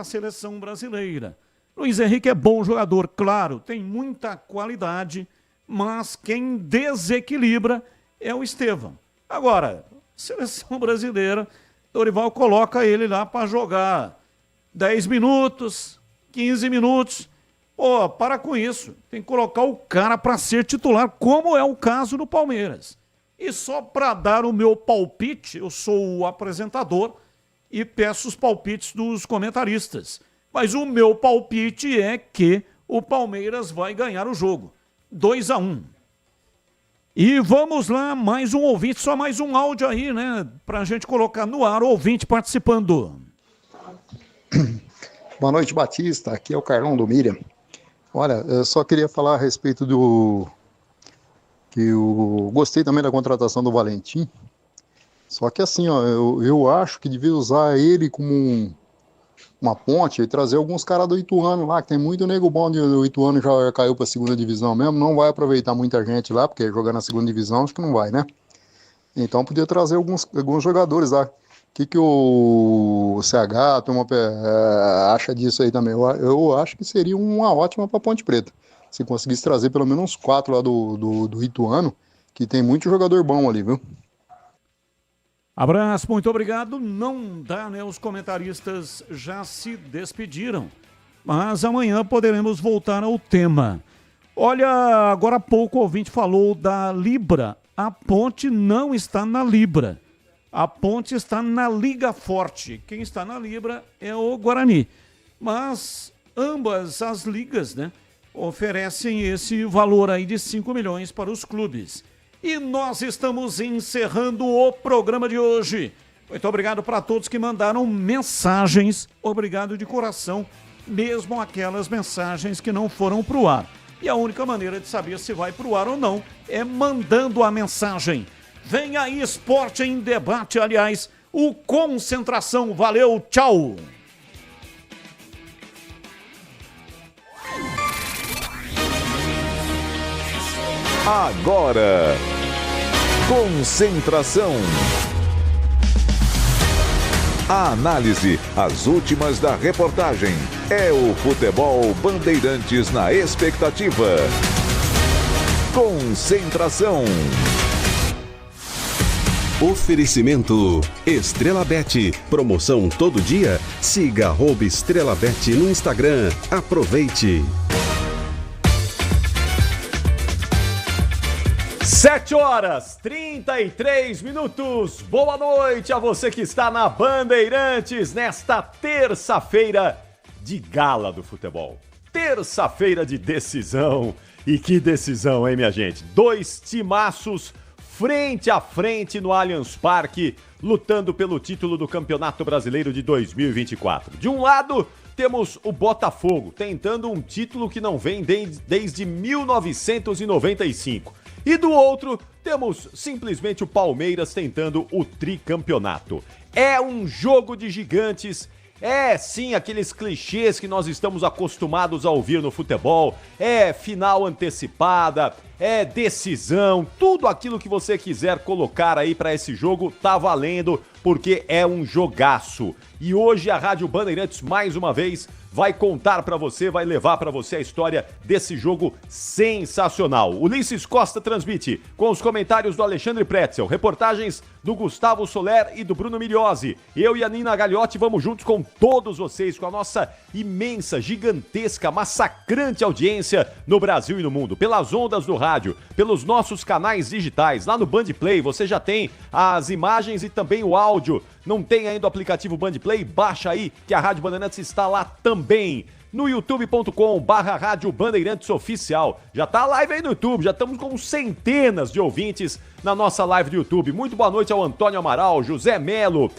a seleção brasileira. Luiz Henrique é bom jogador, claro, tem muita qualidade, mas quem desequilibra é o Estevão. Agora, seleção brasileira, Dorival coloca ele lá para jogar 10 minutos, 15 minutos. Pô, para com isso. Tem que colocar o cara para ser titular, como é o caso do Palmeiras. E só para dar o meu palpite, eu sou o apresentador e peço os palpites dos comentaristas. Mas o meu palpite é que o Palmeiras vai ganhar o jogo. 2-1. E vamos lá, mais um ouvinte, só mais um áudio aí, né? Pra gente colocar no ar, o ouvinte participando. Boa noite, Batista. Aqui é o Carlão do Miriam. Olha, eu só queria falar a respeito que eu gostei também da contratação do Valentim. Só que assim, ó, eu acho que devia usar ele como uma ponte e trazer alguns caras do Ituano lá, que tem muito nego bom do Ituano, já caiu para a segunda divisão mesmo, não vai aproveitar muita gente lá, porque jogar na segunda divisão acho que não vai, né? Então podia trazer alguns jogadores lá. O que o CH acha disso aí também? Eu acho que seria uma ótima para Ponte Preta. Se conseguisse trazer pelo menos uns 4 lá do Ituano, que tem muito jogador bom ali, viu? Abraço, muito obrigado. Não dá, né? Os comentaristas já se despediram. Mas amanhã poderemos voltar ao tema. Olha, agora há pouco o ouvinte falou da Libra. A Ponte não está na Libra. A Ponte está na Liga Forte. Quem está na Libra é o Guarani. Mas ambas as ligas, né, oferecem esse valor aí de 5 milhões para os clubes. E nós estamos encerrando o programa de hoje. Muito obrigado para todos que mandaram mensagens. Obrigado de coração, mesmo aquelas mensagens que não foram para o ar. E a única maneira de saber se vai para o ar ou não é mandando a mensagem. Vem aí Esporte em Debate, aliás, o Concentração. Valeu, tchau! Agora, Concentração. A análise, as últimas da reportagem. É o Futebol Bandeirantes na expectativa. Concentração. Oferecimento Estrela Bet. Promoção todo dia? Siga @Estrela Bet no Instagram. Aproveite. 7h33. Boa noite a você que está na Bandeirantes nesta terça-feira de gala do futebol. Terça-feira de decisão. E que decisão, hein, minha gente? 2 timaços frente a frente no Allianz Parque, lutando pelo título do Campeonato Brasileiro de 2024. De um lado, temos o Botafogo, tentando um título que não vem desde 1995. E do outro, temos simplesmente o Palmeiras tentando o tricampeonato. É um jogo de gigantes. É sim aqueles clichês que nós estamos acostumados a ouvir no futebol. É final antecipada, é decisão, tudo aquilo que você quiser colocar aí para esse jogo tá valendo, porque é um jogaço. E hoje a Rádio Bandeirantes mais uma vez vai contar para você, vai levar para você a história desse jogo sensacional. Ulisses Costa transmite com os comentários do Alexandre Pretzel, reportagens do Gustavo Soler e do Bruno Milhozzi. Eu e a Nina Gagliotti vamos juntos com todos vocês, com a nossa imensa, gigantesca, massacrante audiência no Brasil e no mundo, pelas ondas do rádio, pelos nossos canais digitais. Lá no Bandplay você já tem as imagens e também o áudio. Não tem ainda o aplicativo Bandplay? Baixa aí que a Rádio Bandeirantes está lá também. No youtube.com/Rádio Bandeirantes Oficial. Já tá a live aí no YouTube, já estamos com centenas de ouvintes na nossa live do YouTube. Muito boa noite ao Antônio Amaral, José Melo,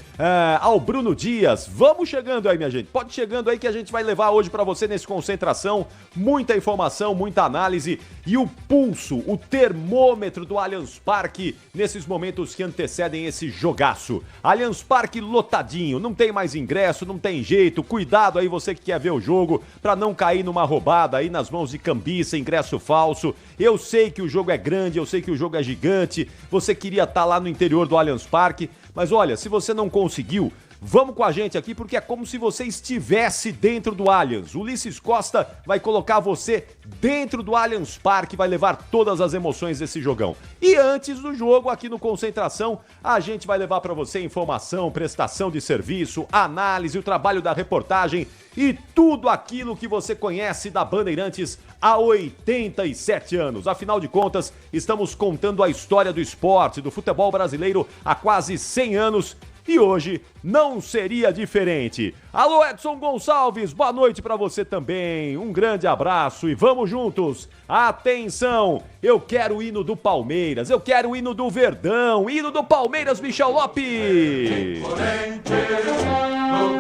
ao Bruno Dias. Vamos chegando aí, minha gente. Pode chegando aí que a gente vai levar hoje para você nesse Concentração. Muita informação, muita análise e o pulso, o termômetro do Allianz Parque nesses momentos que antecedem esse jogaço. Allianz Parque lotadinho, não tem mais ingresso, não tem jeito. Cuidado aí você que quer ver o jogo para não cair numa roubada aí nas mãos de cambista, ingresso falso. Eu sei que o jogo é grande, eu sei que o jogo é gigante. Você queria estar lá no interior do Allianz Parque, mas olha, se você não conseguiu, Vamos com a gente aqui porque é como se você estivesse dentro do Allianz. O Ulisses Costa vai colocar você dentro do Allianz Parque, vai levar todas as emoções desse jogão. E antes do jogo, aqui no Concentração, a gente vai levar para você informação, prestação de serviço, análise, o trabalho da reportagem e tudo aquilo que você conhece da Bandeirantes há 87 anos. Afinal de contas, estamos contando a história do esporte, do futebol brasileiro há quase 100 anos e hoje não seria diferente. Alô, Edson Gonçalves, boa noite pra você também. Um grande abraço e vamos juntos. Atenção, eu quero o hino do Palmeiras, eu quero o hino do Verdão, hino do Palmeiras, Michel Lopes. No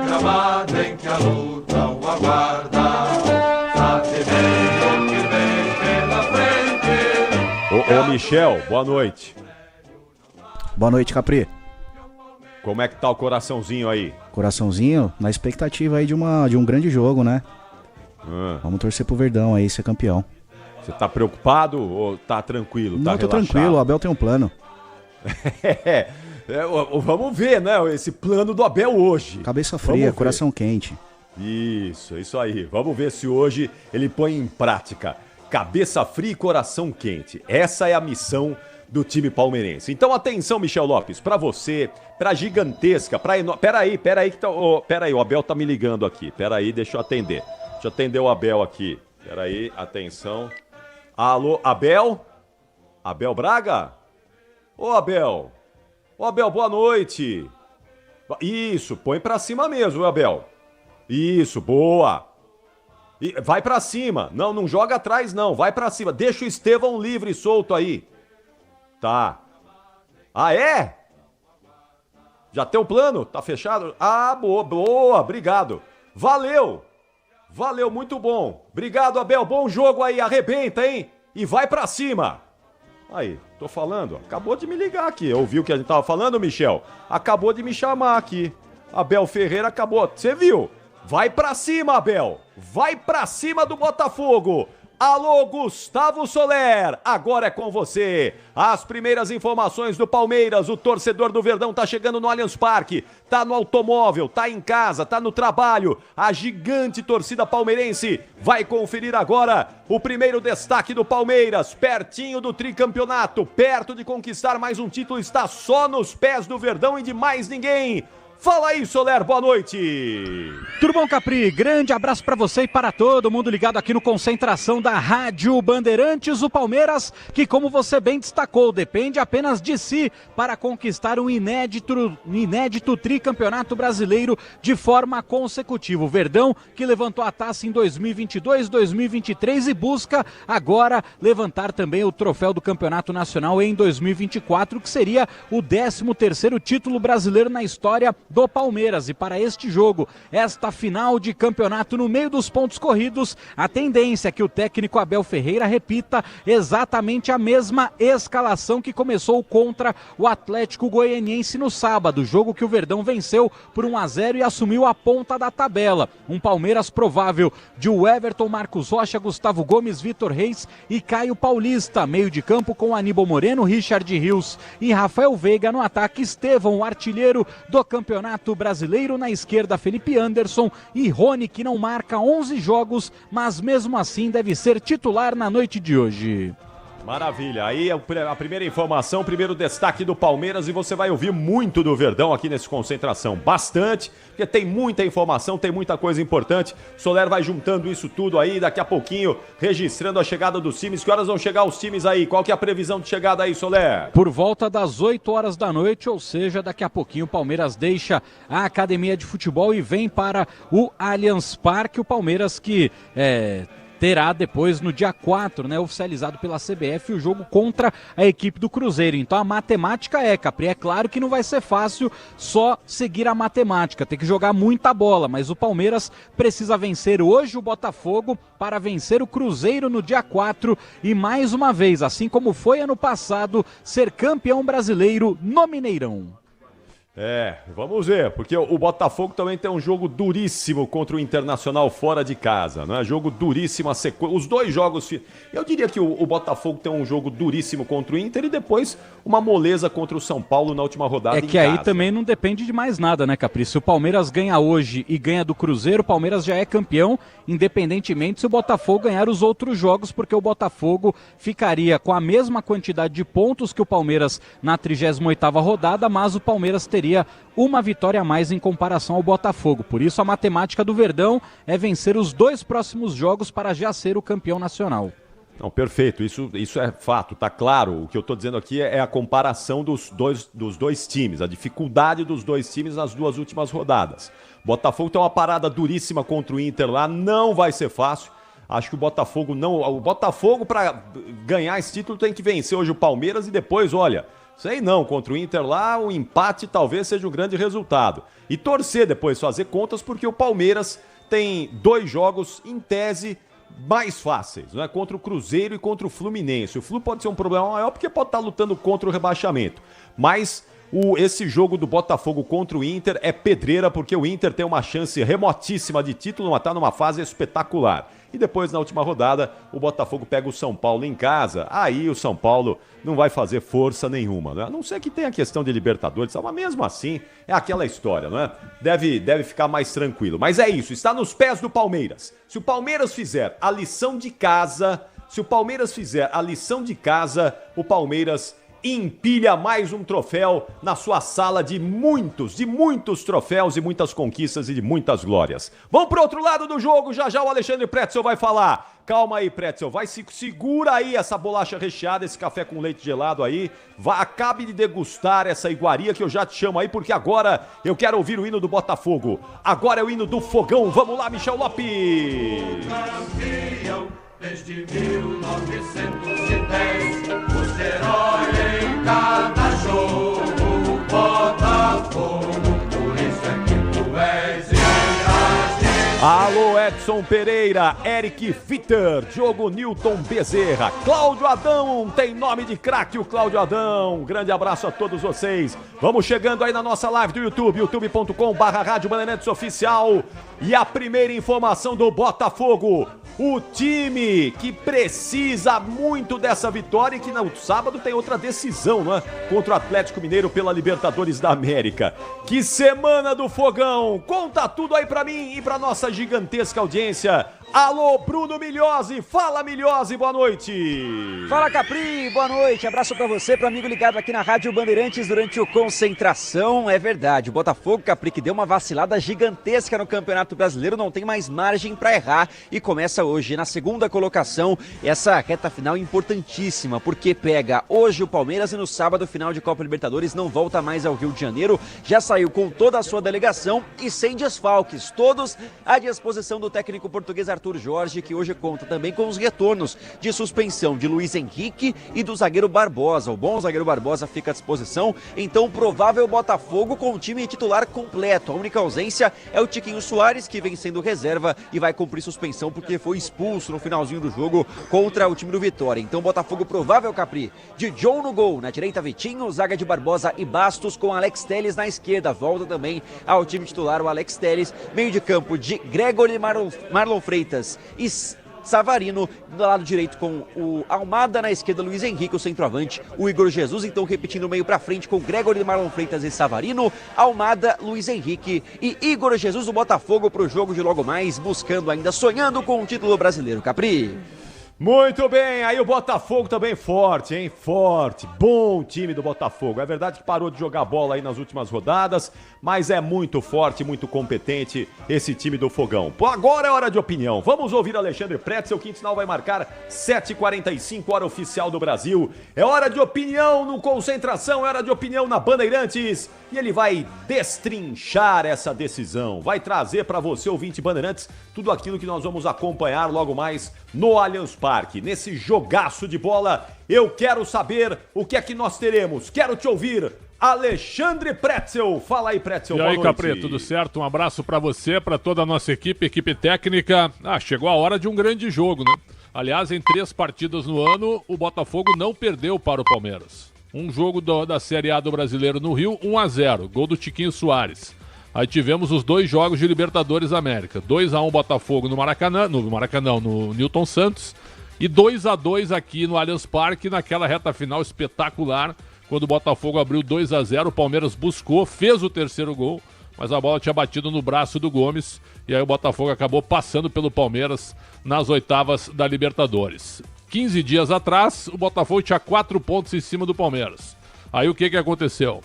gramado em que a luta o aguarda, sabe bem o que vem pela frente. Ô Michel, boa noite. Boa noite, Capri. Como é que tá o coraçãozinho aí? Coraçãozinho, na expectativa aí de um grande jogo, né? Vamos torcer pro Verdão aí ser campeão. Você tá preocupado ou tá tranquilo? Não, tá tô relaxado? tranquilo, o Abel tem um plano. Vamos ver, né? Esse plano do Abel hoje. Cabeça fria, coração quente. Isso aí. Vamos ver se hoje ele põe em prática. Cabeça fria e coração quente. Essa é a missão do time palmeirense. Então atenção, Michel Lopes, pra você, pra Gigantesca, Peraí, que tá... Peraí, o Abel tá me ligando aqui. Peraí, deixa eu atender. Deixa eu atender o Abel aqui. Peraí, atenção. Alô, Abel? Abel Braga? Ô, Abel. Ô, Abel, boa noite. Isso, põe pra cima mesmo, Abel. Isso, boa. Vai pra cima. Não joga atrás, não. Vai pra cima. Deixa o Estevão livre e solto aí. Tá. Ah, é? Já tem um plano? Tá fechado? Ah, boa, obrigado. Valeu, muito bom. Obrigado, Abel, bom jogo aí, arrebenta, hein? E vai pra cima. Aí, tô falando, acabou de me ligar aqui. Ouviu o que a gente tava falando, Michel? Acabou de me chamar aqui. Abel Ferreira acabou, você viu? Vai pra cima, Abel. Vai pra cima do Botafogo. Alô, Gustavo Soler, agora é com você. As primeiras informações do Palmeiras, o torcedor do Verdão tá chegando no Allianz Parque, tá no automóvel, tá em casa, tá no trabalho. A gigante torcida palmeirense vai conferir agora o primeiro destaque do Palmeiras, pertinho do tricampeonato, perto de conquistar mais um título, está só nos pés do Verdão e de mais ninguém. Fala aí, Soler, boa noite. Tudo bom, Capri? Grande abraço pra você e para todo mundo ligado aqui no Concentração da Rádio Bandeirantes. O Palmeiras, que como você bem destacou, depende apenas de si para conquistar um inédito tricampeonato brasileiro de forma consecutiva. O Verdão, que levantou a taça em 2022, 2023 e busca agora levantar também o troféu do Campeonato Nacional em 2024, que seria o 13º título brasileiro na história do Palmeiras. E para este jogo, esta final de campeonato no meio dos pontos corridos, a tendência é que o técnico Abel Ferreira repita exatamente a mesma escalação que começou contra o Atlético Goianiense no sábado, jogo que o Verdão venceu por 1-0 e assumiu a ponta da tabela. Um Palmeiras provável de Everton, Marcos Rocha, Gustavo Gomes, Vitor Reis e Caio Paulista, meio de campo com Aníbal Moreno, Richard Rios e Rafael Veiga, no ataque Estevão, o artilheiro do Campeonato Brasileiro, na esquerda Felipe Anderson e Rony, que não marca 11 jogos, mas mesmo assim deve ser titular na noite de hoje. Maravilha, aí a primeira informação, primeiro destaque do Palmeiras, e você vai ouvir muito do Verdão aqui nesse Concentração, bastante, porque tem muita informação, tem muita coisa importante. O Soler vai juntando isso tudo aí, daqui a pouquinho registrando a chegada dos times. Que horas vão chegar os times aí? Qual que é a previsão de chegada aí, Soler? Por volta das 8 horas da noite, ou seja, daqui a pouquinho o Palmeiras deixa a academia de futebol e vem para o Allianz Parque. O Palmeiras que terá depois, no dia 4, né, oficializado pela CBF, o jogo contra a equipe do Cruzeiro. Então a matemática Capri, é claro que não vai ser fácil só seguir a matemática, tem que jogar muita bola, mas o Palmeiras precisa vencer hoje o Botafogo para vencer o Cruzeiro no dia 4 e mais uma vez, assim como foi ano passado, ser campeão brasileiro no Mineirão. Vamos ver, porque o Botafogo também tem um jogo duríssimo contra o Internacional fora de casa, não é? Jogo duríssimo, os dois jogos, eu diria que o Botafogo tem um jogo duríssimo contra o Inter e depois uma moleza contra o São Paulo na última rodada. É que aí também não depende de mais nada, né, Capri? Se o Palmeiras ganha hoje e ganha do Cruzeiro, o Palmeiras já é campeão, independentemente se o Botafogo ganhar os outros jogos, porque o Botafogo ficaria com a mesma quantidade de pontos que o Palmeiras na 38ª rodada, mas o Palmeiras teria uma vitória a mais em comparação ao Botafogo. Por isso a matemática do Verdão é vencer os 2 próximos jogos para já ser o campeão nacional. Não, perfeito, isso é fato, tá claro. O que eu tô dizendo aqui é a comparação dos dois times, a dificuldade dos dois times nas 2 últimas rodadas. Botafogo tem uma parada duríssima contra o Inter lá, não vai ser fácil. Acho que o Botafogo para ganhar esse título tem que vencer hoje o Palmeiras e depois, olha, sei não, contra o Inter lá, o empate talvez seja um grande resultado. E torcer depois, fazer contas, porque o Palmeiras tem 2 jogos, em tese, mais fáceis, né? Contra o Cruzeiro e contra o Fluminense. O Flu pode ser um problema maior porque pode estar lutando contra o rebaixamento. Mas esse jogo do Botafogo contra o Inter é pedreira, porque o Inter tem uma chance remotíssima de título, mas está numa fase espetacular. E depois, na última rodada, o Botafogo pega o São Paulo em casa. Aí o São Paulo não vai fazer força nenhuma, né? A não ser que tenha a questão de Libertadores, mas mesmo assim é aquela história, não é? Deve ficar mais tranquilo. Mas é isso, está nos pés do Palmeiras. Se o Palmeiras fizer a lição de casa, o Palmeiras empilha mais um troféu na sua sala de muitos troféus e muitas conquistas e de muitas glórias. Vamos pro outro lado do jogo, já o Alexandre Pretzel vai falar. Calma aí, Pretzel, segura aí essa bolacha recheada, esse café com leite gelado aí, acabe de degustar essa iguaria que eu já te chamo aí, porque agora eu quero ouvir o hino do Botafogo. Agora é o hino do Fogão, vamos lá, Michel Lopes! Desde 1910, o herói em cada jogo, Botafogo, por isso é que tu és Alô, Edson Pereira, Eric Fitter, Diogo Newton Bezerra, Cláudio Adão, tem nome de craque o Cláudio Adão. Grande abraço a todos vocês. Vamos chegando aí na nossa live do YouTube, youtube.com/Rádio Bandeirantes Oficial. E a primeira informação do Botafogo. O time que precisa muito dessa vitória e que no sábado tem outra decisão, não é? Contra o Atlético Mineiro pela Libertadores da América. Que semana do Fogão! Conta tudo aí pra mim e pra nossa gigantesca audiência. Alô, Bruno Migliozzi, fala Migliozzi, boa noite. Fala Capri, boa noite, abraço pra você, pro amigo ligado aqui na Rádio Bandeirantes durante o Concentração. É verdade, o Botafogo, Capri, que deu uma vacilada gigantesca no Campeonato Brasileiro, não tem mais margem pra errar e começa hoje na segunda colocação, essa reta final importantíssima, porque pega hoje o Palmeiras e no sábado, final de Copa Libertadores, não volta mais ao Rio de Janeiro, já saiu com toda a sua delegação e sem desfalques, todos à disposição do técnico português Arthur Jorge, que hoje conta também com os retornos de suspensão de Luiz Henrique e do zagueiro Barbosa. O bom zagueiro Barbosa fica à disposição, então o provável Botafogo com o time titular completo. A única ausência é o Tiquinho Soares, que vem sendo reserva e vai cumprir suspensão porque foi expulso no finalzinho do jogo contra o time do Vitória. Então Botafogo provável, Capri, de John no gol, na direita Vitinho, zaga de Barbosa e Bastos com Alex Telles na esquerda. Volta também ao time titular o Alex Telles, meio de campo de Gregory Marlon Freitas e Savarino, do lado direito com o Almada, na esquerda Luiz Henrique, o centroavante, o Igor Jesus, então repetindo o meio pra frente com Gregory, Marlon Freitas e Savarino, Almada, Luiz Henrique e Igor Jesus, o Botafogo pro jogo de logo mais, buscando ainda, sonhando com o título brasileiro, Capri. Muito bem, aí o Botafogo também forte, hein? Forte, bom time do Botafogo. É verdade que parou de jogar bola aí nas últimas rodadas, mas é muito forte, muito competente esse time do Fogão. Pô, agora é hora de opinião. Vamos ouvir Alexandre Pretzel, o quinto sinal vai marcar 7h45, hora oficial do Brasil. É hora de opinião no Concentração, é hora de opinião na Bandeirantes. E ele vai destrinchar essa decisão, vai trazer para você, ouvinte Bandeirantes, tudo aquilo que nós vamos acompanhar logo mais no Allianz Parque. Nesse jogaço de bola, eu quero saber o que é que nós teremos. Quero te ouvir, Alexandre Pretzel. Fala aí, Pretzel, boa noite. E aí, Capri, tudo certo? Um abraço para você, para toda a nossa equipe técnica. Chegou a hora de um grande jogo, né? Aliás, em 3 partidas no ano, o Botafogo não perdeu para o Palmeiras. um jogo da Série A do Brasileiro no Rio, 1-0, gol do Tiquinho Soares. Aí tivemos os 2 jogos de Libertadores América, 2-1 Botafogo no Newton Santos, e 2-2 aqui no Allianz Parque, naquela reta final espetacular, quando o Botafogo abriu 2-0, o Palmeiras buscou, fez o terceiro gol, mas a bola tinha batido no braço do Gomes, e aí o Botafogo acabou passando pelo Palmeiras nas oitavas da Libertadores. 15 dias atrás, o Botafogo tinha 4 pontos em cima do Palmeiras. Aí o que aconteceu?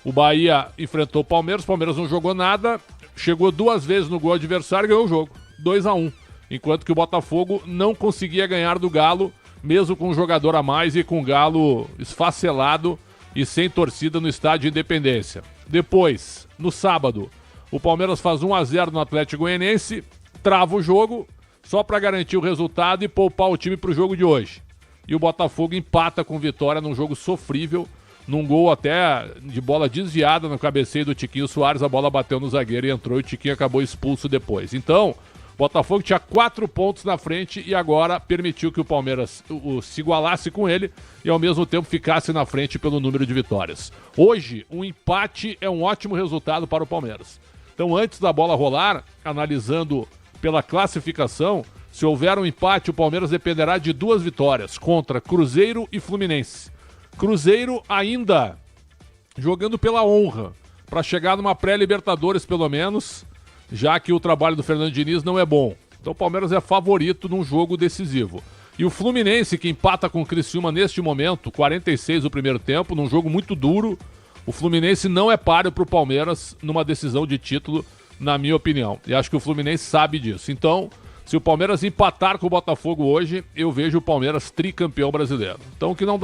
O Bahia enfrentou o Palmeiras não jogou nada, chegou 2 vezes no gol adversário e ganhou o jogo, 2-1. Enquanto que o Botafogo não conseguia ganhar do Galo, mesmo com um jogador a mais e com o Galo esfacelado e sem torcida no estádio Independência. Depois, no sábado, o Palmeiras faz 1-0 no Atlético Goianiense, trava o jogo, só para garantir o resultado e poupar o time para o jogo de hoje. E o Botafogo empata com vitória num jogo sofrível, num gol até de bola desviada no cabeceio do Tiquinho Soares, a bola bateu no zagueiro e entrou e o Tiquinho acabou expulso depois. Então, o Botafogo tinha 4 pontos na frente e agora permitiu que o Palmeiras se igualasse com ele e ao mesmo tempo ficasse na frente pelo número de vitórias. Hoje, um empate é um ótimo resultado para o Palmeiras. Então, antes da bola rolar, analisando pela classificação, se houver um empate, o Palmeiras dependerá de 2 vitórias contra Cruzeiro e Fluminense. Cruzeiro ainda jogando pela honra, para chegar numa pré-Libertadores pelo menos, já que o trabalho do Fernando Diniz não é bom. Então o Palmeiras é favorito num jogo decisivo. E o Fluminense, que empata com o Criciúma neste momento, 46 do primeiro tempo, num jogo muito duro, o Fluminense não é páreo para o Palmeiras numa decisão de título, na minha opinião. E acho que o Fluminense sabe disso. Então, se o Palmeiras empatar com o Botafogo hoje, eu vejo o Palmeiras tricampeão brasileiro. Então o que não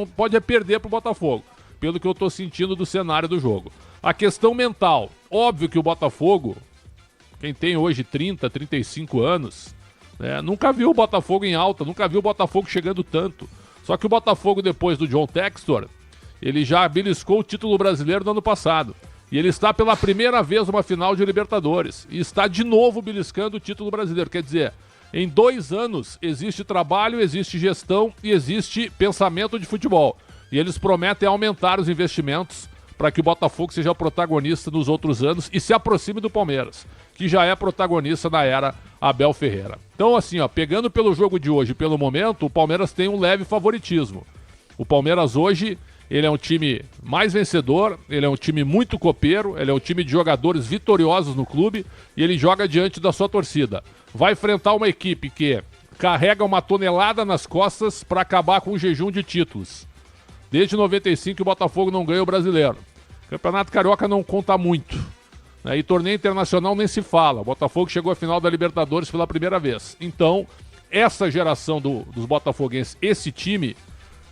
pode é perder para o Botafogo, pelo que eu estou sentindo do cenário do jogo. A questão mental, óbvio que o Botafogo, quem tem hoje 30, 35 anos, nunca viu o Botafogo em alta, nunca viu o Botafogo chegando tanto. Só que o Botafogo, depois do John Textor, ele já beliscou o título brasileiro no ano passado. E ele está pela primeira vez numa final de Libertadores. E está de novo beliscando o título brasileiro. Quer dizer, em 2 anos existe trabalho, existe gestão e existe pensamento de futebol. E eles prometem aumentar os investimentos para que o Botafogo seja protagonista nos outros anos e se aproxime do Palmeiras, que já é protagonista na era Abel Ferreira. Então, assim, pegando pelo jogo de hoje, pelo momento, o Palmeiras tem um leve favoritismo. O Palmeiras hoje, ele é um time mais vencedor, ele é um time muito copeiro, ele é um time de jogadores vitoriosos no clube e ele joga diante da sua torcida. Vai enfrentar uma equipe que carrega uma tonelada nas costas para acabar com o jejum de títulos. Desde 95 o Botafogo não ganha o Brasileiro. O Campeonato Carioca não conta muito. E torneio internacional nem se fala. O Botafogo chegou à final da Libertadores pela primeira vez. Então, essa geração dos botafoguenses, esse time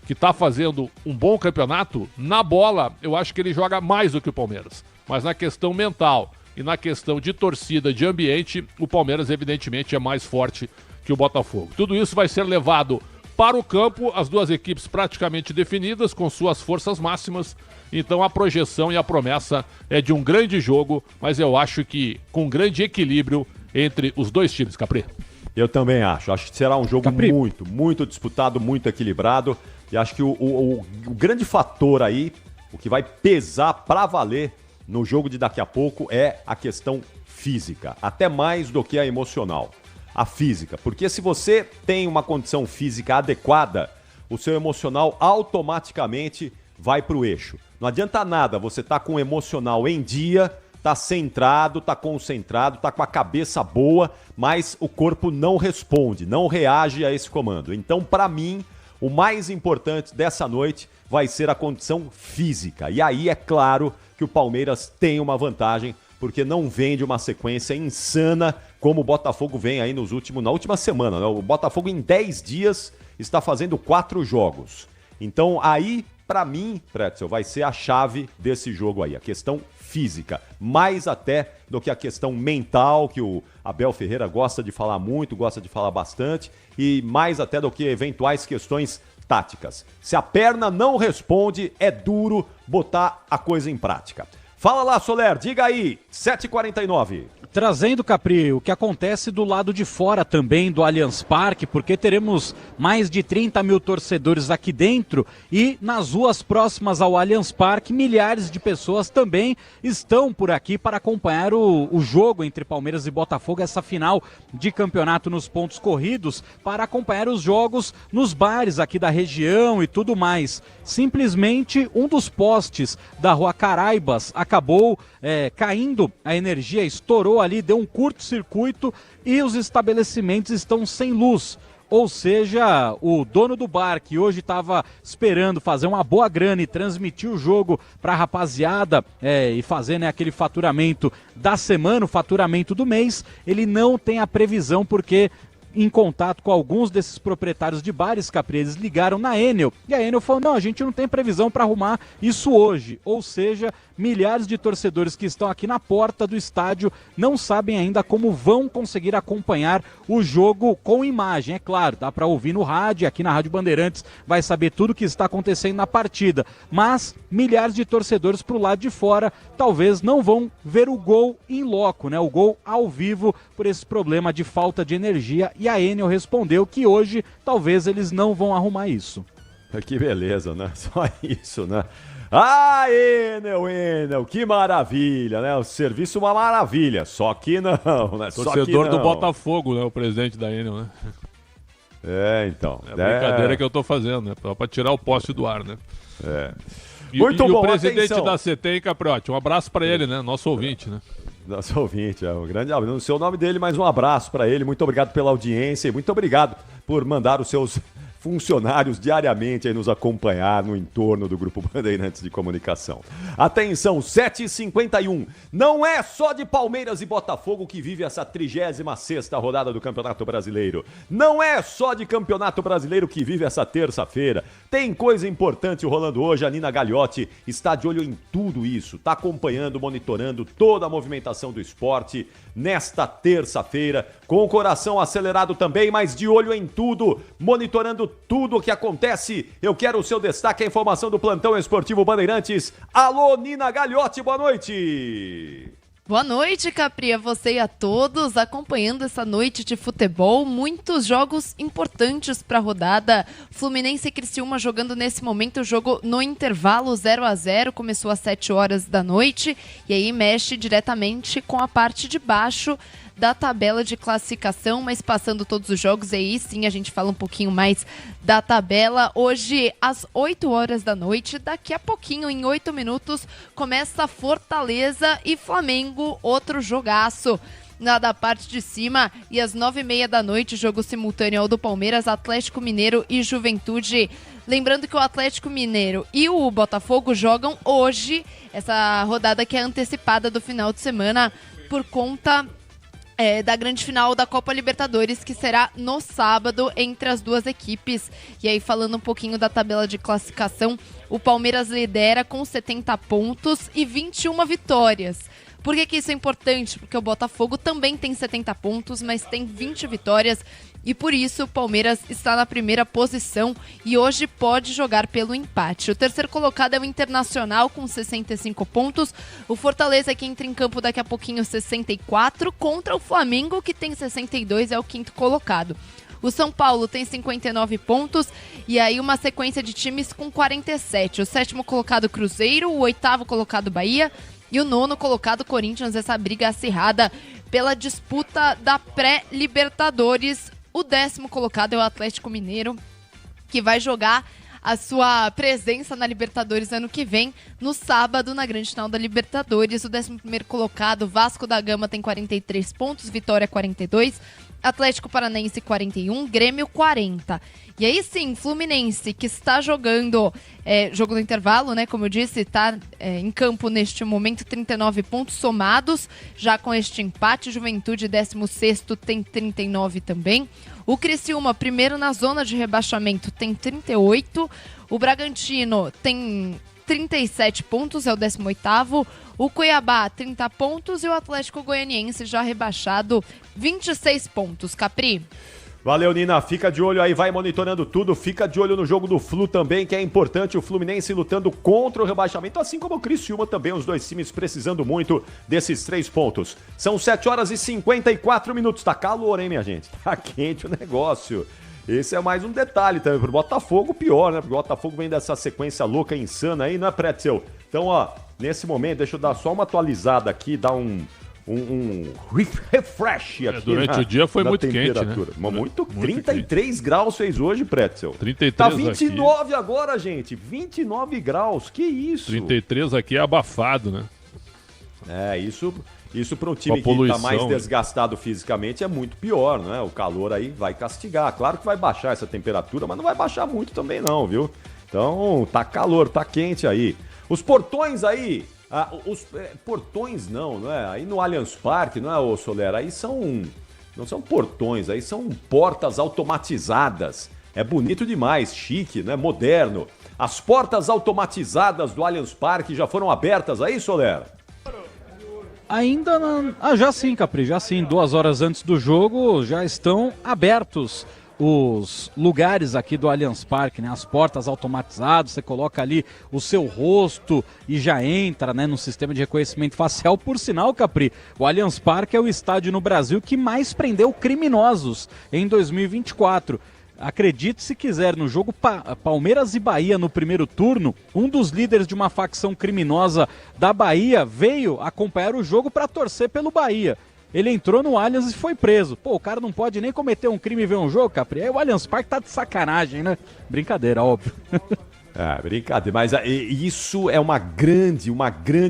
que está fazendo um bom campeonato, na bola, eu acho que ele joga mais do que o Palmeiras. Mas na questão mental e na questão de torcida, de ambiente, o Palmeiras, evidentemente, é mais forte que o Botafogo. Tudo isso vai ser levado para o campo, as 2 equipes praticamente definidas, com suas forças máximas. Então a projeção e a promessa é de um grande jogo, mas eu acho que com grande equilíbrio entre os 2 times, Capri. Eu também acho. Acho que será um jogo muito disputado, muito equilibrado. E acho que o grande fator aí, o que vai pesar para valer no jogo de daqui a pouco é a questão física. Até mais do que a emocional. A física. Porque se você tem uma condição física adequada, o seu emocional automaticamente vai para o eixo. Não adianta nada você tá com o emocional em dia, tá centrado, tá concentrado, tá com a cabeça boa, mas o corpo não responde, não reage a esse comando. Então, para mim, o mais importante dessa noite vai ser a condição física. E aí é claro que o Palmeiras tem uma vantagem, porque não vem de uma sequência insana como o Botafogo vem aí na última semana. Né? O Botafogo em 10 dias está fazendo 4 jogos. Então aí, para mim, Pretzel, vai ser a chave desse jogo aí, a questão física. Mais até do que a questão mental, que o Abel Ferreira gosta de falar muito, gosta de falar bastante, e mais até do que eventuais questões táticas. Se a perna não responde, é duro botar a coisa em prática. Fala lá, Soler, diga aí, 7h49. Trazendo, Capri, o que acontece do lado de fora também do Allianz Parque, porque teremos mais de 30 mil torcedores aqui dentro e nas ruas próximas ao Allianz Parque, milhares de pessoas também estão por aqui para acompanhar o jogo entre Palmeiras e Botafogo, essa final de campeonato nos pontos corridos, para acompanhar os jogos nos bares aqui da região e tudo mais. Simplesmente um dos postes da rua Caraibas acabou caindo, a energia estourou ali, deu um curto-circuito e os estabelecimentos estão sem luz. Ou seja, o dono do bar, que hoje estava esperando fazer uma boa grana e transmitir o jogo para a rapaziada e fazer aquele faturamento da semana, o faturamento do mês, ele não tem a previsão porque... Em contato com alguns desses proprietários de bares, Capri, eles ligaram na Enel e a Enel falou, não, a gente não tem previsão para arrumar isso hoje, ou seja, milhares de torcedores que estão aqui na porta do estádio não sabem ainda como vão conseguir acompanhar o jogo com imagem, é claro, dá para ouvir no rádio, aqui na Rádio Bandeirantes vai saber tudo o que está acontecendo na partida, mas milhares de torcedores pro lado de fora talvez não vão ver o gol em loco, né? O gol ao vivo por esse problema de falta de energia. E a Enel respondeu que hoje talvez eles não vão arrumar isso. Que beleza, né? Só isso, né? Ah, Enel, que maravilha, né? O serviço é uma maravilha, só que não, né? Torcedor do Botafogo, né? O presidente da Enel, né? Então. É a brincadeira que eu tô fazendo, né? Pra tirar o poste do ar, né? Muito bom, o presidente atenção. da CT, Capriotti, um abraço pra ele, né? Nosso ouvinte, né? Nosso ouvinte, um grande abraço. Não sei o nome dele, mas um abraço para ele. Muito obrigado pela audiência e muito obrigado por mandar os seus funcionários diariamente aí nos acompanhar no entorno do Grupo Bandeirantes de Comunicação. Atenção, 7h51. Não é só de Palmeiras e Botafogo que vive essa 36ª rodada do Campeonato Brasileiro. Não é só de Campeonato Brasileiro que vive essa terça-feira. Tem coisa importante rolando hoje. A Nina Gagliotti está de olho em tudo isso. Está acompanhando, monitorando toda a movimentação do esporte nesta terça-feira. Com o coração acelerado também, mas de olho em tudo, monitorando tudo o que acontece. Eu quero o seu destaque, a informação do Plantão Esportivo Bandeirantes. Alô, Nina Gagliotti, boa noite! Boa noite, Capri, a você e a todos acompanhando essa noite de futebol. Muitos jogos importantes para a rodada. Fluminense e Criciúma jogando nesse momento o jogo no intervalo 0-0, começou às 7 horas da noite e aí mexe diretamente com a parte de baixo da tabela de classificação, mas passando todos os jogos, aí sim a gente fala um pouquinho mais da tabela. Hoje, às 8 horas da noite, daqui a pouquinho, em 8 minutos, começa Fortaleza e Flamengo, outro jogaço da parte de cima, e às 9h30 da noite, jogo simultâneo ao do Palmeiras, Atlético Mineiro e Juventude. Lembrando que o Atlético Mineiro e o Botafogo jogam hoje, essa rodada que é antecipada do final de semana, por conta da grande final da Copa Libertadores, que será no sábado entre as duas equipes. E aí, falando um pouquinho da tabela de classificação, o Palmeiras lidera com 70 pontos e 21 vitórias. Por que isso é importante? Porque o Botafogo também tem 70 pontos, mas tem 20 vitórias. E por isso o Palmeiras está na primeira posição e hoje pode jogar pelo empate. O terceiro colocado é o Internacional com 65 pontos. O Fortaleza, que entra em campo daqui a pouquinho, 64, contra o Flamengo, que tem 62, é o quinto colocado. O São Paulo tem 59 pontos e aí uma sequência de times com 47. O sétimo colocado, Cruzeiro, o oitavo colocado, Bahia, e o nono colocado, Corinthians. Essa briga acirrada pela disputa da pré-Libertadores. O 10º colocado é o Atlético Mineiro, que vai jogar a sua presença na Libertadores ano que vem, no sábado, na grande final da Libertadores. O 11º colocado, Vasco da Gama, tem 43 pontos, Vitória 42, Atlético Paranaense 41, Grêmio 40. E aí sim, Fluminense, que está jogando jogo no intervalo, né? Como eu disse, está em campo neste momento, 39 pontos somados, já com este empate. Juventude, 16º, tem 39 também. O Criciúma, primeiro na zona de rebaixamento, tem 38. O Bragantino tem 37 pontos, é o 18º. O Cuiabá, 30 pontos. E o Atlético Goianiense, já rebaixado, 26 pontos. Capri? Valeu, Nina. Fica de olho aí, vai monitorando tudo. Fica de olho no jogo do Flu também, que é importante. O Fluminense lutando contra o rebaixamento, assim como o Criciúma também. Os dois times precisando muito desses 3 pontos. São 7h54. Tá calor, hein, minha gente? Tá quente o negócio. Esse é mais um detalhe também. Pro Botafogo, pior, né? Porque o Botafogo vem dessa sequência louca, insana aí, não é, Pretzel? Então, ó, nesse momento, deixa eu dar só uma atualizada aqui, dar um refresh aqui. Durante o dia foi muito quente, né? Muito 33 quente. Graus fez hoje, Pretzel. 33 tá 29 aqui. Agora, gente. 29 graus. Que isso? 33 aqui é abafado, né? Isso para um time que tá mais desgastado fisicamente é muito pior, né? O calor aí vai castigar. Claro que vai baixar essa temperatura, mas não vai baixar muito também não, viu? Então, tá calor, tá quente aí. Os portões aí... portões não é? Aí no Allianz Parque, não é, ô Soler? Aí não são portões, aí são portas automatizadas. É bonito demais, chique, né? Moderno. As portas automatizadas do Allianz Parque já foram abertas aí, Soler? Ainda não. Já sim, Capri, já sim. 2 horas antes do jogo já estão abertos os lugares aqui do Allianz Parque, né? As portas automatizadas, você coloca ali o seu rosto e já entra, né, no sistema de reconhecimento facial. Por sinal, Capri, o Allianz Parque é o estádio no Brasil que mais prendeu criminosos em 2024. Acredite se quiser, no jogo Palmeiras e Bahia no primeiro turno, um dos líderes de uma facção criminosa da Bahia veio acompanhar o jogo para torcer pelo Bahia. Ele entrou no Allianz e foi preso. Pô, o cara não pode nem cometer um crime e ver um jogo, Capri. Aí o Allianz Parque tá de sacanagem, né? Brincadeira, óbvio. Brincadeira. Mas isso é uma grande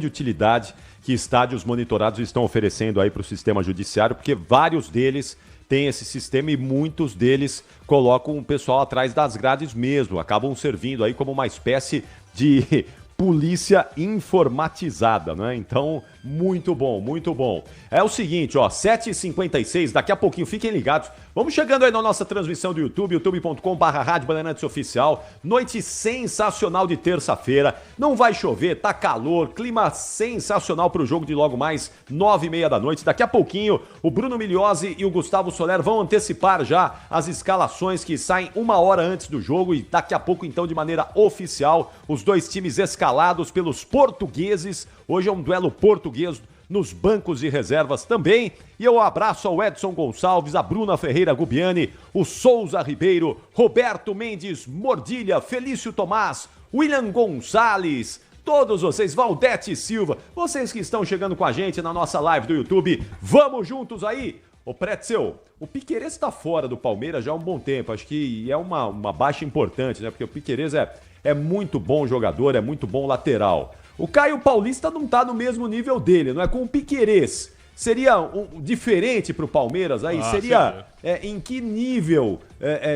utilidade que estádios monitorados estão oferecendo aí para o sistema judiciário, porque vários deles têm esse sistema e muitos deles colocam o pessoal atrás das grades mesmo. Acabam servindo aí como uma espécie de polícia informatizada, né? Então, muito bom, muito bom. É o seguinte, ó, 7h56, daqui a pouquinho, fiquem ligados. Vamos chegando aí na nossa transmissão do YouTube, youtube.com/Rádio Bandeirantes Oficial. Noite sensacional de terça-feira. Não vai chover, tá calor, clima sensacional pro jogo de logo mais 9h30 da noite. Daqui a pouquinho, o Bruno Migliozzi e o Gustavo Soler vão antecipar já as escalações que saem 1 hora antes do jogo e daqui a pouco, então, de maneira oficial, os dois times escalados pelos portugueses. Hoje é um duelo português nos bancos de reservas também. E eu abraço ao Edson Gonçalves, a Bruna Ferreira Gubiani, o Souza Ribeiro, Roberto Mendes Mordilha, Felício Tomás, William Gonçalves, todos vocês, Valdete Silva, vocês que estão chegando com a gente na nossa live do YouTube. Vamos juntos aí! Ô Pretzel, o Piquerez está fora do Palmeiras já há um bom tempo, acho que é uma baixa importante, né? Porque o Piquerez é muito bom jogador, é muito bom lateral. O Caio Paulista não tá no mesmo nível dele, não é? Com o Piquerez. Seria diferente pro Palmeiras aí? Seria em que nível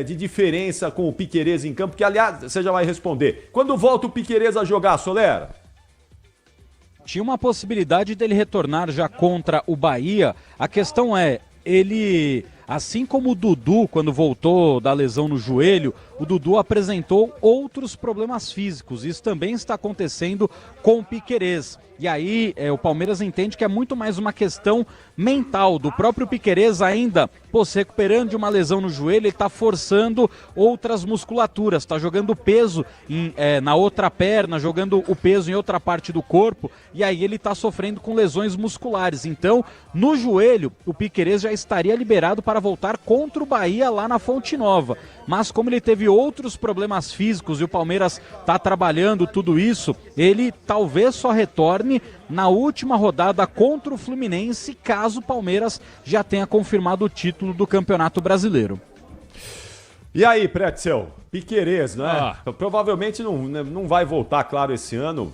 de diferença com o Piquerez em campo? Que, aliás, você já vai responder. Quando volta o Piquerez a jogar, Soler? Tinha uma possibilidade dele retornar já contra o Bahia. A questão é, ele... Assim como o Dudu, quando voltou da lesão no joelho, o Dudu apresentou outros problemas físicos. Isso também está acontecendo com o Piquerez. E aí o Palmeiras entende que é muito mais uma questão mental do próprio Piquerez ainda, se recuperando de uma lesão no joelho, ele está forçando outras musculaturas, está jogando peso na outra perna, jogando o peso em outra parte do corpo, e aí ele está sofrendo com lesões musculares. Então, no joelho, o Piquerez já estaria liberado para voltar contra o Bahia lá na Fonte Nova. Mas como ele teve outros problemas físicos e o Palmeiras está trabalhando tudo isso, ele talvez só retorne na última rodada contra o Fluminense, caso o Palmeiras já tenha confirmado o título do Campeonato Brasileiro. E aí, Pretzel? Piquerez, né? Provavelmente não vai voltar, claro, esse ano.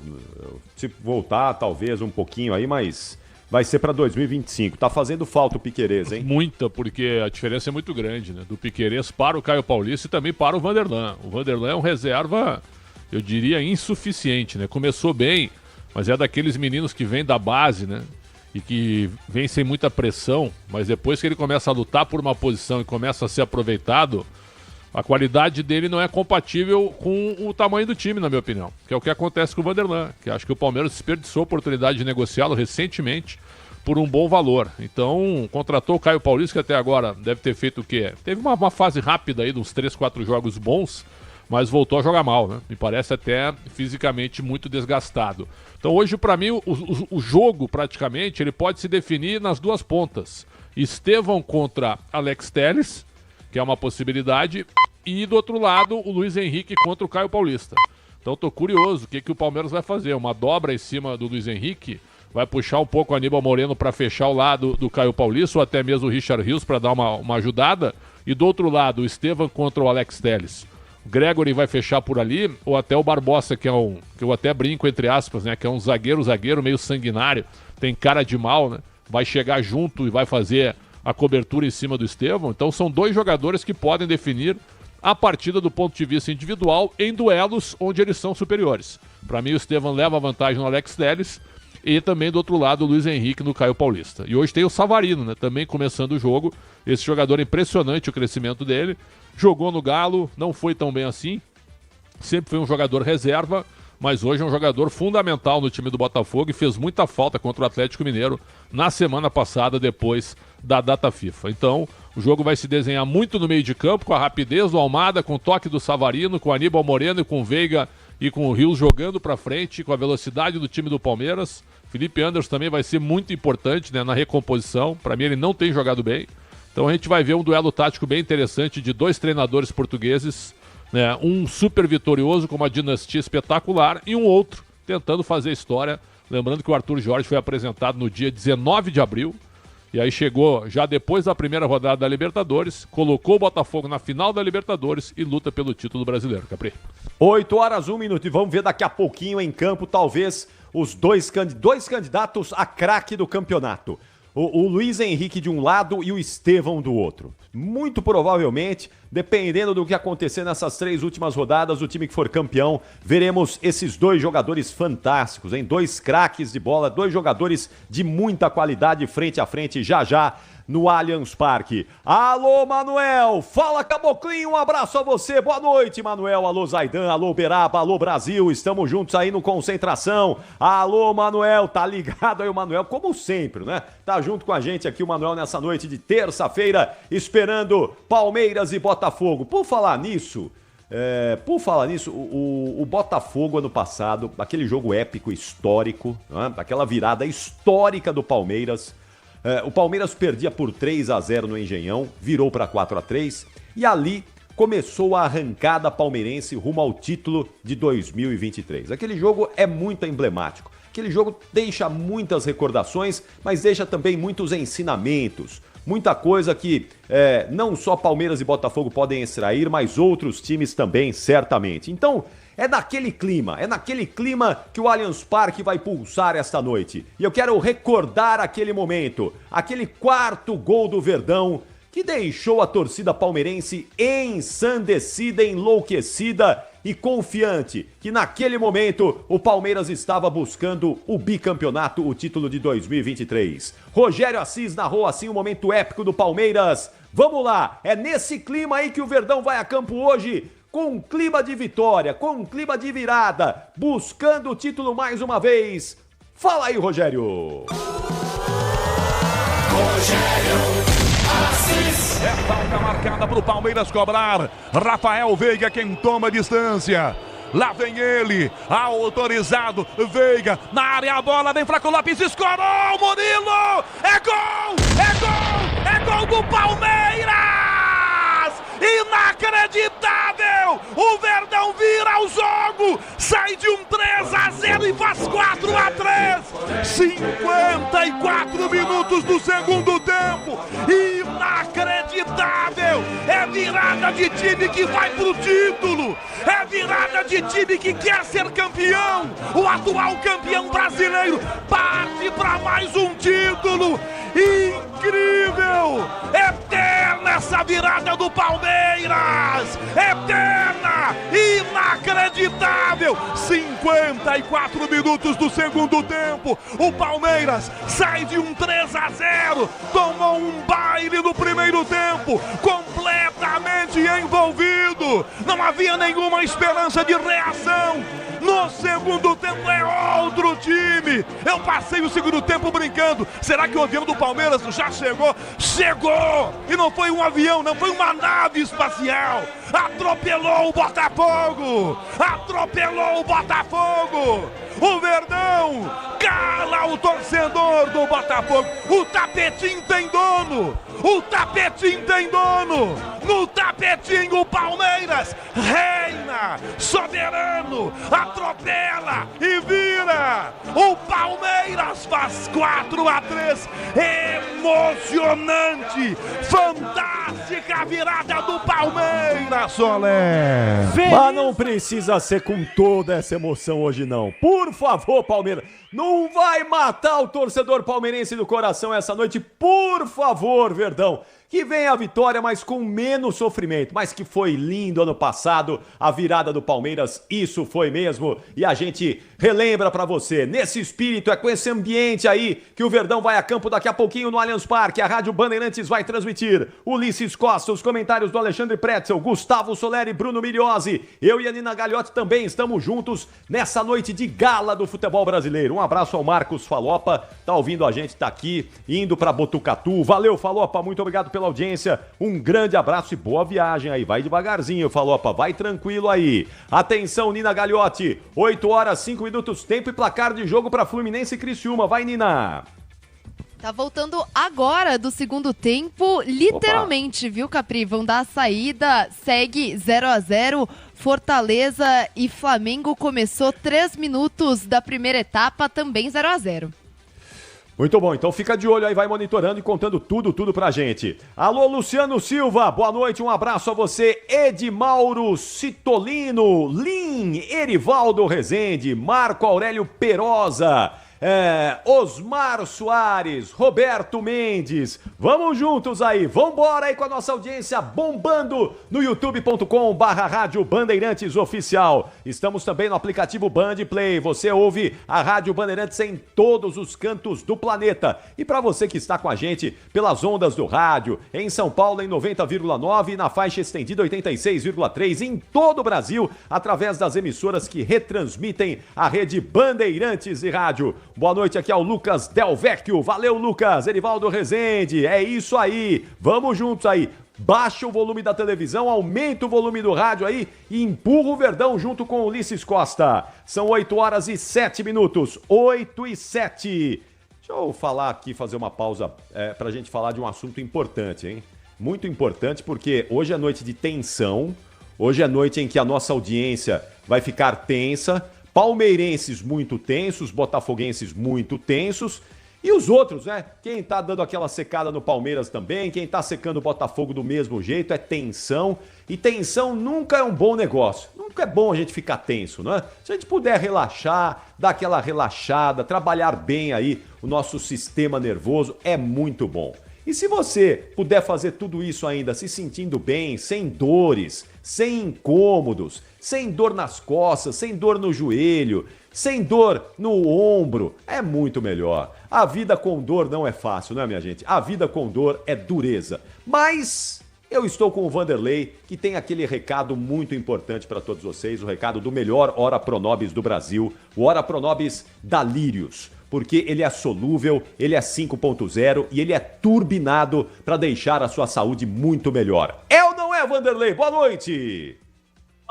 Se voltar, talvez um pouquinho aí, mas vai ser para 2025. Tá fazendo falta o Piquerez, hein? Muita, porque a diferença é muito grande, né? Do Piquerez para o Caio Paulista e também para o Vanderlan. O Vanderlan é um reserva, eu diria, insuficiente, né? Começou bem, mas é daqueles meninos que vêm da base, né? E que vem sem muita pressão, mas depois que ele começa a lutar por uma posição e começa a ser aproveitado, a qualidade dele não é compatível com o tamanho do time, na minha opinião. Que é o que acontece com o Vanderlan, que acho que o Palmeiras desperdiçou a oportunidade de negociá-lo recentemente, por um bom valor. Então, contratou o Caio Paulista, que até agora deve ter feito o quê? Teve uma fase rápida aí, de uns 3, 4 jogos bons, mas voltou a jogar mal, né? Me parece até fisicamente muito desgastado. Então hoje, para mim, o jogo, praticamente, ele pode se definir nas duas pontas. Estevão contra Alex Telles, que é uma possibilidade, e do outro lado, o Luiz Henrique contra o Caio Paulista. Então tô curioso o que o Palmeiras vai fazer. Uma dobra em cima do Luiz Henrique, vai puxar um pouco o Aníbal Moreno para fechar o lado do Caio Paulista, ou até mesmo o Richard Rios para dar uma ajudada. E do outro lado, o Estevão contra o Alex Telles. O Gregory vai fechar por ali, ou até o Barbosa, que eu até brinco entre aspas, né? Que é um zagueiro meio sanguinário, tem cara de mal, né? Vai chegar junto e vai fazer a cobertura em cima do Estevão. Então são dois jogadores que podem definir a partida do ponto de vista individual em duelos onde eles são superiores. Para mim o Estevão leva vantagem no Alex Telles e também do outro lado o Luiz Henrique no Caio Paulista. E hoje tem o Savarino, né? Também começando o jogo. Esse jogador é impressionante o crescimento dele. Jogou no Galo, não foi tão bem assim. Sempre foi um jogador reserva, mas hoje é um jogador fundamental no time do Botafogo e fez muita falta contra o Atlético Mineiro na semana passada, depois da data FIFA. Então, o jogo vai se desenhar muito no meio de campo, com a rapidez do Almada, com o toque do Savarino, com o Aníbal Moreno e com o Veiga e com o Rios jogando para frente, com a velocidade do time do Palmeiras. Felipe Anderson também vai ser muito importante, né, na recomposição. Para mim, ele não tem jogado bem. Então a gente vai ver um duelo tático bem interessante de dois treinadores portugueses, né? Um super vitorioso com uma dinastia espetacular e um outro tentando fazer história. Lembrando que o Arthur Jorge foi apresentado no dia 19 de abril e aí chegou já depois da primeira rodada da Libertadores, colocou o Botafogo na final da Libertadores e luta pelo título brasileiro. Capri. 8 horas, 1 minuto e vamos ver daqui a pouquinho em campo talvez os dois candidatos a craque do campeonato. O Luiz Henrique de um lado e o Estevão do outro. Muito provavelmente, dependendo do que acontecer nessas 3 últimas rodadas, o time que for campeão, veremos esses dois jogadores fantásticos, hein? 2 craques de bola, 2 jogadores de muita qualidade frente a frente já no Allianz Parque. Alô, Manuel! Fala, Caboclinho! Um abraço a você. Boa noite, Manuel. Alô, Zaidan. Alô, Beraba. Alô, Brasil. Estamos juntos aí no Concentração. Alô, Manuel. Tá ligado aí o Manuel, como sempre, né? Tá junto com a gente aqui o Manuel nessa noite de terça-feira, esperando Palmeiras e Botafogo. Por falar nisso, o Botafogo ano passado, aquele jogo épico, histórico, né? Aquela virada histórica do Palmeiras. O Palmeiras perdia por 3-0 no Engenhão, virou para 4-3 e ali começou a arrancada palmeirense rumo ao título de 2023. Aquele jogo é muito emblemático. Aquele jogo deixa muitas recordações, mas deixa também muitos ensinamentos. Muita coisa que não só Palmeiras e Botafogo podem extrair, mas outros times também, certamente. Então, é naquele clima que o Allianz Parque vai pulsar esta noite. E eu quero recordar aquele momento, aquele 4º gol do Verdão, que deixou a torcida palmeirense ensandecida, enlouquecida e confiante que naquele momento o Palmeiras estava buscando o bicampeonato, o título de 2023. Rogério Assis narrou assim o momento épico do Palmeiras. Vamos lá, é nesse clima aí que o Verdão vai a campo hoje, com um clima de vitória, com um clima de virada, buscando o título mais uma vez. Fala aí, Rogério! É falta marcada para o Palmeiras cobrar. Rafael Veiga quem toma distância. Lá vem ele, autorizado, Veiga, na área a bola, vem Flaco Lopes, escorou, Murilo! É gol! É gol! É gol do Palmeiras! Inacreditável! O Verdão vira o jogo, sai de um 3-0 e faz 4-3. 54 minutos do segundo tempo. Inacreditável! É virada de time que vai pro título. É virada de time que quer ser campeão. O atual campeão brasileiro parte para mais um título. Incrível! Eterna essa virada do Palmeiras! Eterna! Inacreditável! 54 minutos do segundo tempo. O Palmeiras sai de um 3-0. Tomou um baile no primeiro tempo. Completamente envolvido. tudo. Não havia nenhuma esperança de reação. No segundo tempo é outro time. Eu passei o segundo tempo brincando. Será que o avião do Palmeiras já chegou? Chegou! E não foi um avião, não foi uma nave espacial. Atropelou o Botafogo! Atropelou o Botafogo! O Verdão cala o torcedor do Botafogo. O tapetinho tem dono. O tapetinho tem dono. No tapetinho o Palmeiras reina, soberano, atropela e vira. O Palmeiras faz 4-3. Emocionante, fantástica virada do Palmeiras, Solé. Mas não precisa ser com toda essa emoção hoje não. Por favor, Palmeiras, não vai matar o torcedor palmeirense do coração essa noite, por favor, Verdão. Que venha a vitória, mas com menos sofrimento. Mas que foi lindo ano passado, a virada do Palmeiras, isso foi mesmo. E a gente relembra pra você, nesse espírito, é com esse ambiente aí, que o Verdão vai a campo daqui a pouquinho no Allianz Parque. A Rádio Bandeirantes vai transmitir. Ulisses Costa, os comentários do Alexandre Pretzel, Gustavo Soleri, Bruno Miriose. Eu e a Nina Gagliotti também estamos juntos nessa noite de gala do futebol brasileiro. Um abraço ao Marcos Falopa, tá ouvindo a gente, tá aqui, indo pra Botucatu. Valeu, Falopa, muito obrigado pela audiência, um grande abraço e boa viagem aí, vai devagarzinho, Falopa, vai tranquilo aí. Atenção, Nina Gagliotti, 8 horas, 5 minutos, tempo e placar de jogo para Fluminense e Criciúma, vai Nina. Tá voltando agora do segundo tempo, literalmente, viu, Capri? Vão dar a saída, segue 0-0, Fortaleza e Flamengo começou 3 minutos da primeira etapa, também 0-0. Muito bom, então fica de olho aí, vai monitorando e contando tudo pra gente. Alô, Luciano Silva, boa noite, um abraço a você, Edmauro Citolino, Lin, Erivaldo Rezende, Marco Aurélio Perosa, Osmar Soares, Roberto Mendes, vamos juntos aí, vambora aí com a nossa audiência bombando no youtube.com/Rádio Bandeirantes Oficial. Estamos também no aplicativo Band Play, você ouve a Rádio Bandeirantes em todos os cantos do planeta. E para você que está com a gente pelas ondas do rádio, em São Paulo em 90,9 e na faixa estendida 86,3 em todo o Brasil, através das emissoras que retransmitem a rede Bandeirantes de Rádio. Boa noite, aqui é o Lucas Del Vecchio. Valeu, Lucas. Erivaldo Rezende. É isso aí. Vamos juntos aí. Baixa o volume da televisão, aumenta o volume do rádio aí e empurra o Verdão junto com o Ulisses Costa. São 8 horas e 7 minutos. 8 e 7. Deixa eu falar aqui, fazer uma pausa pra gente falar de um assunto importante, hein? Muito importante porque hoje é noite de tensão. Hoje é noite em que a nossa audiência vai ficar tensa. Palmeirenses muito tensos, botafoguenses muito tensos e os outros, né? Quem tá dando aquela secada no Palmeiras também, quem tá secando o Botafogo do mesmo jeito, é tensão. E tensão nunca é um bom negócio. Nunca é bom a gente ficar tenso, né? Se a gente puder relaxar, dar aquela relaxada, trabalhar bem aí o nosso sistema nervoso, é muito bom. E se você puder fazer tudo isso ainda se sentindo bem, sem dores, sem incômodos, sem dor nas costas, sem dor no joelho, sem dor no ombro, é muito melhor. A vida com dor não é fácil, né, minha gente? A vida com dor é dureza. Mas eu estou com o Vanderlei, que tem aquele recado muito importante para todos vocês, o recado do melhor Ora Pronobis do Brasil, o Ora Pronobis da Lírios. Porque ele é solúvel, ele é 5.0 e ele é turbinado para deixar a sua saúde muito melhor. É ou não é, Vanderlei? Boa noite!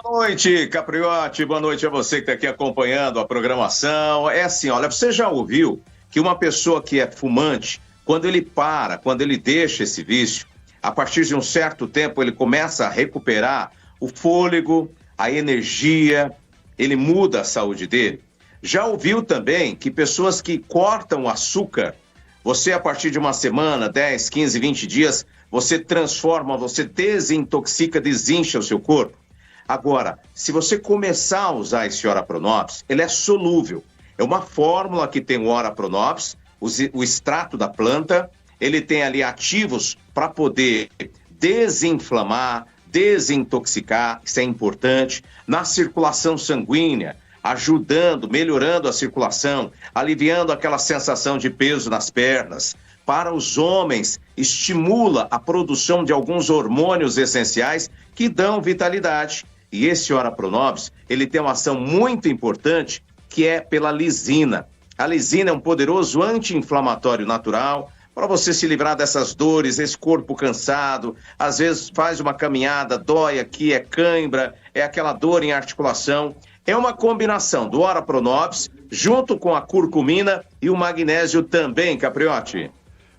Boa noite, Capriotti. Boa noite a você que está aqui acompanhando a programação. É assim, olha, você já ouviu que uma pessoa que é fumante, quando ele para, quando ele deixa esse vício, a partir de um certo tempo ele começa a recuperar o fôlego, a energia, ele muda a saúde dele? Já ouviu também que pessoas que cortam o açúcar, você a partir de uma semana, 10, 15, 20 dias, você transforma, você desintoxica, desincha o seu corpo? Agora, se você começar a usar esse Ora Pronobis, ele é solúvel. É uma fórmula que tem o Ora Pronobis, o extrato da planta, ele tem ali ativos para poder desinflamar, desintoxicar, isso é importante, na circulação sanguínea, ajudando, melhorando a circulação, aliviando aquela sensação de peso nas pernas, para os homens, estimula a produção de alguns hormônios essenciais que dão vitalidade. E esse Ora Pronobis, ele tem uma ação muito importante, que é pela lisina. A lisina é um poderoso anti-inflamatório natural, para você se livrar dessas dores, esse corpo cansado, às vezes faz uma caminhada, dói aqui, é cãibra, é aquela dor em articulação. É uma combinação do Ora Pronobis, junto com a curcumina e o magnésio também, Capriotti.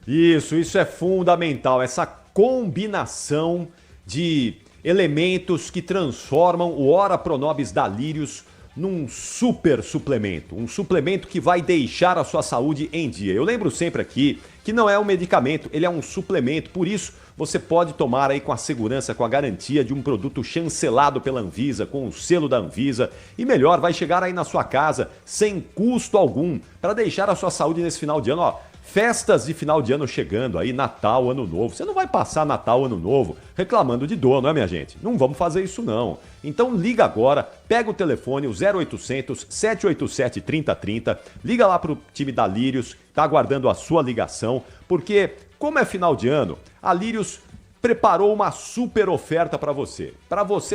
Isso é fundamental, essa combinação de elementos que transformam o Ora Pronobis da Lírios num super suplemento, um suplemento que vai deixar a sua saúde em dia. Eu lembro sempre aqui que não é um medicamento, ele é um suplemento, por isso você pode tomar aí com a segurança, com a garantia de um produto chancelado pela Anvisa, com o selo da Anvisa, e melhor, vai chegar aí na sua casa sem custo algum, para deixar a sua saúde nesse final de ano, ó. Festas de final de ano chegando aí, Natal, Ano Novo. Você não vai passar Natal, Ano Novo reclamando de dor, não é, minha gente? Não vamos fazer isso, não. Então liga agora, pega o telefone, o 0800 787 3030, liga lá pro time da Lírios, tá aguardando a sua ligação, porque como é final de ano, a Lírios preparou uma super oferta para você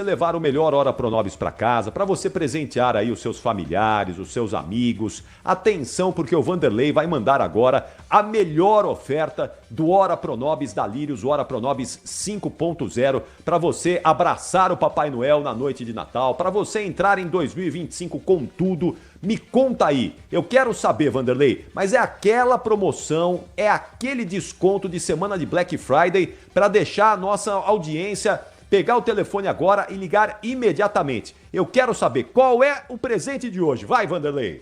levar o melhor Ora Pronobis para casa, para você presentear aí os seus familiares, os seus amigos. Atenção, porque o Vanderlei vai mandar agora a melhor oferta do Ora Pronobis da Lírios, o Ora Pronobis 5.0, para você abraçar o Papai Noel na noite de Natal, para você entrar em 2025 com tudo. Me conta aí, eu quero saber, Vanderlei, mas é aquela promoção, é aquele desconto de semana de Black Friday para deixar a nossa audiência pegar o telefone agora e ligar imediatamente. Eu quero saber qual é o presente de hoje. Vai, Vanderlei.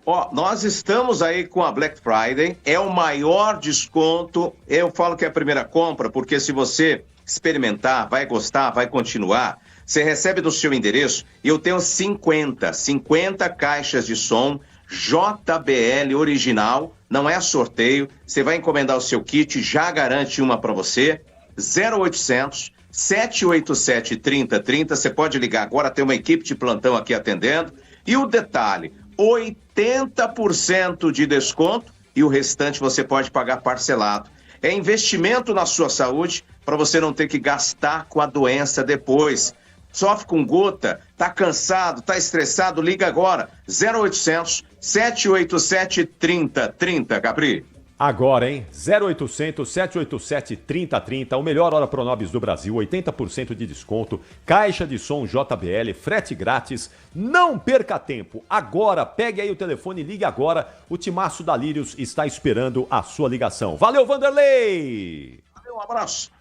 Ó, nós estamos aí com a Black Friday, é o maior desconto. Eu falo que é a primeira compra, porque se você experimentar, vai gostar, vai continuar. Você recebe no seu endereço, e eu tenho 50 caixas de som JBL original, não é sorteio, você vai encomendar o seu kit, já garante uma para você, 0800 787 3030, você pode ligar agora, tem uma equipe de plantão aqui atendendo, e o detalhe, 80% de desconto e o restante você pode pagar parcelado. É investimento na sua saúde para você não ter que gastar com a doença depois. Sofre com gota, tá cansado, tá estressado, liga agora, 0800 787 3030, Capri. Agora, hein? 0800 787 3030, o melhor Ora Pronobis do Brasil, 80% de desconto, caixa de som JBL, frete grátis. Não perca tempo. Agora, pegue aí o telefone e ligue agora. O timaço da Lírios está esperando a sua ligação. Valeu, Vanderlei! Valeu, um abraço.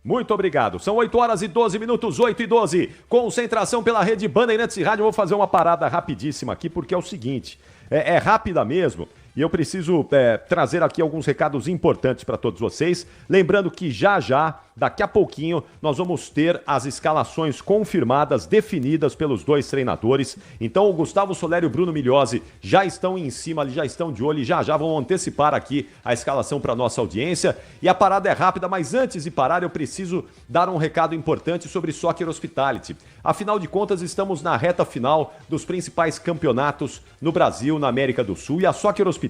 Muito obrigado. São 8 horas e 12 minutos, 8 e 12. Concentração pela rede Bandeirantes e Rádio. Eu vou fazer uma parada rapidíssima aqui, porque é o seguinte, é rápida mesmo. E eu preciso trazer aqui alguns recados importantes para todos vocês. Lembrando que já, daqui a pouquinho, nós vamos ter as escalações confirmadas, definidas pelos dois treinadores. Então o Gustavo Soler e o Bruno Migliozzi já estão em cima, já estão de olho e já vão antecipar aqui a escalação para nossa audiência. E a parada é rápida, mas antes de parar eu preciso dar um recado importante sobre Soccer Hospitality. Afinal de contas, estamos na reta final dos principais campeonatos no Brasil, na América do Sul, e a Soccer Hospitality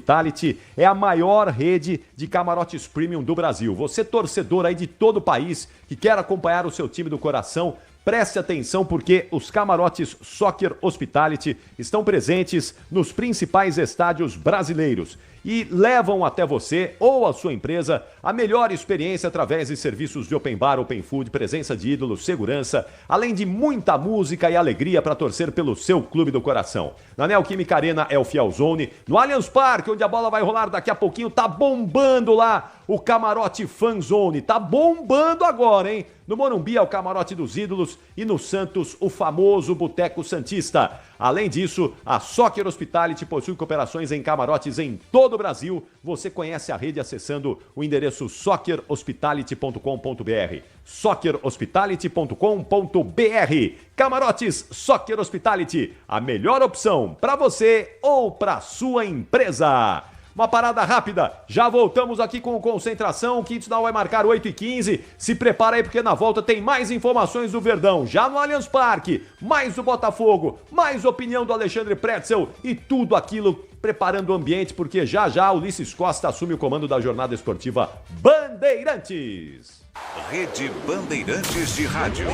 é a maior rede de camarotes premium do Brasil. Você, torcedor aí de todo o país, que quer acompanhar o seu time do coração, preste atenção, porque os camarotes Soccer Hospitality estão presentes nos principais estádios brasileiros e levam até você ou a sua empresa a melhor experiência através de serviços de open bar, open food, presença de ídolos, segurança, além de muita música e alegria para torcer pelo seu clube do coração. Na Neoquímica Arena é o Fiel Zone, no Allianz Parque, onde a bola vai rolar daqui a pouquinho, tá bombando lá o camarote Fan Zone, tá bombando agora, hein? No Morumbi é o camarote dos ídolos e no Santos o famoso Boteco Santista. Além disso, a Soccer Hospitality possui cooperações em camarotes em todo o Brasil. Você conhece a rede acessando o endereço soccerhospitality.com.br. soccerhospitality.com.br. Camarotes Soccer Hospitality, a melhor opção para você ou para sua empresa. Uma parada rápida, já voltamos aqui com o Concentração, o Quintonal vai marcar 8h15, se prepara aí porque na volta tem mais informações do Verdão, já no Allianz Parque, mais do Botafogo, mais opinião do Alexandre Pretzel e tudo aquilo preparando o ambiente, porque já Ulisses Costa assume o comando da jornada esportiva Bandeirantes. Rede Bandeirantes de Rádio.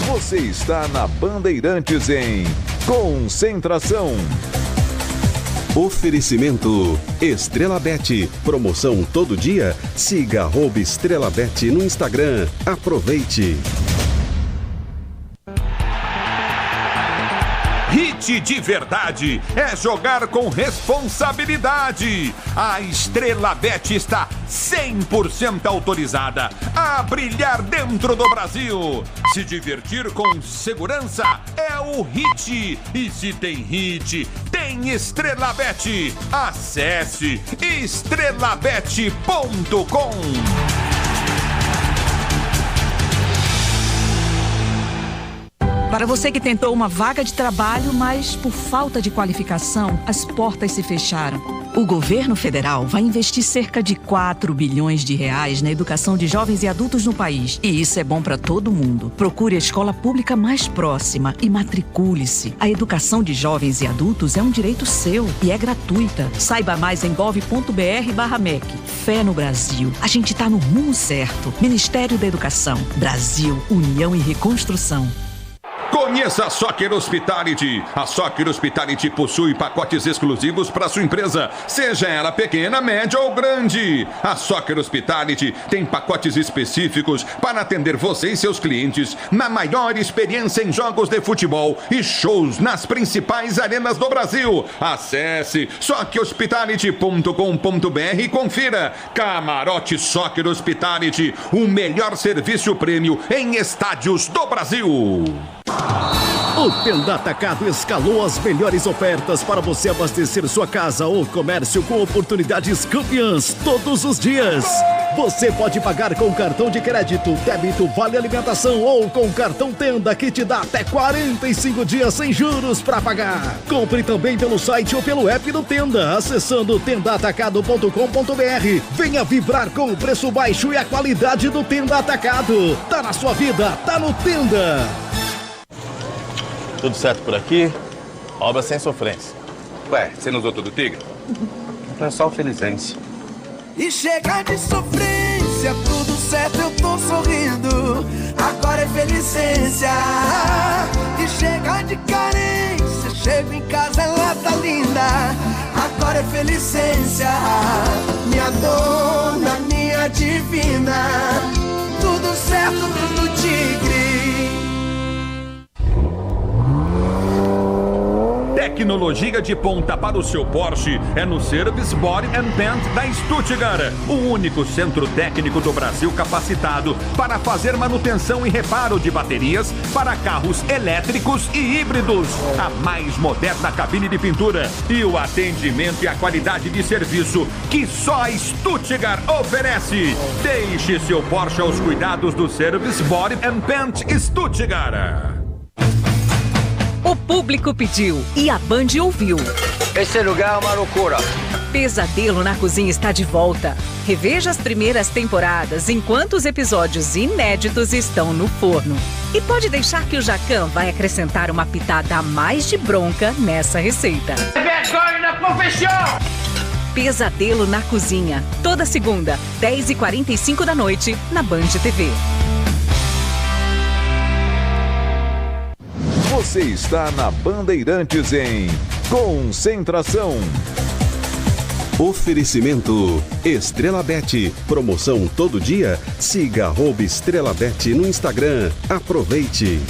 Você está na Bandeirantes em Concentração. Oferecimento Estrela Bet. Promoção todo dia. Siga @EstrelaBet no Instagram. Aproveite. Hit de verdade é jogar com responsabilidade. A Estrela Bet está 100% autorizada a brilhar dentro do Brasil. Se divertir com segurança é o Hit. E se tem Hit, tem Estrela Bet. Acesse estrelabet.com. Para você que tentou uma vaga de trabalho, mas por falta de qualificação, as portas se fecharam. O governo federal vai investir cerca de 4 bilhões de reais na educação de jovens e adultos no país. E isso é bom para todo mundo. Procure a escola pública mais próxima e matricule-se. A educação de jovens e adultos é um direito seu e é gratuita. Saiba mais em gov.br/MEC. Fé no Brasil. A gente está no rumo certo. Ministério da Educação. Brasil, União e Reconstrução. Conheça a Soccer Hospitality. A Soccer Hospitality possui pacotes exclusivos para sua empresa, seja ela pequena, média ou grande. A Soccer Hospitality tem pacotes específicos para atender você e seus clientes na maior experiência em jogos de futebol e shows nas principais arenas do Brasil. Acesse soccerhospitality.com.br e confira. Camarote Soccer Hospitality, o melhor serviço prêmio em estádios do Brasil. O Tenda Atacado escalou as melhores ofertas para você abastecer sua casa ou comércio com oportunidades campeãs todos os dias. Você pode pagar com cartão de crédito, débito, vale alimentação ou com cartão Tenda que te dá até 45 dias sem juros para pagar. Compre também pelo site ou pelo app do Tenda, acessando tendaatacado.com.br. Venha vibrar com o preço baixo e a qualidade do Tenda Atacado. Tá na sua vida, tá no Tenda. Tudo certo por aqui? Obra sem sofrência. Ué, você não usou todo o Tigre? É só o Felizense. E chega de sofrência, tudo certo, eu tô sorrindo. Agora é Felicência. E chega de carência, chego em casa, ela tá linda. Agora é Felicência. Minha dona, minha divina. Tudo certo, tudo Tigre. Tecnologia de ponta para o seu Porsche é no Service Body and Paint da Stuttgart, o único centro técnico do Brasil capacitado para fazer manutenção e reparo de baterias para carros elétricos e híbridos. A mais moderna cabine de pintura e o atendimento e a qualidade de serviço que só a Stuttgart oferece. Deixe seu Porsche aos cuidados do Service Body and Paint Stuttgart. O público pediu e a Band ouviu. Esse lugar é uma loucura. Pesadelo na Cozinha está de volta. Reveja as primeiras temporadas enquanto os episódios inéditos estão no forno. E pode deixar que o Jacan vai acrescentar uma pitada a mais de bronca nessa receita. Vergonha na profissão! Pesadelo na Cozinha. Toda segunda, 10h45 da noite, na Band TV. Você está na Bandeirantes em Concentração. Oferecimento Estrela Bet. Promoção todo dia. Siga @EstrelaBet no Instagram. Aproveite.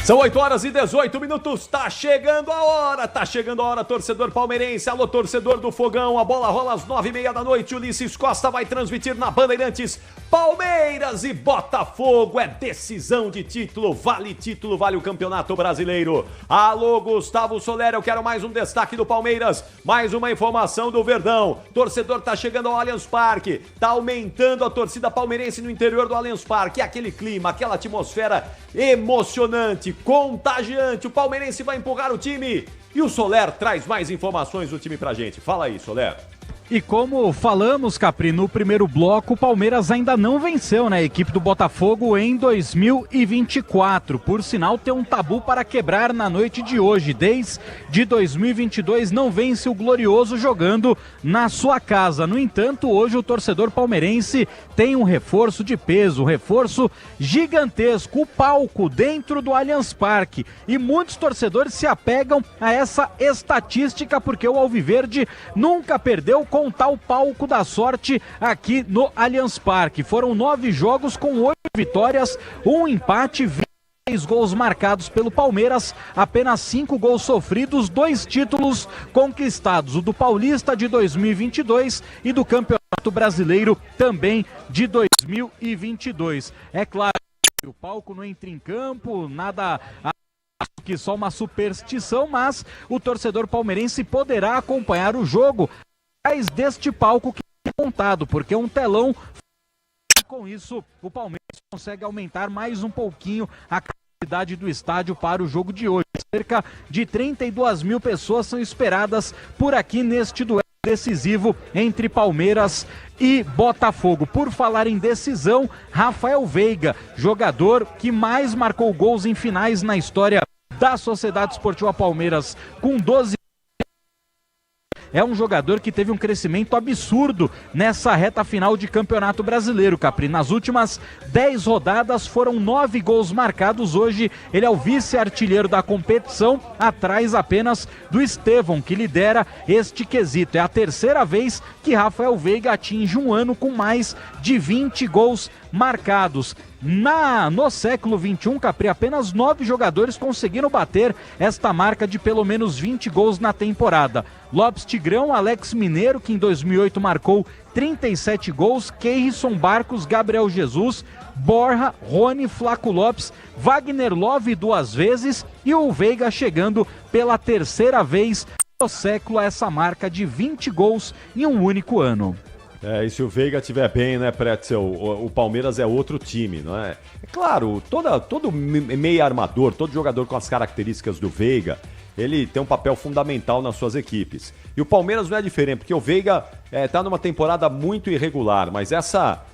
São 8h18, tá chegando a hora, torcedor palmeirense, alô torcedor do Fogão, a bola rola às 9h30 da noite, Ulisses Costa vai transmitir na Bandeirantes, Palmeiras e Botafogo, é decisão de título, vale o Campeonato Brasileiro. Alô Gustavo Soler, eu quero mais um destaque do Palmeiras, mais uma informação do Verdão, torcedor tá chegando ao Allianz Parque, tá aumentando a torcida palmeirense no interior do Allianz Parque, aquele clima, aquela atmosfera emocionante, contagiante, o palmeirense vai empurrar o time e o Soler traz mais informações do time pra gente. Fala aí, Soler. E como falamos, Capri, no primeiro bloco, o Palmeiras ainda não venceu, né? A equipe do Botafogo em 2024. Por sinal, tem um tabu para quebrar na noite de hoje. Desde 2022 não vence o Glorioso jogando na sua casa. No entanto, hoje o torcedor palmeirense tem um reforço de peso, um reforço gigantesco, o palco dentro do Allianz Parque. E muitos torcedores se apegam a essa estatística porque o Alviverde nunca perdeu com tal palco da sorte aqui no Allianz Parque. Foram 9 jogos com 8 vitórias, 1 empate, 26 gols marcados pelo Palmeiras, apenas 5 gols sofridos, 2 títulos conquistados, o do Paulista de 2022 e do Campeonato Brasileiro também de 2022. É claro que o palco não entra em campo, nada que só uma superstição, mas o torcedor palmeirense poderá acompanhar o jogo atrás deste palco que é montado, porque é um telão. Com isso, o Palmeiras consegue aumentar mais um pouquinho a capacidade do estádio para o jogo de hoje. Cerca de 32 mil pessoas são esperadas por aqui neste duelo decisivo entre Palmeiras e Botafogo. Por falar em decisão, Rafael Veiga, jogador que mais marcou gols em finais na história da Sociedade Esportiva Palmeiras, com 12. É um jogador que teve um crescimento absurdo nessa reta final de Campeonato Brasileiro, Capri. Nas últimas 10 rodadas foram 9 gols marcados. Hoje ele é o vice-artilheiro da competição, atrás apenas do Estevão, que lidera este quesito. É a terceira vez que Rafael Veiga atinge um ano com mais de 20 gols marcados. No século XXI, Capri, apenas 9 jogadores conseguiram bater esta marca de pelo menos 20 gols na temporada. Lopes Tigrão, Alex Mineiro, que em 2008 marcou 37 gols, Keirson Barcos, Gabriel Jesus, Borja, Rony, Flaco Lopes, Wagner Love 2 vezes e o Veiga chegando pela terceira vez no século a essa marca de 20 gols em um único ano. E se o Veiga estiver bem, né, Pretzel, o Palmeiras é outro time, não é? É claro, todo meio armador, todo jogador com as características do Veiga, ele tem um papel fundamental nas suas equipes. E o Palmeiras não é diferente, porque o Veiga está numa temporada muito irregular, mas essa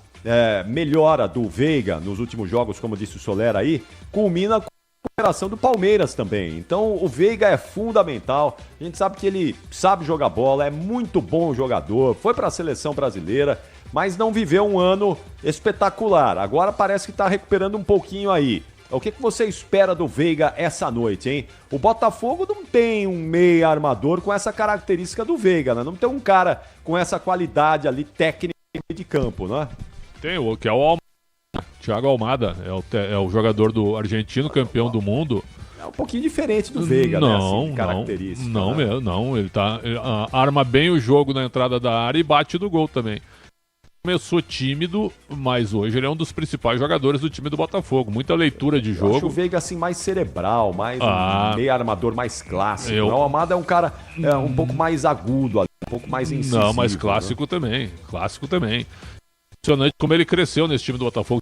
melhora do Veiga nos últimos jogos, como disse o Soler aí, culmina com a recuperação do Palmeiras também. Então o Veiga é fundamental, a gente sabe que ele sabe jogar bola, é muito bom jogador, foi para a seleção brasileira, mas não viveu um ano espetacular. Agora parece que está recuperando um pouquinho aí. O que você espera do Veiga essa noite, hein? O Botafogo não tem um meio armador com essa característica do Veiga, né? Não tem um cara com essa qualidade ali técnica de campo, né? Tem o que é o Almada, Thiago Almada, é o jogador do argentino, campeão do mundo. É um pouquinho diferente do Veiga, né? Assim, característica. Não, ele arma bem o jogo na entrada da área e bate no gol também. Começou tímido, mas hoje ele é um dos principais jogadores do time do Botafogo. Muita leitura de jogo. Eu acho o Veiga assim mais cerebral, mais um meio armador mais clássico. O Almada é um cara um pouco mais agudo, um pouco mais incisivo. Não, mas clássico também. Clássico também. Impressionante como ele cresceu nesse time do Botafogo.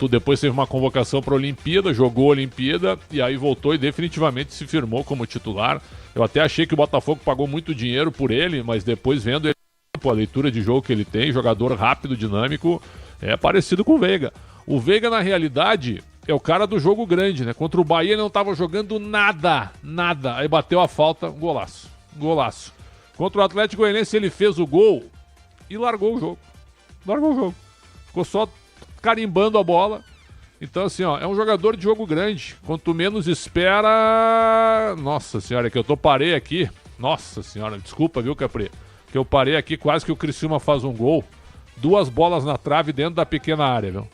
Depois teve uma convocação para a Olimpíada, jogou a Olimpíada e aí voltou e definitivamente se firmou como titular. Eu até achei que o Botafogo pagou muito dinheiro por ele, mas depois vendo ele, a leitura de jogo que ele tem, jogador rápido, dinâmico, é parecido com o Veiga. O Veiga, na realidade, é o cara do jogo grande, né? Contra o Bahia ele não estava jogando nada. Aí bateu a falta, golaço. Contra o Atlético Goianiense ele fez o gol e largou o jogo. Ficou só carimbando a bola. Então, assim, é um jogador de jogo grande. Quanto menos espera... Nossa senhora, que eu parei aqui. Nossa senhora, desculpa, viu, Capri? Que eu parei aqui, quase que o Criciúma faz um gol. 2 bolas na trave dentro da pequena área, viu?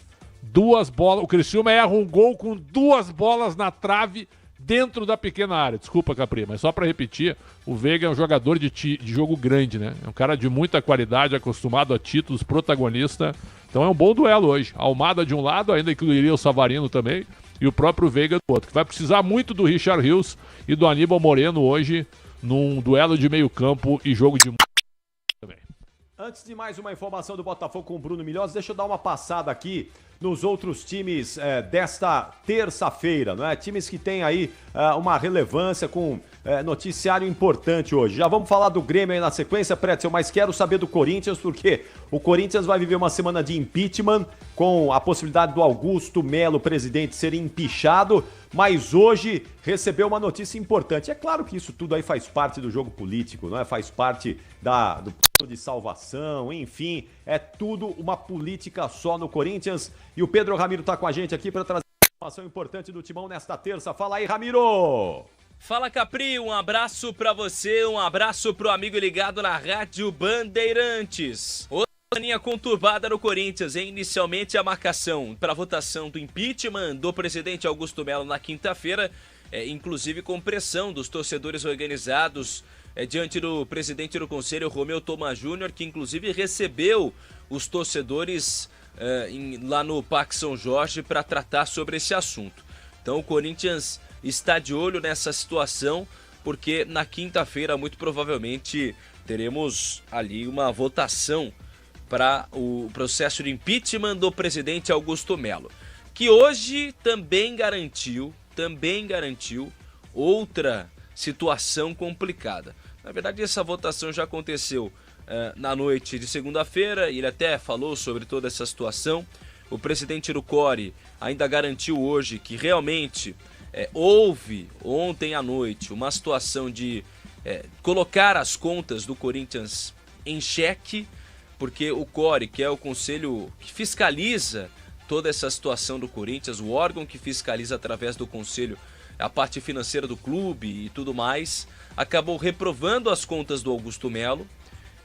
2 bolas. O Criciúma erra um gol com 2 bolas na trave dentro da pequena área. Desculpa, Capri, mas só para repetir, o Veiga é um jogador de jogo grande, né? É um cara de muita qualidade, acostumado a títulos, protagonista. Então é um bom duelo hoje. Almada de um lado, ainda incluiria o Savarino também, e o próprio Veiga do outro, que vai precisar muito do Richard Rios e do Aníbal Moreno hoje, num duelo de meio campo e jogo de... também. Antes de mais uma informação do Botafogo com o Bruno Milhões, deixa eu dar uma passada aqui nos outros times desta terça-feira, não é? Times que têm aí uma relevância com noticiário importante hoje. Já vamos falar do Grêmio aí na sequência, Pretzel, mas quero saber do Corinthians, porque o Corinthians vai viver uma semana de impeachment, com a possibilidade do Augusto Melo, presidente, ser empichado, mas hoje recebeu uma notícia importante. É claro que isso tudo aí faz parte do jogo político, não é? Faz parte do de salvação, enfim, é tudo uma política só no Corinthians. E o Pedro Ramiro tá com a gente aqui para trazer informação importante do Timão nesta terça. Fala aí, Ramiro! Fala, Capri, um abraço pra você, um abraço pro amigo ligado na Rádio Bandeirantes. Outra linha conturbada no Corinthians, hein? Inicialmente a marcação para votação do impeachment do presidente Augusto Melo na quinta-feira, inclusive com pressão dos torcedores organizados diante do presidente do Conselho, Romeu Thoma Júnior, que inclusive recebeu os torcedores lá no Parque São Jorge para tratar sobre esse assunto. Então o Corinthians está de olho nessa situação, porque na quinta-feira, muito provavelmente, teremos ali uma votação para o processo de impeachment do presidente Augusto Melo, que hoje também garantiu outra situação complicada. Na verdade, essa votação já aconteceu na noite de segunda-feira, ele até falou sobre toda essa situação. O presidente do CORE ainda garantiu hoje que realmente houve ontem à noite uma situação de colocar as contas do Corinthians em xeque, porque o CORE, que é o conselho que fiscaliza toda essa situação do Corinthians, o órgão que fiscaliza através do conselho a parte financeira do clube e tudo mais, acabou reprovando as contas do Augusto Melo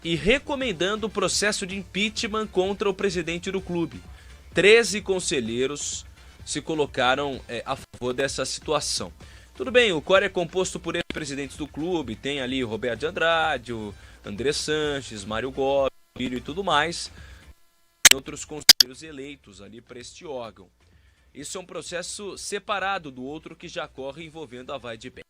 e recomendando o processo de impeachment contra o presidente do clube. 13 conselheiros se colocaram a favor dessa situação. Tudo bem, o CORE é composto por ex-presidentes do clube, tem ali o Roberto de Andrade, o André Sanches, Mário Gomes, Filho e tudo mais, e outros conselheiros eleitos ali para este órgão. Isso é um processo separado do outro que já corre envolvendo a Vai de Bem.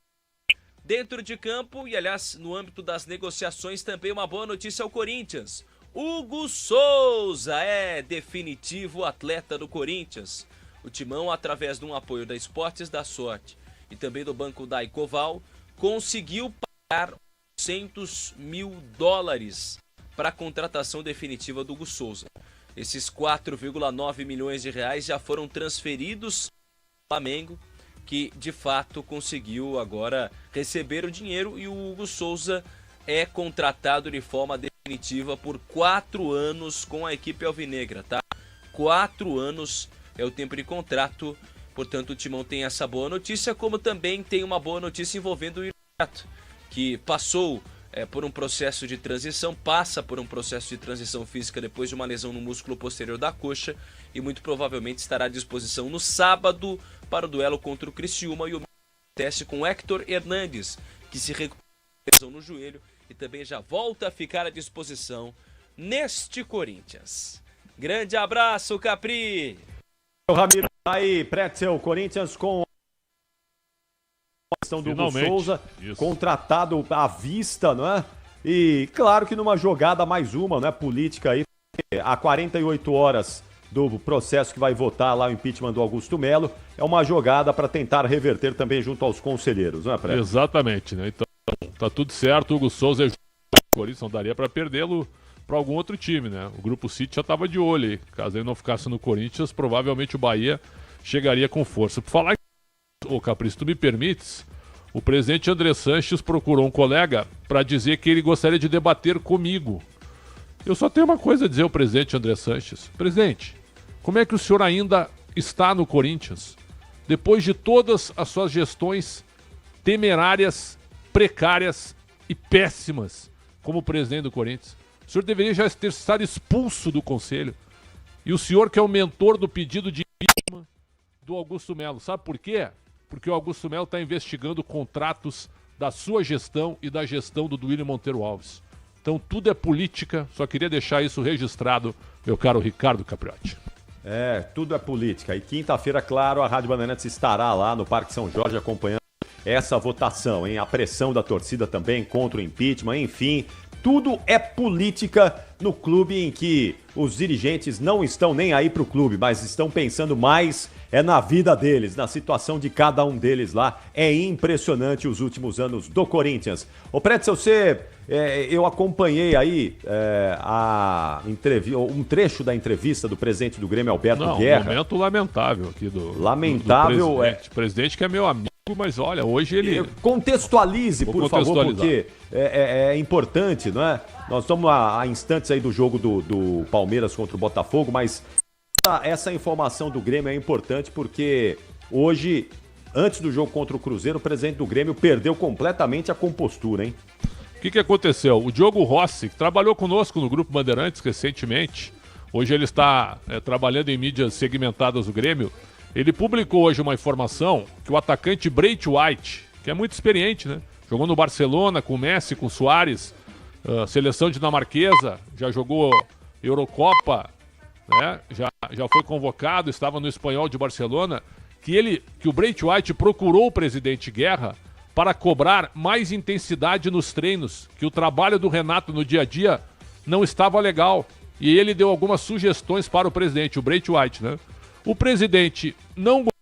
Dentro de campo, e aliás, no âmbito das negociações, também uma boa notícia ao Corinthians. Hugo Souza é definitivo atleta do Corinthians. O Timão, através de um apoio da Esportes da Sorte e também do Banco da Icoval, conseguiu pagar $100 mil para a contratação definitiva do Hugo Souza. Esses 4,9 milhões de reais já foram transferidos ao Flamengo, que de fato conseguiu agora receber o dinheiro, e o Hugo Souza é contratado de forma definitiva por 4 anos com a equipe alvinegra, tá? 4 anos é o tempo de contrato, portanto o Timão tem essa boa notícia, como também tem uma boa notícia envolvendo o Irato, que passou por um processo de transição, passa por um processo de transição física depois de uma lesão no músculo posterior da coxa e muito provavelmente estará à disposição no sábado para o duelo contra o Criciúma, e o teste com Héctor Hernandes, que se recuperou da lesão no joelho e também já volta a ficar à disposição neste Corinthians. Grande abraço, Capri! O Ramiro aí, Pretzel, Corinthians com a questão do Hugo Souza, contratado à vista, não é? E claro que numa jogada mais uma, não é, política aí, há 48 horas do processo que vai votar lá o impeachment do Augusto Melo, é uma jogada para tentar reverter também junto aos conselheiros, não é, Pretzel? Exatamente, né? Então tá tudo certo, o Hugo Souza é o Corinthians, não daria para perdê-lo para algum outro time, né? O Grupo City já estava de olho aí. Caso ele não ficasse no Corinthians, provavelmente o Bahia chegaria com força. Por falar em Capri, se tu me permites, o presidente André Sanches procurou um colega para dizer que ele gostaria de debater comigo. Eu só tenho uma coisa a dizer ao presidente André Sanches. Presidente, como é que o senhor ainda está no Corinthians? Depois de todas as suas gestões temerárias, precárias e péssimas como presidente do Corinthians. O senhor deveria já ter estado expulso do conselho. E o senhor que é o mentor do pedido de impeachment do Augusto Melo. Sabe por quê? Porque o Augusto Melo está investigando contratos da sua gestão e da gestão do Duílio Monteiro Alves. Então tudo é política, só queria deixar isso registrado, meu caro Ricardo Capriotti. Tudo é política. E quinta-feira, claro, a Rádio Bandeirantes estará lá no Parque São Jorge acompanhando essa votação, hein? A pressão da torcida também contra o impeachment, enfim, tudo é política no clube em que os dirigentes não estão nem aí pro clube, mas estão pensando mais na vida deles, na situação de cada um deles lá. É impressionante os últimos anos do Corinthians. Ô Pretzel, eu acompanhei aí um trecho da entrevista do presidente do Grêmio, Alberto Guerra. Um momento lamentável aqui do presidente. Presidente que é meu amigo, mas olha, hoje ele... Contextualize, por favor, porque é importante, não é? Nós estamos a instantes aí do jogo do Palmeiras contra o Botafogo, mas essa informação do Grêmio é importante porque hoje, antes do jogo contra o Cruzeiro, o presidente do Grêmio perdeu completamente a compostura, hein? O que aconteceu? O Diogo Rossi, que trabalhou conosco no Grupo Bandeirantes recentemente, hoje ele está trabalhando em mídias segmentadas do Grêmio, ele publicou hoje uma informação que o atacante Bright White, que é muito experiente, né? Jogou no Barcelona, com o Messi, com o Suárez, seleção dinamarquesa, já jogou Eurocopa, né? Já foi convocado, estava no Espanhol de Barcelona, que o Bright White procurou o presidente Guerra para cobrar mais intensidade nos treinos, que o trabalho do Renato no dia a dia não estava legal. E ele deu algumas sugestões para o presidente, o Bright White, né? O presidente não gostou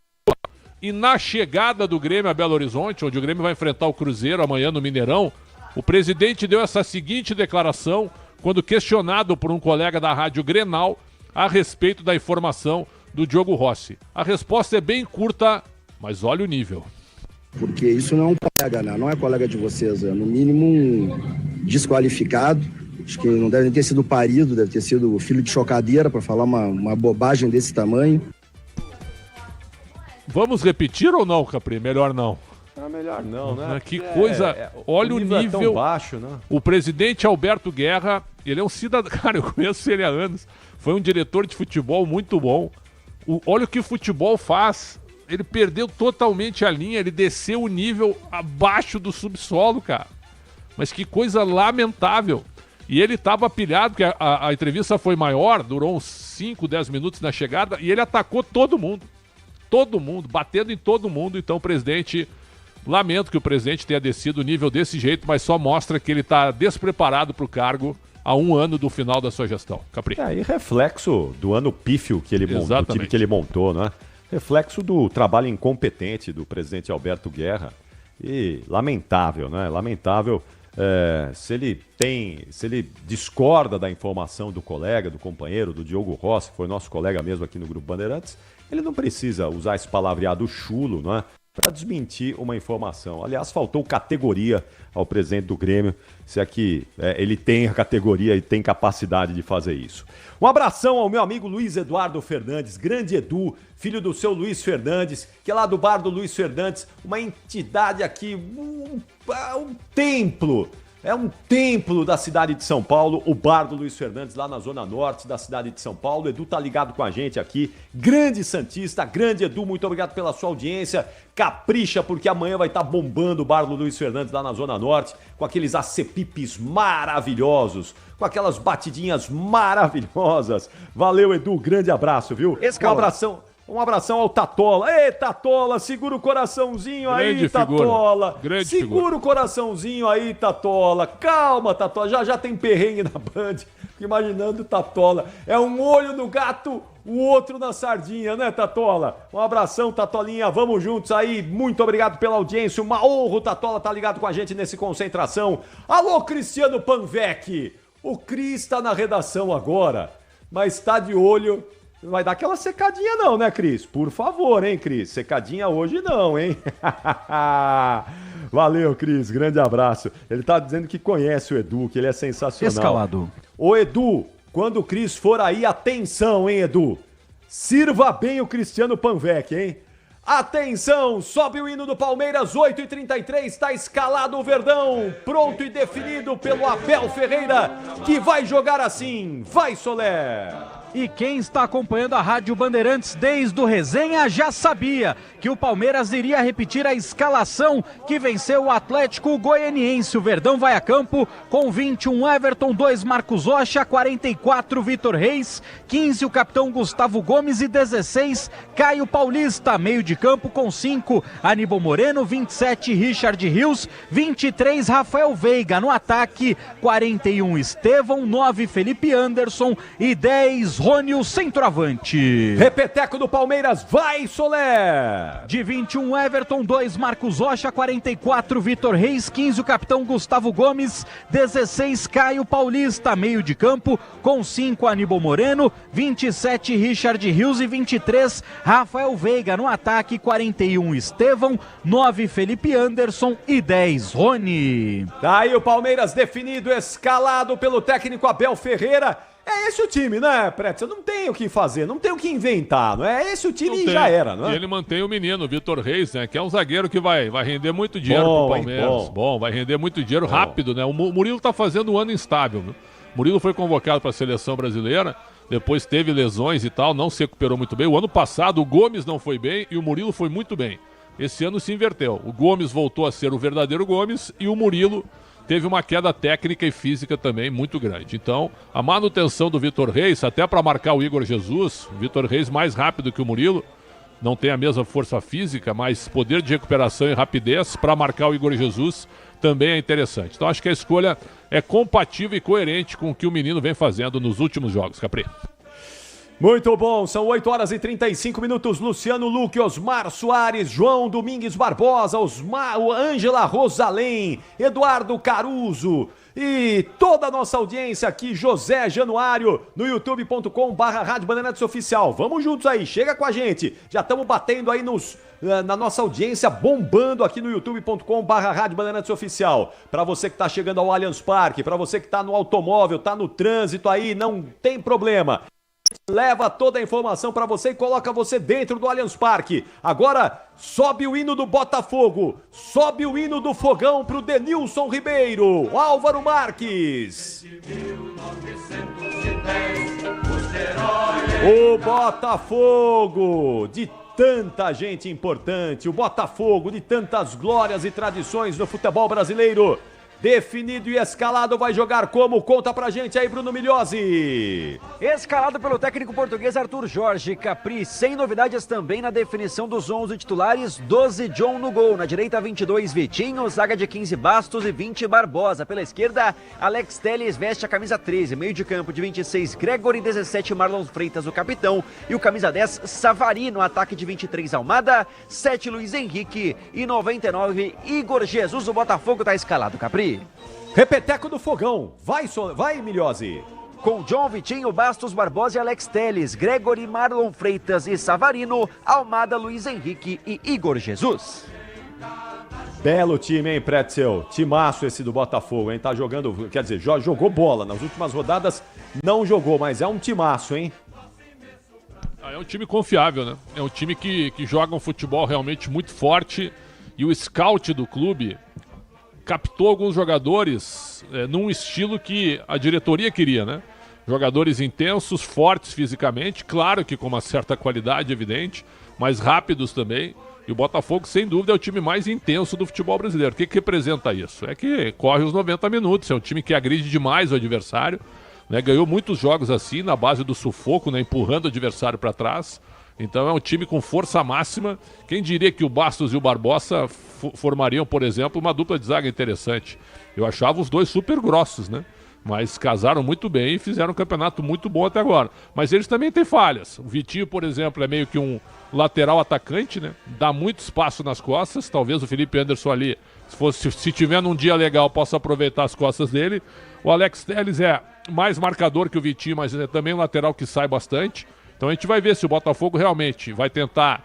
e na chegada do Grêmio a Belo Horizonte, onde o Grêmio vai enfrentar o Cruzeiro amanhã no Mineirão, o presidente deu essa seguinte declaração quando questionado por um colega da Rádio Grenal a respeito da informação do Diogo Rossi. A resposta é bem curta, mas olha o nível. Porque isso não é um colega, né? Não é colega de vocês, é no mínimo um desqualificado. Acho que não deve ter sido parido, deve ter sido filho de chocadeira para falar uma bobagem desse tamanho. Vamos repetir ou não, Capri? Melhor não. Melhor não, né? Que coisa, olha o nível. É tão baixo, né? O presidente Alberto Guerra, ele é um cidadão, cara, eu conheço ele há anos, foi um diretor de futebol muito bom. Olha o que o futebol faz. Ele perdeu totalmente a linha, ele desceu o nível abaixo do subsolo, cara. Mas que coisa lamentável. E ele estava pilhado, porque a entrevista foi maior, durou uns 5, 10 minutos na chegada, e ele atacou todo mundo. Todo mundo, batendo em todo mundo. Então o presidente, lamento que o presidente tenha descido o nível desse jeito, mas só mostra que ele está despreparado para o cargo há um ano do final da sua gestão. Capri. E reflexo do ano pífio que ele montou, do time que ele montou, né? Reflexo do trabalho incompetente do presidente Alberto Guerra. E lamentável, né? Lamentável. Se ele discorda da informação do colega, do companheiro, do Diogo Rossi, que foi nosso colega mesmo aqui no Grupo Bandeirantes, ele não precisa usar esse palavreado chulo, não é? Para desmentir uma informação. Aliás, faltou categoria ao presidente do Grêmio, se é que ele tem a categoria e tem capacidade de fazer isso. Um abração ao meu amigo Luiz Eduardo Fernandes, grande Edu, filho do seu Luiz Fernandes, que é lá do bar do Luiz Fernandes, uma entidade aqui, um templo. É um templo da cidade de São Paulo, o bar do Luiz Fernandes, lá na zona norte da cidade de São Paulo. O Edu tá ligado com a gente aqui, grande santista, grande Edu, muito obrigado pela sua audiência. Capricha, porque amanhã vai estar bombando o bar do Luiz Fernandes lá na zona norte, com aqueles acepipes maravilhosos, com aquelas batidinhas maravilhosas. Valeu, Edu, grande abraço, viu? Um abração ao Tatola. Ei, Tatola, segura o coraçãozinho aí, Tatola. Segura o coraçãozinho aí, Tatola. Calma, Tatola. Já tem perrengue na Band. Fico imaginando o Tatola. É um olho no gato, o outro na sardinha, né, Tatola? Um abração, Tatolinha. Vamos juntos aí. Muito obrigado pela audiência. Uma honra o Tatola tá ligado com a gente nesse Concentração. Alô, Cristiano Panvec. O Cris tá na redação agora, mas tá de olho. Não vai dar aquela secadinha não, né, Cris? Por favor, hein, Cris? Secadinha hoje não, hein? Valeu, Cris. Grande abraço. Ele tá dizendo que conhece o Edu, que ele é sensacional. Escalado. Ô, Edu, quando o Cris for aí, atenção, hein, Edu? Sirva bem o Cristiano Panvec, hein? Atenção, sobe o hino do Palmeiras, 8h33, está escalado o Verdão, pronto e definido pelo Abel Ferreira, que vai jogar assim. Vai, Soler! E quem está acompanhando a Rádio Bandeirantes desde o resenha já sabia que o Palmeiras iria repetir a escalação que venceu o Atlético Goianiense. O Verdão vai a campo com 21 Everton, 2 Marcos Rocha, 44 Vitor Reis, 15 o capitão Gustavo Gomes e 16 Caio Paulista. Meio de campo com 5 Aníbal Moreno, 27 Richard Rios, 23 Rafael Veiga. No ataque 41 Estevão, 9 Felipe Anderson e 10 Rony, o centroavante. Repeteco do Palmeiras, vai Soler! De 21 Everton, 2 Marcos Rocha, 44 Vitor Reis, 15 o capitão Gustavo Gomes, 16 Caio Paulista. Meio de campo com 5 Aníbal Moreno, 27 Richard Rios e 23 Rafael Veiga. No ataque 41 Estevão, 9 Felipe Anderson e 10 Rony. Daí o Palmeiras definido, escalado pelo técnico Abel Ferreira. É esse o time, né, Pretzel? Não tem o que fazer, não tem o que inventar, não é? Esse o time e já era, não é? E ele mantém o menino, o Vitor Reis, né? Que é um zagueiro que vai render muito dinheiro pro Palmeiras. Bom, vai render muito dinheiro rápido, né? O Murilo tá fazendo um ano instável, né? O Murilo foi convocado para a seleção brasileira, depois teve lesões e tal, não se recuperou muito bem. O ano passado o Gomes não foi bem e o Murilo foi muito bem. Esse ano se inverteu. O Gomes voltou a ser o verdadeiro Gomes e o Murilo teve uma queda técnica e física também muito grande. Então, a manutenção do Vitor Reis, até para marcar o Igor Jesus, o Vitor Reis mais rápido que o Murilo, não tem a mesma força física, mas poder de recuperação e rapidez para marcar o Igor Jesus também é interessante. Então, acho que a escolha é compatível e coerente com o que o menino vem fazendo nos últimos jogos, Capri. Muito bom, são 8 horas e 35 minutos. Luciano Luque, Osmar Soares, João Domingues Barbosa, Ângela Rosalém, Eduardo Caruso e toda a nossa audiência aqui, José Januário, no youtube.com/Rádio Bandeirantes Oficial. Vamos juntos aí, chega com a gente. Já estamos batendo aí na nossa audiência, bombando aqui no youtube.com/Rádio Bandeirantes Oficial. Para você que está chegando ao Allianz Parque, para você que está no automóvel, está no trânsito aí, não tem problema. Leva toda a informação para você e coloca você dentro do Allianz Parque. Agora sobe o hino do Botafogo, sobe o hino do Fogão pro Denilson Ribeiro, Álvaro Marques. O Botafogo de tanta gente importante, o Botafogo de tantas glórias e tradições no futebol brasileiro. Definido e escalado, vai jogar como? Conta pra gente aí, Bruno Migliozzi. Escalado pelo técnico português Arthur Jorge Capri, sem novidades também na definição dos 11 titulares, 12 John no gol, na direita 22 Vitinho, zaga de 15 Bastos e 20 Barbosa, pela esquerda Alex Telles veste a camisa 13, meio de campo de 26 Gregory, 17 Marlon Freitas o capitão e o camisa 10 Savarino, ataque de 23 Almada, 7 Luiz Henrique e 99 Igor Jesus. O Botafogo tá escalado, Capri. Repeteco do Fogão, vai Migliozzi. Com John, Vitinho, Bastos, Barbosa e Alex Telles, Gregory, Marlon Freitas e Savarino, Almada, Luiz Henrique e Igor Jesus. Belo time, hein, Pretzel? Timaço esse do Botafogo, hein? Tá jogando, quer dizer, jogou bola. Nas últimas rodadas não jogou, mas é um timaço, hein? É um time confiável, né? É um time que joga um futebol realmente muito forte e o scout do clube captou alguns jogadores num estilo que a diretoria queria, né? Jogadores intensos, fortes fisicamente, claro que com uma certa qualidade evidente, mas rápidos também. E o Botafogo, sem dúvida, é o time mais intenso do futebol brasileiro. O que representa isso? É que corre os 90 minutos, é um time que agride demais o adversário, né? Ganhou muitos jogos assim, na base do sufoco, né? Empurrando o adversário para trás. Então é um time com força máxima. Quem diria que o Bastos e o Barbosa formariam, por exemplo, uma dupla de zaga interessante? Eu achava os dois super grossos, né? Mas casaram muito bem e fizeram um campeonato muito bom até agora. Mas eles também têm falhas. O Vitinho, por exemplo, é meio que um lateral atacante, né? Dá muito espaço nas costas. Talvez o Felipe Anderson ali, se tiver num dia legal, possa aproveitar as costas dele. O Alex Telles é mais marcador que o Vitinho, mas é também um lateral que sai bastante. Então a gente vai ver se o Botafogo realmente vai tentar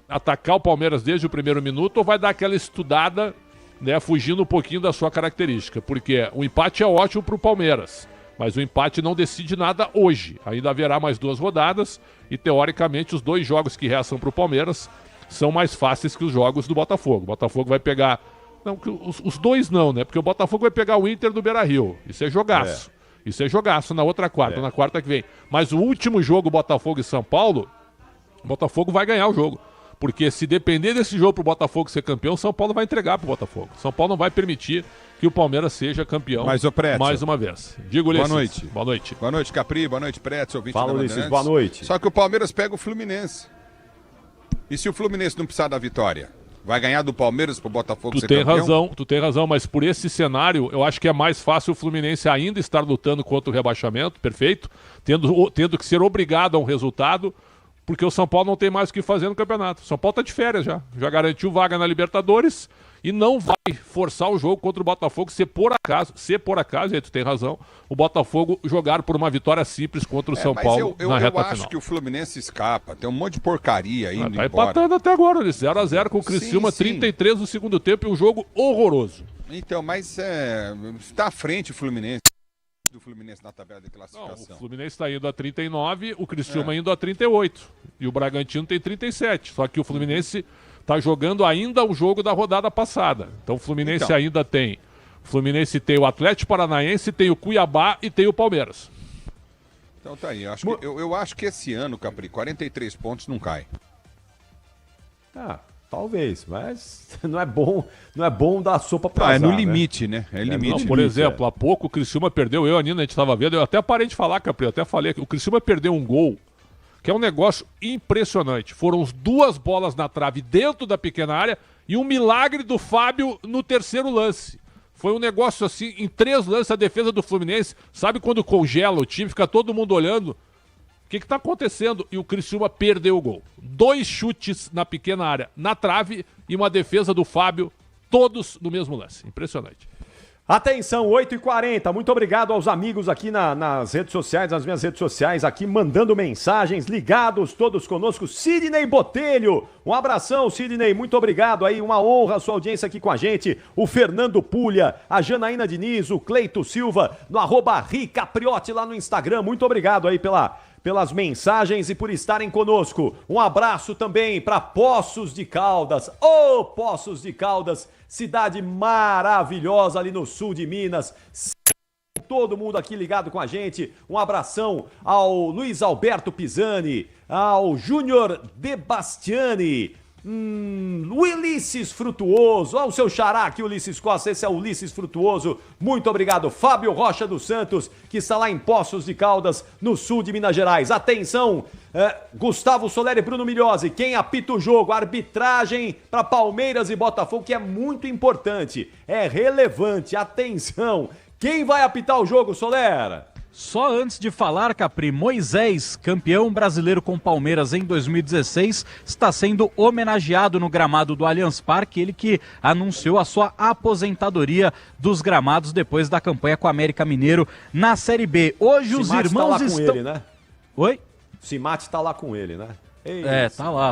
atacar o Palmeiras desde o primeiro minuto ou vai dar aquela estudada, né, fugindo um pouquinho da sua característica. Porque o empate é ótimo para o Palmeiras, mas o empate não decide nada hoje. Ainda haverá mais 2 rodadas e, teoricamente, os 2 jogos que restam para o Palmeiras são mais fáceis que os jogos do Botafogo. O Botafogo vai pegar... Não, os 2 não, né? Porque o Botafogo vai pegar o Inter do Beira-Rio. Isso é jogaço. Isso é jogaço na outra quarta, na quarta que vem. Mas o último jogo, Botafogo e São Paulo, o Botafogo vai ganhar o jogo. Porque se depender desse jogo pro Botafogo ser campeão, São Paulo vai entregar pro Botafogo. São Paulo não vai permitir que o Palmeiras seja campeão mais uma vez. Digo, Ulisses. Boa noite. Boa noite. Boa noite, Capri. Boa noite, Pretzel, ouvinte Fala, da Ulisses. Bandeirantes. Boa noite. Só que o Palmeiras pega o Fluminense. E se o Fluminense não precisar da vitória? Vai ganhar do Palmeiras pro Botafogo ser campeão? Tu tem razão, mas por esse cenário, eu acho que é mais fácil o Fluminense ainda estar lutando contra o rebaixamento, perfeito, tendo que ser obrigado a um resultado, porque o São Paulo não tem mais o que fazer no campeonato. O São Paulo tá de férias já garantiu vaga na Libertadores e não vai forçar o jogo contra o Botafogo se por acaso, e aí tu tem razão, o Botafogo jogar por uma vitória simples contra o São Paulo na reta final. Eu acho que o Fluminense escapa, tem um monte de porcaria aí. Tá empatando até agora, 0x0 com o Criciúma, Sim. 33 no segundo tempo e um jogo horroroso. Então, mas está à frente o Fluminense. Do Fluminense na tabela de classificação. Não, o Fluminense está indo a 39, o Criciúma indo a 38 e o Bragantino tem 37, só que o Fluminense está jogando ainda o jogo da rodada passada. Então o Fluminense ainda tem. O Fluminense tem o Atlético Paranaense, tem o Cuiabá e tem o Palmeiras. Então tá aí. Eu acho que esse ano, Capri, 43 pontos não cai. Talvez, mas não é bom dar sopa pra azar, é no limite, né? É limite. Não, por exemplo, há pouco o Criciúma perdeu, eu e a Nina, a gente estava vendo, eu até parei de falar, Capri, eu até falei que o Criciúma perdeu um gol, que é um negócio impressionante. Foram 2 bolas na trave dentro da pequena área e um milagre do Fábio no terceiro lance. Foi um negócio assim, em 3 lances, a defesa do Fluminense, sabe quando congela o time, fica todo mundo olhando? O que está acontecendo? E o Criciúma perdeu o gol. 2 chutes na pequena área, na trave, e uma defesa do Fábio, todos no mesmo lance. Impressionante. Atenção, 8h40. Muito obrigado aos amigos aqui nas redes sociais, nas minhas redes sociais, aqui mandando mensagens, ligados todos conosco. Sidney Botelho, um abração, Sidney, muito obrigado aí, uma honra a sua audiência aqui com a gente. O Fernando Pulha, a Janaína Diniz, o Cleito Silva, no @ricapriotti lá no Instagram. Muito obrigado aí pelas mensagens e por estarem conosco. Um abraço também para Poços de Caldas. Poços de Caldas, cidade maravilhosa ali no sul de Minas. Todo mundo aqui ligado com a gente. Um abração ao Luiz Alberto Pisani, ao Júnior De Bastiani, o Ulisses Frutuoso, o seu xará aqui, Ulisses Costa, esse é o Ulisses Frutuoso, muito obrigado. Fábio Rocha dos Santos, que está lá em Poços de Caldas, no sul de Minas Gerais. Atenção, Gustavo Soler e Bruno Milhozzi, quem apita o jogo, arbitragem para Palmeiras e Botafogo, que é muito importante, é relevante, atenção, quem vai apitar o jogo, Soler? Só antes de falar, Capri, Moisés, campeão brasileiro com Palmeiras em 2016, está sendo homenageado no gramado do Allianz Parque, ele que anunciou a sua aposentadoria dos gramados depois da campanha com o América Mineiro na Série B. Hoje os irmãos tá lá estão... com ele, né? Oi? Simati tá lá com ele, né?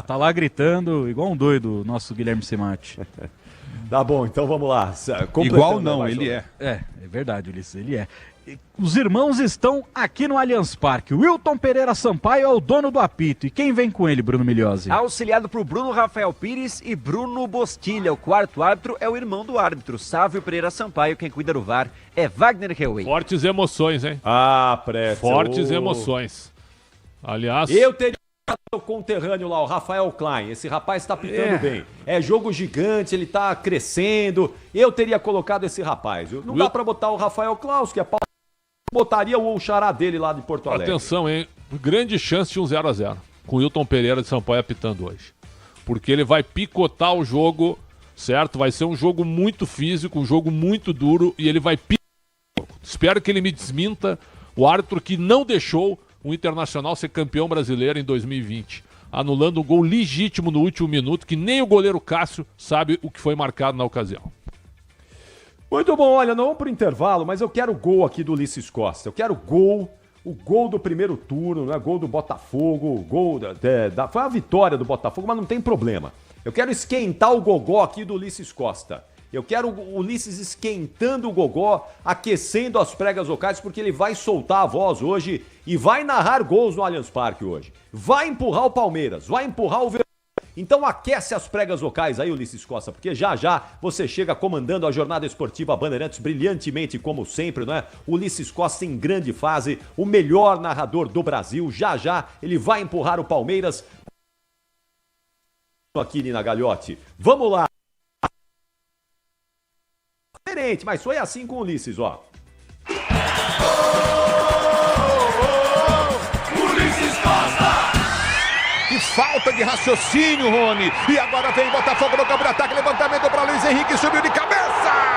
Tá lá gritando, igual um doido, nosso Guilherme Simati. Tá bom, então vamos lá. Igual não, ele é. É verdade, Ulisses, ele é. Os irmãos estão aqui no Allianz Parque. Wilton Pereira Sampaio é o dono do apito. E quem vem com ele, Bruno Milhozzi? Auxiliado por Bruno Rafael Pires e Bruno Bostilha. O quarto árbitro é o irmão do árbitro, Sávio Pereira Sampaio. Quem cuida do VAR é Wagner Hellway. Fortes emoções, hein? Fortes emoções. Aliás... Eu teria o conterrâneo lá, o Rafael Klein. Esse rapaz está pitando bem. É jogo gigante, ele está crescendo. Eu teria colocado esse rapaz. Não dá para botar o Rafael Klaus, que é pau. Botaria o xará dele lá de Porto Alegre. Atenção, hein? Grande chance de um 0x0 com o Wilton Pereira de Sampaio apitando hoje. Porque ele vai picotar o jogo, certo? Vai ser um jogo muito físico, um jogo muito duro e ele vai picotar o jogo. Espero que ele me desminta, o árbitro que não deixou o Internacional ser campeão brasileiro em 2020, anulando um gol legítimo no último minuto que nem o goleiro Cássio sabe o que foi marcado na ocasião. Muito bom, olha, não vamos pro intervalo, mas eu quero o gol aqui do Ulisses Costa. Eu quero o gol do primeiro turno, né? Gol do Botafogo, gol foi a vitória do Botafogo, mas não tem problema. Eu quero esquentar o gogó aqui do Ulisses Costa. Eu quero o Ulisses esquentando o gogó, aquecendo as pregas vocais, porque ele vai soltar a voz hoje e vai narrar gols no Allianz Parque hoje. Vai empurrar o Palmeiras, vai empurrar o Verdão Então aquece as pregas vocais aí, Ulisses Costa, porque já já você chega comandando a jornada esportiva Bandeirantes brilhantemente, como sempre, não é? Ulisses Costa em grande fase, o melhor narrador do Brasil. Já já ele vai empurrar o Palmeiras aqui, Nina Gagliotti. Vamos lá. Diferente, mas foi assim com o Ulisses, ó. Ulisses Costa! Que falta de raciocínio, Rony. E agora vem Botafogo no campo de ataque. Levantamento para Luiz Henrique. Subiu de cabeça.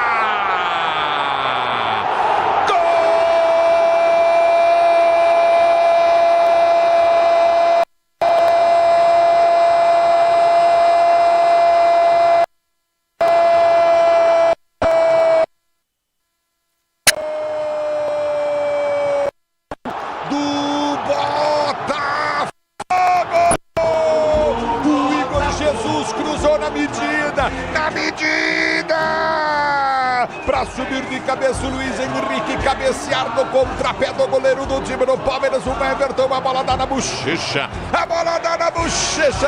Subir de cabeça o Luiz Henrique, cabecear no contrapé do goleiro do time do Palmeiras, o Everton, a bola dá na bochecha,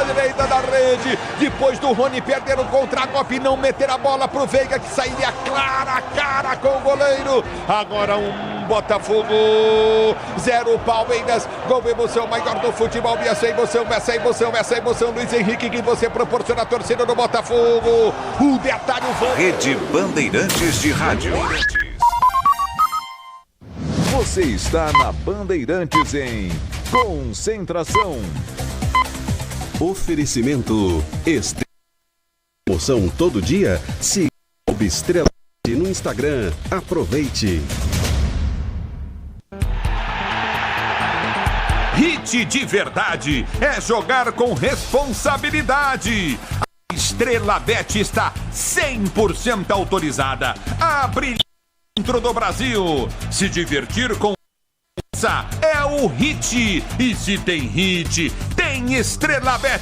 direita da rede, depois do Rony perder o contra-golpe, não meter a bola pro Veiga, que sairia cara a cara com o goleiro. Agora Botafogo 0 Palmeiras, gol emoção maior do futebol, essa emoção, Luiz Henrique, que você proporciona a torcida do Botafogo. O detalhe, Rede Bandeirantes de Rádio. Você está na Bandeirantes em Concentração. Oferecimento Promoção todo dia. Siga o Estrela no Instagram. Aproveite. Hit de verdade é jogar com responsabilidade. A Estrela Bet está 100% autorizada a brilhar dentro do Brasil. Se divertir com essa é o Hit. E se tem Hit, tem Estrela Bet.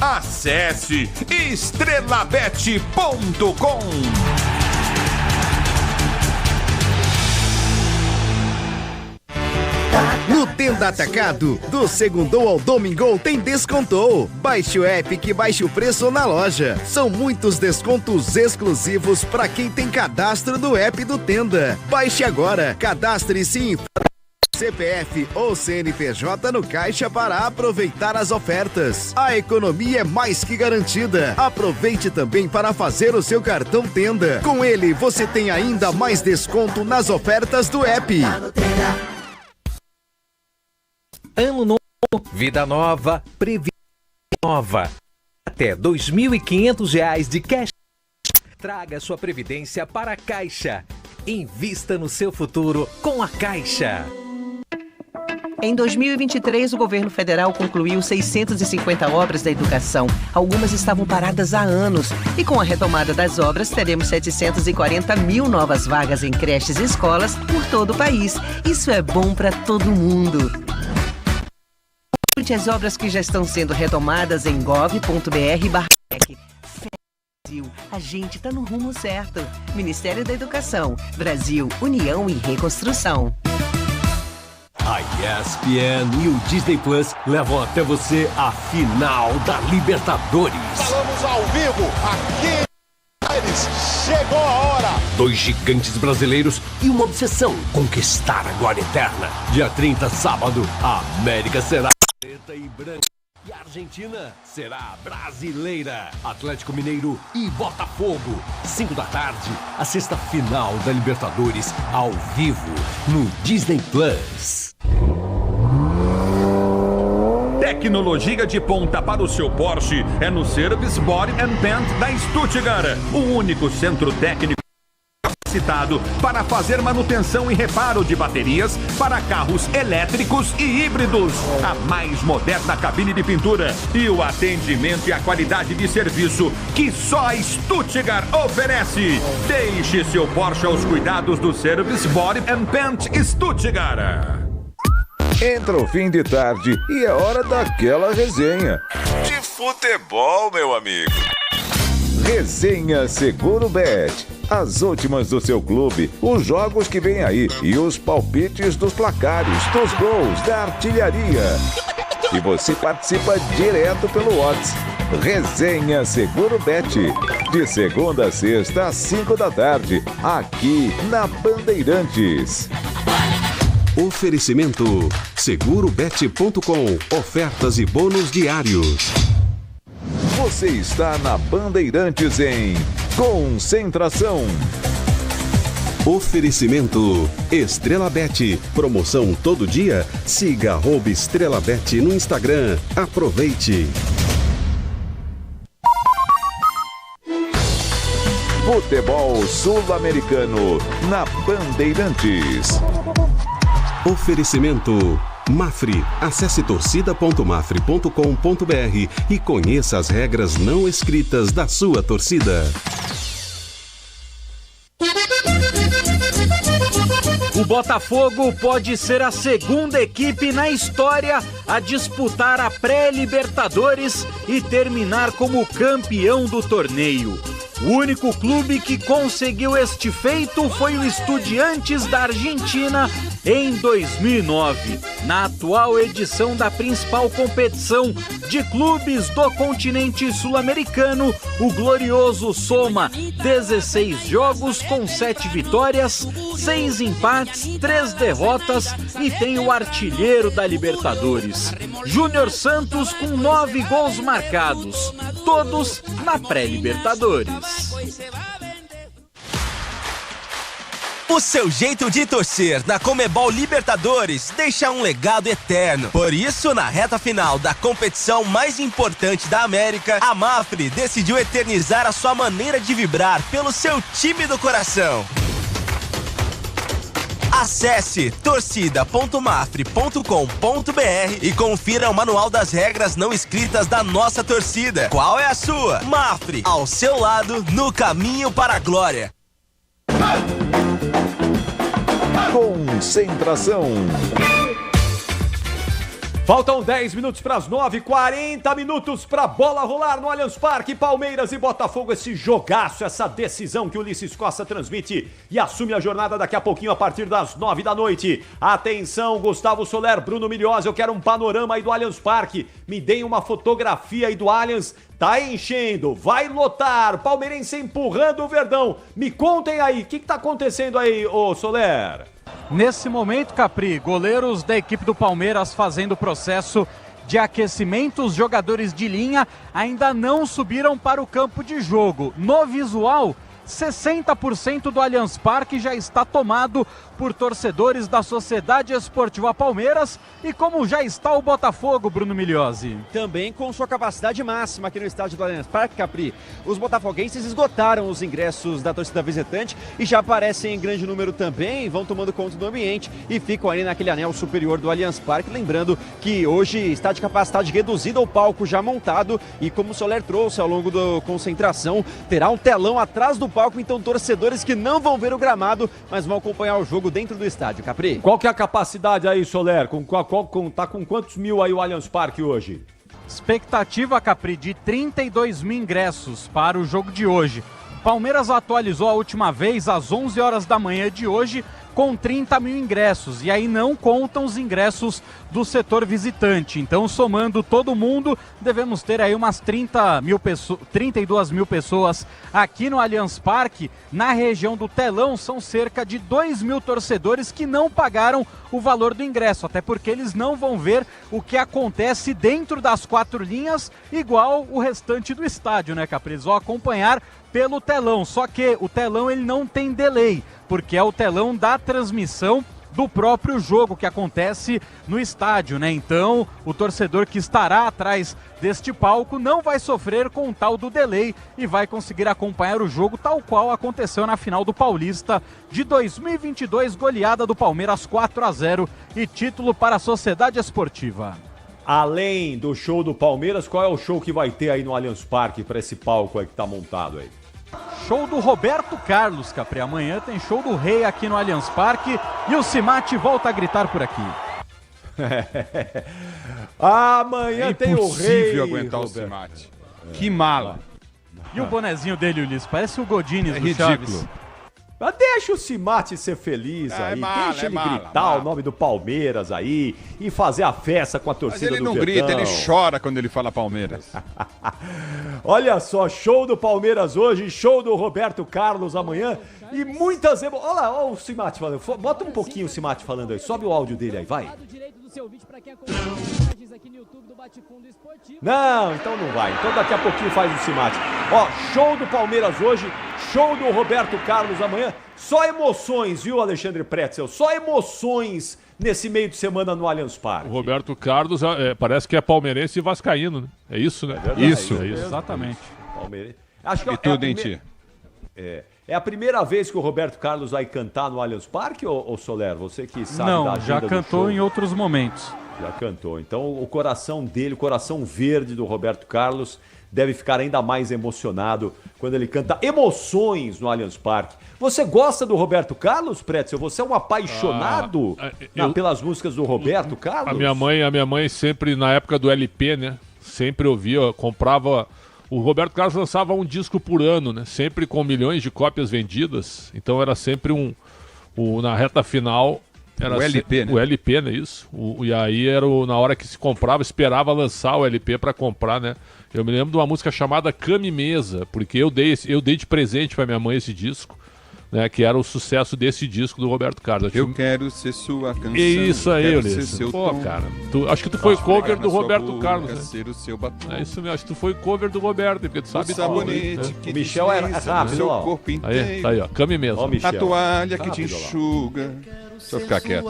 Acesse estrelabet.com. No Tenda Atacado, do segundou ao domingou tem descontou. Baixe o app que baixe o preço na loja. São muitos descontos exclusivos para quem tem cadastro no app do Tenda. Baixe agora, cadastre-se em CPF ou CNPJ no caixa para aproveitar as ofertas. A economia é mais que garantida. Aproveite também para fazer o seu cartão Tenda. Com ele, você tem ainda mais desconto nas ofertas do app. Ano novo, vida nova, previdência nova. Até R$ 2.500 de cash. Traga sua previdência para a Caixa. Invista no seu futuro com a Caixa. Em 2023, o governo federal concluiu 650 obras da educação. Algumas estavam paradas há anos. E com a retomada das obras, teremos 740 mil novas vagas em creches e escolas por todo o país. Isso é bom para todo mundo. Consulte as obras que já estão sendo retomadas em gov.br/. A gente está no rumo certo. Ministério da Educação, Brasil, União e Reconstrução. A ESPN e o Disney Plus levam até você a final da Libertadores. Falamos ao vivo aqui. Chegou a hora. 2 gigantes brasileiros e uma obsessão: conquistar a glória eterna. Dia 30, sábado, a América será preta e branca. E a Argentina será brasileira. Atlético Mineiro e Botafogo. 5 da tarde, a sexta final da Libertadores, ao vivo, no Disney Plus. Tecnologia de ponta para o seu Porsche é no Service Body and Paint da Stuttgart. O único centro técnico capacitado para fazer manutenção e reparo de baterias para carros elétricos e híbridos. A mais moderna cabine de pintura e o atendimento e a qualidade de serviço que só a Stuttgart oferece. Deixe seu Porsche aos cuidados do Service Body and Paint Stuttgart. Entra o fim de tarde e é hora daquela resenha. De futebol, meu amigo. Resenha Seguro Bet. As últimas do seu clube, os jogos que vem aí e os palpites dos placares, dos gols, da artilharia. E você participa direto pelo WhatsApp. Resenha Seguro Bet. De segunda a sexta, às 5 da tarde. Aqui na Bandeirantes. Oferecimento segurobet.com. Ofertas e bônus diários. Você está na Bandeirantes em Concentração. Oferecimento Estrela Bet. Promoção todo dia? Siga @Estrela Bet no Instagram. Aproveite. Futebol Sul-Americano na Bandeirantes. Oferecimento Mafre. Acesse torcida.mafre.com.br e conheça as regras não escritas da sua torcida. O Botafogo pode ser a segunda equipe na história a disputar a pré-Libertadores e terminar como campeão do torneio. O único clube que conseguiu este feito foi o Estudiantes da Argentina em 2009. Na atual edição da principal competição de clubes do continente sul-americano, o Glorioso soma 16 jogos com 7 vitórias, 6 empates, 3 derrotas e tem o artilheiro da Libertadores, Júnior Santos, com 9 gols marcados, todos na pré-Libertadores. O seu jeito de torcer na Conmebol Libertadores deixa um legado eterno. Por isso, na reta final da competição mais importante da América, a Mafre decidiu eternizar a sua maneira de vibrar pelo seu time do coração. Acesse torcida.mafre.com.br e confira o manual das regras não escritas da nossa torcida. Qual é a sua? Mafre, ao seu lado, no caminho para a glória. Concentração. Faltam 10 minutos para as 9, 40 minutos para a bola rolar no Allianz Parque. Palmeiras e Botafogo, esse jogaço, essa decisão que o Ulisses Costa transmite e assume a jornada daqui a pouquinho a partir das 9 da noite. Atenção, Gustavo Soler, Bruno Milhose, eu quero um panorama aí do Allianz Parque. Me deem uma fotografia aí do Allianz. Tá enchendo, vai lotar, palmeirense empurrando o Verdão. Me contem aí, o que tá acontecendo aí, ô Soler? Nesse momento, Capri, goleiros da equipe do Palmeiras fazendo o processo de aquecimento. Os jogadores de linha ainda não subiram para o campo de jogo. No visual, 60% do Allianz Parque já está tomado por torcedores da Sociedade Esportiva Palmeiras. E como já está o Botafogo, Bruno Milhose? Também com sua capacidade máxima aqui no estádio do Allianz Parque, Capri. Os botafoguenses esgotaram os ingressos da torcida visitante e já aparecem em grande número também, vão tomando conta do ambiente e ficam ali naquele anel superior do Allianz Parque. Lembrando que hoje está de capacidade reduzida, o palco já montado, e como o Soler trouxe ao longo da concentração, terá um telão atrás do palco, então torcedores que não vão ver o gramado, mas vão acompanhar o jogo dentro do estádio, Capri. Qual que é a capacidade aí, Soler? Tá com quantos mil aí o Allianz Parque hoje? Expectativa, Capri, de 32 mil ingressos para o jogo de hoje. Palmeiras atualizou a última vez às 11 horas da manhã de hoje com 30 mil ingressos, e aí não contam os ingressos do setor visitante. Então, somando todo mundo, devemos ter aí umas 32 mil pessoas aqui no Allianz Parque. Na região do telão são cerca de 2 mil torcedores que não pagaram o valor do ingresso, até porque eles não vão ver o que acontece dentro das 4 linhas, igual o restante do estádio, né, Capri? Eles vão acompanhar pelo telão, só que o telão ele não tem delay, porque é o telão da transmissão do próprio jogo que acontece no estádio, né? Então, o torcedor que estará atrás deste palco não vai sofrer com o tal do delay e vai conseguir acompanhar o jogo tal qual aconteceu na final do Paulista de 2022, goleada do Palmeiras 4-0 e título para a Sociedade Esportiva. Além do show do Palmeiras, qual é o show que vai ter aí no Allianz Parque para esse palco aí que tá montado aí? Show do Roberto Carlos, Capri. Amanhã tem show do Rei aqui no Allianz Parque e o Cimate volta a gritar por aqui. Amanhã tem o Rei. É impossível aguentar Roberto. O Cimate. Que mala. E o bonezinho dele, Ulisses? Parece o Godines do ridículo. Chaves. Mas deixa o Cimate ser feliz aí, deixa ele gritar o nome do Palmeiras aí e fazer a festa com a torcida do Verdão. Mas ele não grita, ele chora quando ele fala Palmeiras. Olha só, show do Palmeiras hoje, show do Roberto Carlos amanhã e muitas emoções. Olha lá, olha o Cimate falando. Bota um pouquinho o Cimate falando aí, sobe o áudio dele aí, vai. Não, então não vai. Então daqui a pouquinho faz o Cimate. Ó, show do Palmeiras hoje, show do Roberto Carlos amanhã. Só emoções, viu, Alexandre Pretzel? Só emoções nesse meio de semana no Allianz Parque. O Roberto Carlos parece que é palmeirense e vascaíno, né? É isso, né? Isso. Exatamente. Palmeirense. Acho que tudo em ti. É a primeira vez que o Roberto Carlos vai cantar no Allianz Parque, ou Soler? Você que sabe da agenda do show. Não, já cantou em outros momentos. Já cantou. Então o coração dele, o coração verde do Roberto Carlos, deve ficar ainda mais emocionado quando ele canta emoções no Allianz Parque. Você gosta do Roberto Carlos, Pretzel? Você é um apaixonado pelas músicas do Roberto Carlos? A minha mãe sempre, na época do LP, né? Sempre ouvia, comprava... O Roberto Carlos lançava um disco por ano, né? Sempre com milhões de cópias vendidas. Então era sempre na reta final... Era o LP, né? O LP, né? Isso. E aí era na hora que se comprava, esperava lançar o LP para comprar, né? Eu me lembro de uma música chamada Cama e Mesa, porque eu dei de presente para minha mãe esse disco, né? Que era o sucesso desse disco do Roberto Carlos. Eu quero ser sua canção. Isso aí, Ulisses. Pô, cara. Acho que tu foi cover do Roberto Carlos, né? Ser o seu batom. É isso mesmo. Acho que tu foi cover do Roberto, porque tu sabe sabonete que o Michel era rápido, seu corpo inteiro. Aí, tá aí, ó. Cama e Mesa. A toalha que te enxuga. Deixa eu ficar quieto.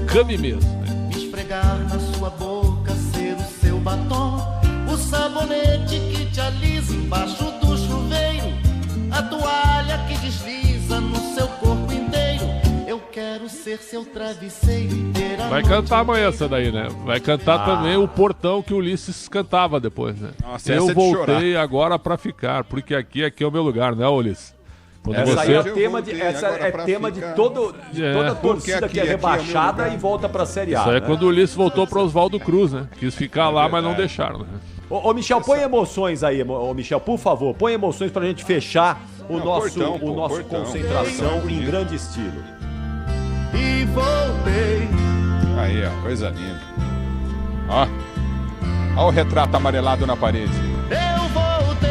Cama e Mesa. Me esfregar na sua boca, ser o seu batom. O sabonete que te alisa embaixo do chuveiro. A toalha que desliza no seu corpo inteiro. Eu quero ser seu travesseiro inteiro. Vai cantar amanhã essa daí, né? Vai cantar também o Portão que o Ulisses cantava depois, né? Nossa, eu voltei agora pra ficar, porque aqui é o meu lugar, né, Ulisses? Quando essa aí é tema de toda torcida que é rebaixada e volta pra Série A. Isso aí é quando o Ulisses voltou para Oswaldo Cruz, né? Quis ficar lá, mas não deixaram, né? Ô Michel, põe emoções aí, Michel, por favor. Põe emoções pra gente fechar o nosso concentração em grande estilo. E voltei. Aí, ó, coisa linda. Ó o retrato amarelado na parede. Eu voltei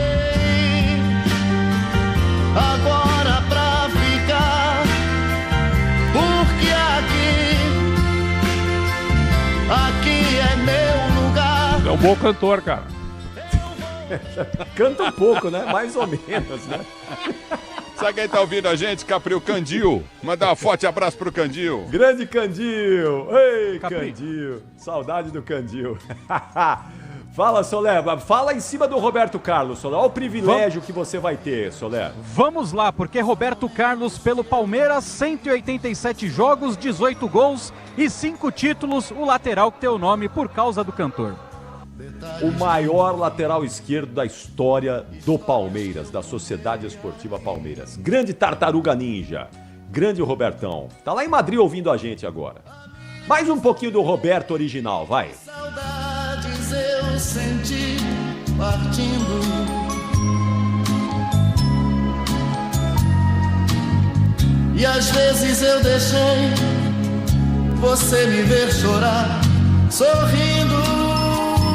agora pra ficar, porque aqui é meu lugar. É um bom cantor, cara. Canta um pouco, né? Mais ou menos, né? Sabe quem tá ouvindo a gente? Capril Candil. Mandar um forte abraço pro Candil. Grande Candil. Ei, Candil. Saudade do Candil. Fala, Soler. Fala em cima do Roberto Carlos, Soler. Olha o privilégio que você vai ter, Soler. Vamos lá, porque Roberto Carlos pelo Palmeiras, 187 jogos, 18 gols e 5 títulos. O lateral que tem o nome por causa do cantor. O maior lateral esquerdo da história do Palmeiras, da Sociedade Esportiva Palmeiras. Grande Tartaruga Ninja. Grande Robertão. Tá lá em Madrid ouvindo a gente agora. Mais um pouquinho do Roberto original, vai. Saudades eu senti partindo. E às vezes eu deixei você me ver chorar, sorrindo.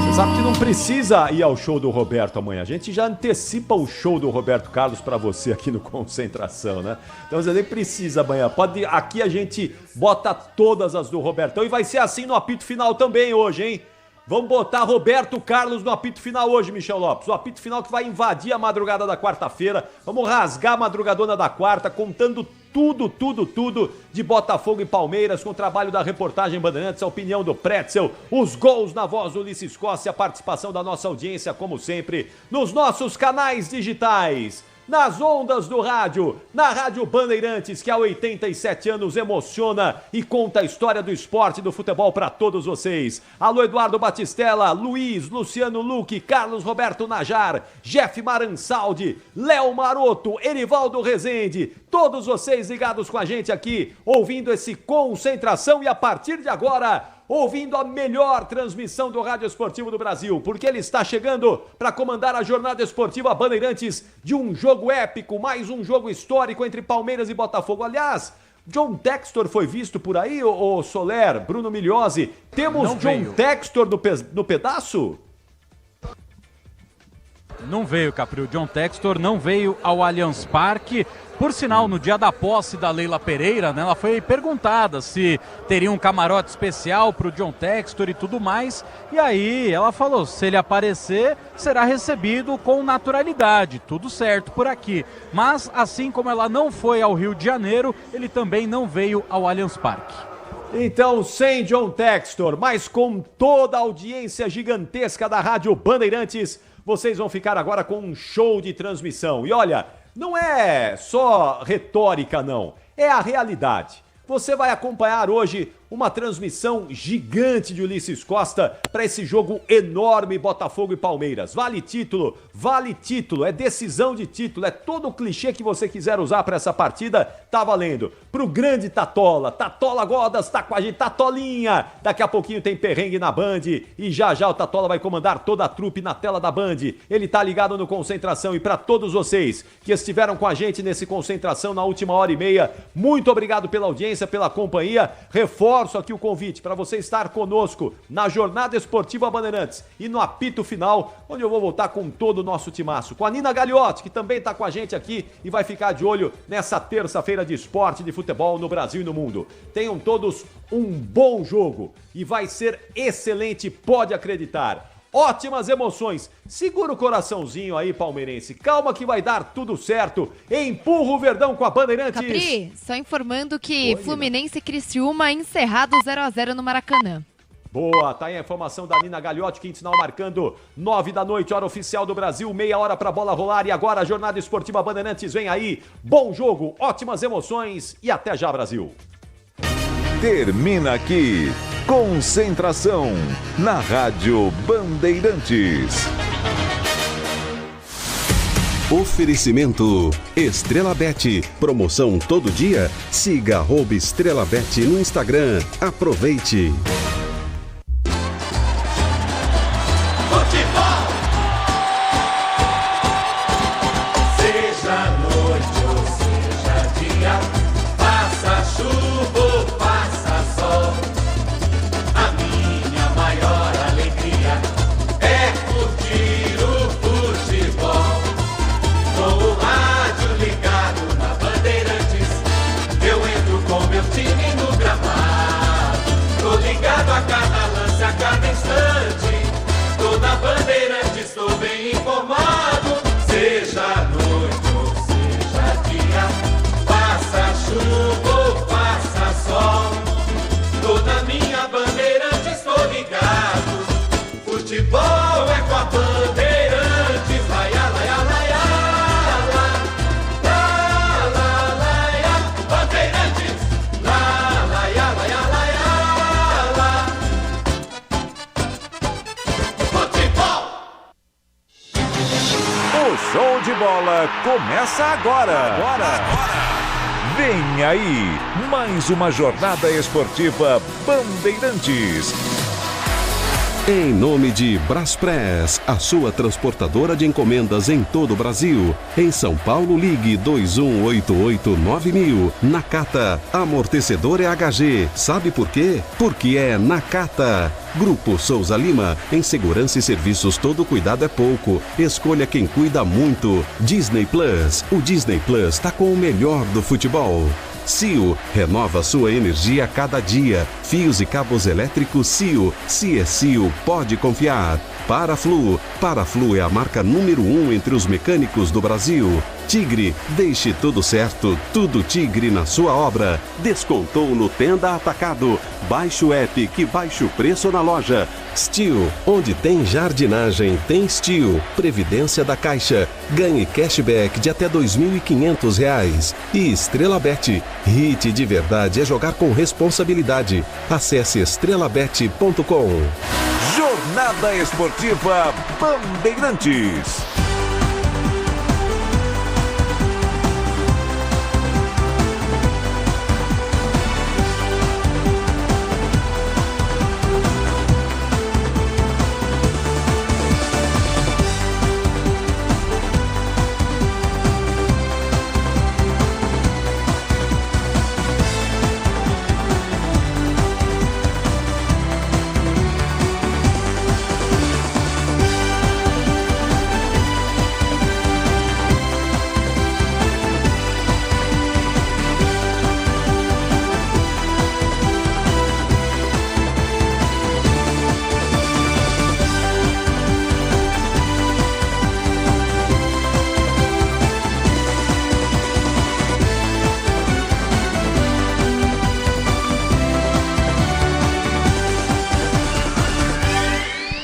Você sabe que não precisa ir ao show do Roberto amanhã. A gente já antecipa o show do Roberto Carlos pra você aqui no Concentração, né? Então você nem precisa amanhã. Aqui a gente bota todas as do Robertão e vai ser assim no apito final também hoje, hein? Vamos botar Roberto Carlos no apito final hoje, Michel Lopes. O apito final que vai invadir a madrugada da quarta-feira. Vamos rasgar a madrugadona da quarta, contando tudo de Botafogo e Palmeiras, com o trabalho da reportagem Bandeirantes, a opinião do Pretzel, os gols na voz do Ulisses Costa, a participação da nossa audiência, como sempre, nos nossos canais digitais. Nas ondas do rádio, na Rádio Bandeirantes, que há 87 anos emociona e conta a história do esporte e do futebol para todos vocês. Alô, Eduardo Batistella, Luiz, Luciano Luque, Carlos Roberto Najar, Jeff Maransaldi, Léo Maroto, Erivaldo Rezende, todos vocês ligados com a gente aqui, ouvindo esse Concentração e a partir de agora, ouvindo a melhor transmissão do Rádio Esportivo do Brasil, porque ele está chegando para comandar a jornada esportiva Bandeirantes de um jogo épico, mais um jogo histórico entre Palmeiras e Botafogo. Aliás, John Textor foi visto por aí, ô Soler, Bruno Migliozzi? Temos Não John veio. Textor no pedaço? Não veio, Capri. O John Textor não veio ao Allianz Parque. Por sinal, no dia da posse da Leila Pereira, né, ela foi perguntada se teria um camarote especial para o John Textor e tudo mais. E aí ela falou, se ele aparecer, será recebido com naturalidade. Tudo certo por aqui. Mas, assim como ela não foi ao Rio de Janeiro, ele também não veio ao Allianz Parque. Então, sem John Textor, mas com toda a audiência gigantesca da Rádio Bandeirantes, vocês vão ficar agora com um show de transmissão. E olha, não é só retórica, não. É a realidade. Você vai acompanhar hoje uma transmissão gigante de Ulisses Costa para esse jogo enorme Botafogo e Palmeiras. Vale título, é decisão de título, é todo o clichê que você quiser usar para essa partida, tá valendo. Pro grande Tatola Godas tá com a gente, Tatolinha. Daqui a pouquinho tem perrengue na Band e já o Tatola vai comandar toda a trupe na tela da Band. Ele tá ligado no Concentração e para todos vocês que estiveram com a gente nesse Concentração na última hora e meia, muito obrigado pela audiência, pela companhia. Reforço aqui o convite para você estar conosco na Jornada Esportiva Bandeirantes e no apito final, onde eu vou voltar com todo o nosso timaço, com a Nina Gagliotti, que também está com a gente aqui e vai ficar de olho nessa terça-feira de esporte de futebol no Brasil e no mundo. Tenham todos um bom jogo e vai ser excelente, pode acreditar. Ótimas emoções. Segura o coraçãozinho aí, palmeirense. Calma que vai dar tudo certo. Empurra o Verdão com a Bandeirantes. Capri, só informando que Fluminense e Criciúma encerrado 0-0 no Maracanã. Boa, tá aí a informação da Nina Gagliotti, quinto sinal marcando 9 da noite, hora oficial do Brasil, meia hora pra bola rolar e agora a Jornada Esportiva Bandeirantes vem aí. Bom jogo, ótimas emoções e até já, Brasil. Termina aqui. Concentração na Rádio Bandeirantes. Oferecimento Estrela Bet. Promoção todo dia. Siga @EstrelaBet no Instagram. Aproveite. Seja noite ou seja dia, faça chuva ou faça sol, a minha maior alegria é curtir o futebol. Com o rádio ligado na Bandeirantes, eu entro com meu time no gramado. Tô ligado a cada lance, a cada instante, tô na Bandeirantes, tô bem informado. Seja noite ou seja dia, faça chuva ou faça sol, tô na minha Bandeirantes, tô ligado. Futebol é com a Bandeirantes, laia, laia, laia, la, la, laia, Bandeirantes, la, laia, laia, laia, la. Futebol! O show de bola começa agora. Vem aí, mais uma jornada esportiva Bandeirantes. Em nome de Braspress, a sua transportadora de encomendas em todo o Brasil. Em São Paulo, ligue 21889000. Nakata, amortecedor é HG. Sabe por quê? Porque é Nakata. Grupo Souza Lima, em segurança e serviços todo cuidado é pouco. Escolha quem cuida muito. Disney Plus, o Disney Plus tá com o melhor do futebol. CIO, renova sua energia a cada dia. Fios e cabos elétricos CIO. Se é CIO, pode confiar. Paraflu é a marca número 1 entre os mecânicos do Brasil. Tigre, deixe tudo certo, tudo Tigre na sua obra. Descontou no Tenda Atacado. Baixe o app que baixa o preço na loja. Steel, onde tem jardinagem, tem Steel. Previdência da Caixa. Ganhe cashback de até R$ 2.500. E Estrela Bet. Hit de verdade é jogar com responsabilidade. Acesse estrelabet.com. Jornada Esportiva Bandeirantes.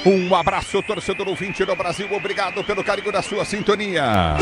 Um abraço, torcedor ouvinte do Brasil. Obrigado pelo carinho da sua sintonia.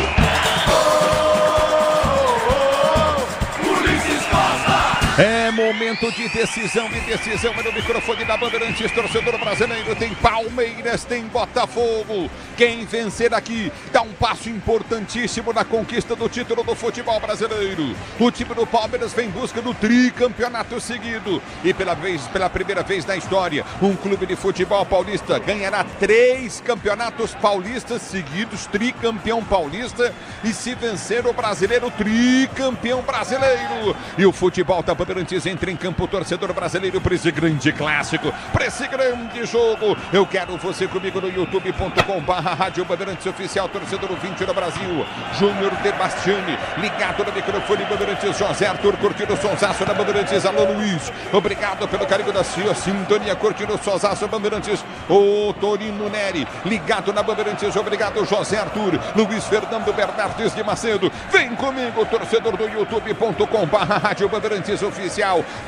É momento de decisão e decisão é no microfone da Bandeirantes, torcedor brasileiro. Tem Palmeiras, tem Botafogo. Quem vencer aqui dá um passo importantíssimo na conquista do título do futebol brasileiro. O time do Palmeiras vem em busca do tricampeonato seguido. E pela primeira vez na história, um clube de futebol paulista ganhará 3 campeonatos paulistas seguidos, tricampeão paulista. E se vencer o brasileiro, tricampeão brasileiro. E o futebol da Bandeirantes entra em campo, torcedor brasileiro, para esse grande clássico, para esse grande jogo. Eu quero você comigo no youtube.com/Rádio Bandeirantes Oficial, torcedor ouvinte do Brasil. Júnior de Bastiani, ligado no microfone Bandeirantes. José Arthur curtindo o sonsaço da Bandeirantes. Alô, Luiz, obrigado pelo carinho da sua sintonia, curtindo o sonsaço Bandeirantes. O Torino Neri, ligado na Bandeirantes. Obrigado, José Arthur. Luiz Fernando Bernardes de Macedo, vem comigo, torcedor do youtube.com/Rádio Bandeirantes Oficial.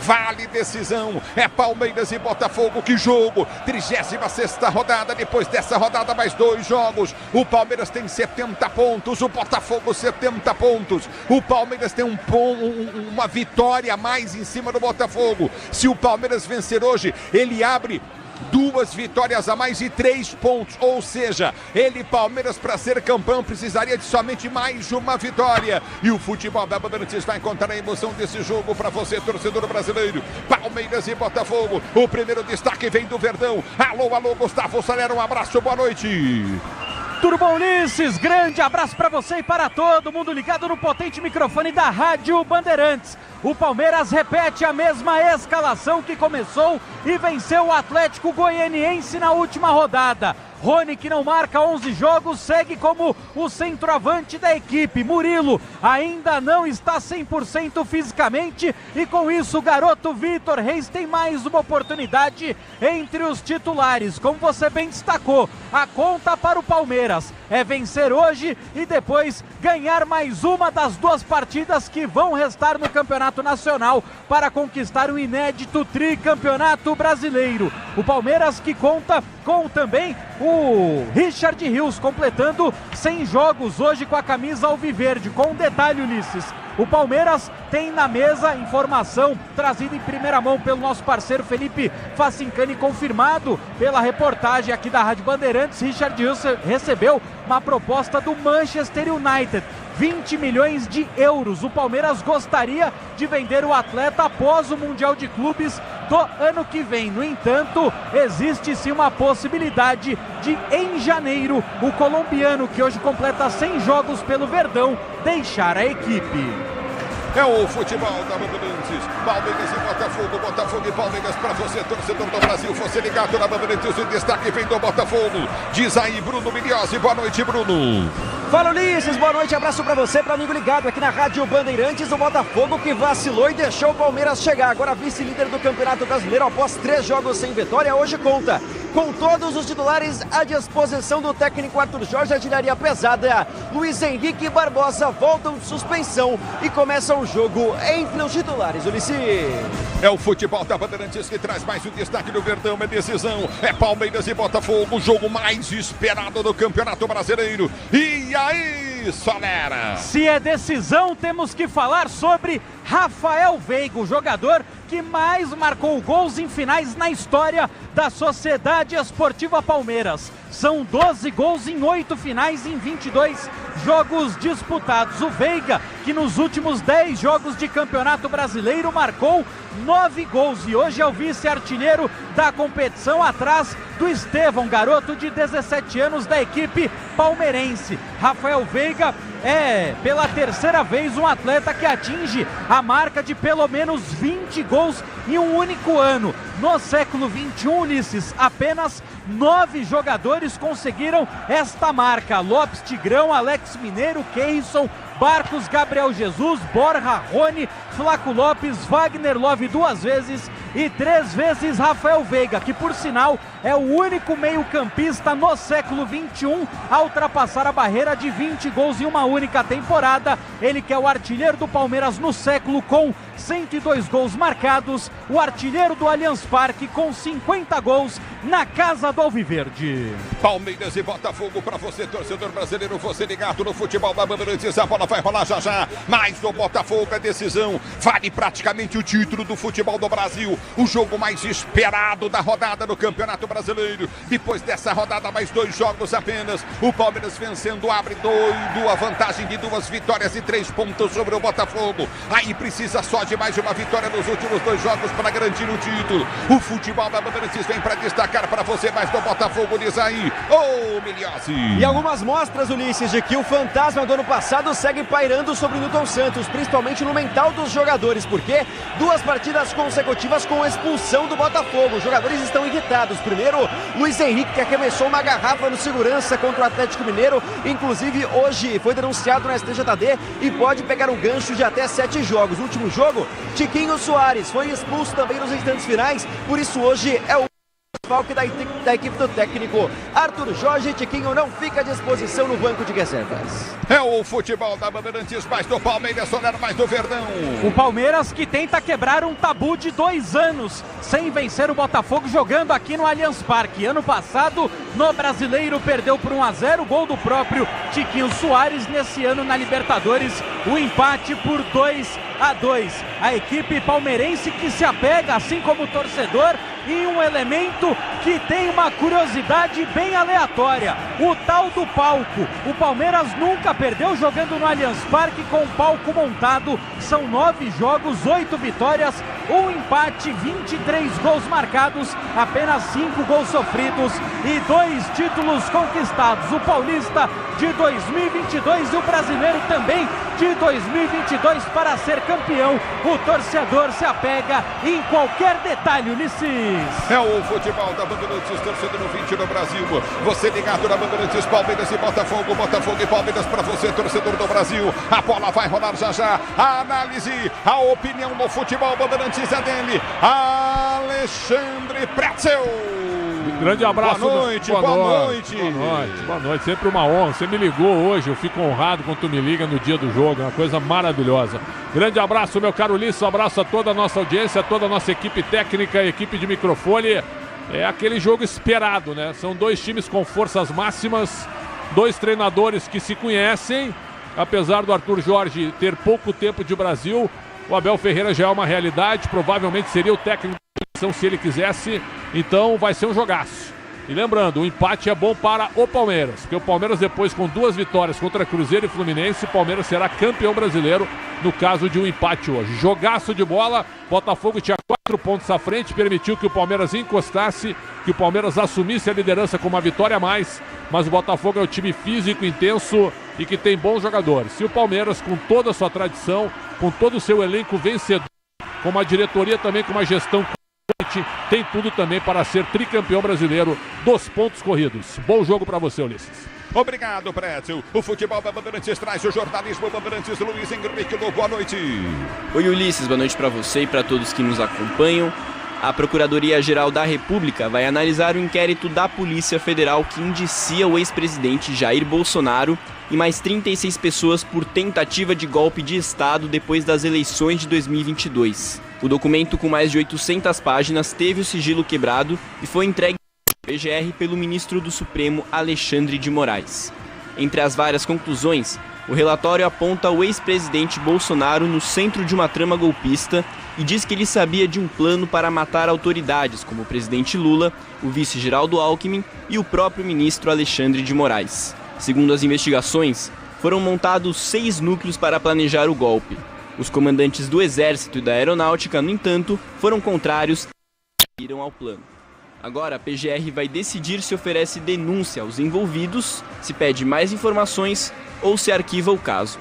Vale decisão, é Palmeiras e Botafogo. Que jogo, 36ª rodada. Depois dessa rodada, mais 2 jogos. O Palmeiras tem 70 pontos, o Botafogo 70 pontos. O Palmeiras tem uma vitória a mais em cima do Botafogo. Se o Palmeiras vencer hoje, ele abre 2 vitórias a mais e 3 pontos, ou seja, ele, Palmeiras, para ser campeão, precisaria de somente mais uma vitória. E o futebol da Bandeirantes vai encontrar a emoção desse jogo para você, torcedor brasileiro. Palmeiras e Botafogo, o primeiro destaque vem do Verdão. Alô, alô, Gustavo Salera, um abraço, boa noite. Tudo bom, Ulisses? Grande abraço para você e para todo mundo ligado no potente microfone da Rádio Bandeirantes. O Palmeiras repete a mesma escalação que começou e venceu o Atlético Goianiense na última rodada. Rony, que não marca 11 jogos, segue como o centroavante da equipe. Murilo ainda não está 100% fisicamente e com isso o garoto Vitor Reis tem mais uma oportunidade entre os titulares. Como você bem destacou, a conta para o Palmeiras é vencer hoje e depois ganhar mais uma das 2 partidas que vão restar no Campeonato Nacional para conquistar o inédito tricampeonato brasileiro. O Palmeiras que conta com também o Richard Rios completando 100 jogos hoje com a camisa alviverde. Com um detalhe, Ulisses, o Palmeiras tem na mesa informação trazida em primeira mão pelo nosso parceiro Felipe Facincani, confirmado pela reportagem aqui da Rádio Bandeirantes. Richard Rios recebeu uma proposta do Manchester United, 20 milhões de euros. O Palmeiras gostaria de vender o atleta após o Mundial de Clubes do ano que vem. No entanto, existe sim uma possibilidade de, em janeiro, o colombiano, que hoje completa 100 jogos pelo Verdão, deixar a equipe. É o futebol da Bandeirantes, Palmeiras e Botafogo, Botafogo e Palmeiras para você, torcedor do Brasil, você ligado na Bandeirantes, o destaque vem do Botafogo. Diz aí, Bruno Milhozzi, boa noite, Bruno. Fala, Ulisses, boa noite, abraço pra você, para amigo ligado aqui na Rádio Bandeirantes. O Botafogo que vacilou e deixou o Palmeiras chegar, agora vice-líder do Campeonato Brasileiro após 3 jogos sem vitória, hoje conta com todos os titulares à disposição do técnico Arthur Jorge. Artilharia pesada, Luiz Henrique e Barbosa voltam de suspensão e começa o jogo entre os titulares, Ulisses. É o futebol da Bandeirantes que traz mais um destaque do Verdão, é decisão, é Palmeiras e Botafogo, o jogo mais esperado do Campeonato Brasileiro. E aí, Solera? Se é decisão, temos que falar sobre Rafael Veiga, o jogador que mais marcou gols em finais na história da Sociedade Esportiva Palmeiras. São 12 gols em 8 finais em 22 jogos disputados. O Veiga, que nos últimos 10 jogos de Campeonato Brasileiro marcou 9 gols e hoje é o vice-artilheiro da competição, atrás do Estevão, garoto de 17 anos da equipe palmeirense. Rafael Veiga é, pela 3ª vez, um atleta que atinge a marca de pelo menos 20 gols em um único ano. No século XXI, Ulisses, apenas 9 jogadores conseguiram esta marca: Lopes, Tigrão, Alex Mineiro, Keirson, Barcos, Gabriel Jesus, Borja, Rony, Flaco Lopes, Wagner Love 2 vezes e 3 vezes Rafael Veiga, que por sinal é o único meio-campista no século XXI a ultrapassar a barreira de 20 gols em uma única temporada. Ele que é o artilheiro do Palmeiras no século com 102 gols marcados, o artilheiro do Allianz Parque com 50 gols na casa do Alviverde. Palmeiras e Botafogo para você, torcedor brasileiro, você ligado no futebol da Bandeirantes, a bola vai rolar já já, mais do Botafogo, a decisão vale praticamente o título do futebol do Brasil, o jogo mais esperado da rodada do Campeonato Brasileiro. Depois dessa rodada, mais 2 jogos apenas, o Palmeiras vencendo abre a vantagem de 2 vitórias e 3 pontos sobre o Botafogo. Aí precisa só de mais uma vitória nos últimos 2 jogos para garantir o título. O futebol da Bandeirantes vem para destacar para você mais do Botafogo, diz aí, Miliose. E algumas mostras, Ulisses, de que o fantasma do ano passado segue pairando sobre o Newton Santos, principalmente no mental dos jogadores, porque 2 partidas consecutivas com expulsão do Botafogo. Os jogadores estão irritados. Primeiro, Luiz Henrique, que arremessou uma garrafa no segurança contra o Atlético Mineiro, inclusive hoje foi denunciado na STJD e pode pegar um gancho de até 7 jogos. No último jogo, Tiquinho Soares foi expulso também nos instantes finais, por isso hoje é o desfalque da equipe do técnico Arthur Jorge. Tiquinho não fica à disposição no banco de reservas. É o futebol da Bandeirantes, mais do Palmeiras, olhar mais do Verdão. O Palmeiras que tenta quebrar um tabu de 2 anos sem vencer o Botafogo jogando aqui no Allianz Parque. Ano passado, no Brasileiro, perdeu por 1-0, gol do próprio Tiquinho Soares. Nesse ano, na Libertadores, o empate por 2-2. A equipe palmeirense que se apega, assim como o torcedor, em um elemento que tem uma curiosidade bem aleatória, o tal do palco. O Palmeiras nunca perdeu jogando no Allianz Parque com o palco montado. São 9 jogos, 8 vitórias, 1 empate, 23 gols marcados, apenas 5 gols sofridos e 2 títulos conquistados. O Paulista de 2022 e o Brasileiro também de 2022 para ser campeão. O torcedor se apega em qualquer detalhe, Ulisses. É o futebol da Bandeirantes, torcedor no 20 no Brasil. Você ligado na Bandeirantes, Palmeiras e Botafogo, Botafogo e Palmeiras para você, torcedor do Brasil. A bola vai rolar já já. A análise, a opinião do futebol Bandeirantes é dele, Alexandre Pretzel. Grande abraço. Boa noite, boa noite. Boa noite, sempre uma honra. Você me ligou hoje, eu fico honrado quando tu me liga no dia do jogo, é uma coisa maravilhosa. Grande abraço, meu caro Ulisses, um abraço a toda a nossa audiência, a toda a nossa equipe técnica, equipe de microfone. É aquele jogo esperado, né? São 2 times com forças máximas, 2 treinadores que se conhecem. Apesar do Arthur Jorge ter pouco tempo de Brasil, o Abel Ferreira já é uma realidade, provavelmente seria o técnico da seleção se ele quisesse, então vai ser um jogaço. E lembrando, o empate é bom para o Palmeiras, porque o Palmeiras depois com 2 vitórias contra Cruzeiro e Fluminense, o Palmeiras será campeão brasileiro no caso de um empate hoje. Jogaço de bola, Botafogo tinha 4 pontos à frente, permitiu que o Palmeiras encostasse, que o Palmeiras assumisse a liderança com uma vitória a mais, mas o Botafogo é um time físico, intenso e que tem bons jogadores. E o Palmeiras, com toda a sua tradição, com todo o seu elenco vencedor, com uma diretoria também com uma gestão tem tudo também para ser tricampeão brasileiro dos pontos corridos. Bom jogo para você, Ulisses. Obrigado, Pretzel. O futebol da Bandeirantes traz o jornalismo Bandeirantes. Luiz Henrique Lobo, boa noite. Oi, Ulisses, boa noite para você e para todos que nos acompanham. A Procuradoria-Geral da República vai analisar o inquérito da Polícia Federal que indicia o ex-presidente Jair Bolsonaro e mais 36 pessoas por tentativa de golpe de Estado depois das eleições de 2022. O documento, com mais de 800 páginas, teve o sigilo quebrado e foi entregue ao PGR pelo ministro do Supremo, Alexandre de Moraes. Entre as várias conclusões, o relatório aponta o ex-presidente Bolsonaro no centro de uma trama golpista e diz que ele sabia de um plano para matar autoridades como o presidente Lula, o vice Geraldo Alckmin e o próprio ministro Alexandre de Moraes. Segundo as investigações, foram montados 6 núcleos para planejar o golpe. Os comandantes do Exército e da Aeronáutica, no entanto, foram contrários e aderiram ao plano. Agora a PGR vai decidir se oferece denúncia aos envolvidos, se pede mais informações ou se arquiva o caso.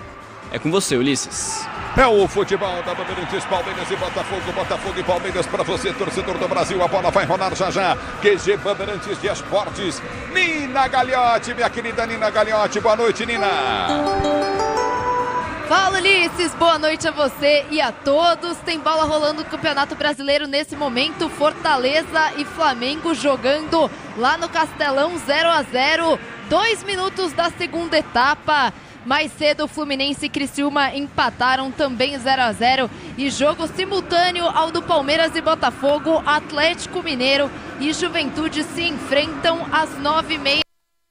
É com você, Ulisses. É o futebol da Bandeirantes, Palmeiras e Botafogo, Botafogo e Palmeiras para você, torcedor do Brasil. A bola vai rolar já já. QG Bandeirantes de Esportes. Nina Gagliotti, minha querida Nina Gagliotti. Boa noite, Nina. Fala, Ulisses, boa noite a você e a todos. Tem bola rolando no Campeonato Brasileiro nesse momento. Fortaleza e Flamengo jogando lá no Castelão, 0-0. 2 minutos da segunda etapa. Mais cedo, Fluminense e Criciúma empataram também 0-0. E jogo simultâneo ao do Palmeiras e Botafogo. Atlético Mineiro e Juventude se enfrentam às 9h30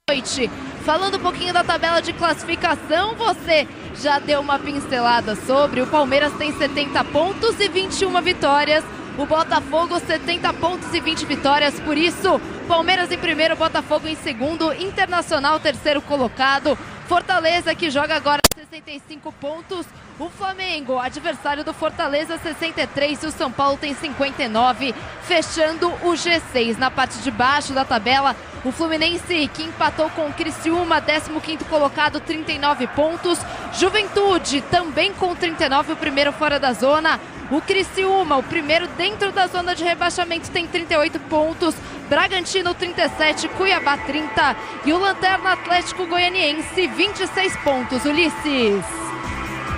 da noite. Falando um pouquinho da tabela de classificação, você já deu uma pincelada sobre. O Palmeiras tem 70 pontos e 21 vitórias. O Botafogo 70 pontos e 20 vitórias. Por isso, Palmeiras em primeiro, Botafogo em segundo, Internacional terceiro colocado. Fortaleza, que joga agora 65 pontos. O Flamengo, adversário do Fortaleza, 63 e o São Paulo tem 59, fechando o G6. Na parte de baixo da tabela, o Fluminense, que empatou com o Criciúma, 15º colocado, 39 pontos. Juventude, também com 39, o primeiro fora da zona. O Criciúma, o primeiro dentro da zona de rebaixamento, tem 38 pontos. Bragantino, 37, Cuiabá, 30. E o Lanterna Atlético Goianiense, 26 pontos. Ulisses.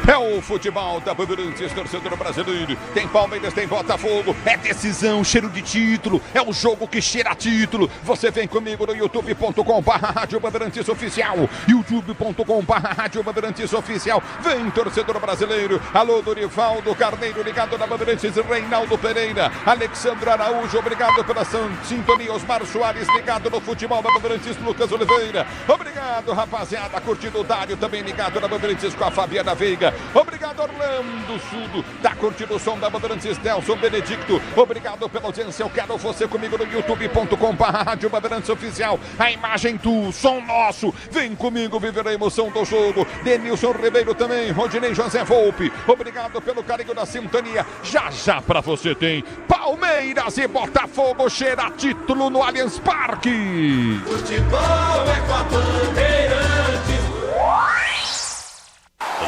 É o futebol da Bandeirantes, torcedor brasileiro. Tem Palmeiras, tem Botafogo. É decisão, cheiro de título. É um jogo que cheira a título. Você vem comigo no youtube.com/Rádio Bandeirantes Oficial. youtube.com/Rádio Bandeirantes Oficial. Vem, torcedor brasileiro. Alô, Dorivaldo Carneiro, ligado na Bandeirantes. Reinaldo Pereira, Alexandre Araújo, obrigado pela sintonia. Osmar Soares, ligado no futebol da Bandeirantes. Lucas Oliveira, obrigado, rapaziada. Curtindo o Dário, também ligado na Bandeirantes com a Fabiana Veiga. Obrigado, Orlando Sudo, tá curtindo o som da Bandeirantes. Nelson Benedicto, obrigado pela audiência. Eu quero você comigo no youtube.com/Rádio Bandeirantes Oficial. A imagem tu, som nosso. Vem comigo viver a emoção do jogo. Denilson Ribeiro também, Rodinei José Volpe, obrigado pelo carinho da sintonia. Já pra você tem Palmeiras e Botafogo, cheira título no Allianz Parque. Futebol é com a Bandeirantes.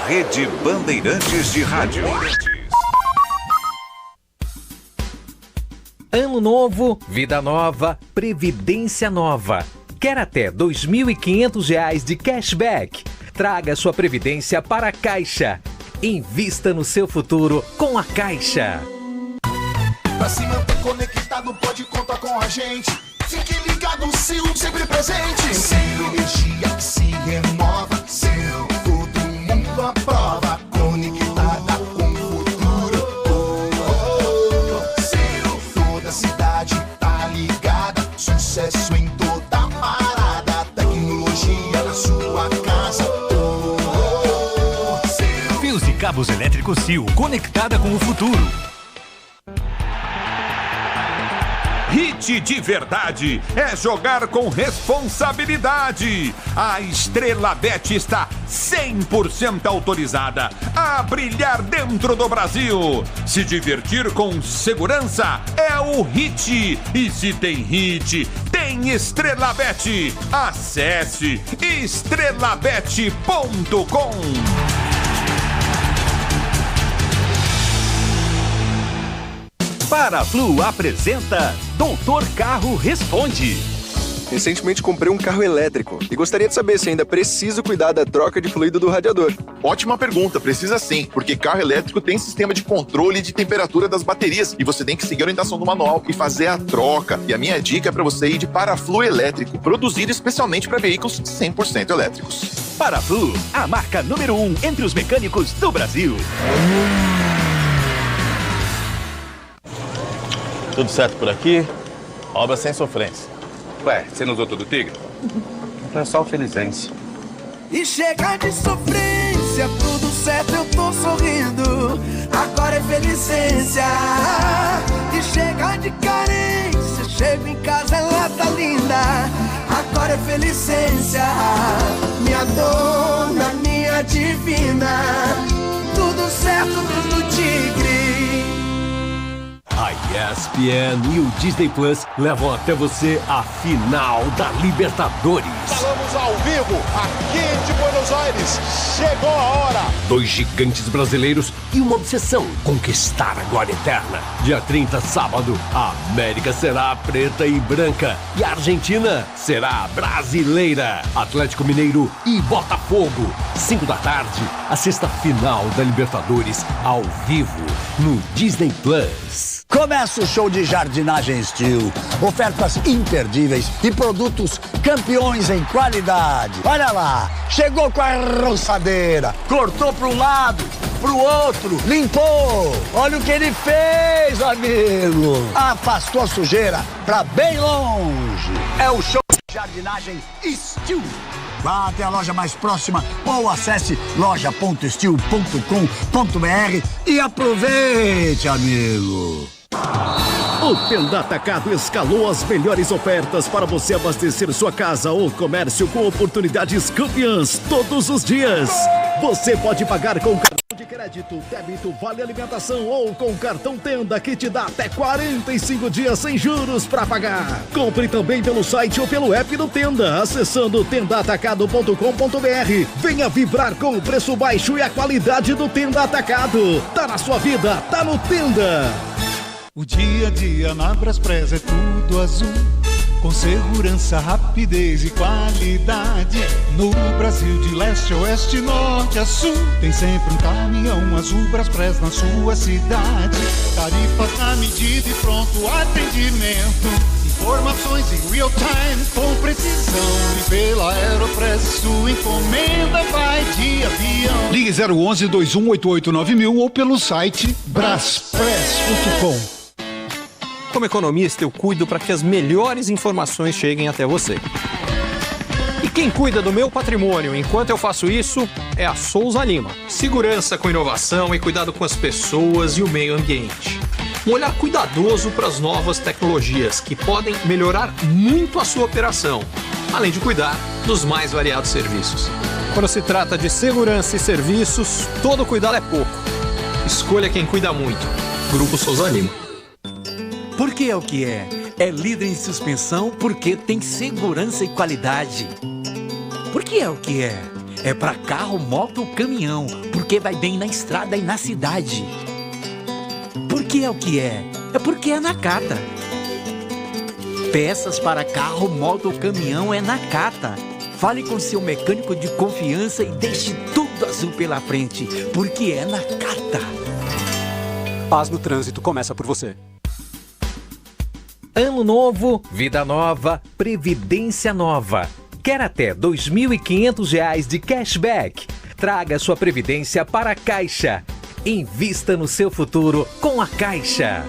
Rede Bandeirantes de Rádio. Ano novo, vida nova, previdência nova. Quer até R$ 2.500 de cashback? Traga sua previdência para a Caixa. Invista no seu futuro com a Caixa. Pra se manter conectado, pode contar com a gente. Fique ligado, Sil, sempre presente. Sil, energia que se renova. Sil, todo mundo aprova. Conectada com o futuro. Sil, toda cidade tá ligada. Sucesso em toda parada. Tecnologia na sua casa. Fios e cabos elétricos Sil, conectada com o futuro. Hit de verdade é jogar com responsabilidade. A Estrela Bet está 100% autorizada a brilhar dentro do Brasil. Se divertir com segurança é o Hit. E se tem Hit, tem Estrela Bet. Acesse estrelabet.com. Paraflu apresenta Doutor Carro Responde. Recentemente comprei um carro elétrico e gostaria de saber se ainda preciso cuidar da troca de fluido do radiador. Ótima pergunta, precisa sim, porque carro elétrico tem sistema de controle de temperatura das baterias e você tem que seguir a orientação do manual e fazer a troca. E a minha dica é para você ir de Paraflu elétrico, produzido especialmente para veículos 100% elétricos. Paraflu, a marca número 1 entre os mecânicos do Brasil. Tudo certo por aqui? Obra sem sofrência. Ué, você não usou todo o Tigre? É só o Felizense. E chega de sofrência, tudo certo, eu tô sorrindo. Agora é Felicência. E chega de carência, chego em casa, ela tá linda. Agora é Felicência. Minha dona, minha divina. Tudo certo, tudo Tigre. A ESPN e o Disney Plus levam até você a final da Libertadores. Falamos ao vivo aqui de Buenos Aires. Chegou a hora. 2 gigantes brasileiros e uma obsessão: conquistar a glória eterna. Dia 30, sábado, a América será preta e branca e a Argentina será brasileira. Atlético Mineiro e Botafogo. 5 da tarde, a sexta final da Libertadores ao vivo no Disney Plus. Começa o show de jardinagem Steel. Ofertas imperdíveis e produtos campeões em qualidade. Olha lá, chegou com a roçadeira, cortou para um lado, para o outro, limpou. Olha o que ele fez, amigo. Afastou a sujeira para bem longe. É o show de jardinagem Steel. Vá até a loja mais próxima ou acesse loja.steel.com.br e aproveite, amigo. O Tenda Atacado escalou as melhores ofertas para você abastecer sua casa ou comércio com oportunidades campeãs todos os dias. Você pode pagar com cartão de crédito, débito, vale alimentação ou com cartão Tenda que te dá até 45 dias sem juros para pagar. Compre também pelo site ou pelo app do Tenda, acessando tendaatacado.com.br. Venha vibrar com o preço baixo e a qualidade do Tenda Atacado. Tá na sua vida, tá no Tenda. O dia a dia na Braspress é tudo azul, com segurança, rapidez e qualidade. No Brasil de leste a oeste, norte a sul, tem sempre um caminhão azul Braspress na sua cidade. Tarifas na medida e pronto atendimento, informações em real time com precisão. E pela Aeropress sua encomenda vai de avião. Ligue 011 2188 9000 ou pelo site braspress.com. Como economista, eu cuido para que as melhores informações cheguem até você. E quem cuida do meu patrimônio enquanto eu faço isso é a Souza Lima. Segurança com inovação e cuidado com as pessoas e o meio ambiente. Um olhar cuidadoso para as novas tecnologias que podem melhorar muito a sua operação, além de cuidar dos mais variados serviços. Quando se trata de segurança e serviços, todo cuidado é pouco. Escolha quem cuida muito. Grupo Souza Lima. Porque é o que é. É líder em suspensão porque tem segurança e qualidade. Porque é o que é. É para carro, moto ou caminhão, porque vai bem na estrada e na cidade. Porque é o que é. É porque é Nakata. Peças para carro, moto ou caminhão é Nakata. Fale com seu mecânico de confiança e deixe tudo azul pela frente, porque é Nakata. Paz no trânsito começa por você. Ano novo, vida nova, previdência nova. Quer até R$ 2.500 de cashback? Traga sua previdência para a Caixa. Invista no seu futuro com a Caixa.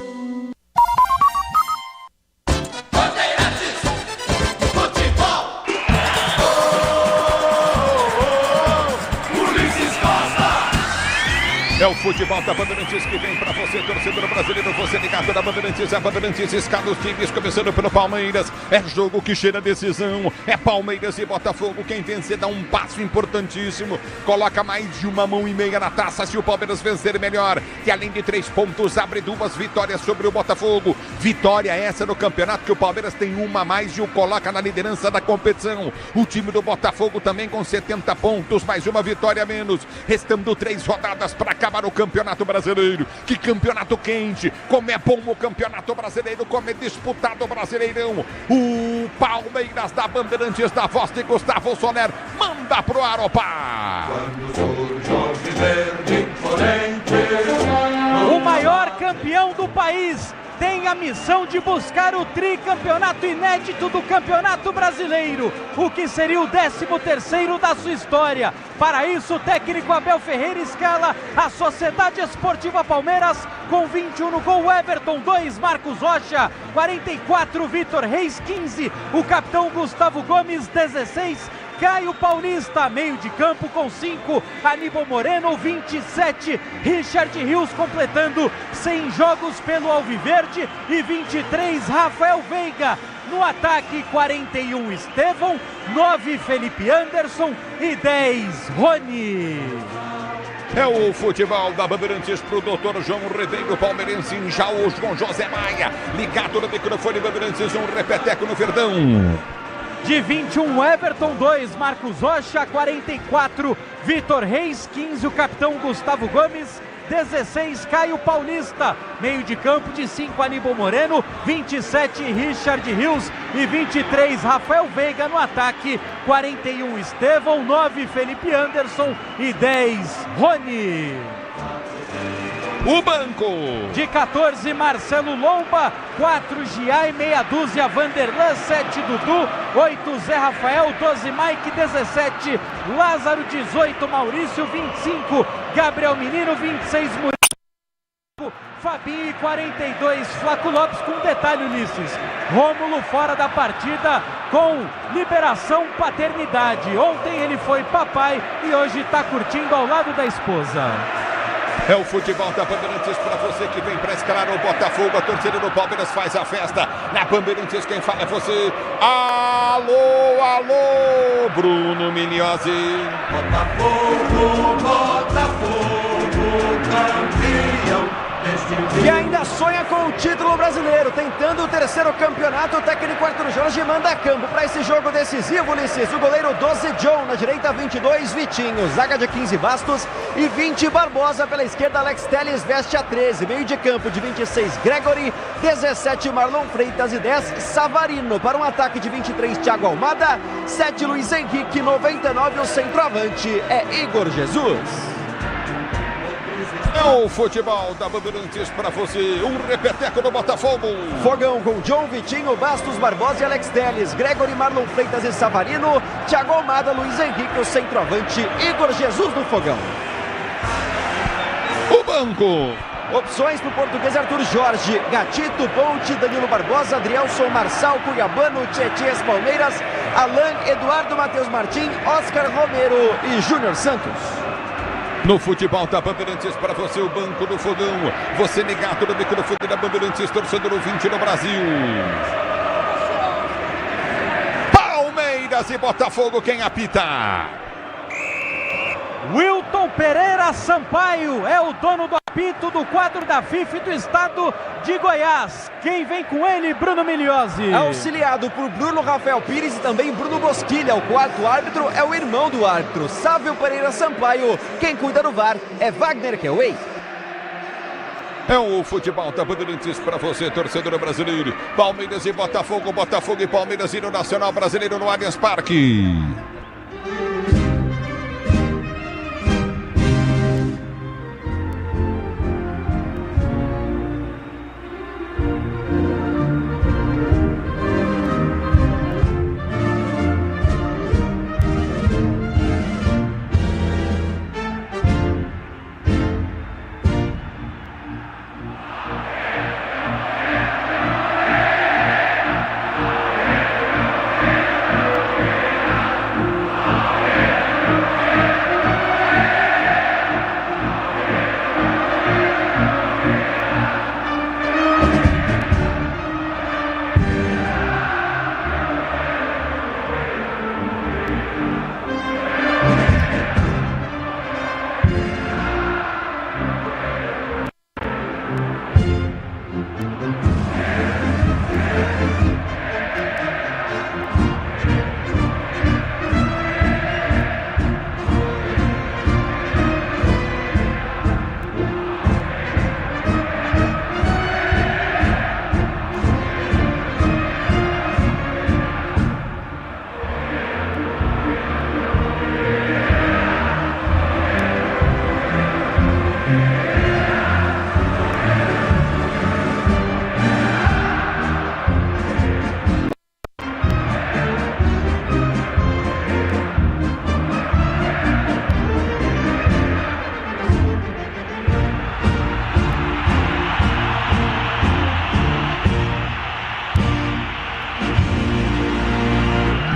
É o futebol da Bandeirantes que vem pra você, torcedor brasileiro, você ligado na Bandeirantes, a Bandeirantes escala os times, começando pelo Palmeiras, é jogo que cheira decisão, é Palmeiras e Botafogo, quem vencer dá um passo importantíssimo, coloca mais de 1,5 mão na taça, se o Palmeiras vencer melhor, que além de 3 pontos, abre 2 vitórias sobre o Botafogo, vitória essa no campeonato, que o Palmeiras tem 1 a mais e o coloca na liderança da competição, o time do Botafogo também com 70 pontos, mais 1 vitória a menos, restando 3 rodadas para acabar o Campeonato Brasileiro. Que campeonato quente, como é bom o Campeonato Brasileiro, como é disputado o Brasileirão. O Palmeiras da Bandeirantes, da voz de Gustavo Soler, manda pro Aropá. O maior campeão do país tem a missão de buscar o tricampeonato inédito do Campeonato Brasileiro, o que seria o 13º da sua história. Para isso, o técnico Abel Ferreira escala a Sociedade Esportiva Palmeiras com 21 no gol, Everton 2, Marcos Rocha 44, Vitor Reis 15, o capitão Gustavo Gomes 16, Caio Paulista, meio de campo com 5, Aníbal Moreno 27, Richard Rios completando 100 jogos pelo Alviverde e 23, Rafael Veiga. No ataque, 41, Estevão, 9, Felipe Anderson e 10, Rony. É o futebol da Bandeirantes pro doutor João Ribeiro, palmeirense em Jaú, com José Maia. Ligado no microfone Bandeirantes, um repeteco no Verdão. De 21, Everton 2, Marcos Rocha 44, Vitor Reis 15, o capitão Gustavo Gomes 16, Caio Paulista. Meio de campo de 5, Aníbal Moreno, 27, Richard Rios e 23, Rafael Veiga no ataque, 41, Estevão, 9, Felipe Anderson e 10, Rony. O banco. De 14, Marcelo Lomba, 4, Giai, meia dúzia, Vanderlan, 7, Dudu, 8, Zé Rafael, 12, Mike, 17, Lázaro, 18, Maurício, 25, Gabriel Menino, 26, Murilo, Fabinho, 42, Flaco Lopes, com detalhe, Ulisses, Rômulo fora da partida com liberação paternidade. Ontem ele foi papai e hoje está curtindo ao lado da esposa. É o futebol da Bandeirantes para você que vem para escalar o Botafogo. A torcida do Palmeiras faz a festa. Na Bandeirantes quem fala é você. Alô, alô, Bruno Migliozzi. Botafogo, Botafogo, campeão. E ainda sonha com o título brasileiro, tentando o terceiro campeonato. O técnico Arthur Jorge manda a campo para esse jogo decisivo, Ulisses. O goleiro 12, John, na direita 22, Vitinho, zaga de 15, Bastos e 20, Barbosa. Pela esquerda, Alex Telles veste a 13, meio de campo de 26, Gregory, 17, Marlon Freitas e 10, Savarino. Para um ataque de 23, Thiago Almada, 7, Luiz Henrique, 99, o centroavante é Igor Jesus. É o futebol da Bandeirantes para você, um repeteco do Botafogo. Fogão com John, Vitinho, Bastos, Barbosa e Alex Telles, Gregory, Marlon Freitas e Savarino, Thiago Almada, Luiz Henrique, o centroavante Igor Jesus no Fogão. O banco. Opções para o português Arthur Jorge, Gatito, Ponte, Danilo Barbosa, Adrielson, Marçal, Cuiabano, Tietês, Palmeiras, Alan, Eduardo, Matheus Martim, Oscar Romero e Júnior Santos. No futebol da Bandeirantes para você, o banco do Fogão. Você ligado no microfone da Bandeirantes, torcedor ouvinte no Brasil. Palmeiras e Botafogo, quem apita? Wilton Pereira Sampaio é o dono do apito do quadro da FIFA do estado de Goiás. Quem vem com ele, Bruno Migliozzi. Auxiliado por Bruno Rafael Pires e também Bruno Bosquilha. O quarto árbitro é o irmão do árbitro, Sávio Pereira Sampaio. Quem cuida do VAR é Wagner Kelway. É o futebol da Bandeirantes para você, torcedor brasileiro. Palmeiras e Botafogo, Botafogo e Palmeiras e no Nacional Brasileiro no Allianz Parque.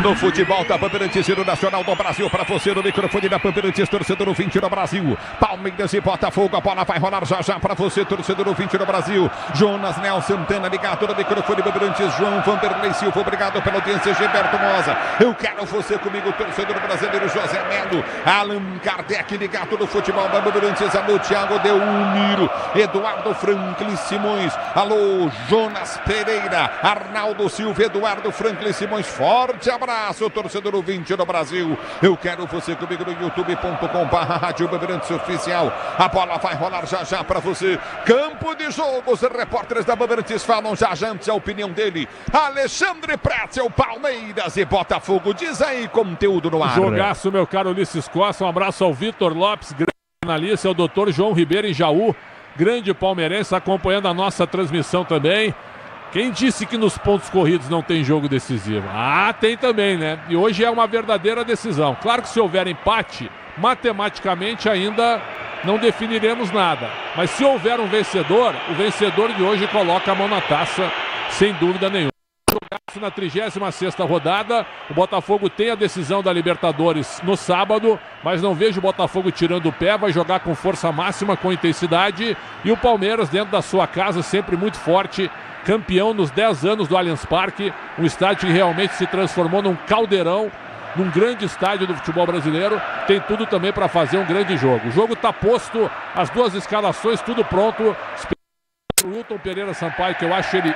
No futebol da Bandeirantes e no Nacional do Brasil, para você no microfone da Bandeirantes, torcedor no 20 no Brasil. Palmeiras e Botafogo, a bola vai rolar já para você, torcedor no 20 no Brasil. Jonas Nelson Santana ligado no microfone Bandeirantes, João Vanderlei Silva, obrigado pela audiência, Gilberto Moza. Eu quero você comigo, torcedor brasileiro, José Melo, Allan Kardec ligado no futebol da Bandeirantes, alô Thiago Delmiro, Eduardo Franklin Simões, alô Jonas Pereira, Arnaldo Silva, Eduardo Franklin Simões, forte abraço, torcedor do 20 no Brasil. Eu quero você comigo no youtube.com/Rádio Bandeirantes Oficial. A bola vai rolar já para você. Campo de jogo, os repórteres da Bandeirantes falam já antes a opinião dele. Alexandre Pretzel, Palmeiras e Botafogo. Diz aí, conteúdo no ar. Jogaço, meu caro Ulisses Costa. Um abraço ao Vitor Lopes, grande analista, ao doutor João Ribeiro em Jaú, grande palmeirense, acompanhando a nossa transmissão também. Quem disse que nos pontos corridos não tem jogo decisivo? Ah, tem também, né? E hoje é uma verdadeira decisão. Claro que se houver empate, matematicamente ainda não definiremos nada. Mas se houver um vencedor, o vencedor de hoje coloca a mão na taça, sem dúvida nenhuma. Jogaço na 36ª rodada, o Botafogo tem a decisão da Libertadores no sábado, mas não vejo o Botafogo tirando o pé, vai jogar com força máxima, com intensidade, e o Palmeiras dentro da sua casa, sempre muito forte, campeão nos 10 anos do Allianz Parque, um estádio que realmente se transformou num caldeirão, num grande estádio do futebol brasileiro, tem tudo também para fazer um grande jogo. O jogo está posto, as duas escalações, tudo pronto. O Wilton Pereira Sampaio, que eu acho ele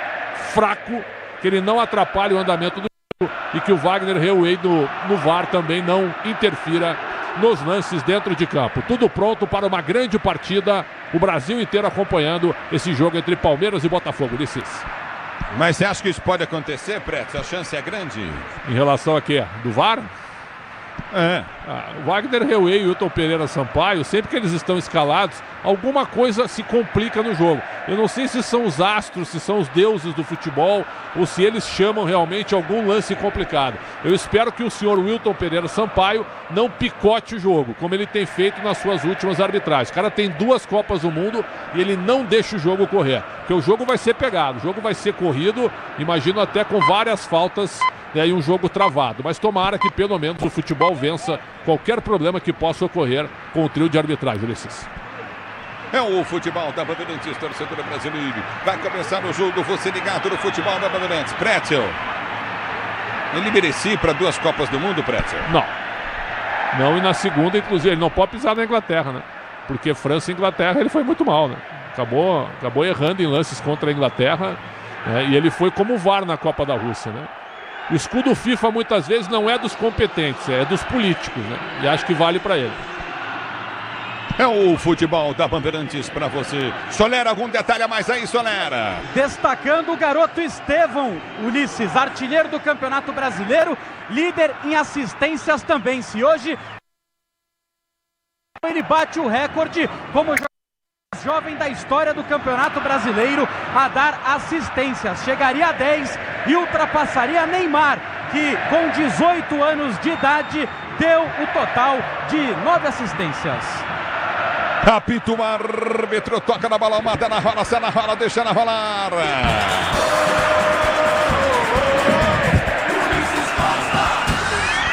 fraco, que ele não atrapalhe o andamento do jogo e que o Wagner Reuei no VAR também não interfira nos lances dentro de campo. Tudo pronto para uma grande partida, o Brasil inteiro acompanhando esse jogo entre Palmeiras e Botafogo. Ulisses. Mas você acha que isso pode acontecer, Preto? A chance é grande? Em relação a quê? Do VAR? É. O Wagner Reuei e o Wilton Pereira Sampaio, sempre que eles estão escalados, alguma coisa se complica no jogo. Eu não sei se são os astros, se são os deuses do futebol, ou se eles chamam realmente algum lance complicado. Eu espero que o senhor Wilton Pereira Sampaio não picote o jogo, como ele tem feito nas suas últimas arbitragens. O cara tem 2 Copas do Mundo e ele não deixa o jogo correr. Porque o jogo vai ser pegado, o jogo vai ser corrido, imagino até com várias faltas, e aí um jogo travado. Mas tomara que pelo menos o futebol vença qualquer problema que possa ocorrer com o trio de arbitragem, Ulisses. É o futebol da Bandeirantes, torcedor brasileiro. Vai começar o jogo, você ligado no futebol da Bandeirantes. Pretzel, ele merecia para 2 Copas do Mundo, Pretzel? Não, e na segunda, inclusive, ele não pode pisar na Inglaterra, né? Porque França e Inglaterra ele foi muito mal, né? Acabou errando em lances contra a Inglaterra, né? E ele foi como o VAR na Copa da Rússia, né? O escudo FIFA muitas vezes não é dos competentes, é dos políticos, né? E acho que vale para ele. É o futebol da Bandeirantes para você. Solera, algum detalhe a mais aí, Solera? Destacando o garoto Estevão, Ulisses, artilheiro do Campeonato Brasileiro, líder em assistências também. Se hoje ele bate o recorde como jovem da história do Campeonato Brasileiro a dar assistências. Chegaria a 10 e ultrapassaria Neymar, que com 18 anos de idade deu o total de 9 assistências. Apita o árbitro, toca na bola, mata na rola, sai na rola, deixa na rolar.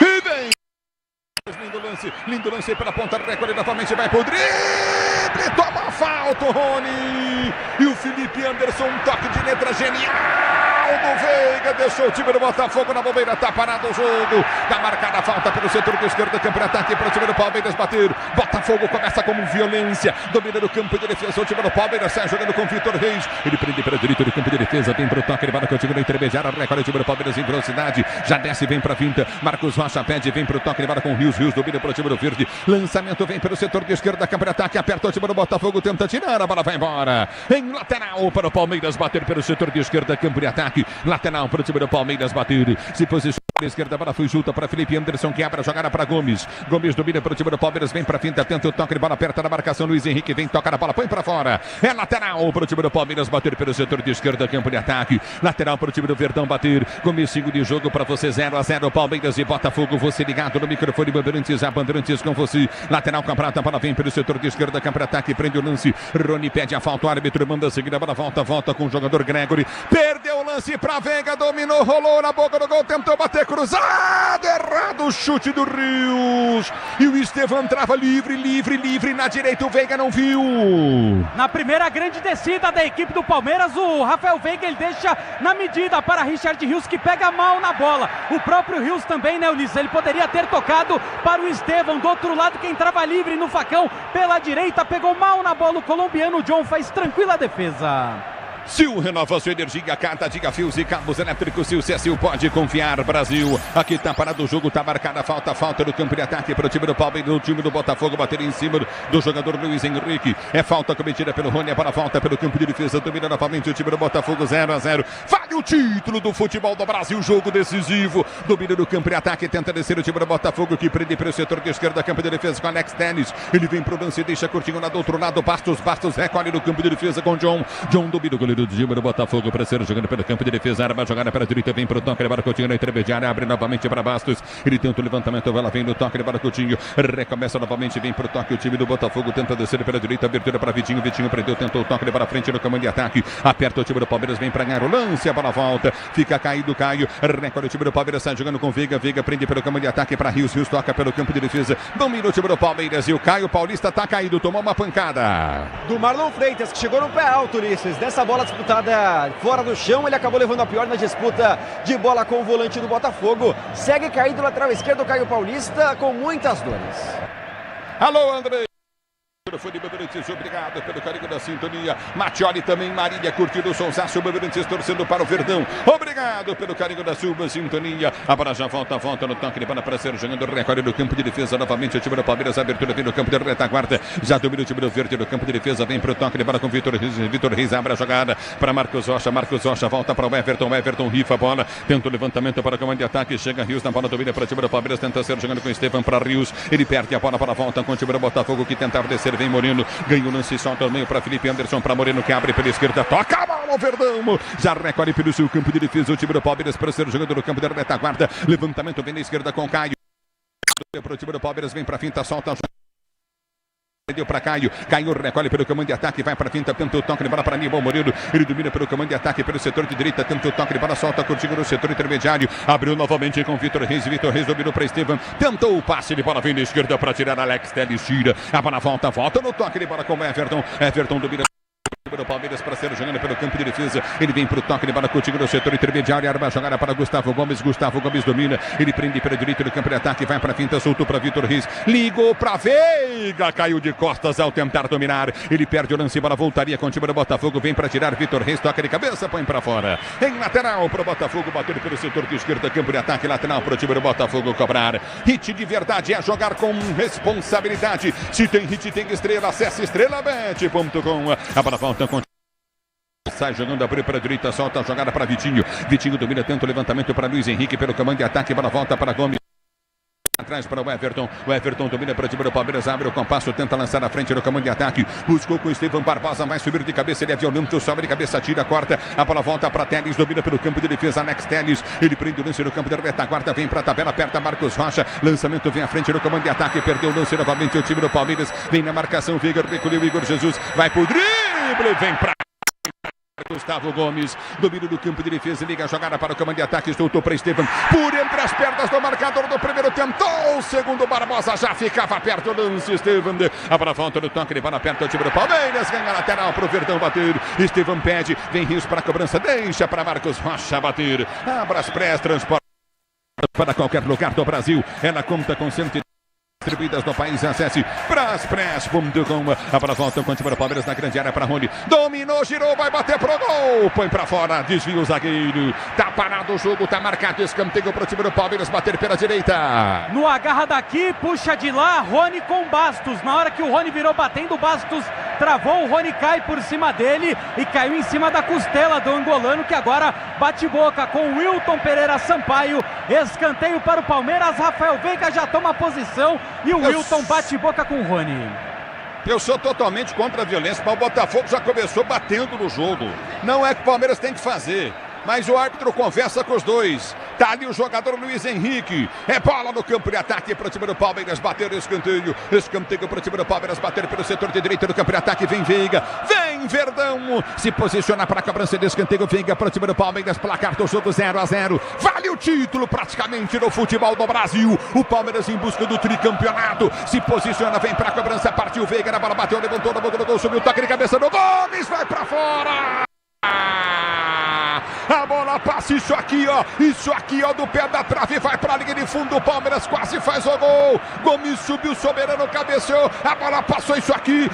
E vem! Lindo lance pela ponta, recolhe novamente, vai pro drible, toma a falta, Rony. E o Felipe Anderson, um toque de letra genial do Veiga, deixou o time do Botafogo na bobeira, tá parado o jogo, tá marcada a falta pelo setor do esquerdo do campo de ataque para o time do Palmeiras bater. Botafogo começa com violência, domina no campo de defesa, o time do Palmeiras sai jogando com Vitor Reis, ele prende pela direita do campo de defesa, vem pro toque, ele vai com o time do intermediário, recolhe o time do Palmeiras em velocidade, já desce, vem pra finta, Marcos Rocha pede, vem pro toque, ele vai com o Rios domina pro time do Verde, lançamento vem pelo setor do esquerdo do campo de ataque, aperta o time do Botafogo, tenta tirar, a bola vai embora, em lateral para o Palmeiras bater pelo setor de esquerda, campo de ataque, lateral para o time do Palmeiras bater, se posiciona à esquerda, a bola foi junta para Felipe Anderson, que abre a jogada para Gomes domina para o time do Palmeiras, vem para finta, tenta o toque, bola aperta na marcação, Luiz Henrique vem, toca na bola, põe para fora, é lateral para o time do Palmeiras bater pelo setor de esquerda, campo de ataque, lateral para o time do Verdão bater, comecinho de jogo para você, 0-0, Palmeiras e Botafogo, você ligado no microfone Bandeirantes, a Bandeirantes com você, lateral com a prata, a bola vem pelo setor de esquerda, campo de ataque, prende o lance, Rony pede a falta, o árbitro manda seguir, a bola volta com o jogador Gregory, perdeu o lance, lance pra Veiga, dominou, rolou na boca do gol, tentou bater cruzado, errado o chute do Rios. E o Estevão trava livre na direita, o Veiga não viu. Na primeira grande descida da equipe do Palmeiras, o Rafael Veiga ele deixa na medida para Richard Rios, que pega mal na bola. O próprio Rios também, né, Ulisses? Ele poderia ter tocado para o Estevão. Do outro lado, quem entrava livre no facão pela direita, pegou mal na bola o colombiano. O John faz tranquila defesa. Sil renova sua energia, carta, diga fios e cabos elétricos. Sil pode confiar, Brasil. Aqui tá parado o jogo, tá marcada a falta no campo de ataque para o time do Palmeiras, do time do Botafogo, bater em cima do jogador Luiz Henrique. É falta cometida pelo Rony, para a falta pelo campo de defesa, domina novamente o time do Botafogo, 0-0. Vale o título do futebol do Brasil, jogo decisivo. Domina no campo de ataque, tenta descer o time do Botafogo, que prende para o setor de esquerda, campo de defesa com Alex Telles. Ele vem pro lance, deixa curtinho lá do outro lado, Bastos recolhe no campo de defesa com John domina o goleiro do time do Botafogo para ser jogando pelo campo de defesa, arma jogada para a direita, vem pro toque, levara Coutinho na intermediária, abre novamente para Bastos, ele tenta o levantamento, ela vem no toque, levara Coutinho, recomeça novamente, vem pro toque, o time do Botafogo tenta descer pela direita, abertura para Vitinho prendeu, tentou o toque, levara a frente no comando de ataque, aperta o time do Palmeiras, vem para ganhar o lance, a bola volta, fica caído Caio, recolhe o time do Palmeiras, sai jogando com Veiga prende pelo comando de ataque para Rios toca pelo campo de defesa, domina o time do Palmeiras e o Caio Paulista tá caído, tomou uma pancada do Marlon Freitas, que chegou no pé alto, Ulisses, dessa bola disputada fora do chão, ele acabou levando a pior na disputa de bola com o volante do Botafogo. Segue caído lateral esquerdo, Caio Paulista, com muitas dores. Alô, André. Foi de Beberantes, obrigado pelo carinho da sintonia. Matioli também, Marília curtindo o Sonsaço, Beberantes torcendo para o Verdão. Obrigado pelo carinho da sua sintonia. A bola já volta no toque de bola para ser jogando recorde no campo de defesa. Novamente o time do Palmeiras, abertura vem no campo de retaguarda. Já domina o time do Verde no campo de defesa. Vem para o toque de bola com Vitor Reis, abre a jogada para Marcos Rocha volta para o Everton rifa a bola. Tenta o levantamento para o comando de ataque. Chega Rios na bola, domina para o time do Palmeiras. Tenta ser jogando com o Estevão para Rios. Ele perde a bola para a volta com o time do Botafogo que tentava descer. Vem Moreno, ganha o lance, solta o meio para Felipe Anderson, para Moreno que abre pela esquerda, toca a bola, o Verdão, já recolhe pelo seu campo de defesa, o time do Palmeiras para ser jogador do campo da retaguarda, levantamento vem na esquerda com Caio, para o time do Palmeiras, vem para a finta, solta deu para Caio recolhe pelo comando de ataque, vai para a finta, tenta o toque de bola para Aníbal Moreno, ele domina pelo comando de ataque, pelo setor de direita, tenta o toque de bola, solta curtindo no setor intermediário, abriu novamente com Vitor Reis dominou para Estevão, tentou o passe de bola, vem na esquerda para tirar Alex Telles, tira, a bola volta no toque de bola com Everton domina do Palmeiras para ser jogando pelo campo de defesa, ele vem para o toque de bola contigo no setor intermediário, arma a jogada para Gustavo Gomes domina, ele prende pela direita do campo de ataque, vai para a finta, soltou para Vitor Reis, ligou para Veiga, caiu de costas ao tentar dominar, ele perde o lance, bola voltaria com o time do Botafogo, vem para tirar Vitor Reis, toca de cabeça, põe para fora, em lateral para o Botafogo, bater pelo setor de esquerda, campo de ataque, lateral para o time do Botafogo cobrar, hit de verdade é jogar com responsabilidade, se tem hit tem estrela, acesse estrelabet.com, a bola volta com sai jogando, abriu para a direita, solta a jogada para Vitinho domina, tenta o levantamento para Luiz Henrique pelo comando de ataque, bola volta para Gomes atrás para o Everton domina para o time do Palmeiras, abre o compasso, tenta lançar na frente do comando de ataque, buscou com o Estevão Barbosa, vai subir de cabeça, ele é violento, sobe de cabeça, tira, corta, a bola volta para Telles, domina pelo campo de defesa, Alex Telles, ele prende o lance no campo de retaguarda, vem para a tabela, aperta Marcos Rocha, lançamento vem à frente do comando de ataque, perdeu o lance novamente o time do Palmeiras, vem na marcação, Veiga recolheu Igor Jesus, vai pro drible, vem para Gustavo Gomes, domínio do campo de defesa, liga a jogada para o comando de ataque, soltou para Estevão, por entre as pernas do marcador do primeiro, tentou o segundo, Barbosa já ficava perto do lance, Estevão, a bola volta no toque, ele vai perto do time do Palmeiras, ganha lateral para o Verdão bater, Estevão pede, vem Rios para a cobrança, deixa para Marcos Rocha bater, a Braspress transporta para qualquer lugar do Brasil, ela conta com 100 distribuídas no país, acesse braspress.com, a bola volta com o time do Palmeiras na grande área para Rony, dominou, girou, vai bater pro gol, põe para fora, desvia o zagueiro, tá parado o jogo, tá marcado escanteio pro time do Palmeiras, bater pela direita. No agarra daqui, puxa de lá, Rony com Bastos, na hora que o Rony virou batendo, Bastos travou, o Rony cai por cima dele e caiu em cima da costela do angolano, que agora bate boca com o Wilton Pereira Sampaio, escanteio para o Palmeiras, Rafael Veiga já toma posição, e o Wilton bate boca com o Rony. Eu sou totalmente contra a violência, mas o Botafogo já começou batendo no jogo. Não é que o Palmeiras tem que fazer. mas o árbitro conversa com os dois. Tá ali o jogador Luiz Henrique. É bola no campo de ataque para o time do Palmeiras. Bater o escanteio. Escanteio para o time do Palmeiras. Bater pelo setor de direita do campo de ataque. Vem Veiga. Vem Verdão. Se posiciona para a cobrança de escanteio. Veiga para o time do Palmeiras. Placar do jogo 0-0. Vale o título praticamente no futebol do Brasil. O Palmeiras em busca do tricampeonato. Se posiciona. Vem para a cobrança. Partiu Veiga. Na bola bateu. Levantou na boca do gol. Subiu o toque de cabeça do Gomes. Vai para fora. A bola passa, isso aqui ó, do pé da trave, vai pra linha de fundo, o Palmeiras quase faz o gol. Gomes subiu, Soberano cabeceou, a bola passou, isso aqui,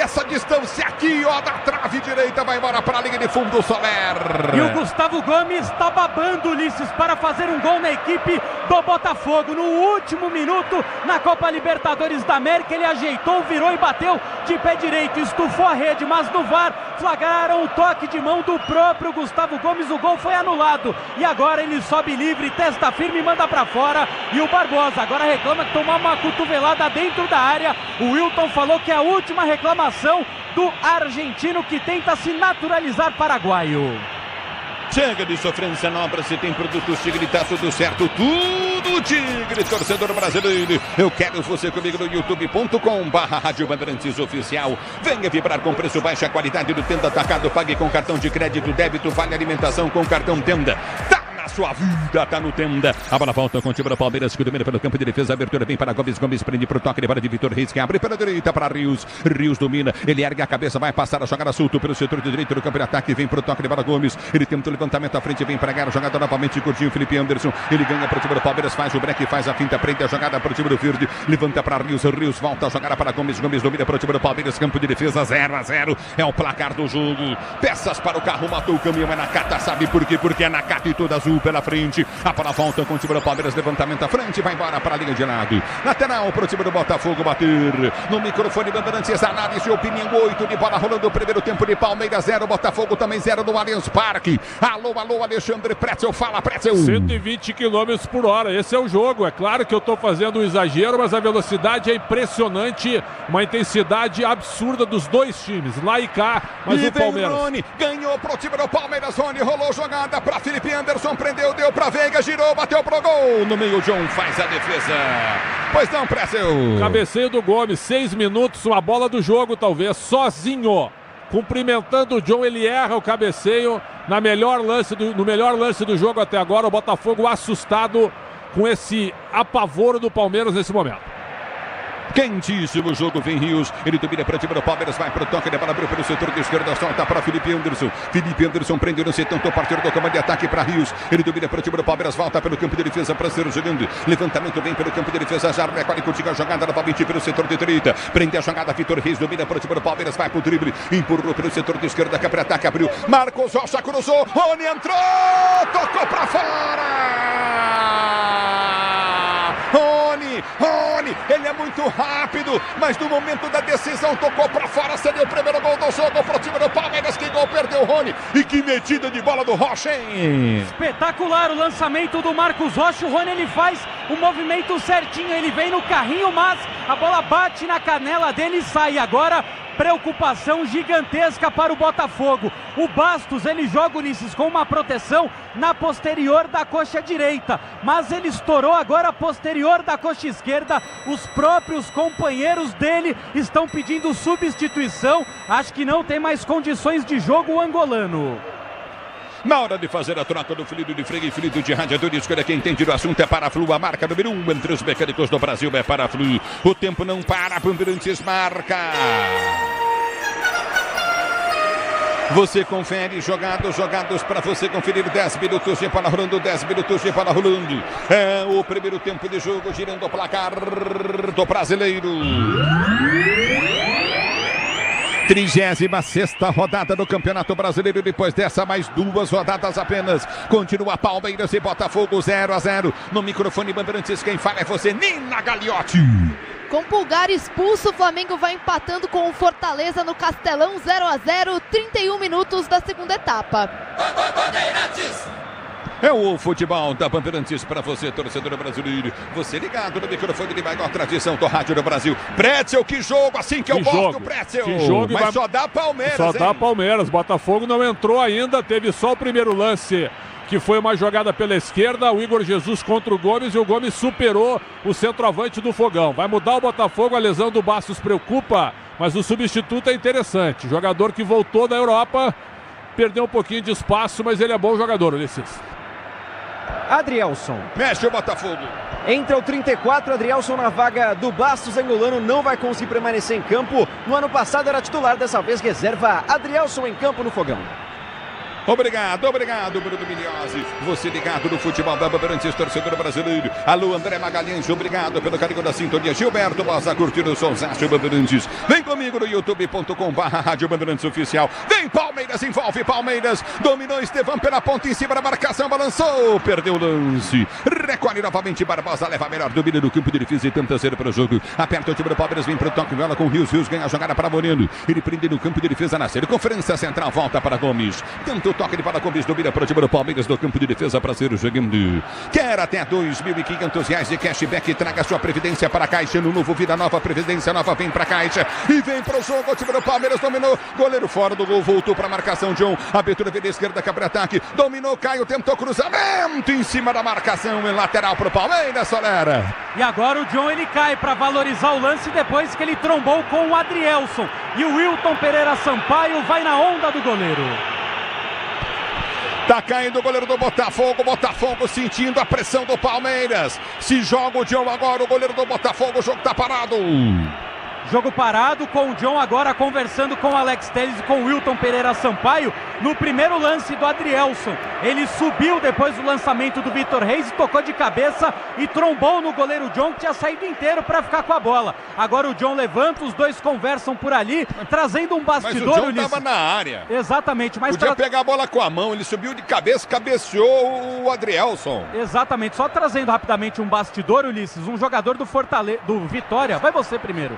essa distância aqui, ó, da trave direita, vai embora pra linha de fundo, Soler. E o Gustavo Gomes tá babando, Ulisses, para fazer um gol na equipe do Botafogo. No último minuto, na Copa Libertadores da América, ele ajeitou, virou e bateu de pé direito, estufou a rede, mas no VAR flagraram o toque de mão do próprio Gustavo Gomes, o gol foi anulado e agora ele sobe livre, testa firme e manda pra fora. E o Barbosa agora reclama que tomou uma cotovelada dentro da área. O Wilton falou que é a última reclamação do argentino que tenta se naturalizar paraguaio. Chega de sofrência Nobra, se tem produtos Tigre, tá tudo certo, tudo Tigre, torcedor brasileiro. Eu quero você comigo no youtube.com/Rádio Bandeirantes Oficial. Venha vibrar com preço baixo, a qualidade do Tenda Atacado. Pague com cartão de crédito, débito, vale alimentação com cartão Tenda. A sua vida tá no Tenda. A bola volta com o time do Palmeiras, que domina pelo campo de defesa. Abertura vem para Gomes. Gomes prende pro toque de bola de Vitor Reis, que abre pela direita para Rios. Rios domina. Ele ergue a cabeça, vai passar a jogada solto pelo setor de direito do campo de ataque. Vem pro toque de bola Gomes. Ele tenta o levantamento à frente, vem pregar a jogada novamente. Curtinho Felipe Anderson. Ele ganha pro time do Palmeiras, faz o break, faz a finta, prende a jogada pro time do Verde. Levanta para Rios. Rios volta a jogada para Gomes. Gomes domina pro time do Palmeiras. Campo de defesa 0-0. É o placar do jogo. Peças para o carro, matou o caminhão. É Nakata, sabe por quê? Porque é Nakata e toda azul pela frente. A bola volta com o time do Palmeiras, levantamento à frente, vai embora para a linha de lado. Lateral para o time do Botafogo bater. No microfone Bandeirantes, análise e opinião, 8 de bola rolando o primeiro tempo de Palmeiras 0, Botafogo também 0 no Allianz Parque. Alô, Alexandre Pretzel, fala Pretzel. 120 km por hora, esse é o jogo. É claro que eu estou fazendo um exagero, mas a velocidade é impressionante, uma intensidade absurda dos dois times, lá e cá, mas o Palmeiras. Rony ganhou pro time do Palmeiras, Rony rolou jogada para Felipe Anderson, prendeu, deu para Veiga, girou, bateu pro gol. No meio, John faz a defesa. Pois não, Pretzel. Cabeceio do Gomes, 6 minutos, uma bola do jogo, talvez, sozinho. Cumprimentando o John, ele erra o cabeceio no melhor lance do jogo até agora. O Botafogo assustado com esse apavoro do Palmeiras nesse momento. Quentíssimo o jogo, vem Rios, ele domina para o time do Palmeiras, vai para o toque, de bola abriu pelo setor de esquerda, solta para Felipe Anderson. Felipe Anderson prendeu no setor, tentou partir do comando de ataque para Rios, ele domina para o time do Palmeiras, volta pelo campo de defesa para ser jogando, levantamento vem pelo campo de defesa, Jardim, quase contigo a jogada novamente pelo setor de direita, prende a jogada, Vitor Reis domina para o time do Palmeiras, vai para o drible, empurrou pelo setor de esquerda, que para ataque, abriu, Marcos Rocha cruzou, Rony entrou, tocou para fora! Rony, ele é muito rápido, mas no momento da decisão tocou para fora, seria o primeiro gol do jogo pro time do Palmeiras, que gol perdeu o Rony, e que metida de bola do Rocha, hein? Espetacular o lançamento do Marcos Rocha, o Rony ele faz o movimento certinho, ele vem no carrinho, mas a bola bate na canela dele e sai. Agora preocupação gigantesca para o Botafogo. O Bastos, ele joga, Ulisses, com uma proteção na posterior da coxa direita, mas ele estourou agora a posterior da coxa esquerda. Os próprios companheiros dele estão pedindo substituição. Acho que não tem mais condições de jogo o angolano. Na hora de fazer a troca do fluido de freio e fluido de radiador, escolha quem entende do assunto, é Paraflu, a marca número 1 entre os mecânicos do Brasil, é Paraflu. O tempo não para, Bandeirantes marca. Você confere jogados para você conferir. 10 minutos de bola rolando, 10 minutos de bola rolando. É o primeiro tempo de jogo, girando o placar do brasileiro. 36ª rodada do Campeonato Brasileiro. Depois dessa, mais 2 rodadas apenas. Continua Palmeiras e Botafogo 0-0. No microfone Bandeirantes, quem fala é você, Nina Gagliotti. Com Pulgar expulso, o Flamengo vai empatando com o Fortaleza no Castelão 0-0, 31 minutos da segunda etapa. É o futebol da Bandeirantes para você, torcedor brasileiro. Você ligado no microfone de maior tradição do rádio do Brasil. Pretzel, que jogo, assim que eu gosto, Pretzel. Que jogo, mas só dá Palmeiras, Só dá Palmeiras. Botafogo não entrou ainda, teve só o primeiro lance, que foi uma jogada pela esquerda, o Igor Jesus contra o Gomes, e o Gomes superou o centroavante do Fogão. Vai mudar o Botafogo, a lesão do Bastos preocupa, mas o substituto é interessante. Jogador que voltou da Europa, perdeu um pouquinho de espaço, mas ele é bom jogador, Ulisses. Adrielson. Mexe o Botafogo. Entra o 34, Adrielson na vaga do Bastos. Angolano não vai conseguir permanecer em campo. No ano passado era titular, dessa vez reserva Adrielson em campo no Fogão. Obrigado, Bruno Milhozzi. Você ligado no futebol da Bandeirantes, torcedor brasileiro. Alô, André Magalhães, obrigado pelo carinho da sintonia. Gilberto Bosa, curtindo o Sonsaço Bandeirantes. Vem comigo no youtube.com/Rádio Bandeirantes Oficial. Vem Palmeiras, envolve Palmeiras. Dominou Estevão pela ponta em cima da marcação, balançou, perdeu o lance. Recolhe novamente Barbosa, leva a melhor domínio do campo de defesa e tenta ser para o jogo. Aperta o time do Palmeiras, vem para o toque, viola com Rios. Rios ganha a jogada para Moreno. Ele prende no campo de defesa na circunferência central, volta para Gomes. Tenta toque de bola, Gomes domina para o time do Palmeiras no campo de defesa para ser jogando. Quer até R$2.500 de cashback, traga sua previdência para a Caixa. No novo Vida Nova, Previdência Nova vem para a Caixa e vem para o jogo. O time do Palmeiras dominou, goleiro fora do gol, voltou para a marcação. John, abertura via esquerda, cabra ataque, dominou, Caio, tentou cruzamento em cima da marcação, em lateral para o Palmeiras, Solera. E agora o John, ele cai para valorizar o lance depois que ele trombou com o Adrielson. E o Wilton Pereira Sampaio vai na onda do goleiro. Tá caindo o goleiro do Botafogo. Botafogo sentindo a pressão do Palmeiras. Se joga o John agora, o goleiro do Botafogo. O jogo tá parado. Jogo parado, com o John agora conversando com o Alex Telles e com o Wilton Pereira Sampaio. No primeiro lance do Adrielson, ele subiu depois do lançamento do Vitor Reis e tocou de cabeça e trombou no goleiro John, que tinha saído inteiro para ficar com a bola. Agora o John levanta, os dois conversam por ali, trazendo um bastidor. Mas o John estava na área. Exatamente. Mas podia pegar a bola com a mão, ele subiu de cabeça, cabeceou o Adrielson. Exatamente, só trazendo rapidamente um bastidor, Ulisses, um jogador do Vitória. Vai você primeiro.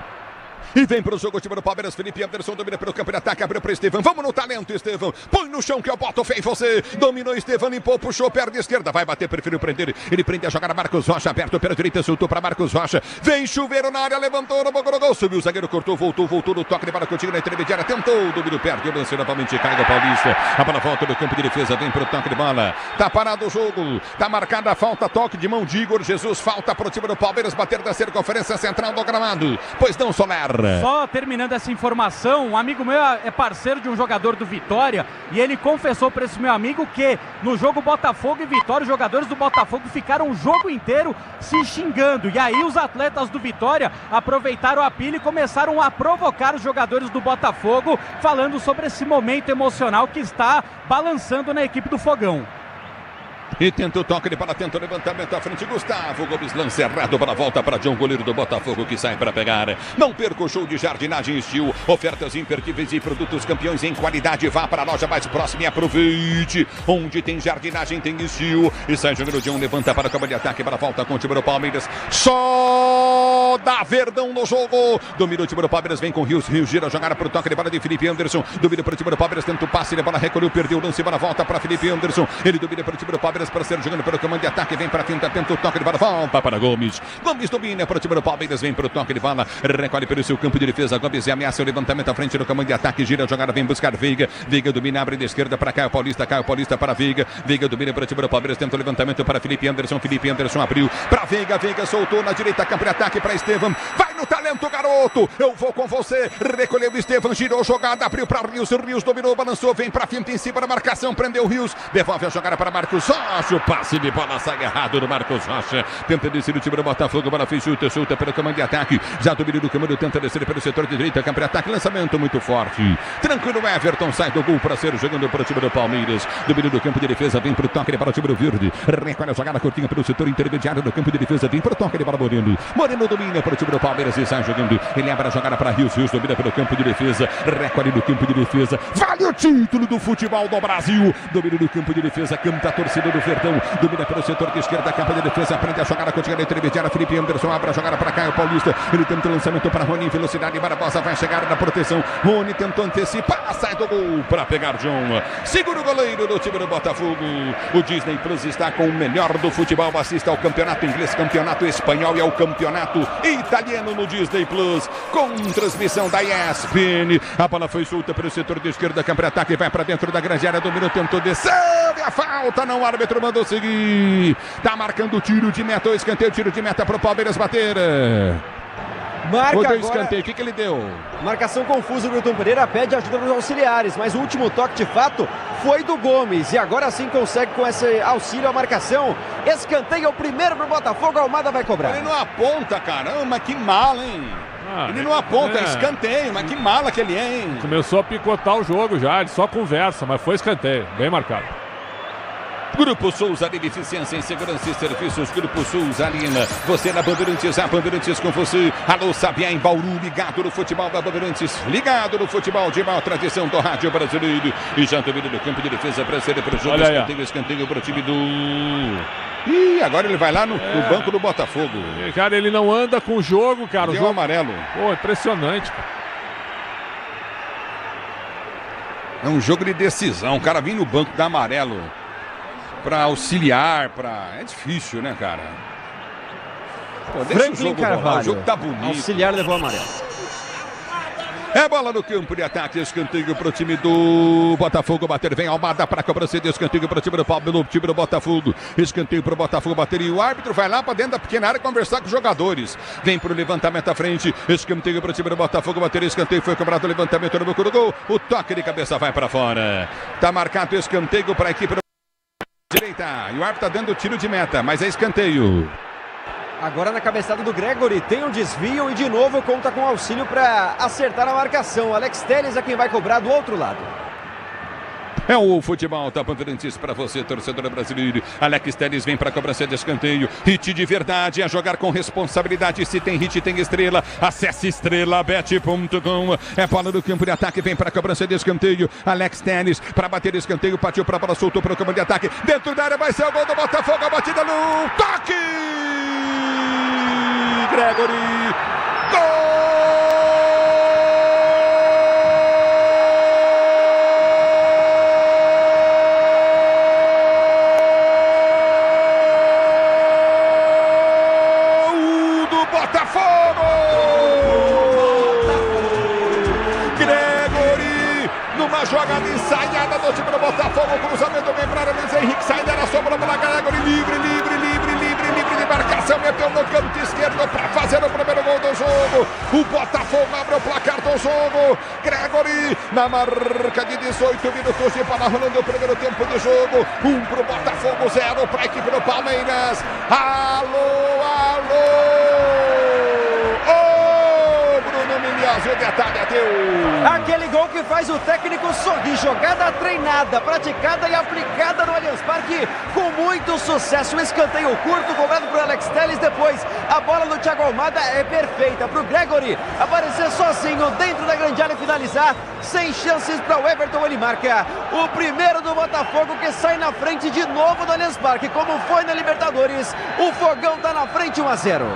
E vem pro jogo o time do Palmeiras, Felipe Anderson domina pelo campo de ataque, abriu para Estevão, vamos no talento, Estevão, põe no chão que eu boto fé em você, dominou Estevão, limpou, puxou, perna esquerda, vai bater, preferiu prender, ele prende a jogada, Marcos Rocha, aberto pela direita, soltou para Marcos Rocha, vem Chuveiro na área, levantou, no gol, subiu o zagueiro, cortou, voltou no toque de bola contigo na intermediária, tentou, domínio perto, o lance novamente cai do Paulista, a bola volta do campo de defesa, vem pro toque de bola, tá parado o jogo, tá marcada a falta, toque de mão de Igor Jesus, falta pro time do Palmeiras, bater da circunferência central do gramado, pois não, Soler. Só terminando essa informação, um amigo meu é parceiro de um jogador do Vitória e ele confessou para esse meu amigo que no jogo Botafogo e Vitória, os jogadores do Botafogo ficaram o jogo inteiro se xingando. E aí os atletas do Vitória aproveitaram a pilha e começaram a provocar os jogadores do Botafogo, falando sobre esse momento emocional que está balançando na equipe do Fogão. E tenta o toque de bola, tenta o levantamento à frente. Gustavo Gomes lança errado para a volta para John, goleiro do Botafogo, que sai para pegar. Não perca o show de jardinagem Estil. Ofertas imperdíveis e produtos campeões em qualidade. Vá para a loja mais próxima e aproveite. Onde tem jardinagem, tem Estil. E sai jogando o John, levanta para o campo de ataque, para a volta com o time do Palmeiras. Só dá Verdão no jogo. Domina o time do Palmeiras, vem com Rios. Rios gira a jogada para o toque de bola de Felipe Anderson. Domina para o time do Palmeiras, tenta o passe, a bola recolheu, perdeu o lance, para a volta para Felipe Anderson. Ele domina para o time do Palmeiras para ser jogando pelo comando de ataque, vem para a finta, tenta o toque de bola, volta para Gomes. Gomes domina para o time do Palmeiras, vem para o toque de bola, recolhe pelo seu campo de defesa. Gomes ameaça o levantamento à frente do comando de ataque, gira a jogada, vem buscar Veiga. Veiga domina, abre de esquerda para Caio Paulista para Veiga. Veiga domina para o time do Palmeiras, tenta o levantamento para Felipe Anderson. Felipe Anderson abriu para Veiga. Veiga soltou na direita, campo de ataque para Estevão. Vai no talento, garoto. Eu vou com você. Recolheu o Estevão, girou a jogada, abriu para Rios. Rios dominou, balançou, vem para a finta em cima da marcação, prendeu o Rios. Devolve a jogada para Marcos Rocha. Passe de bola, sai errado do Marcos Rocha. Tenta descer o time do Botafogo. Bola fez solta pelo comando de ataque. Já domina do comando, tenta descer pelo setor de direita. Campo de ataque, lançamento muito forte. Tranquilo, Everton sai do gol para ser jogando para o time do Palmeiras. Domina do campo de defesa, vem para o toque para o time do Verde. Recolhe a jogada curtinha pelo setor intermediário do campo de defesa, vem para o toque de bola Moreno. Moreno domina para o time do Palmeiras. Palmeiras e sai jogando. Ele abre a jogada para Rios domina pelo campo de defesa. Recorde no campo de defesa. Vale o título do futebol do Brasil. Domina no campo de defesa. Canta a torcida do Verdão. Domina pelo setor de esquerda. Capa de defesa. Aprende a jogada com a intermediária. Felipe Anderson abre a jogada para Caio Paulista. Ele tenta o lançamento para Rony. Velocidade. Barbosa vai chegar na proteção. Rony tentou antecipar. Sai do gol para pegar John. Segura o goleiro do time do Botafogo. O Disney Plus está com o melhor do futebol. Assista ao campeonato inglês, campeonato espanhol e ao campeonato italiano no Disney Plus. Com transmissão da ESPN. A bola foi solta pelo setor de esquerda. Câmara ataque vai para dentro da grande área. Dominou, tentou descer. E a falta não. O árbitro mandou seguir. Tá marcando o tiro de meta. O escanteio, tiro de meta para o Palmeiras bater. Marca agora. Escanteio. O que ele deu? Marcação confusa. O Milton Pereira pede ajuda dos auxiliares, mas o último toque de fato foi do Gomes. E agora sim consegue com esse auxílio a marcação. Escanteio, o primeiro pro Botafogo. Almada vai cobrar. Ele não aponta, caramba, que mala, hein? Ele não aponta, é escanteio, mas que mala que ele é, hein? Começou a picotar o jogo já, ele só conversa, mas foi escanteio, bem marcado. Grupo Souza de Deficiência em Segurança e Serviços. Grupo Souza Lima. Você na Bandeirantes, a Bandeirantes com você. Alô, Sabiá em Bauru, ligado no futebol da Bandeirantes. Ligado no futebol de maior tradição do rádio brasileiro. E já domina no campo de defesa para ser para o jogo. Escanteio para o time do... Ih, agora ele vai lá no banco do Botafogo. Cara, ele não anda com o jogo, cara. Deu o jogo amarelo. Pô, impressionante, cara. É um jogo de decisão. O cara vem no banco, dá amarelo. Pra auxiliar, É difícil, né, cara? Pô, deixa o jogo rolar, o jogo tá bonito. Auxiliar levou amarelo. É bola no campo de ataque, escanteio pro time do Botafogo bater. Vem Almada pra cobrança de escanteio pro time do Palmeiras, time do Botafogo. Escanteio pro Botafogo bater e o árbitro vai lá pra dentro da pequena área conversar com os jogadores. Vem pro levantamento à frente, escanteio pro time do Botafogo bater. Escanteio foi cobrado, o levantamento no bico do gol. O toque de cabeça vai pra fora. Tá marcado escanteio pra equipe do direita. E o árbitro tá dando tiro de meta, mas é escanteio. Agora na cabeçada do Gregory, tem um desvio e de novo conta com auxílio para acertar a marcação. Alex Telles é quem vai cobrar do outro lado. É o futebol da Bandeirantes para você, torcedor brasileiro. Alex Telles vem para a cobrança de escanteio. Hit de verdade, a jogar com responsabilidade. Se tem hit, tem estrela. Acesse estrelabet.com. É bola do campo de ataque, vem para a cobrança de escanteio. Alex Telles para bater escanteio, partiu para a bola, soltou para o campo de ataque. Dentro da área vai ser o gol do Botafogo. A batida no toque. Gregory. Gol! Botafogo! Gregory, numa jogada ensaiada do time do Botafogo, cruzamento bem para Luiz Henrique, Saideira, sobrou para Gregory, livre de marcação, meteu no canto esquerdo para fazer o primeiro gol do jogo. O Botafogo abre o placar do jogo. Gregory, na marca de 18 minutos de bola rolando o primeiro tempo de jogo. 1 para o Botafogo, 0 para a equipe do Palmeiras. Alô! O detalhe é teu. Aquele gol que faz o técnico sorrir. Jogada treinada, praticada e aplicada no Allianz Parque com muito sucesso. Escanteio curto, cobrado para o Alex Telles. Depois a bola do Thiago Almada é perfeita para o Gregory aparecer sozinho dentro da grande área e finalizar. Sem chances para o Everton. Ele marca o primeiro do Botafogo, que sai na frente de novo do Allianz Parque, como foi na Libertadores. O Fogão está na frente, 1-0.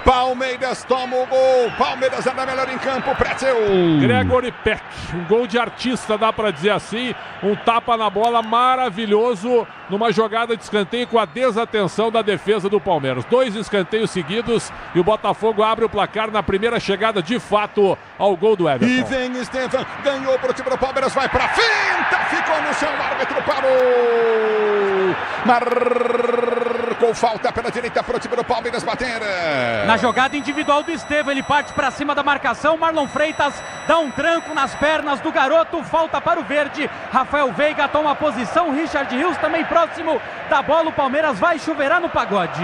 Palmeiras toma o gol. Palmeiras anda melhor em campo. Pretzel. Gregory Peck. Um gol de artista, dá para dizer assim. Um tapa na bola maravilhoso numa jogada de escanteio com a desatenção da defesa do Palmeiras. 2 escanteios seguidos e o Botafogo abre o placar na primeira chegada de fato ao gol do Everton. E vem Estevam. Ganhou pro time do Palmeiras. Vai pra finta. Ficou no chão. O árbitro parou. Marcou falta pela direita pro time do Palmeiras bater. Na jogada individual do Estevam, ele parte para cima da marcação. Marlon Freitas dá um tranco nas pernas do garoto. Falta para o verde. Rafael Veiga toma posição. Richard Rios também próximo da bola. O Palmeiras vai chuveirar no pagode.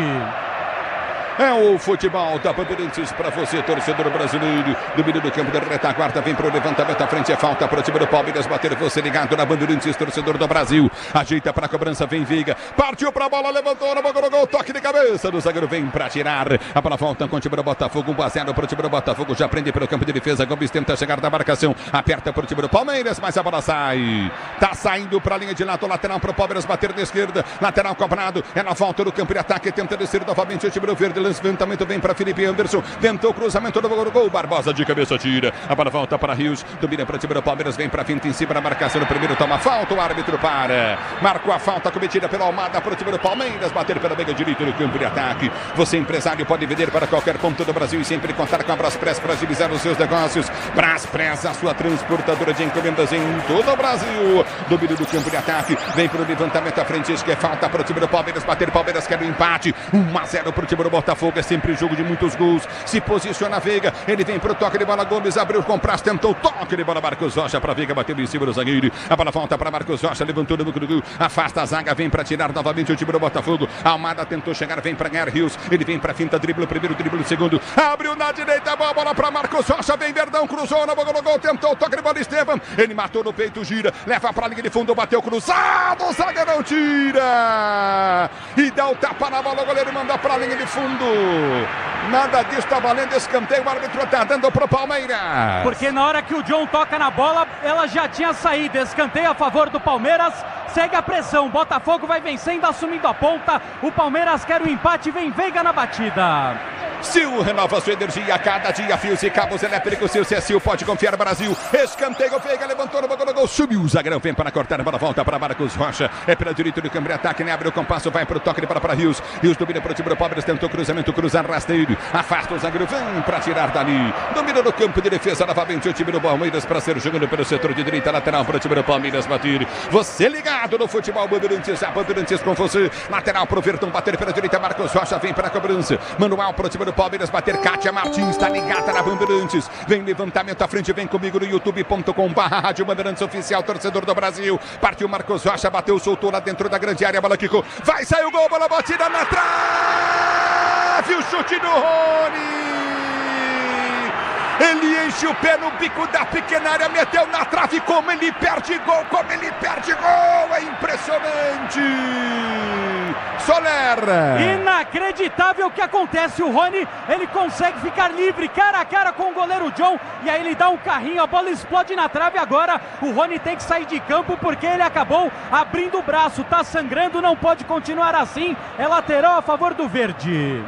É o futebol da Bandeirantes para você, torcedor brasileiro. Domínio do campo da retaguarda, vem para o levantamento à frente, é falta para o time do Palmeiras bater, você ligado na Bandeirantes, torcedor do Brasil. Ajeita para a cobrança, vem Veiga, partiu para a bola, levantou, na bola, gol, toque de cabeça do zagueiro, vem para tirar. A bola volta com o time do Botafogo, 1-0 para o time do Botafogo, já prende pelo campo de defesa, Gomes tenta chegar da marcação, aperta para o time do Palmeiras, mas a bola sai. Tá saindo para a linha de lado, lateral para o Palmeiras bater na esquerda, lateral cobrado, é na volta do campo de ataque, tenta descer novamente o time do Verde. Levantamento vem para Felipe Anderson, tentou o cruzamento do gol, Barbosa de cabeça tira, a bola volta para Rios, domina para o time do Palmeiras, vem para a finta em cima da marcação, no primeiro toma falta, o árbitro para, marcou a falta cometida pela Almada para o time do Palmeiras, bater pela meia direita no campo de ataque. Você empresário pode vender para qualquer ponto do Brasil e sempre contar com a Braspress para agilizar os seus negócios. Braspress, a sua transportadora de encomendas em todo o Brasil. Domínio do campo de ataque, vem para o levantamento à frente, que é falta para o time do Palmeiras, bater, Palmeiras quer o empate, 1-0 para o time do Botafogo. É sempre jogo de muitos gols. Se posiciona a Veiga. Ele vem para o toque de bola. Gomes abriu com prazo. Tentou o toque de bola. Marcos Rocha para Veiga. Bateu em cima do zagueiro. A bola volta para Marcos Rocha. Levantou no gol. Afasta a zaga. Vem para tirar novamente o time do Botafogo. Almada tentou chegar. Vem para ganhar Rios. Ele vem para a finta. Dribla o primeiro. Dribla o segundo. Abriu na direita. A bola para Marcos Rocha. Vem Verdão. Cruzou na bola do gol. Tentou o toque de bola. Estevam. Ele matou no peito. Gira. Leva para a linha de fundo. Bateu cruzado. O zagueirão tira. E dá o tapa na bola. O goleiro manda para a linha de fundo. Nada disso, está valendo escanteio, o árbitro está dando para o Palmeiras. Porque na hora que o John toca na bola, ela já tinha saído. Escanteio a favor do Palmeiras, segue a pressão. Botafogo vai vencendo, assumindo a ponta. O Palmeiras quer o empate, vem Veiga na batida. Sil renova sua energia a cada dia, fios e cabos elétricos. Sil, se é Sil, pode confiar, Brasil. Escanteio, Veiga levantou no gol, subiu o zagueirão, vem para cortar, a bola volta para Marcos Rocha. É pela direita do campo de ataque, né? Abre o compasso, vai para o toque de bola para Rios. Rios domina para o time do Palmeiras, tentou cruzamento, cruzar rasteiro. Afasta o zagueiro, vem para tirar dali. Domina no campo de defesa, novamente o time do Palmeiras para ser jogando pelo setor de direita, lateral para o time do Palmeiras bater. Você ligado no futebol Bandeirantes, a Bandeirantes com você. Lateral para o Verdão, bater pela direita, Marcos Rocha vem para a cobrança. Manual para o time do Palmeiras bater, Kátia Martins está ligada na Bandeirantes. Vem levantamento à frente, vem comigo no youtube.com/Rádio Bandeirantes Oficial, torcedor do Brasil. Partiu Marcos Rocha, bateu, soltou lá dentro da grande área, a bola quicou. Vai sair o gol, bola batida na trave, o chute do Rony. Ele enche o pé no bico da pequena área, meteu na trave, como ele perde gol, é impressionante. Soler. Inacreditável o que acontece, o Rony, ele consegue ficar livre, cara a cara com o goleiro John, e aí ele dá um carrinho, a bola explode na trave. Agora o Rony tem que sair de campo porque ele acabou abrindo o braço, tá sangrando, não pode continuar assim, é lateral a favor do Verde.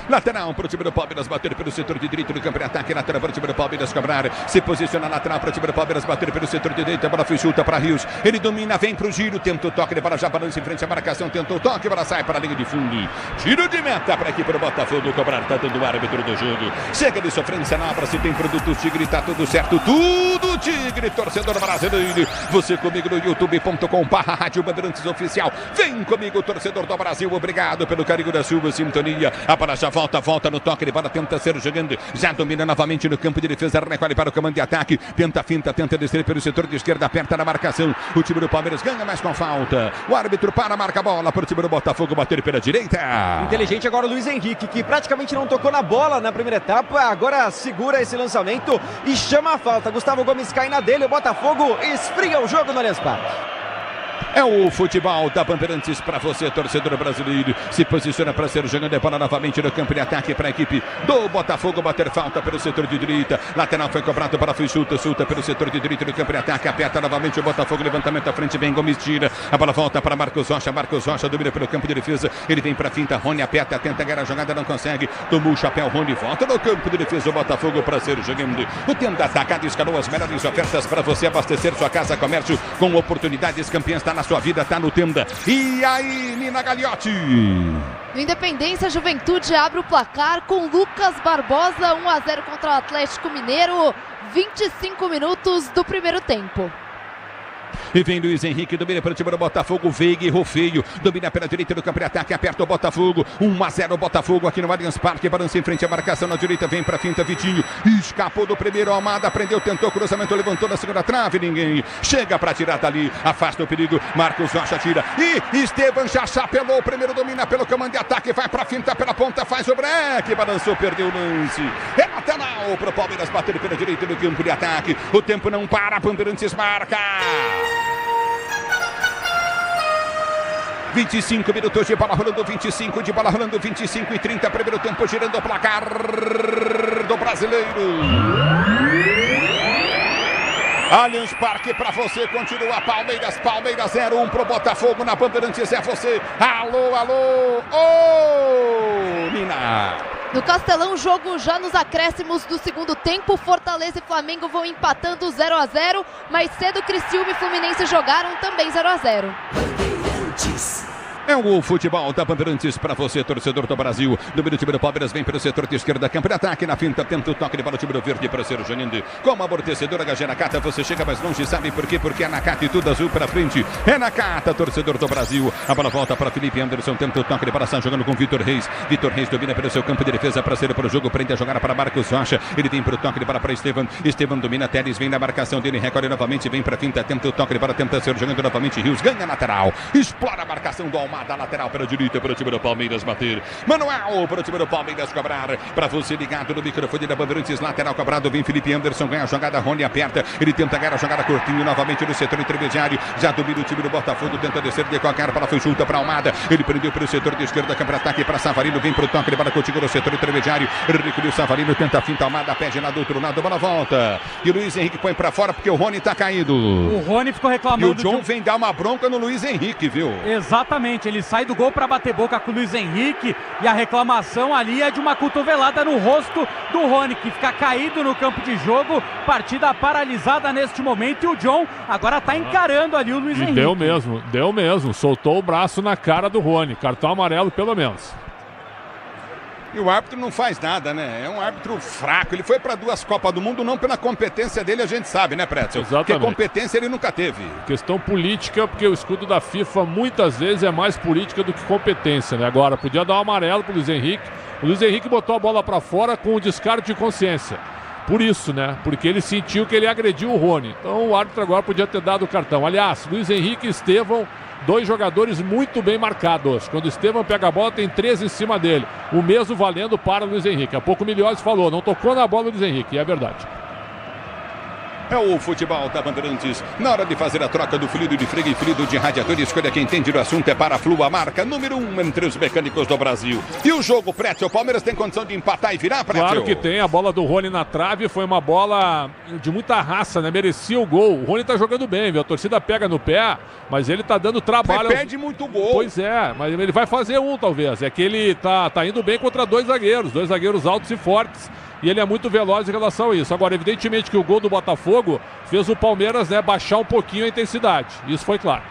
Lateral para o time do Palmeiras bater pelo setor de direito do campo de ataque. Lateral para o time do Palmeiras cobrar. Se posiciona lateral para o time do Palmeiras bater pelo setor de direito. A bola foi chuta para Rios. Ele domina, vem para o giro. Tenta o toque de bola, já balança em frente à marcação. Tentou o toque, a bola sai para a linha de fundo. Tiro de meta para aqui para o Botafogo cobrar. Está dando o árbitro do jogo. Chega de sofrência na obra. Se tem produtos Tigre, está tudo certo. Tudo Tigre, torcedor brasileiro. Você comigo no youtube.com/Rádio Bandeirantes Oficial. Vem comigo, torcedor do Brasil. Obrigado pelo carinho da sua sintonia. A bola já volta no toque de bola, tenta ser jogando, já domina novamente no campo de defesa, recolhe para o comando de ataque, tenta finta, tenta descer pelo setor de esquerda, aperta na marcação, o time do Palmeiras ganha mais com falta, o árbitro para, marca a bola para o time do Botafogo bater pela direita. Inteligente agora o Luiz Henrique, que praticamente não tocou na bola na primeira etapa, agora segura esse lançamento e chama a falta. Gustavo Gomes cai na dele, o Botafogo esfria o jogo no Allianz Parque. É o futebol da Bandeirantes para você, torcedor brasileiro. Se posiciona para ser jogando a bola novamente no campo de ataque para a equipe do Botafogo bater falta pelo setor de direita. Lateral foi cobrado para foi chuta pelo setor de direita no campo de ataque. Aperta novamente o Botafogo, levantamento à frente, vem Gomes, tira. A bola volta para Marcos Rocha domina pelo campo de defesa. Ele vem para a finta, Rony aperta, tenta ganhar a jogada, não consegue. Tomou o chapéu, Rony volta no campo de defesa. O Botafogo para ser jogando. O Tenda Atacado escalou as melhores ofertas para você abastecer sua casa, comércio com oportunidades. Campeãs está na sua vida, tá no Tenda. E aí, Nina Gagliotti? No Independência, Juventude abre o placar com Lucas Barbosa, 1-0 contra o Atlético Mineiro, 25 minutos do primeiro tempo. E vem Luiz Henrique, domina para o time do Botafogo. Veiga errou feio. Domina pela direita do campo de ataque. Aperta o Botafogo. 1-0 Botafogo aqui no Allianz Parque. Balança em frente à marcação na direita. Vem para a finta Vitinho. Escapou do primeiro. Almada prendeu, tentou cruzamento, levantou na segunda trave. Ninguém chega para tirar dali. Afasta o perigo. Marcos Rocha tira. E Esteban já chapelou. O primeiro domina pelo comando de ataque. Vai para a finta pela ponta. Faz o break. Balançou, perdeu o lance. É lateral para o Palmeiras bater pela direita do campo de ataque. O tempo não para. Bandeirantes marca. 25 minutos de bola rolando, 25 de bola rolando, 25 e 30, primeiro tempo girando o placar do Brasileiro. Allianz Parque para você, continua Palmeiras 0-1 pro Botafogo na Bandeirantes, é você. Alô, alô, ô, Nina. No Castelão, jogo já nos acréscimos do segundo tempo. Fortaleza e Flamengo vão empatando 0-0. Mais cedo, Criciúma e Fluminense jogaram também 0-0. É o futebol da Bandeirantes para você, torcedor do Brasil. Número do time do Palmeiras vem pelo setor de esquerda, campo de ataque na finta, tenta o toque de bola, o time do verde para ser o Janinde. Com a amortecedora HG Nakata, você chega mais longe, sabe por quê? Porque é Nakata e tudo azul para frente. É Nakata, torcedor do Brasil. A bola volta para Felipe Anderson, tenta o toque de bola, está jogando com Vitor Reis. Vitor Reis domina pelo seu campo de defesa para ser para o jogo, prende a jogada para Marcos Rocha. Ele vem para o toque de bola para Esteban. Esteban domina, Teles vem na marcação dele, recolhe novamente, vem para a finta, tenta o toque de bola, tenta ser jogando novamente. Rios ganha lateral, explora a marcação do Almada, lateral para a direita para o time do Palmeiras bater. Manuel para o time do Palmeiras cobrar. Para você ligado no microfone da Bandeirantes, lateral cobrado. Vem Felipe Anderson, ganha a jogada. Rony aperta. Ele tenta ganhar a jogada curtinho novamente no setor intermediário. Já domina o time do Botafogo. Tenta descer de qualquer bola. Foi junta para Almada. Ele prendeu pelo setor de esquerda. Câmara ataque para Savarino. Vem para o toque de bola contigo no setor intermediário. Recolheu Savarino. Tenta a finta. Almada pede lá do outro lado. Bola volta. E o Luiz Henrique põe para fora porque o Rony está caído. O Rony ficou reclamando. E o John vem dar uma bronca no Luiz Henrique, viu? Exatamente. Ele sai do gol para bater boca com o Luiz Henrique e a reclamação ali é de uma cotovelada no rosto do Rony, que fica caído no campo de jogo, partida paralisada neste momento, e o John agora tá encarando ali o Luiz Henrique. Deu mesmo, soltou o braço na cara do Rony, cartão amarelo pelo menos. E o árbitro não faz nada, né? É um árbitro fraco. Ele foi para 2 Copas do Mundo, não pela competência dele, a gente sabe, né, Pretzel? Exatamente. Porque competência ele nunca teve. Questão política, porque o escudo da FIFA muitas vezes é mais política do que competência, né? Agora, podia dar um amarelo pro Luiz Henrique. O Luiz Henrique botou a bola para fora com o descargo de consciência. Por isso, né? Porque ele sentiu que ele agrediu o Rony. Então o árbitro agora podia ter dado o cartão. Aliás, Luiz Henrique e Estevão, 2 jogadores muito bem marcados. Quando o Estevão pega a bola, tem 3 em cima dele. O mesmo valendo para o Luiz Henrique. Há pouco o Milhões falou, não tocou na bola do Luiz Henrique. E é verdade. É o futebol da Bandeirantes. Na hora de fazer a troca do fluido de freio e fluido de radiador, escolha quem entende do assunto, é Paraflu, a marca número 1 entre os mecânicos do Brasil. E o jogo, Prétio, o Palmeiras tem condição de empatar e virar, Prétio? Claro que tem. A bola do Rony na trave foi uma bola de muita raça, né? Merecia o gol. O Rony tá jogando bem, viu? A torcida pega no pé, mas ele tá dando trabalho. Mas perde muito gol. Pois é, mas ele vai fazer um, talvez. É que ele tá indo bem contra 2 zagueiros altos e fortes. E ele é muito veloz em relação a isso. Agora, evidentemente que o gol do Botafogo fez o Palmeiras, né, baixar um pouquinho a intensidade. Isso foi claro.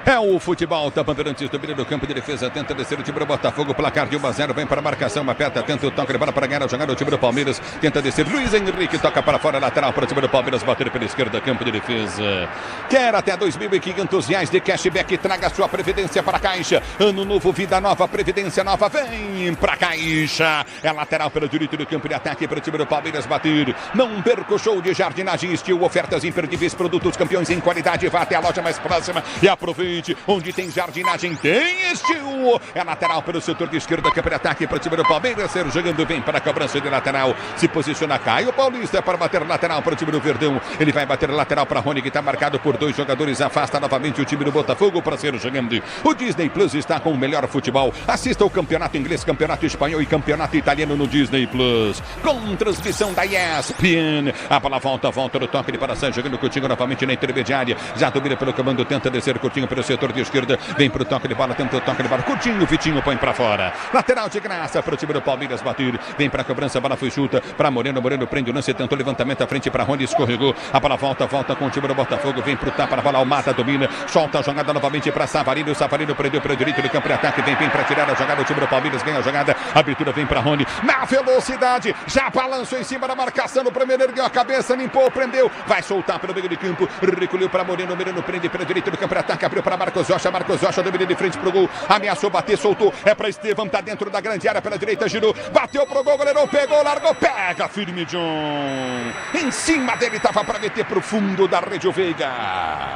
É o futebol da Bandeirantes, domina do campo de defesa, tenta descer o time do Botafogo, placar de 1-0, vem para a marcação, aperta, tenta o toque de bola para ganhar a jogada, o time do Palmeiras tenta descer, Luiz Henrique toca para fora, lateral para o time do Palmeiras, bater pela esquerda, campo de defesa. Quer até R$2.500 de cashback, traga sua previdência para a Caixa, ano novo, vida nova, previdência nova, vem para a Caixa, é lateral pelo direito do campo de ataque para o time do Palmeiras bater, não perca o show de jardinagem Estil, ofertas imperdíveis, produtos campeões em qualidade, vá até a loja mais próxima e aproveite. Onde tem jardinagem, tem Estil. É lateral pelo setor de esquerda, campo de ataque para o time do Palmeiras. Ser jogando bem para a cobrança de lateral. Se posiciona Caio Paulista para bater lateral para o time do Verdão. Ele vai bater lateral para Rony, que está marcado por 2 jogadores. Afasta novamente o time do Botafogo para ser jogando. O Disney Plus está com o melhor futebol. Assista o campeonato inglês, campeonato espanhol e campeonato italiano no Disney Plus. Com transmissão da ESPN. A bola volta no toque de paração, jogando contigo novamente na intermediária. Já domina pelo comando, tenta descer curtinho para o setor de esquerda, vem para o toque de bola, tenta o toque de bola, curtinho, Vitinho põe para fora. Lateral de graça para o time do Palmeiras bater, vem para a cobrança, a bola foi chuta para Moreno prende o lance, tentou levantamento à frente para Rony, escorregou, a bola volta com o time do Botafogo, vem para o tapa, a bola Almada domina, solta a jogada novamente para Savarino, prendeu para o direito do campo de ataque, vem para tirar a jogada, o time do Palmeiras ganha a jogada, a abertura vem para Rony, na velocidade, já balançou em cima da marcação, o primeiro ergueu a cabeça, limpou, prendeu, vai soltar pelo meio de campo, recolheu para Moreno prende pelo direito do campo de ataque, abriu para Marcos Rocha domina de frente pro gol, ameaçou bater, soltou, é para Estevão, tá dentro da grande área pela direita, girou, bateu pro gol, goleirão pegou, largou, pega firme John, em cima dele tava para meter pro fundo da rede o Veiga.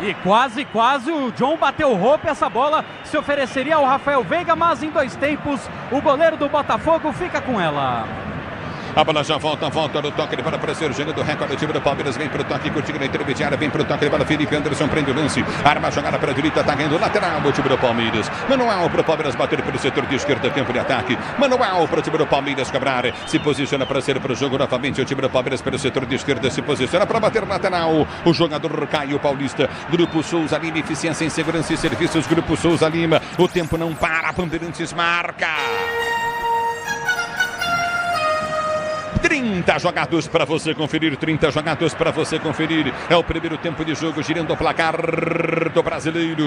E quase o John bateu roupa, essa bola se ofereceria ao Rafael Veiga, mas em 2 tempos o goleiro do Botafogo fica com ela. A bola já volta no toque de bola para ser jogando recorde do time do Palmeiras, vem pro toque, curtindo na intermediária, vem pro toque de bola, Felipe Anderson prende o lance, arma a jogada para a direita, tá ganhando lateral do time do Palmeiras, manual pro Palmeiras bater pelo setor de esquerda, campo de ataque, manual pro time do Palmeiras cobrar, se posiciona para ser pro jogo novamente, o time do Palmeiras pelo setor de esquerda, se posiciona para bater lateral, o jogador Caio Paulista, Grupo Souza Lima, eficiência em segurança e serviços, Grupo Souza Lima, o tempo não para, Bandeirantes marca. 30 jogados para você conferir, 30 jogados para você conferir. É o primeiro tempo de jogo, girando o placar do Brasileiro.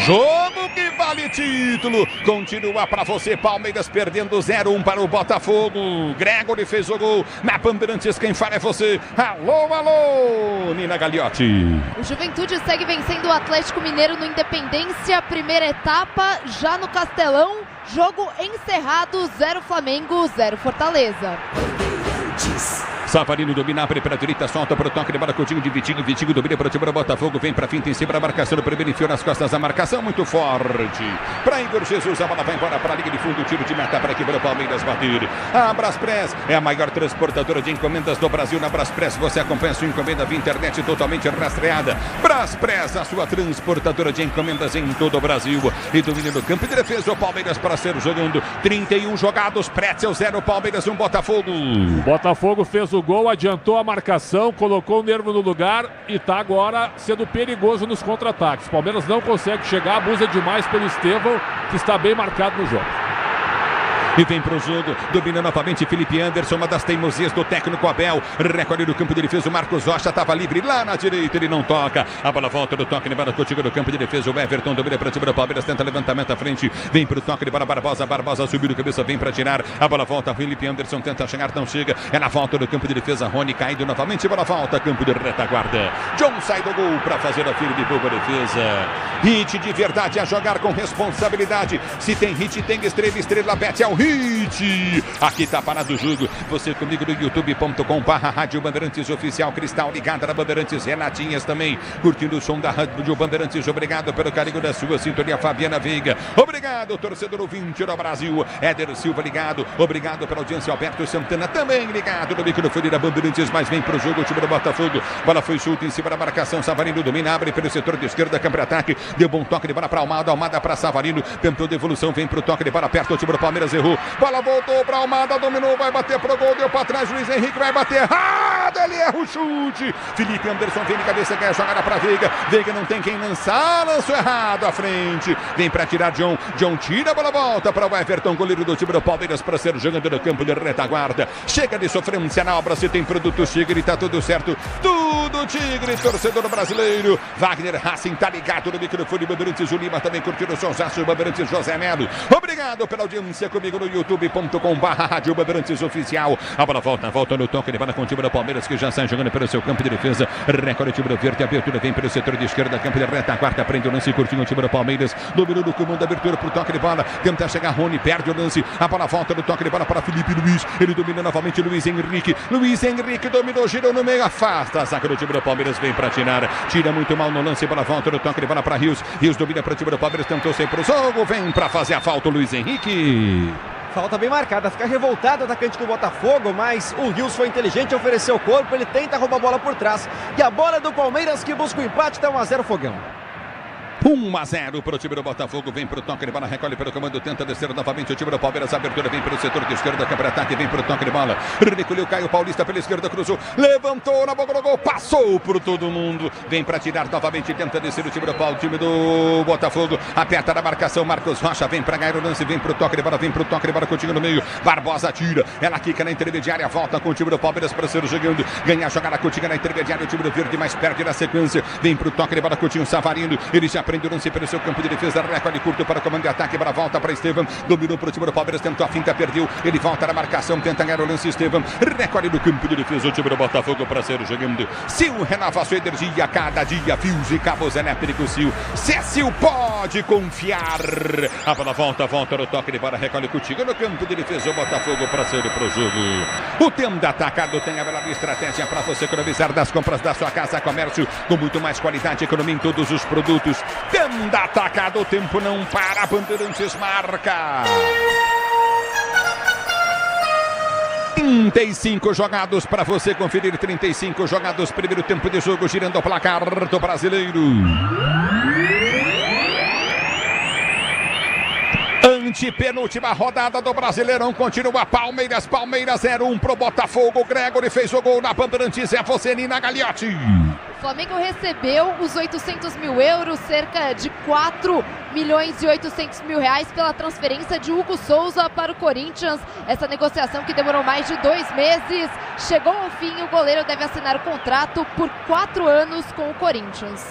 Jogo que vale título. Continua para você, Palmeiras perdendo 0-1 para o Botafogo. Gregory fez o gol. Na Bandeirantes, quem fala é você. Alô, Nina Gagliotti. O Juventude segue vencendo o Atlético Mineiro no Independência. Primeira etapa, já no Castelão. Jogo encerrado, 0 Flamengo, 0 Fortaleza. Savarino domina, abre para a direita, solta para o toque de bola, Coutinho de Vitinho domina para o time do Botafogo, vem para a finta em cima da marcação, o primeiro enfiou nas costas da marcação, muito forte. Para Igor Jesus, a bola vai embora para a linha de fundo, tiro de meta para aqui para o Palmeiras bater. A Braspress é a maior transportadora de encomendas do Brasil. Na Braspress você acompanha sua encomenda via internet totalmente rastreada. Braspress, a sua transportadora de encomendas em todo o Brasil. E domínio no campo de defesa, o Palmeiras para ser jogando 31 jogados, Pretzel 0, Palmeiras 1, Botafogo. O Botafogo fez o gol, adiantou a marcação, colocou o nervo no lugar e está agora sendo perigoso nos contra-ataques. O Palmeiras não consegue chegar, abusa demais pelo Estevão, que está bem marcado no jogo. E vem para o jogo, domina novamente Felipe Anderson, uma das teimosias do técnico Abel. Recorde do campo de defesa, o Marcos Rocha estava livre lá na direita, ele não toca. A bola volta do toque de bola, contigo do campo de defesa, o Everton domina para o time do Palmeiras, tenta levantamento à frente, vem para o toque de bola, Barbosa subiu de cabeça, vem para tirar. A bola volta, Felipe Anderson tenta chegar, não chega. É na volta do campo de defesa, Rony caindo novamente, bola volta, campo de retaguarda. John sai do gol para fazer a firme de boa defesa. Hit de verdade a jogar com responsabilidade. Se tem hit, tem estrela, bet é o hit. Aqui tá parado o jogo. Você comigo no youtube.com/Rádio Bandeirantes Oficial, Cristal ligada na Bandeirantes, Renatinhas também curtindo o som da Rádio Bandeirantes. Obrigado pelo carinho da sua sintonia, Fabiana Veiga. Obrigado, torcedor ouvinte do Brasil. Éder Silva ligado. Obrigado pela audiência, Alberto Santana também ligado no microfone da Bandeirantes. Mas vem pro jogo o time do Botafogo. Bola foi solta em cima da marcação. Savarino domina, abre pelo setor de esquerda, campo de ataque. Deu bom toque de bola para Almada para Savarino. Tentou devolução, vem pro toque de bola perto. O time do Palmeiras errou. Bola voltou para Almada, dominou, vai bater pro gol, deu para trás. Luiz Henrique vai bater. Ele erra o chute. Felipe Anderson vem de cabeça, ganha a jogada para Veiga. Veiga não tem quem lançar, lançou errado à frente. Vem para tirar John. John tira, a bola volta para o Everton, goleiro do time do Palmeiras, para ser jogando no campo de retaguarda. Chega de sofrência na obra, se tem produto Tigre, tá tudo certo. Tudo Tigre, torcedor brasileiro. Wagner Racing tá ligado no microfone, Bandeirantes, o Lima também curtindo o sonsaço, Bandeirantes, José Melo. Obrigado pela audiência comigo no youtube.com/Rádio Bandeirantes Oficial. A bola volta no toque de bola com o time do Palmeiras, que já sai jogando pelo seu campo de defesa. Recorde o time do Verde, abertura vem pelo setor de esquerda, campo de retaguarda, prende o lance, curtinho o time do Palmeiras, dominou no comando, abertura pro toque de bola, tenta chegar Rony, perde o lance, a bola volta no toque de bola para Felipe Luiz, ele domina novamente Luiz Henrique dominou, girou no meio, afasta a zaga do time do Palmeiras, vem para tirar, tira muito mal no lance, bola volta no toque de bola para Rios domina para o time do Palmeiras, tentou sair pro jogo, vem para fazer a falta o Luiz Henrique. Falta bem marcada, fica revoltado o atacante do Botafogo, mas o Rios foi inteligente, ofereceu o corpo, ele tenta roubar a bola por trás. E a bola do Palmeiras que busca o empate, tá 1-0 Fogão. 1-0 para o time do Botafogo, vem para o toque de bola, recolhe pelo comando, tenta descer novamente o time do Palmeiras, abertura vem pelo setor de esquerda, contra-ataque, vem para o toque de bola, recolheu Caio Paulista pela esquerda, cruzou, levantou na boca do gol, passou por todo mundo, vem para tirar novamente, tenta descer o time do Botafogo, aperta na marcação, Marcos Rocha, vem para ganhar o lance, vem para o toque de bola, continua no meio, Barbosa tira, ela quica na intermediária, volta com o time do Palmeiras para ser jogando, ganha a jogada, Coutinho na intermediária, o time do Verde mais perto na sequência, vem para o toque de bola, Coutinho Savarino, ele já prende o lance pelo seu campo de defesa, recolhe curto para o comando de ataque, para a volta para Estevam, dominou para o time do Palmeiras, tentou a finta, perdeu, ele volta na marcação, tenta ganhar o lance, Estevam, recolhe no campo de defesa, o time do Botafogo para ser jogando, Sil renova sua energia, cada dia, fios e cabos elétricos Sil, Sil pode confiar, a bola volta no toque de bola, recolhe Coutinho no campo de defesa, o Botafogo para ser pro jogo, o Tenda Atacado tem a melhor estratégia para você economizar das compras da sua casa, comércio, com muito mais qualidade, economia em todos os produtos, Tenda Atacado, o tempo não para, Bandeirantes marca. 35 jogados para você conferir, 35 jogados, primeiro tempo de jogo, girando o placar do Brasileiro. Antepenúltima rodada do Brasileirão, continua Palmeiras 0-1 pro Botafogo, Gregory fez o gol na Bandeirantes, é Foseni na Gagliotti. O Flamengo recebeu os 800 mil euros, cerca de 4 milhões e 800 mil reais pela transferência de Hugo Souza para o Corinthians. Essa negociação que demorou mais de 2 meses chegou ao fim e o goleiro deve assinar o contrato por 4 anos com o Corinthians.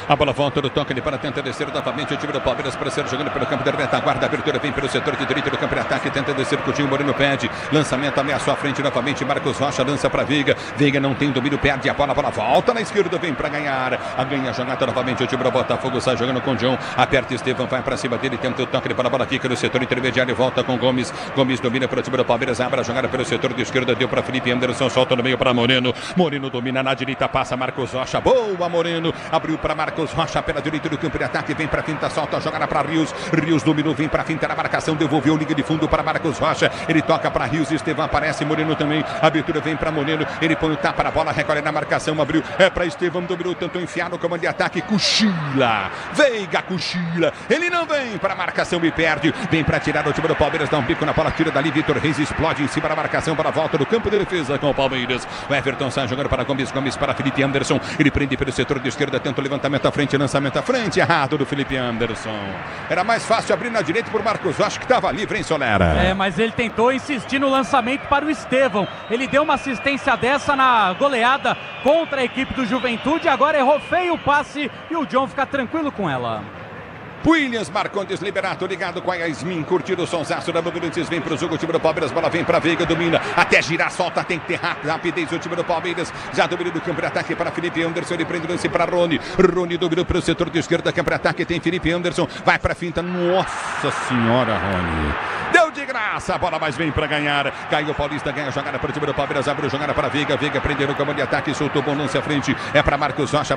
A bola volta no toque, ele para tenta descer novamente o time do Palmeiras para ser jogando pelo campo da retaguarda, a abertura vem pelo setor de direito do campo de ataque, tenta descer com o Coutinho, Moreno pede, lançamento ameaçou a frente novamente, Marcos Rocha lança para Veiga, Veiga não tem domínio, perde a bola volta na esquerda, vem para ganhar, a ganha jogada novamente o time do Botafogo, sai jogando com o John, aperta Estevam, vai para cima dele, tenta o toque de bola fica no setor intermediário, volta com Gomes, Gomes domina para o time do Palmeiras, abre a jogada pelo setor de esquerda, deu para Felipe Anderson, solta no meio para Moreno, Moreno domina na direita, passa Marcos Rocha, boa Moreno, abriu para Marcos Rocha pela direita do campo de ataque, vem para finta, solta a jogada para Rios, Rios dominou, vem para finta na marcação, devolveu liga de fundo para Marcos Rocha, ele toca para Rios, Estevam aparece, Moreno também, a abertura vem para Moreno, ele põe o tapa na bola, recolhe na marcação, abriu, é para Estevam, dominou, tentou enfiar no comando de ataque, cochila, Veiga cochila, ele não vem para a marcação e perde, vem para tirar o time do Palmeiras, dá um bico na bola, tira dali, Vitor Reis explode em cima da marcação, para a volta do campo de defesa com o Palmeiras, o Everton sai jogando para Gomes, Gomes para Felipe Anderson, ele prende pelo setor de esquerda, tenta o levantamento à frente, lançamento à frente, errado do Felipe Anderson. Era mais fácil abrir na direita por Marcos Rocha, que estava livre, hein, Solera? Mas ele tentou insistir no lançamento para o Estevam. Ele deu uma assistência dessa na goleada contra a equipe do Juventude, agora errou feio o passe e o John fica tranquilo com ela. Williams, Marcondes Liberato, ligado com a Yasmin, curtindo o sonsaço da Bandeirantes, vem pro jogo, o time do Palmeiras, bola vem pra Veiga, domina, até girar, solta, tem que ter rapidez, o time do Palmeiras, já domina do campo de ataque para Felipe Anderson, ele prende o lance para Rony dominou pelo setor de esquerda, campo de ataque, tem Felipe Anderson, vai pra finta, nossa senhora, Rony, deu de graça, a bola mais vem pra ganhar, Caio Paulista ganha a jogada para o time do Palmeiras, abre a jogada para Veiga, Veiga prendeu no campo de ataque, soltou bom lance à frente, é para Marcos Rocha,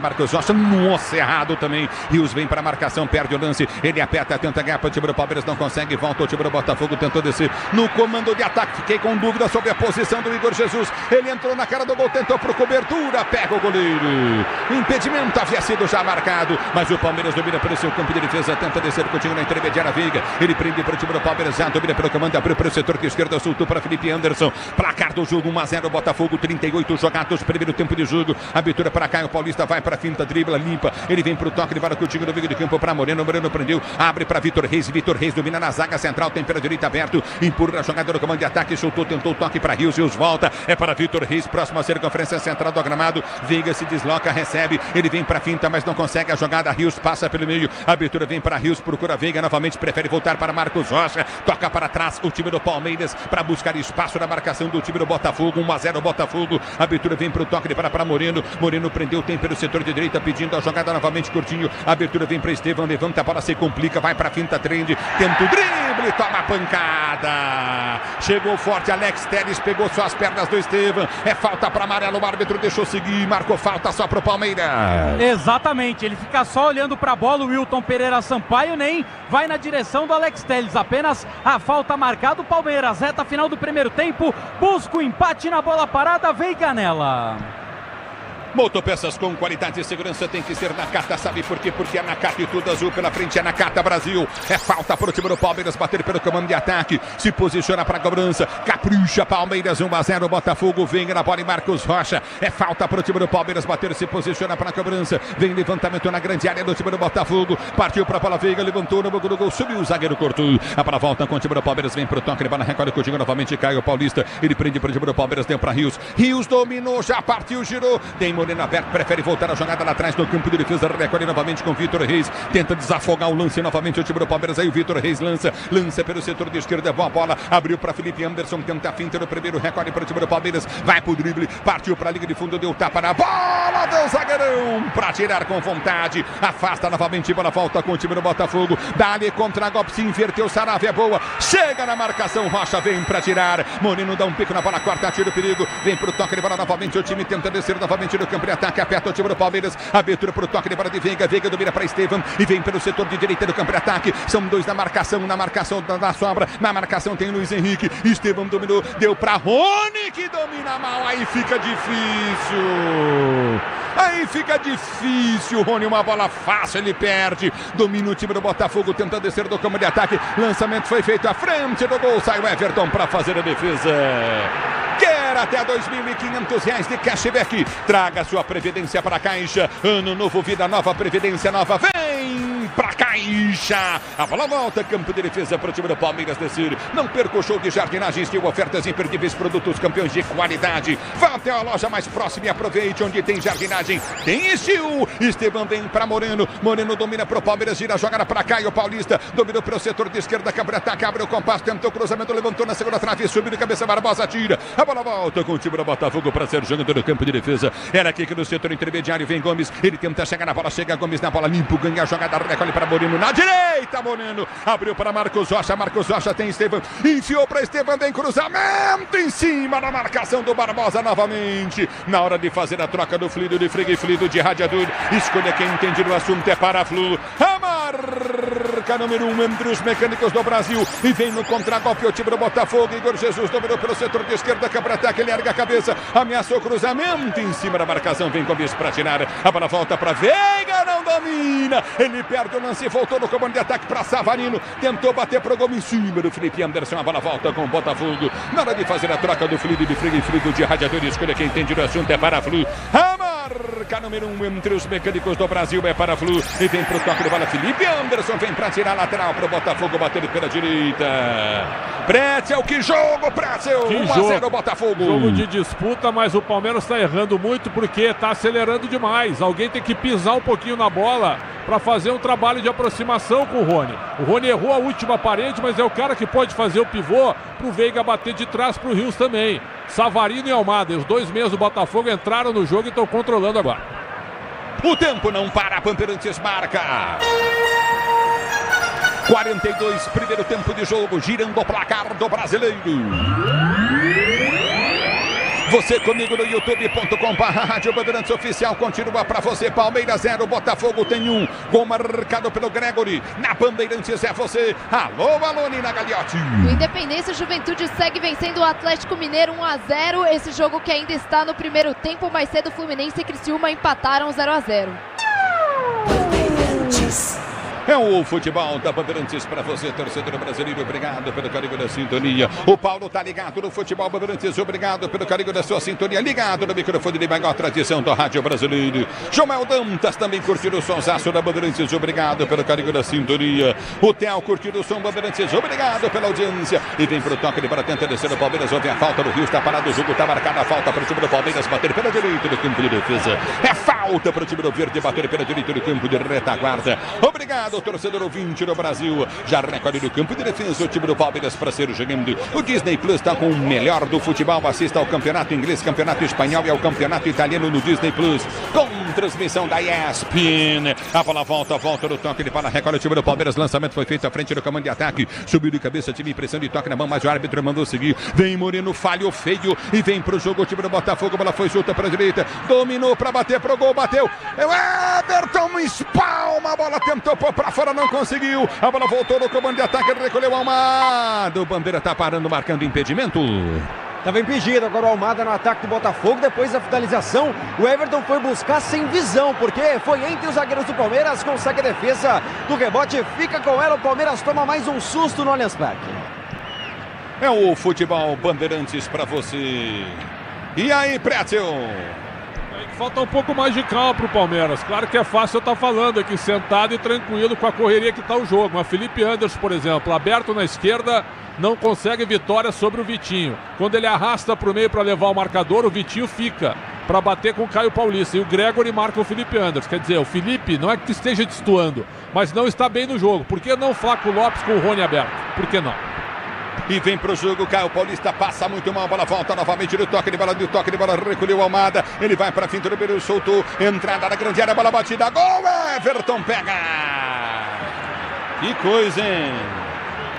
nossa, errado também, Rios vem pra marcação, perde o lance, ele aperta, tenta ganhar para o time do Palmeiras, não consegue, volta o time do Botafogo, tentou descer no comando de ataque, fiquei com dúvida sobre a posição do Igor Jesus, ele entrou na cara do gol, tentou por cobertura, pega o goleiro, impedimento havia sido já marcado, mas o Palmeiras domina pelo seu campo de defesa, tenta descer, continua na intermediária, Veiga, ele prende para o time do Palmeiras, já domina pelo comando, abriu para o setor de esquerda, soltou para Felipe Anderson, placar do jogo 1-0, Botafogo, 38 jogados, primeiro tempo de jogo, abertura para Caio Paulista, vai para a finta, dribla, limpa, ele vem para o toque, ele vai com o time do meio de campo para Moreno prendeu, abre para Vitor Reis domina na zaga central, tem pela direita aberto, empurra a jogada no comando de ataque, soltou, tentou o toque para Rios volta, é para Vitor Reis, próxima a circunferência central do gramado, Veiga se desloca, recebe, ele vem para finta, mas não consegue a jogada, Rios passa pelo meio, a abertura vem para Rios, procura Veiga novamente, prefere voltar para Marcos Rocha, toca para trás o time do Palmeiras, para buscar espaço na marcação do time do Botafogo, 1-0 Botafogo, a abertura vem para o toque, para Moreno prendeu, tem pelo setor de direita, pedindo a jogada novamente, curtinho, a abertura vem para Estevam, levanta a bola, se complica, vai para a finta, trend, tenta o drible, toma a pancada, chegou forte, Alex Telles pegou só as pernas do Estevam, é falta para amarelo, o árbitro deixou seguir, marcou falta só para o Palmeiras. Exatamente, ele fica só olhando para a bola, o Wilton Pereira Sampaio nem vai na direção do Alex Telles, apenas a falta marcada, o Palmeiras, reta final do primeiro tempo, busca o empate na bola parada, Veiga nela. Motopeças com qualidade e segurança tem que ser Nakata, sabe por quê? Porque é Nakata e tudo azul pela frente, é Nakata Brasil. É falta para o time do Palmeiras bater pelo comando de ataque, se posiciona para a cobrança, capricha Palmeiras, 1-0, Botafogo, vem na bola e Marcos Rocha. É falta para o time do Palmeiras bater, se posiciona para a cobrança, vem levantamento na grande área do time do Botafogo, partiu para a bola, Veiga, levantou no banco do gol, subiu o zagueiro, cortou. A bola volta com o time do Palmeiras, vem para o toque, bola recolhe contigo novamente, Caio Paulista, ele prende para o time do Palmeiras, deu para Rios, Rios dominou, já partiu, girou, tem Moreno aberto, prefere voltar a jogada lá atrás no campo de defesa, recolhe novamente com o Vitor Reis, tenta desafogar o lance novamente o time do Palmeiras, aí o Vitor Reis lança pelo setor de esquerda, boa bola, abriu para Felipe Anderson, tenta a finta no primeiro, recolhe para o time do Palmeiras, vai pro drible, partiu para a linha de fundo, deu tapa na bola, deu zagueirão, para tirar com vontade, afasta novamente, bola volta com o time do Botafogo, dá-lhe contra-golpe, se inverteu, Saravia é boa, chega na marcação, Rocha vem para tirar, Moreno dá um pico na bola, corta, tira o perigo, vem pro toque de bola novamente, o time tenta descer novamente no campo de ataque, aperta o time do Palmeiras, abertura pro toque de bola de Veiga, Veiga domina para Estevam e vem pelo setor de direita do campo de ataque, são dois na marcação da sobra, na marcação tem Luiz Henrique, Estevam dominou, deu para Rony que domina mal, aí fica difícil, Rony, uma bola fácil, ele perde, domina o time do Botafogo, tenta descer do campo de ataque, lançamento foi feito à frente do gol, sai o Everton para fazer a defesa. Quer até R$2.500 de cashback. Traga sua previdência para a Caixa. Ano novo, vida nova, previdência nova. Vem pra Caixa. A bola volta, campo de defesa para o time do Palmeiras descer. Não perca o show de jardinagens, tem ofertas imperdíveis, produtos campeões de qualidade. Vá até a loja mais próxima e aproveite, onde tem jardinagem, tem estilo. Esteban vem para Moreno. Moreno domina para o Palmeiras, gira a jogada para Caio Paulista. Dominou para o setor de esquerda, cabra ataque, abre o compasso, tentou o cruzamento, levantou na segunda trave, subiu de cabeça, Barbosa tira. A bola volta com o time do Botafogo para ser jogador do campo de defesa. Era aqui que no setor intermediário vem Gomes. Ele tenta chegar na bola, chega Gomes na bola, limpo, ganha a jogada, recolhe para Moreno na direita. Moreno abriu para Marcos Rocha tem Estevam, enfiou para Estevam, vem cruzamento em cima da marcação do Barbosa novamente. Na hora de fazer a troca do fluido de freio e fluido de radiador, escolha quem entende do assunto, é Paraflu. A marca número 1 entre os mecânicos do Brasil. E vem no contra-golpe o time do Botafogo. Igor Jesus dominou pelo setor de esquerda, cabra-ataque, ele erga a cabeça, ameaçou o cruzamento em cima da marcação, vem Gomes para tirar, a bola volta para Veiga, não domina, ele perde o lance, voltou no comando de ataque para Savarino, tentou bater pro gol em cima do Felipe Anderson, a bola volta com o Botafogo, na hora de fazer a troca do fluido de freio e fluido de radiador, escolha quem entende do assunto, é Paraflu. A marca número 1 entre os mecânicos do Brasil é Paraflu, e vem pro toque de bola Felipe Anderson, vem para tirar a lateral pro Botafogo, bater pela direita. Pretzel, que jogo, Pretzel! 1-0 Botafogo. Jogo de disputa, mas o Palmeiras está errando muito porque está acelerando demais. Alguém tem que pisar um pouquinho na bola para fazer um trabalho de aproximação com o Rony. O Rony errou a última parede, mas é o cara que pode fazer o pivô para o Veiga bater de trás para o Rios também. Savarino e Almada, os dois meios do Botafogo entraram no jogo e estão controlando agora. O tempo não para, Bandeirantes marca. 42, primeiro tempo de jogo, girando o placar do Brasileiro. Você comigo no youtube.com/Rádio Bandeirantes Oficial, continua para você, Palmeiras 0, Botafogo tem 1, gol marcado pelo Gregory, na Bandeirantes é você, alô Nina Gagliotti. O Independência Juventude segue vencendo o Atlético Mineiro 1-0, esse jogo que ainda está no primeiro tempo, mais cedo Fluminense e Criciúma empataram 0-0. É o futebol da Bandeirantes para você, torcedor brasileiro. Obrigado pelo carinho da sintonia. O Paulo tá ligado no futebol Bandeirantes. Obrigado pelo carinho da sua sintonia. Ligado no microfone de maior tradição da Rádio Brasileiro. Joel Dantas também curtindo o sonsaço da Bandeirantes. Obrigado pelo carinho da sintonia. O Theo curtindo o som Bandeirantes. Obrigado pela audiência. E vem pro toque de bola, tenta descer o Palmeiras. Houve a falta do Rio. Está parado o jogo. Está marcada a falta para o time do Palmeiras. Bater pela direita do campo de defesa. É falta para o time do Verde. Bater pela direita do campo de retaguarda. Obrigado, torcedor ouvinte do Brasil. Já recolhe do campo de defesa o time do Palmeiras para ser jogando. O Disney Plus está com o melhor do futebol. Assista ao campeonato inglês, campeonato espanhol e ao campeonato italiano no Disney Plus. Com transmissão da ESPN. A bola volta no toque de bola. Recolhe o time do Palmeiras. Lançamento foi feito à frente do comando de ataque. Subiu de cabeça, time impressão de toque na mão, mas o árbitro mandou seguir. Vem Moreno, falhou feio e vem pro jogo o time do Botafogo. A bola foi solta para a direita. Dominou para bater pro gol, bateu. É o Everton, espalma. A bola tentou pôr para fora, não conseguiu. A bola voltou no comando de ataque, recolheu Almada. O Bandeira tá parando, marcando impedimento. Estava impedido, agora o Almada no ataque do Botafogo, depois da finalização, o Everton foi buscar sem visão, porque foi entre os zagueiros do Palmeiras, consegue a defesa do rebote, fica com ela, o Palmeiras toma mais um susto no Allianz Parque. É o Futebol Bandeirantes para você. E aí, Pretzel? Falta um pouco mais de calma pro Palmeiras. Claro que é fácil eu estar falando aqui, sentado e tranquilo com a correria que está o jogo. Mas Felipe Anderson, por exemplo, aberto na esquerda, não consegue vitória sobre o Vitinho. Quando ele arrasta para o meio para levar o marcador, o Vitinho fica para bater com o Caio Paulista. E o Gregory marca o Felipe Anderson. Quer dizer, o Felipe não é que esteja destoando, mas não está bem no jogo. Por que não Flaco Lopes com o Rony aberto? Por que não? E vem pro jogo, Caio Paulista passa muito mal, a bola volta novamente no toque de bola, recolheu o Almada, ele vai pra finta do Beru, soltou, entrada na grande área, bola batida, gol, Everton pega! Que coisa, hein?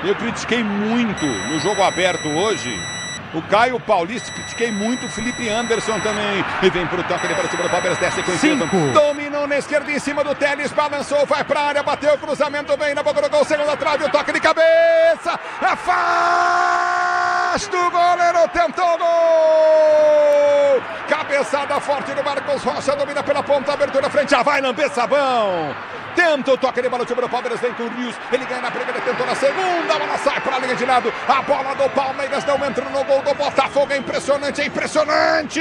Eu critiquei muito no jogo aberto hoje o Caio Paulista, critiquei muito o Felipe Anderson também. E vem pro toque de bola, o Palmeiras desce com o dominou na esquerda em cima do Telles, balançou, vai pra área, bateu o cruzamento, vem na boca do gol, segunda trave, o toque de cabeça, afasta o goleiro, tentou gol! Cabeçada forte do Marcos Rocha, domina pela ponta, abertura frente, já vai lamber sabão! Tenta o toque de bola, o time do Palmeiras vem com o Rios, ele ganha na primeira, tentou na segunda, a bola sai para a linha de lado, a bola do Palmeiras não entra no gol do Botafogo, é impressionante, é impressionante!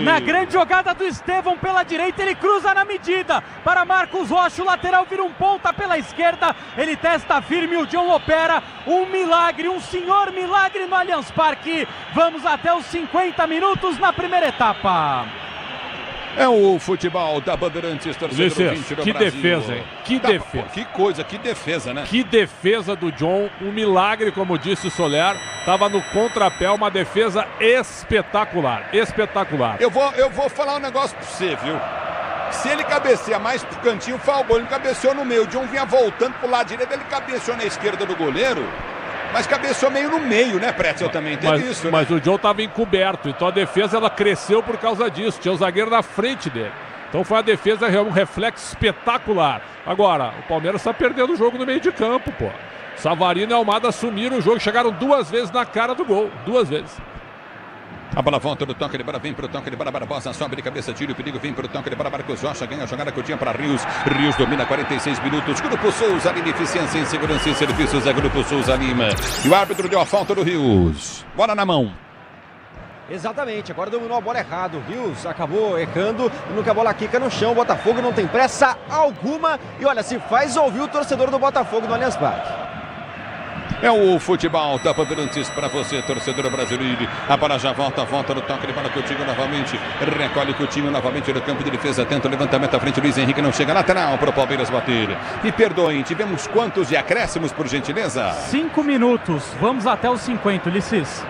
Na grande jogada do Estevão pela direita, ele cruza na medida para Marcos Rocha, o lateral vira um ponta pela esquerda, ele testa firme, o John opera, um milagre, um senhor milagre no Allianz Parque, vamos até os 50 minutos na primeira etapa. É o Futebol da Bandeirantes, torcedor 20 do que Brasil. Defesa, hein? Que defesa. Que coisa, que defesa, né? Que defesa do John, um milagre, como disse o Soler. Estava no contrapé, uma defesa espetacular, espetacular. Eu vou falar um negócio pra você, viu? Se ele cabeceia mais pro cantinho, falgou, ele cabeceou no meio. O John vinha voltando pro lado direito, ele cabeceou na esquerda do goleiro. Mas cabeceou meio no meio, né, Pretzel? Também teve isso, né? Mas o John estava encoberto, então a defesa ela cresceu por causa disso. Tinha o zagueiro na frente dele. Então foi uma defesa, um reflexo espetacular. Agora, o Palmeiras está perdendo o jogo no meio de campo, pô. Savarino e Almada assumiram o jogo, chegaram 2 vezes na cara do gol. 2 vezes. A bola volta do toque de bola, vem pro toque de bola, Barbosa sobe de cabeça, tira o perigo, vem pro toque de bola, Marcos Rocha ganha a jogada curtinha para Rios. Rios domina 46 minutos. Grupo Souza Lima, eficiência em segurança e serviços, é Grupo Souza Lima. E o árbitro deu a falta do Rios. Bola na mão. Exatamente, agora dominou a bola errado. O Rios acabou errando, nunca a bola quica no chão. O Botafogo não tem pressa alguma. E olha, se faz ouvir o torcedor do Botafogo no Allianz Parque. É o Futebol da Bandeirantes para você, torcedor brasileiro. A bola já volta no toque de bola, Coutinho novamente. Recolhe Coutinho novamente no campo de defesa. Tenta o levantamento à frente, Luiz Henrique não chega, lateral para o Palmeiras bater. E perdoem, tivemos quantos de acréscimos, por gentileza? 5 minutos, vamos até os 50, Ulisses.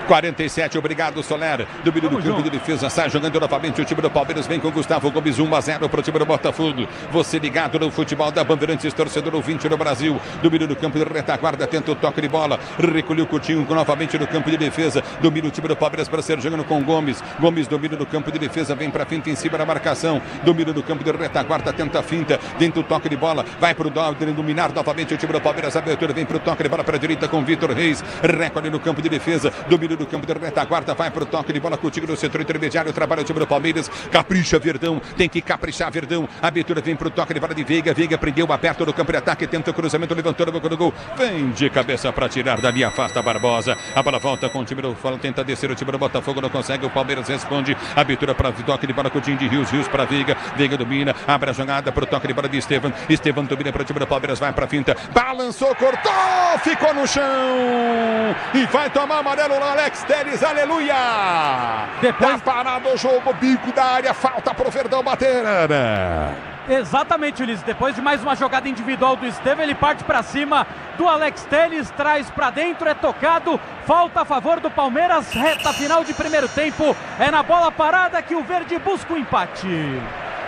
47, obrigado Soler, domínio do campo de defesa, sai jogando novamente o time do Palmeiras, vem com Gustavo Gomes, 1-0 para o time do Botafogo, você ligado no Futebol da Bandeirantes, torcedor ouvinte no Brasil, domínio do campo de retaguarda, tenta o toque de bola, recolheu o Coutinho novamente no campo de defesa, domina o time do Palmeiras para ser jogando com Gomes, Gomes domina no campo de defesa, vem para finta em cima da marcação, domina no campo de retaguarda, tenta a finta, dentro do toque de bola, vai para o dominar novamente o time do Palmeiras, abertura, vem para o toque de bola para a direita com Vitor Reis, recolhe no campo de defesa, domina do campo de retaguarda, vai para o toque de bola contigo no setor intermediário, trabalha o time do Palmeiras, capricha Verdão, tem que caprichar Verdão, a abertura vem para o toque de bola de Veiga, Veiga prendeu aberto no campo de ataque, tenta o cruzamento, levantou no boca do gol, vem de cabeça para tirar dali, afasta Barbosa, a bola volta com o time do Fala, tenta descer o time do Botafogo, não consegue, o Palmeiras responde, abertura para o toque de bola Coutinho de Rios, Rios para Veiga, Veiga domina, abre a jogada para o toque de bola de Estevam, Estevam domina para o time do Palmeiras, vai para a finta, balançou, cortou, ficou no chão e vai tomar amarelo no Alex Telles. Aleluia! Depois tá parado o jogo, bico da área, falta pro Verdão bater. Exatamente, Ulisses. Depois de mais uma jogada individual do Estevam, ele parte para cima do Alex Telles, traz para dentro, é tocado, falta a favor do Palmeiras, reta final de primeiro tempo, é na bola parada que o Verde busca o empate.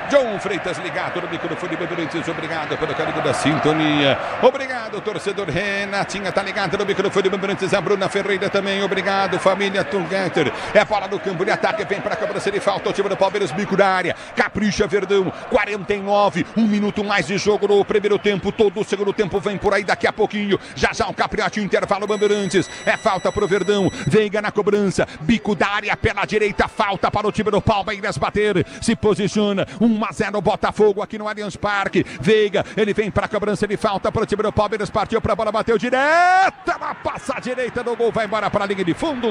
John Freitas ligado no microfone Bandeirantes, obrigado pelo carinho da sintonia. Obrigado, torcedor. Renatinha tá ligado no microfone Bandeirantes, a Bruna Ferreira também, obrigado, família Tungeter. É bola no campo de ataque, vem pra cobrança de falta, o time do Palmeiras, bico da área. Capricha Verdão, 49, 1 minuto mais de jogo no primeiro tempo, todo o segundo tempo vem por aí daqui a pouquinho. Já o Capriati, intervalo Bandeirantes. É falta pro Verdão, Veiga na cobrança, bico da área pela direita, falta para o time do Palmeiras bater. Se posiciona, 1-0 Botafogo aqui no Allianz Parque. Veiga, ele vem para a cobrança de falta para o time do Palmeiras, partiu para a bola, bateu direta na passa direita do gol, vai embora para a linha de fundo.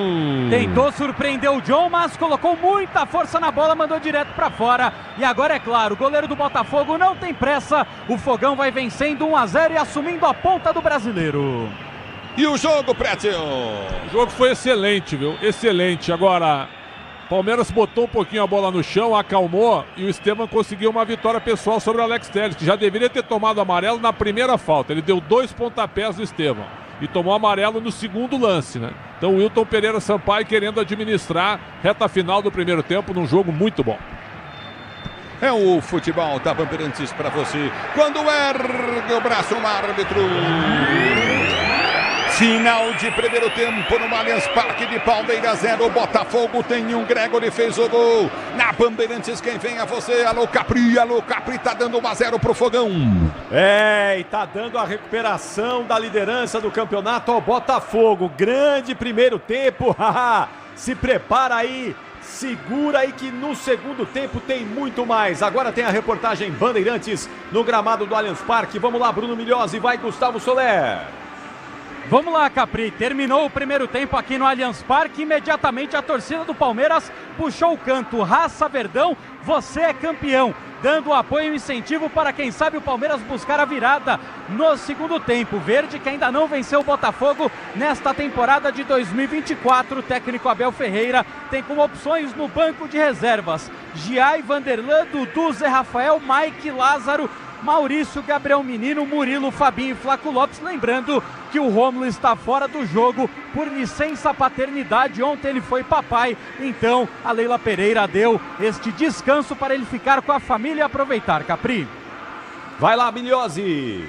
Tentou surpreender o John, mas colocou muita força na bola, mandou direto para fora. E agora é claro, o goleiro do Botafogo não tem pressa. O Fogão vai vencendo 1-0 e assumindo a ponta do Brasileiro. E o jogo, Prédio? O jogo foi excelente, viu? Excelente. Agora, Palmeiras botou um pouquinho a bola no chão, acalmou e o Esteban conseguiu uma vitória pessoal sobre o Alex Telles, que já deveria ter tomado amarelo na primeira falta. Ele deu 2 pontapés do Esteban e tomou amarelo no segundo lance, né? Então o Wilton Pereira Sampaio querendo administrar reta final do primeiro tempo num jogo muito bom. É o futebol da Bandeirantes para você. Quando ergue o braço no árbitro. Final de primeiro tempo no Allianz Parque de Palmeiras 0. Botafogo tem um, Gregory fez o gol. Na Bandeirantes quem vem é você. Alô Capri tá dando 1-0 pro Fogão. E tá dando a recuperação da liderança do campeonato ao Botafogo. Grande primeiro tempo. Se prepara aí. Segura aí que no segundo tempo tem muito mais. Agora tem a reportagem Bandeirantes no gramado do Allianz Parque. Vamos lá, Bruno Milhozzi, vai Gustavo Soler. Vamos lá, Capri. Terminou o primeiro tempo aqui no Allianz Parque. Imediatamente a torcida do Palmeiras puxou o canto. Raça Verdão, você é campeão. Dando apoio e incentivo para, quem sabe, o Palmeiras buscar a virada no segundo tempo. Verde, que ainda não venceu o Botafogo nesta temporada de 2024. O técnico Abel Ferreira tem como opções no banco de reservas Giai, Vanderlan, Dudu, Zé Rafael, Mike, Lázaro, Maurício, Gabriel Menino, Murilo, Fabinho e Flaco Lopes. Lembrando que o Rômulo está fora do jogo por licença paternidade. Ontem ele foi papai, então a Leila Pereira deu este descanso para ele ficar com a família e aproveitar. Capri. Vai lá, Milhozzi.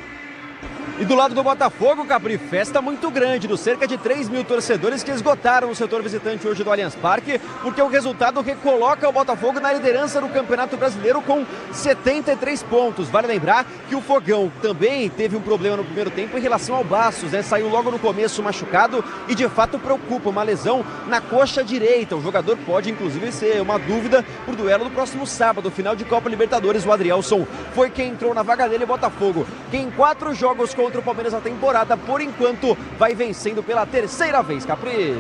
E do lado do Botafogo, Capri, festa muito grande dos cerca de 3 mil torcedores que esgotaram o setor visitante hoje do Allianz Parque, porque o resultado recoloca o Botafogo na liderança do Campeonato Brasileiro com 73 pontos. Vale lembrar que o Fogão também teve um problema no primeiro tempo em relação ao Bastos, né? Saiu logo no começo machucado e de fato preocupa, uma lesão na coxa direita. O jogador pode inclusive ser uma dúvida pro duelo do próximo sábado, final de Copa Libertadores. O Adrielson foi quem entrou na vaga dele. Botafogo, que em 4 jogos contra o Palmeiras na temporada, por enquanto, vai vencendo pela terceira vez, Capri.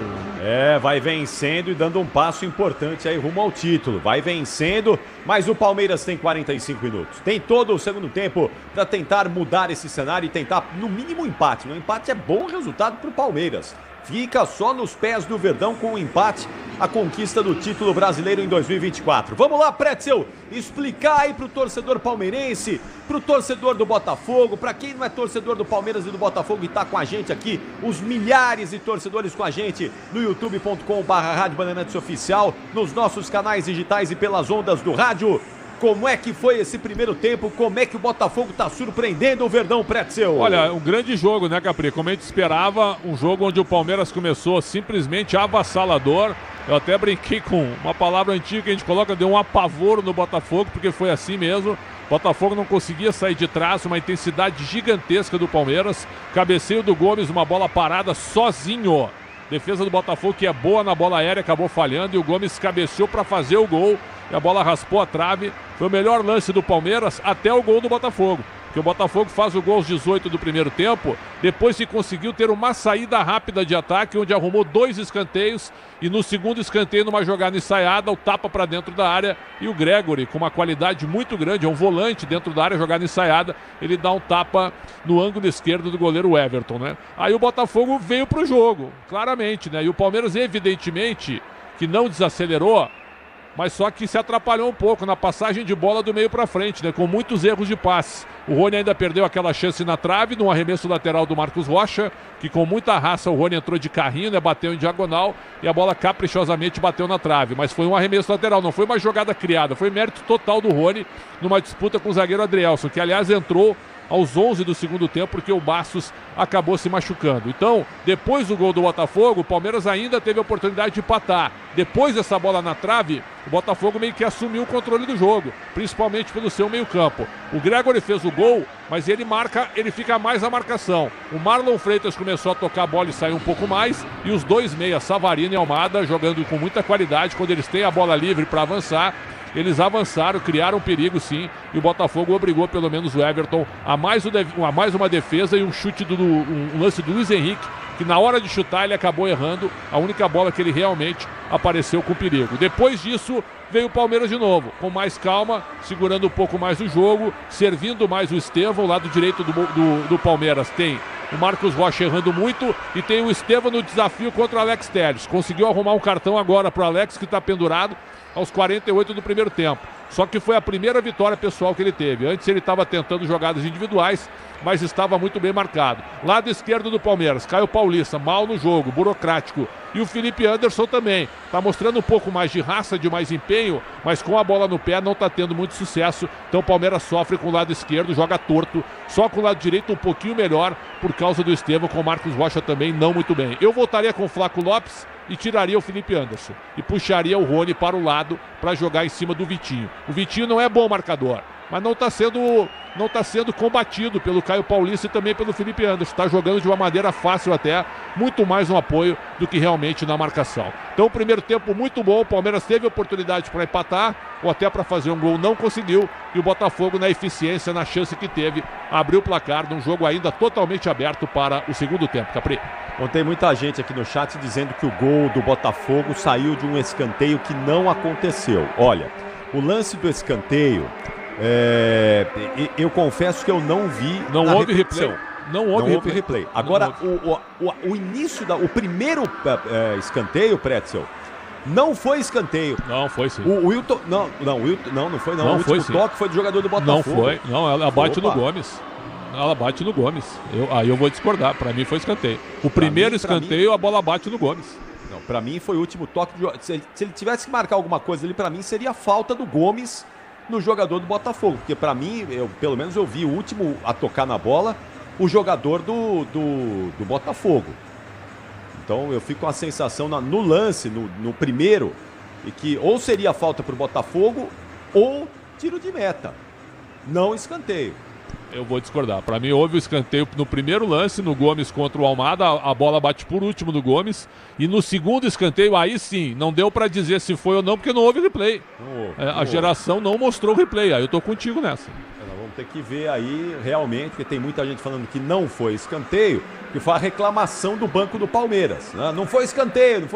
Vai vencendo e dando um passo importante aí rumo ao título. Vai vencendo, mas o Palmeiras tem 45 minutos. Tem todo o segundo tempo para tentar mudar esse cenário e tentar, no mínimo, um empate. Um empate é bom resultado para o Palmeiras. Fica só nos pés do Verdão com o empate, a conquista do título brasileiro em 2024. Vamos lá, Pretzel, explicar aí pro torcedor palmeirense, pro torcedor do Botafogo, para quem não é torcedor do Palmeiras e do Botafogo e tá com a gente aqui, os milhares de torcedores com a gente no youtube.com/Rádio Bandeirantes Oficial, nos nossos canais digitais e pelas ondas do rádio. Como é que foi esse primeiro tempo? Como é que o Botafogo tá surpreendendo o Verdão, Pretzel? Olha, um grande jogo, né, Capri? Como a gente esperava, um jogo onde o Palmeiras começou simplesmente avassalador. Eu até brinquei com uma palavra antiga que a gente coloca, deu um apavoro no Botafogo, porque foi assim mesmo. O Botafogo não conseguia sair de trás, uma intensidade gigantesca do Palmeiras. Cabeceio do Gomes, uma bola parada sozinho. Defesa do Botafogo, que é boa na bola aérea, acabou falhando e o Gomes cabeceou para fazer o gol. E a bola raspou a trave. Foi o melhor lance do Palmeiras até o gol do Botafogo. Que o Botafogo faz o gol aos 18 do primeiro tempo, depois que conseguiu ter uma saída rápida de ataque, onde arrumou 2 escanteios, e no segundo escanteio, numa jogada ensaiada, o tapa para dentro da área, e o Gregory, com uma qualidade muito grande, é um volante dentro da área, jogada ensaiada, ele dá um tapa no ângulo esquerdo do goleiro Everton, né? Aí o Botafogo veio pro jogo, claramente, né? E o Palmeiras, evidentemente, que não desacelerou, mas só que se atrapalhou um pouco na passagem de bola do meio para frente, né? Com muitos erros de passe. O Rony ainda perdeu aquela chance na trave, num arremesso lateral do Marcos Rocha, que com muita raça o Rony entrou de carrinho, né? Bateu em diagonal e a bola caprichosamente bateu na trave. Mas foi um arremesso lateral, não foi uma jogada criada, foi mérito total do Rony numa disputa com o zagueiro Adrielson, que aliás entrou aos 11 do segundo tempo, porque o Bastos acabou se machucando. Então, depois do gol do Botafogo, o Palmeiras ainda teve a oportunidade de empatar. Depois dessa bola na trave, o Botafogo meio que assumiu o controle do jogo, principalmente pelo seu meio-campo. O Gregory fez o gol, mas ele fica mais na marcação. O Marlon Freitas começou a tocar a bola e saiu um pouco mais, e os dois meias, Savarino e Almada, jogando com muita qualidade, quando eles têm a bola livre para avançar, eles avançaram, criaram perigo sim, e o Botafogo obrigou pelo menos o Everton a mais uma defesa e um chute um lance do Luiz Henrique, que na hora de chutar ele acabou errando a única bola que ele realmente apareceu com perigo. Depois disso veio o Palmeiras de novo, com mais calma, segurando um pouco mais o jogo, servindo mais o Estevão. O lado direito do Palmeiras tem o Marcos Rocha errando muito e tem o Estevão no desafio contra o Alex Telles. Conseguiu arrumar um cartão agora para o Alex, que está pendurado aos 48 do primeiro tempo. Só que foi a primeira vitória pessoal que ele teve. Antes ele estava tentando jogadas individuais, mas estava muito bem marcado. Lado esquerdo do Palmeiras, Caio Paulista, mal no jogo, burocrático. E o Felipe Anderson também. Está mostrando um pouco mais de raça, de mais empenho, mas com a bola no pé não está tendo muito sucesso. Então o Palmeiras sofre com o lado esquerdo, joga torto. Só com o lado direito um pouquinho melhor, por causa do Estevão, com o Marcos Rocha também não muito bem. Eu voltaria com o Flaco Lopes e tiraria o Felipe Anderson. E puxaria o Rony para o lado para jogar em cima do Vitinho. O Vitinho não é bom marcador, mas não está sendo combatido pelo Caio Paulista e também pelo Felipe Anderson. Está jogando de uma maneira fácil até, muito mais no apoio do que realmente na marcação. Então o primeiro tempo muito bom, o Palmeiras teve oportunidade para empatar, ou até para fazer um gol, não conseguiu, e o Botafogo na eficiência, na chance que teve, abriu o placar num jogo ainda totalmente aberto para o segundo tempo. Capri. Tem muita gente aqui no chat dizendo que o gol do Botafogo saiu de um escanteio que não aconteceu. Olha, o lance do escanteio, eu confesso que eu não vi. Não houve replay. Não houve replay. Agora, o início, o primeiro escanteio, Pretzel, não foi escanteio. Não foi sim. O Wilton. Não foi não. Não o foi, último toque foi do jogador do Botafogo. Não foi. Não, ela bate no Gomes. Ela bate no Gomes. Aí eu vou discordar. Pra mim foi escanteio. O primeiro escanteio, a bola bate no Gomes. Não, pra mim foi o último toque. Se ele tivesse que marcar alguma coisa ali, pra mim seria a falta do Gomes no jogador do Botafogo. Porque pra mim, pelo menos eu vi o último a tocar na bola, o jogador do Botafogo. Então eu fico com a sensação no lance, no primeiro, e que ou seria falta pro Botafogo ou tiro de meta. Não escanteio. Eu vou discordar. Para mim houve o escanteio no primeiro lance, no Gomes contra o Almada, a bola bate por último no Gomes, e no segundo escanteio, aí sim, não deu para dizer se foi ou não, porque não houve replay. A geração não mostrou o replay, aí eu tô contigo nessa. Nós vamos ter que ver aí realmente, porque tem muita gente falando que não foi escanteio, que foi a reclamação do banco do Palmeiras. Não foi escanteio,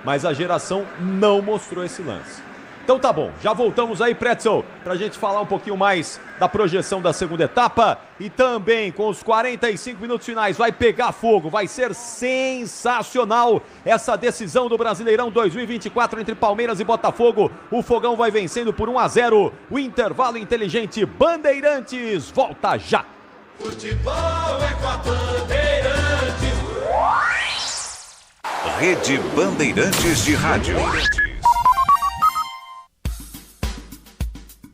mas a geração não mostrou esse lance. Então tá bom, já voltamos aí, Pretzel, pra gente falar um pouquinho mais da projeção da segunda etapa e também com os 45 minutos finais. Vai pegar fogo, vai ser sensacional essa decisão do Brasileirão 2024 entre Palmeiras e Botafogo. O Fogão vai vencendo por 1-0. O intervalo inteligente Bandeirantes volta já. Futebol é com a Bandeirantes. Rede Bandeirantes de Rádio.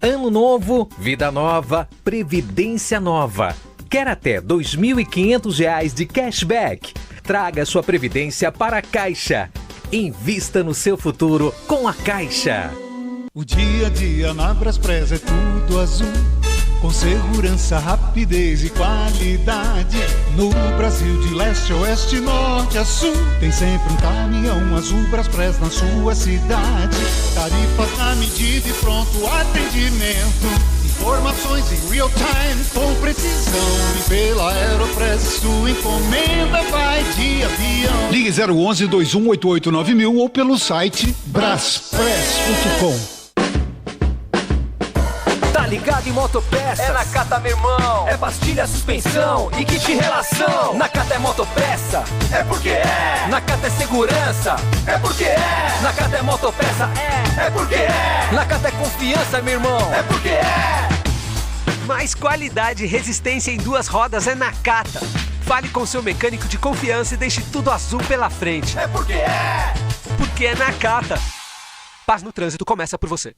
Ano novo, vida nova, previdência nova. Quer até R$ 2.500 de cashback? Traga sua previdência para a Caixa. Invista no seu futuro com a Caixa. O dia a dia na Braspress é tudo azul, com segurança, rapidez e qualidade. No Brasil de leste a oeste, norte a sul, tem sempre um caminhão azul Braspress na sua cidade. Tarifas na medida e pronto atendimento. Informações em real time com precisão. E pela Aeropress sua encomenda vai de avião. Ligue 011-2188-9000 ou pelo site braspress.com. ligado em motopeças. É Nakata, meu irmão. É pastilha, suspensão e kit relação. Nakata é motopeça, é porque é. Nakata é segurança, é porque é. Nakata é motopeça, é porque é. Nakata é confiança, meu irmão, é porque é. Mais qualidade e resistência em duas rodas é Nakata. Fale com seu mecânico de confiança e deixe tudo azul pela frente. É porque é. Porque é Nakata. Paz no trânsito começa por você.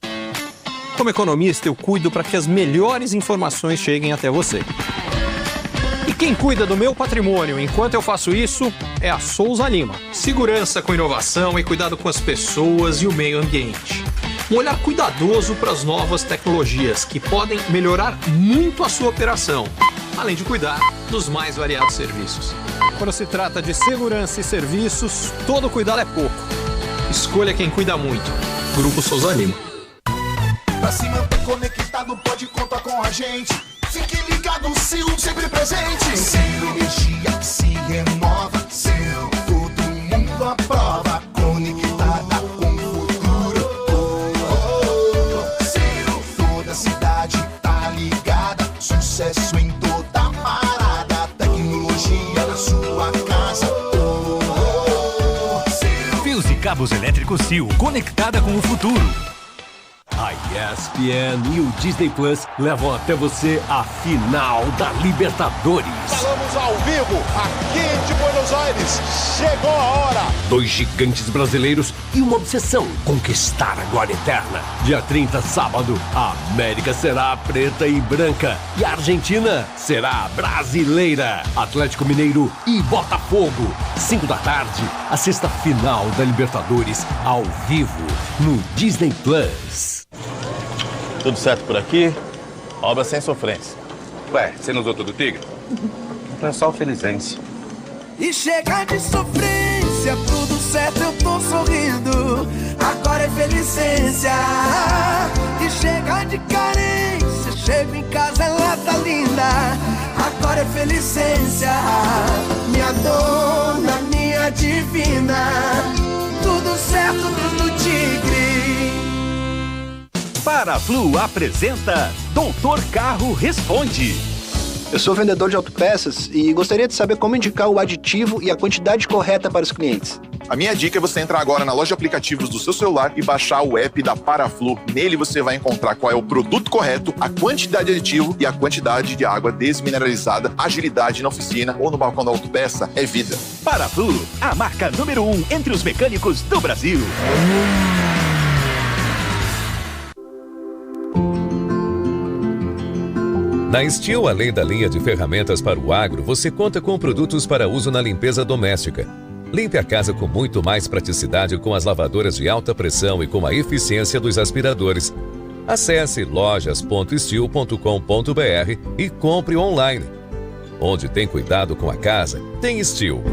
Como economista, eu cuido para que as melhores informações cheguem até você. E quem cuida do meu patrimônio enquanto eu faço isso é a Souza Lima. Segurança com inovação e cuidado com as pessoas e o meio ambiente. Um olhar cuidadoso para as novas tecnologias que podem melhorar muito a sua operação, além de cuidar dos mais variados serviços. Quando se trata de segurança e serviços, todo cuidado é pouco. Escolha quem cuida muito. Grupo Souza Lima. Pra se manter conectado, pode contar com a gente. Fique ligado, Sil, sempre presente. Sil, energia que se renova. Sil, todo mundo aprova. Conectada com o futuro. Sil, toda a cidade tá ligada. Sucesso em toda parada. Tecnologia na sua casa. Fios e cabos elétricos Sil, conectada com o futuro. A ESPN e o Disney Plus levam até você a final da Libertadores. Falamos ao vivo aqui de Buenos Aires. Chegou a hora. 2 gigantes brasileiros e uma obsessão: conquistar a glória eterna. Dia 30, sábado, a América será preta e branca e a Argentina será brasileira. Atlético Mineiro e Botafogo. 5 da tarde, a sexta final da Libertadores ao vivo no Disney Plus. Tudo certo por aqui? Obra sem sofrência. Ué, você não usou tudo tigre? É só o Felizense. E chega de sofrência, tudo certo, eu tô sorrindo. Agora é felicência. E chega de carência, chego em casa, ela tá linda. Agora é felicência. Minha dona, minha divina. Tudo certo, tudo tigre. Paraflu apresenta Doutor Carro Responde. Eu sou vendedor de autopeças e gostaria de saber como indicar o aditivo e a quantidade correta para os clientes. A minha dica é você entrar agora na loja de aplicativos do seu celular e baixar o app da Paraflu. Nele você vai encontrar qual é o produto correto, a quantidade de aditivo e a quantidade de água desmineralizada. Agilidade na oficina ou no balcão da autopeça é vida. Paraflu, a marca número 1 entre os mecânicos do Brasil. Na Steel, além da linha de ferramentas para o agro, você conta com produtos para uso na limpeza doméstica. Limpe a casa com muito mais praticidade com as lavadoras de alta pressão e com a eficiência dos aspiradores. Acesse lojas.steel.com.br e compre online. Onde tem cuidado com a casa, tem Steel.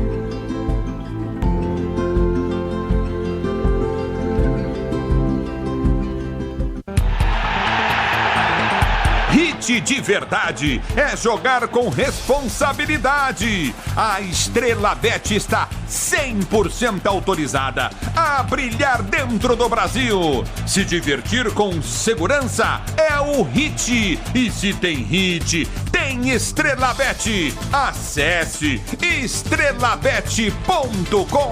Hit de verdade é jogar com responsabilidade. A Estrela Bet está 100% autorizada a brilhar dentro do Brasil. Se divertir com segurança é o Hit. E se tem Hit, tem Estrela Bet. Acesse estrelabet.com.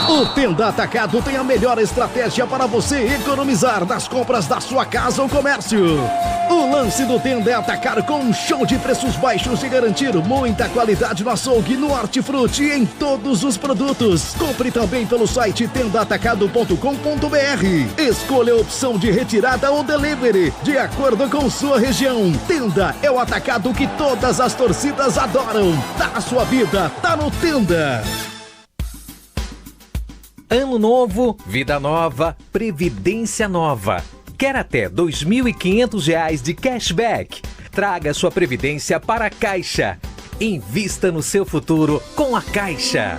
O Tenda Atacado tem a melhor estratégia para você economizar nas compras da sua casa ou comércio. O lance do Tenda é atacar com um show de preços baixos e garantir muita qualidade no açougue, no hortifruti e em todos os produtos. Compre também pelo site tendaatacado.com.br. Escolha a opção de retirada ou delivery, de acordo com sua região. Tenda é o atacado que todas as torcidas adoram. Tá na sua vida, tá no Tenda. Ano novo, vida nova, previdência nova. Quer até R$ 2.500 de cashback? Traga sua previdência para a Caixa. Invista no seu futuro com a Caixa.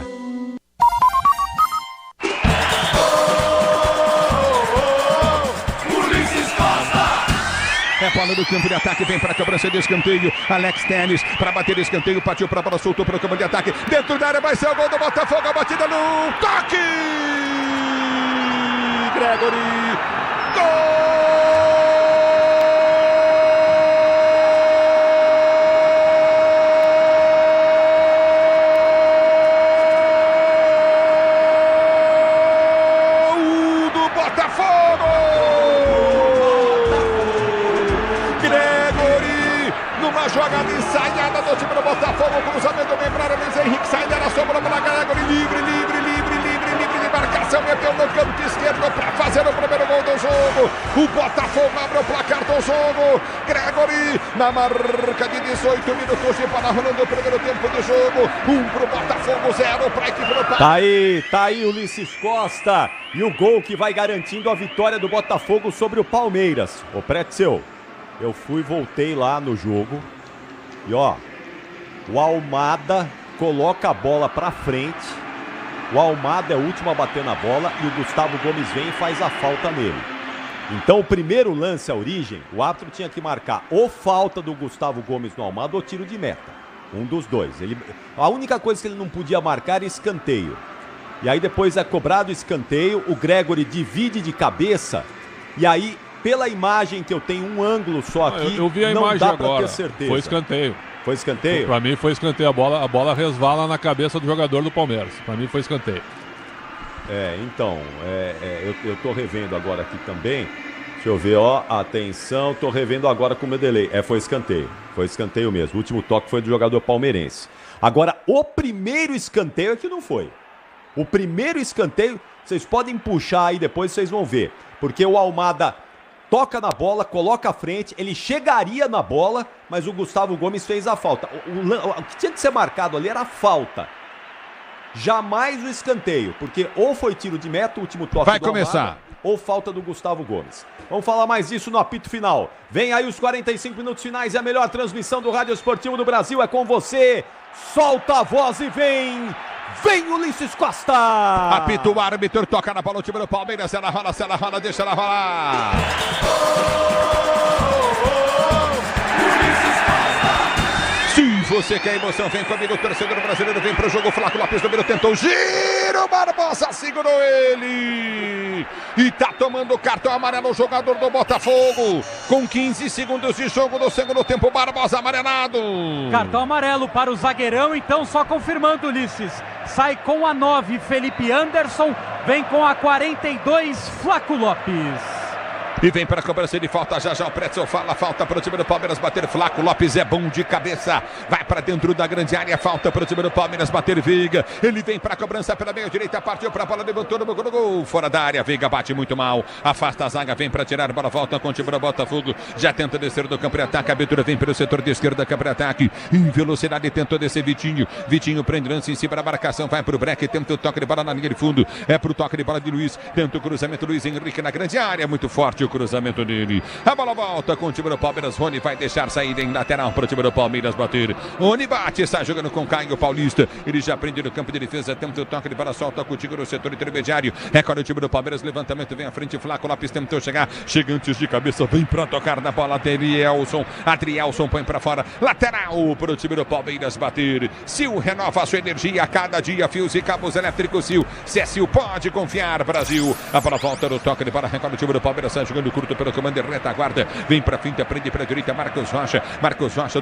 É bola do campo de ataque, vem para a cobrança de escanteio. Alex Telles para bater escanteio, partiu para a bola, soltou para o campo de ataque. Dentro da área vai ser o gol do Botafogo, a batida no toque! Gregory. Gol do Botafogo! Gregory, numa jogada ensaiada do time do Botafogo, cruzamento bem para o Luiz Henrique, saideira, sobrou para Gregory, livre de marcação, meteu no canto esquerdo para fazer o primeiro gol do jogo. O Botafogo abre o placar do jogo. Gregory, na marca de 18 minutos de bola rolando o primeiro tempo de jogo. 1 para o Botafogo, 0 para a equipe do Palmeiras. Tá aí o Ulisses Costa. E o gol que vai garantindo a vitória do Botafogo sobre o Palmeiras. Ô, Pretzel, eu voltei lá no jogo. E ó, o Almada coloca a bola pra frente. O Almada é o último a bater na bola e o Gustavo Gomes vem e faz a falta nele. Então o primeiro lance, a origem, o árbitro tinha que marcar ou falta do Gustavo Gomes no Almada ou tiro de meta. Um dos dois. A única coisa que ele não podia marcar era escanteio. E aí depois é cobrado escanteio, o Gregory divide de cabeça e aí, pela imagem que eu tenho um ângulo só aqui, eu vi a não imagem dá agora. pra ter certeza. Foi escanteio. Foi escanteio? Pra mim foi escanteio, a bola resvala na cabeça do jogador do Palmeiras. Pra mim foi escanteio. Então, eu tô revendo agora aqui também. Deixa eu ver, ó, atenção, tô revendo agora com o meu delay. Foi escanteio mesmo. O último toque foi do jogador palmeirense. Agora, o primeiro escanteio é que não foi. O primeiro escanteio, vocês podem puxar aí depois, vocês vão ver. Porque o Almada toca na bola, coloca à frente, ele chegaria na bola, mas o Gustavo Gomes fez a falta. O que tinha que ser marcado ali era a falta. Jamais o escanteio, porque ou foi tiro de meta, o último toque vai do começar. Almada, ou falta do Gustavo Gomes. Vamos falar mais disso no apito final. Vem aí os 45 minutos finais e a melhor transmissão do Rádio Esportivo do Brasil é com você. Solta a voz e vem Ulisses Costa! Apita o árbitro, toca na bola o time do Palmeiras, ela rola, deixa ela rolar! Se você quer emoção, vem comigo, o torcedor brasileiro vem pro jogo, Flaco Lopes do Miro tentou, giro, Barbosa segurou ele! E tá tomando o cartão amarelo o jogador do Botafogo, com 15 segundos de jogo no segundo tempo, Barbosa amarelado! Cartão amarelo para o zagueirão, então só confirmando, Ulisses. Sai com a 9, Felipe Anderson, vem com a 42, Flaco Lopes. E vem para a cobrança de falta, já o Pretzel fala, falta para o time do Palmeiras bater, Flaco Lopes é bom de cabeça, vai para dentro da grande área, falta para o time do Palmeiras bater, Veiga, ele vem para a cobrança pela meia direita, partiu para a bola, levantou no gol, fora da área, Veiga bate muito mal, afasta a zaga, vem para tirar, bola volta com o time do Botafogo, já tenta descer do campo de ataque, a abertura vem pelo setor de esquerda, campo de ataque, em velocidade tentou descer Vitinho prende lance em cima da marcação, vai para o break, tenta o toque de bola na linha de fundo, é para o toque de bola de Luiz, tenta o cruzamento, Luiz Henrique na grande área, muito forte o cruzamento dele. A bola volta com o time do Palmeiras. Rony vai deixar saída em lateral para o time do Palmeiras bater. Rony bate, está jogando com Caio Paulista. Ele já prende no campo de defesa. Tenta o toque de bola, solta contigo no setor intermediário. É com o time do Palmeiras. Levantamento vem à frente. Flaco Lopes tentou chegar. Chega antes de cabeça. Vem para tocar na bola. Adrielson põe para fora. Lateral para o time do Palmeiras bater. Sil renova a sua energia a cada dia. Fios e cabos elétricos Sil. Se é Sil, pode confiar, Brasil. A bola volta no toque de bola. Recorre o time do Palmeiras. Está jogando curto pelo comando de retaguarda, vem pra frente, prende pra direita, Marcos Rocha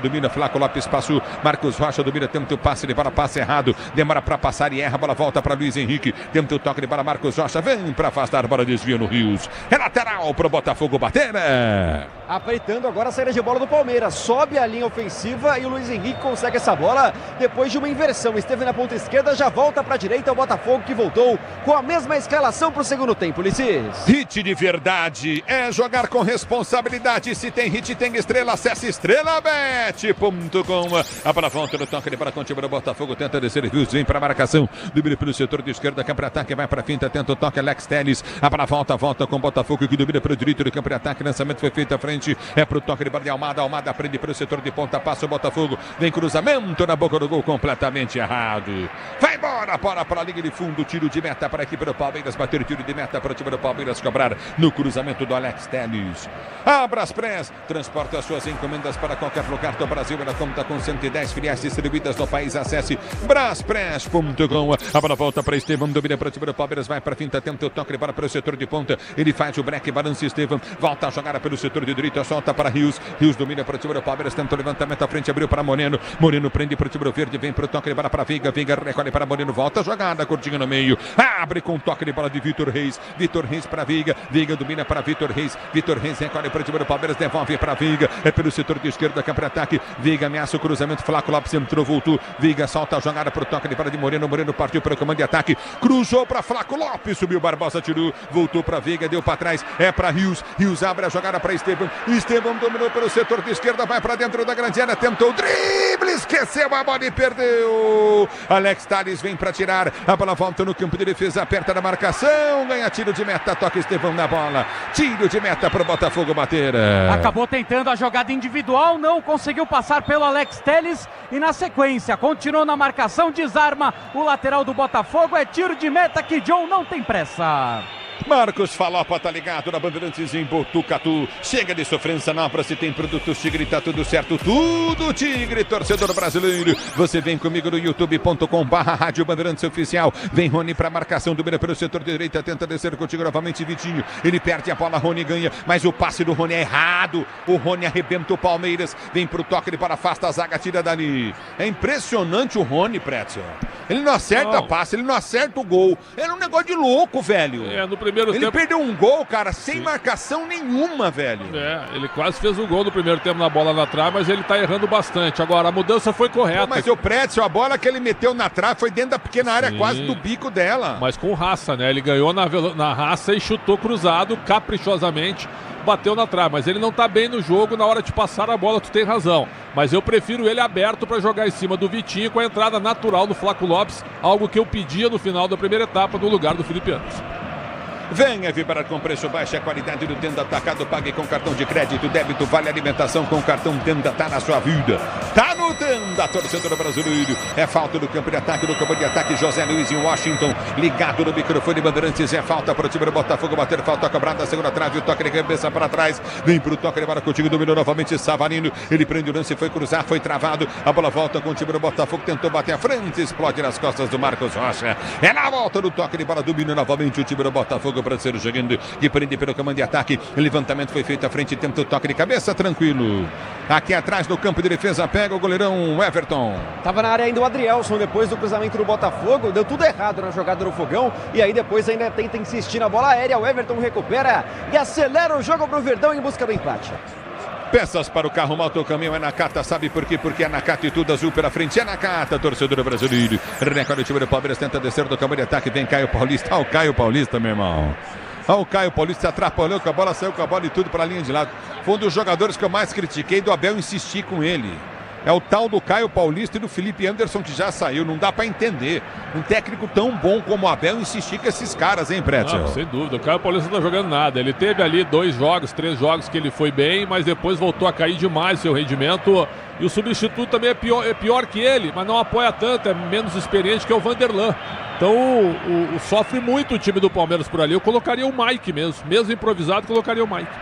domina, Flaco Lopes passou, Marcos Rocha domina, tenta o passe de bola, passe errado, demora pra passar e erra, a bola volta pra Luiz Henrique, tenta o toque de bola, Marcos Rocha, vem pra afastar, a bola desvia no Rios, é lateral pro Botafogo bater, né? Aproveitando agora a saída de bola do Palmeiras, sobe a linha ofensiva e o Luiz Henrique consegue essa bola depois de uma inversão, esteve na ponta esquerda, já volta pra direita, o Botafogo que voltou com a mesma escalação pro segundo tempo, Ulisses. Hit de verdade, é jogar com responsabilidade, se tem hit, tem estrela, acesse estrelabet.com. A bola volta no toque de bola com o time do Botafogo, tenta descer, Rios vem para a marcação, domina pelo setor de esquerda, campo de ataque, vai para a finta, tenta o toque, Alex Telles, a bola volta com o Botafogo que domina pelo direito do campo de ataque, lançamento foi feito à frente, é para o toque de bola de Almada prende pelo setor de ponta, passa o Botafogo, vem cruzamento na boca do gol, completamente errado, vai embora, para a linha de fundo, tiro de meta para a equipe do Palmeiras, bater tiro de meta para o time do Palmeiras cobrar no cruzamento oferecimento do Alex Telles. A Braspress transporta suas encomendas para qualquer lugar do Brasil. Ela conta com 110 filiais distribuídas no país. Acesse braspress.com. A bola volta para Estevão, domina para o time do Palmeiras, vai para a finta, tenta o toque, ele para o setor de ponta, ele faz o break, balança Estevão, volta a jogar pelo setor de direita, solta para Rios, Rios domina para o time do Palmeiras, tenta o levantamento à frente, abriu para Moreno, Moreno prende para o time do Verde, vem para o toque, ele para Veiga, Veiga recolhe para Moreno, volta a jogada, curtinho no meio, abre com o toque de bola de Vitor Reis para Veiga, Veiga domina para Vitor Reis recolhe para o time do Palmeiras, devolve para Veiga, é pelo setor de esquerda, que é para ataque, Veiga ameaça o cruzamento, Flaco Lopes entrou, voltou, Veiga solta a jogada para o toque de bola de Moreno, Moreno partiu para o comando de ataque, cruzou para Flaco Lopes, subiu Barbosa, tirou, voltou para Veiga, deu para trás, é para Rios, Rios abre a jogada para Estevão, Estevão dominou pelo setor de esquerda, vai para dentro da grande área, tentou o drible, esqueceu a bola e perdeu. Alex Telles vem para tirar, a bola volta no campo de defesa, aperta na marcação, ganha tiro de meta, toca Estevão na bola, tiro de meta para o Botafogo bater. Acabou tentando a jogada individual, não conseguiu passar pelo Alex Telles e na sequência continuou na marcação, desarma o lateral do Botafogo, é tiro de meta que John não tem pressa. Marcos Falopa tá ligado na Bandeirantes em Botucatu. Chega de sofrência não, pra se tem produtos Tigre, tá tudo certo, tudo Tigre, torcedor brasileiro. Você vem comigo no youtube.com/Rádio Bandeirantes Oficial. Vem Rony pra marcação, domina pelo setor de direita, tenta descer contigo novamente Vitinho. Ele perde a bola, Rony ganha, mas o passe do Rony é errado. O Rony arrebenta o Palmeiras, vem pro toque, ele para afasta a zaga, tira dali. É impressionante o Rony, Pretzel. Ele não acerta passe, ele não acerta o gol. Era um negócio de louco, velho. No primeiro tempo. Ele perdeu um gol, cara, sem marcação nenhuma, velho. Ele quase fez o gol no primeiro tempo na bola na trave, mas ele tá errando bastante. Agora, a mudança foi correta. Mas o Pretzel, a bola que ele meteu na trave foi dentro da pequena área, quase do bico dela. Mas com raça, né? Ele ganhou na raça e chutou cruzado, caprichosamente. Bateu na trave, mas ele não tá bem no jogo na hora de passar a bola, tu tem razão. Mas eu prefiro ele aberto para jogar em cima do Vitinho com a entrada natural do Flaco Lopes, algo que eu pedia no final da primeira etapa no lugar do Felipe Anderson. Venha vibrar com preço baixo, a qualidade do Tenda Atacado, pague com cartão de crédito, débito, vale alimentação com cartão Tenda, tá na sua vida. Tá no Tenda, torcedor brasileiro. É falta do campo de ataque, do campo de ataque, José Luiz em Washington, ligado no microfone Bandeirantes, é falta para o time do Botafogo bater, falta cobrada, segunda trave, o toque de cabeça para trás, vem pro toque de bola contigo, dominou novamente Savarino, ele prende o lance, foi cruzar, foi travado, a bola volta com o time do Botafogo, tentou bater a frente, explode nas costas do Marcos Rocha. É na volta do toque de bola, domina novamente o time do Botafogo brasileiro jogando, que prende pelo comando de ataque, o levantamento foi feito à frente, tenta o toque de cabeça, tranquilo. Aqui atrás do campo de defesa, pega o goleirão Everton. Tava na área ainda o Adrielson, depois do cruzamento do Botafogo, deu tudo errado na jogada do Fogão, e aí depois ainda tenta insistir na bola aérea, o Everton recupera e acelera o jogo pro Verdão em busca do empate. Peças para o carro, moto, caminhão é Nakata, sabe por quê? Porque é Nakata e tudo azul pela frente, é Nakata, torcedor brasileiro. Recolhe o time do Palmeiras, tenta descer do campo de ataque, vem Caio Paulista, o Caio Paulista, meu irmão. O Caio Paulista se atrapalhou com a bola, saiu com a bola e tudo para a linha de lado. Foi um dos jogadores que eu mais critiquei do Abel insistir com ele. É o tal do Caio Paulista e do Felipe Anderson que já saiu, não dá para entender. Um técnico tão bom como o Abel insistir com esses caras, hein, Pretzel? Não, sem dúvida, o Caio Paulista não tá jogando nada. Ele teve ali 2 jogos, 3 jogos que ele foi bem, mas depois voltou a cair demais seu rendimento. E o substituto também é pior que ele, mas não apoia tanto, é menos experiente que é o Vanderlan. Então sofre muito o time do Palmeiras por ali. Eu colocaria o Mike mesmo improvisado, colocaria o Mike.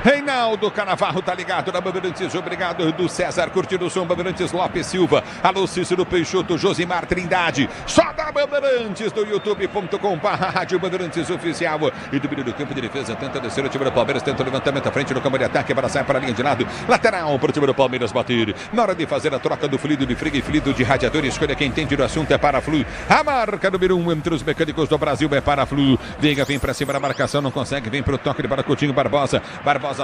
Reinaldo Canavarro tá ligado na Bandeirantes, obrigado do César, curtindo o som Bandeirantes, Lopes Silva, alô Cícero Peixoto, Josimar Trindade, só da Bandeirantes, do youtube.com/Rádio Bandeirantes Oficial, e do meio do campo de defesa, tenta descer o time do Palmeiras, tenta o levantamento à frente no campo de ataque, para sair para a linha de lado, lateral para o time do Palmeiras bater, na hora de fazer a troca do fluido de freio e fluido de radiador, escolha quem entende do assunto, é Paraflu, a marca número 1 entre os mecânicos do Brasil é Paraflu, Veiga vem para cima da marcação, não consegue, vem para o toque de bola, Coutinho, Barbosa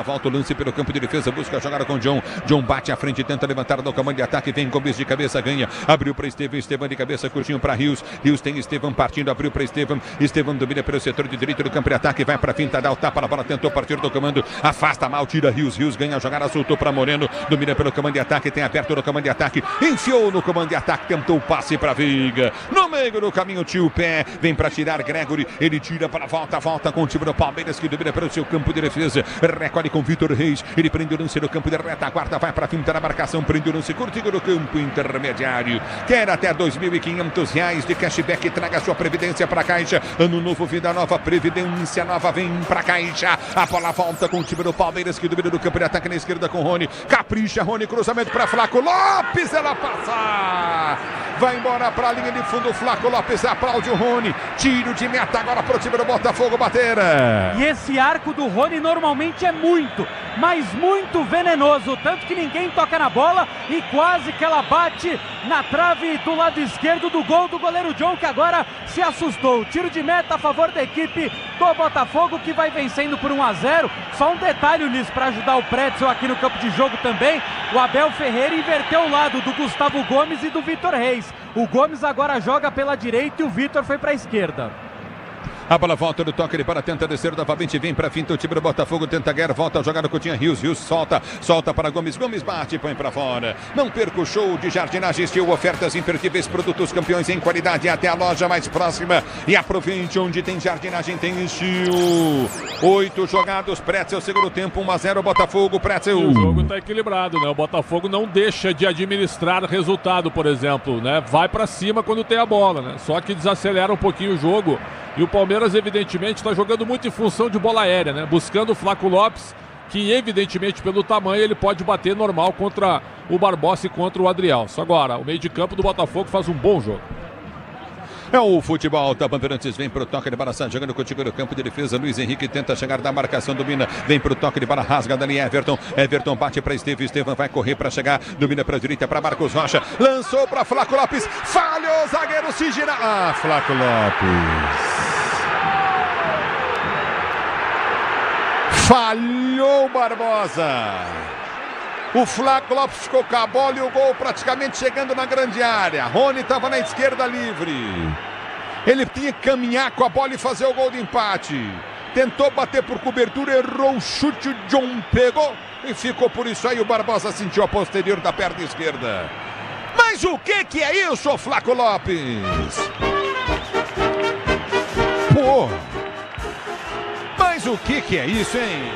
volta o lance pelo campo de defesa, busca a jogada com John bate à frente, tenta levantar no comando de ataque, vem Gomes de cabeça, ganha, abriu para Estevão de cabeça, curtinho para Rios tem Estevão partindo, abriu para Estevão domina pelo setor de direito do campo de ataque, vai para a finta, dá o tapa na bola, tentou partir do comando, afasta mal, tira Rios ganha a jogada, soltou para Moreno, domina pelo comando de ataque, tem aperto no comando de ataque, enfiou no comando de ataque, tentou o passe para Veiga, no meio do caminho, tira o pé, vem para tirar Gregory, ele tira para volta com o time do Palmeiras que domina pelo seu campo de defesa, recolhe com Vitor Reis. Ele prende o lance no campo de retaguarda, vai para a finta na marcação, prende o lance curtinho no campo intermediário. Quer até R$2.500 de cashback, traga sua previdência para a Caixa. Ano novo, vida nova, previdência nova, vem para a Caixa. A bola volta com o time do Palmeiras, que domina do campo de ataque na esquerda com Rony. Capricha, Rony, cruzamento para Flaco Lopes, ela passa. Vai embora para a linha de fundo, Flaco Lopes aplaude o Rony. Tiro de meta agora para o time do Botafogo bater. E esse arco do Rony normalmente é muito, mas muito venenoso, tanto que ninguém toca na bola e quase que ela bate na trave do lado esquerdo do gol do goleiro John, que agora se assustou. Tiro de meta a favor da equipe do Botafogo, que vai vencendo por 1-0. Só um detalhe, Ulisses, para ajudar o Pretzel aqui no campo de jogo também: o Abel Ferreira inverteu o lado do Gustavo Gomes e do Vitor Reis. O Gomes agora joga pela direita e o Vitor foi para a esquerda. A bola volta no toque, ele para, tenta descer novamente, vem para finta o time do Botafogo, tenta guerra, volta a jogar no Coutinho, Rios solta para Gomes bate, põe para fora. Não perca o show de jardinagem Steel, ofertas imperdíveis, produtos campeões em qualidade, até a loja mais próxima e aproveite, onde tem jardinagem tem Steel. 8 jogados, Pretzel, segundo tempo, 1-0 Botafogo, Pretzel. O jogo está equilibrado, né? O Botafogo não deixa de administrar resultado, por exemplo, né? Vai para cima quando tem a bola, né? Só que desacelera um pouquinho o jogo. E o Palmeiras, evidentemente, está jogando muito em função de bola aérea, né? Buscando o Flaco Lopes, que, evidentemente, pelo tamanho, ele pode bater normal contra o Barbosa e contra o Adrielson. Agora, o meio de campo do Botafogo faz um bom jogo. É o futebol da Bandeirantes, vem pro toque de bola, jogando contigo no campo de defesa. Luiz Henrique tenta chegar da marcação, domina, vem pro toque de bola, rasga dali Everton bate para Estevam vai correr para chegar, domina para a direita para Marcos Rocha, lançou para Flaco Lopes, falhou, zagueiro se gira, Flaco Lopes. Falhou Barbosa. O Flaco Lopes ficou com a bola e o gol praticamente chegando na grande área. Rony estava na esquerda livre. Ele tinha que caminhar com a bola e fazer o gol de empate. Tentou bater por cobertura, errou o chute, o John pegou e ficou por isso aí. O Barbosa sentiu a posterior da perna esquerda. Mas o que é isso, Flaco Lopes? Pô! Mas o que é isso, hein?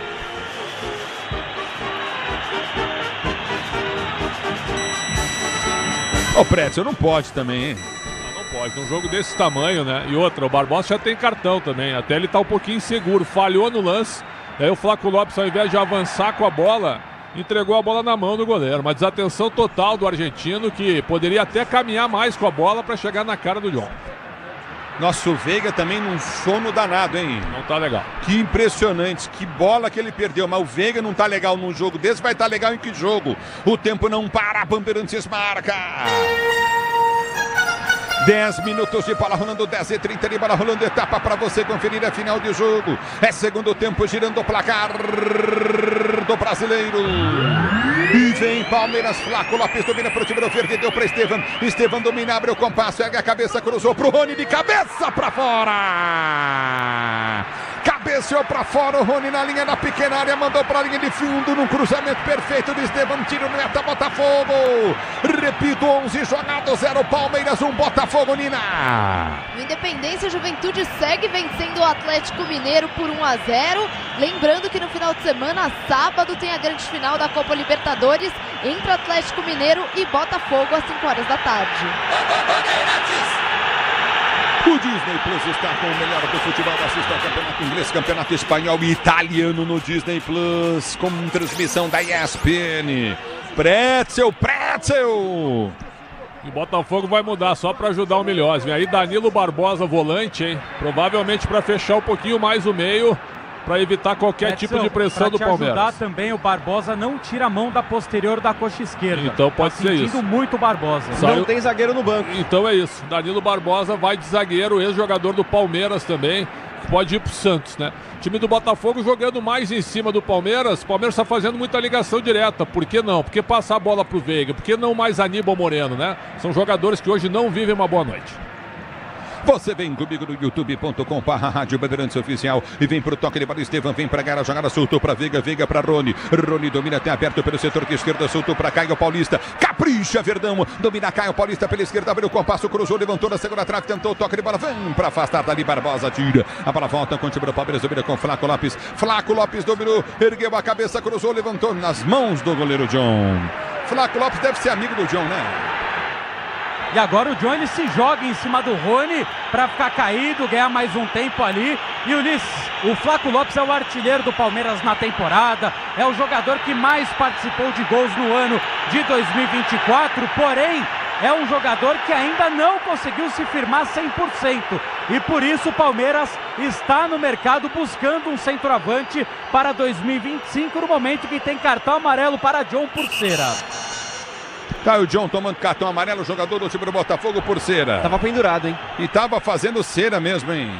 O Pretzel não pode também, hein? Não pode, num jogo desse tamanho, né? E outra, o Barbosa já tem cartão também, até ele tá um pouquinho inseguro, falhou no lance. Aí o Flaco Lopes, ao invés de avançar com a bola, entregou a bola na mão do goleiro. Uma desatenção total do argentino, que poderia até caminhar mais com a bola para chegar na cara do John. Nosso Veiga também num sono danado, hein? Não tá legal. Que impressionante, que bola que ele perdeu. Mas o Veiga não tá legal num jogo desse, vai estar legal em que jogo? O tempo não para, Bandeirantes marca. 10 minutos de bola rolando, 10h30 de bola rolando, etapa para você conferir a final de jogo. É segundo tempo, girando o placar do Brasileiro. E vem Palmeiras, Flaco Lopes domina para o time do Verde, deu para Estevam domina, abre o compasso, ergue a cabeça, cruzou para o Rony, de cabeça para fora. Cabeceou para fora o Rony na linha da pequena área, mandou para a linha de fundo, num cruzamento perfeito de Estevam, tiro no meta, Botafogo. Repito, 11 jogados, 0 Palmeiras, 1 Botafogo, Nina. O Independência Juventude segue vencendo o Atlético Mineiro por 1-0. Lembrando que no final de semana, sábado, tem a grande final da Copa Libertadores entre Atlético Mineiro e Botafogo às 5 horas da tarde. O Disney Plus está com o melhor do futebol. Assista ao campeonato inglês, campeonato espanhol e italiano no Disney Plus, com transmissão da ESPN. Pretzel! E o Botafogo vai mudar só para ajudar o Milhós. Vem aí Danilo Barbosa, volante, hein? Provavelmente para fechar um pouquinho mais o meio, para evitar qualquer tipo de pressão do Palmeiras. Para ajudar também, o Barbosa não tira a mão da posterior da coxa esquerda. Então pode ser isso. Muito Barbosa. Não tem zagueiro no banco. Então é isso. Danilo Barbosa vai de zagueiro, ex-jogador do Palmeiras também, que pode ir pro Santos, né? Time do Botafogo jogando mais em cima do Palmeiras. O Palmeiras está fazendo muita ligação direta. Por que não? Por que passar a bola pro Veiga? Por que não mais Aníbal Moreno, né? São jogadores que hoje não vivem uma boa noite. Você vem comigo no youtube.com/Rádio Bandeirantes Oficial e vem pro toque de bola. Estevam vem pra gara, jogada, soltou pra Veiga, Veiga pra Rony. Rony domina até aberto pelo setor que esquerda, soltou pra Caio Paulista. Capricha, Verdão, domina Caio Paulista pela esquerda, abriu o compasso, cruzou, levantou na segunda trave, tentou o toque de bola, vem pra afastar dali, Barbosa tira. A bola volta com o time do Palmeiras, domina com Flaco Lopes. Flaco Lopes dominou, ergueu a cabeça, cruzou, levantou nas mãos do goleiro John. Flaco Lopes deve ser amigo do John, né? E agora o John ele se joga em cima do Rony para ficar caído, ganhar mais um tempo ali. E Ulisses, o Flaco Lopes é o artilheiro do Palmeiras na temporada, é o jogador que mais participou de gols no ano de 2024, porém é um jogador que ainda não conseguiu se firmar 100%. E por isso o Palmeiras está no mercado buscando um centroavante para 2025, no momento que tem cartão amarelo para John por cera. Tá o John tomando cartão amarelo, jogador do time do Botafogo por cera. Tava pendurado, hein? E tava fazendo cera mesmo, hein?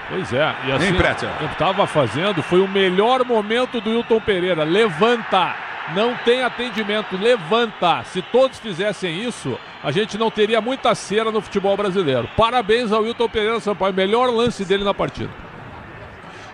Pois é, e assim, o que tava fazendo foi o melhor momento do Wilton Pereira. Levanta, não tem atendimento, levanta. Se todos fizessem isso, a gente não teria muita cera no futebol brasileiro. Parabéns ao Wilton Pereira Sampaio, melhor lance dele na partida.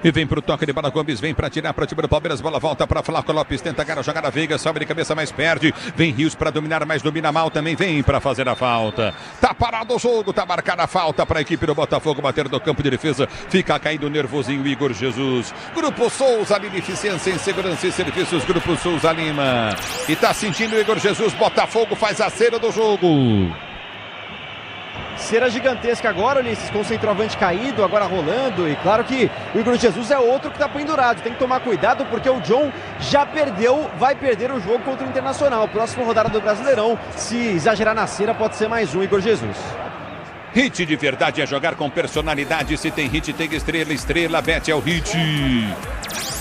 E vem pro toque de bola, Gomes vem pra tirar pro time do Palmeiras, bola volta pra Flaco Lopes, tenta a jogada, Veiga, sobe de cabeça, mas perde. Vem Rios pra dominar, mas domina mal também, vem pra fazer a falta. Tá parado o jogo, tá marcada a falta pra equipe do Botafogo, bater no campo de defesa, fica caído nervosinho Igor Jesus. Grupo Souza Lima, eficiência em segurança e serviços, Grupo Souza Lima. E tá sentindo o Igor Jesus, Botafogo faz a cera do jogo. Cera gigantesca agora, Ulisses, com o centroavante caído, agora rolando. E claro que o Igor Jesus é outro que está pendurado. Tem que tomar cuidado porque o John já perdeu, vai perder o jogo contra o Internacional. Próxima rodada do Brasileirão, se exagerar na cera, pode ser mais um Igor Jesus. Hit de verdade é jogar com personalidade. Se tem hit, tem estrela. Estrela, Bet é o hit.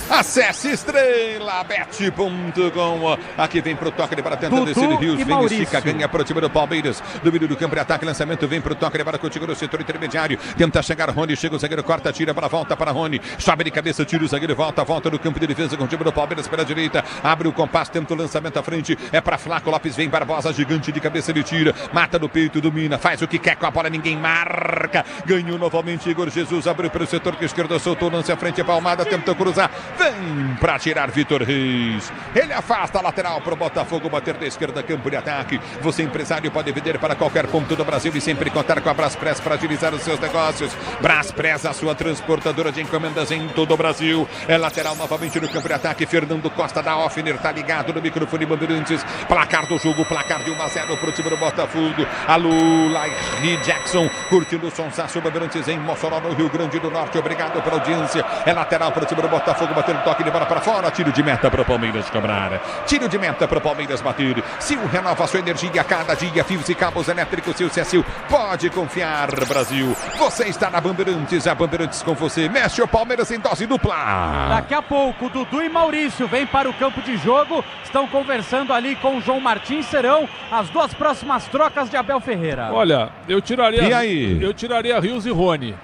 Acesse estrelabet.com. Aqui vem pro toque de bola, tentando descer Rios, vem, estica, ganha pro time do Palmeiras. Domínio do campo, ataque, lançamento, vem pro toque de bola contigo no setor intermediário. Tenta chegar Rony, chega o zagueiro, corta, tira, para volta para Rony. Sobe de cabeça, tira o zagueiro, volta no campo de defesa com o time do Palmeiras pela direita. Abre o compasso, tenta o lançamento à frente. É pra Flaco Lopes, vem Barbosa, gigante de cabeça, ele tira. Mata no peito, domina, faz o que quer com a bola, ninguém marca. Ganhou novamente Igor Jesus, abriu pelo setor que esquerdo, soltou o lance à frente, palmada, tenta cruzar. Vem pra tirar Vitor Reis. Ele afasta a lateral pro Botafogo bater da esquerda, campo de ataque. Você, empresário, pode vender para qualquer ponto do Brasil e sempre contar com a Braspress para agilizar os seus negócios. Braspress, a sua transportadora de encomendas em todo o Brasil. É lateral novamente no campo de ataque. Fernando Costa da Offner tá ligado no microfone Bandeirantes. Placar do jogo, placar de 1-0 pro time do Botafogo. Alô, Larry Jackson, curtindo o Sonsaço Bandeirantes em Mossoró, no Rio Grande do Norte. Obrigado pela audiência. É lateral pro time do Botafogo, batendo toque de bola para fora, tiro de meta para o Palmeiras cobrar. Tiro de meta para o Palmeiras bater. Sil renova sua energia a cada dia. Fios e cabos elétricos, Sil Sil. Pode confiar, Brasil. Você está na Bandeirantes, a Bandeirantes com você. Mexe o Palmeiras em dose dupla. Daqui a pouco, Dudu e Maurício vêm para o campo de jogo. Estão conversando ali com o João Martins. Serão as duas próximas trocas de Abel Ferreira. Olha, eu tiraria. E aí? Eu tiraria Rios e Rony.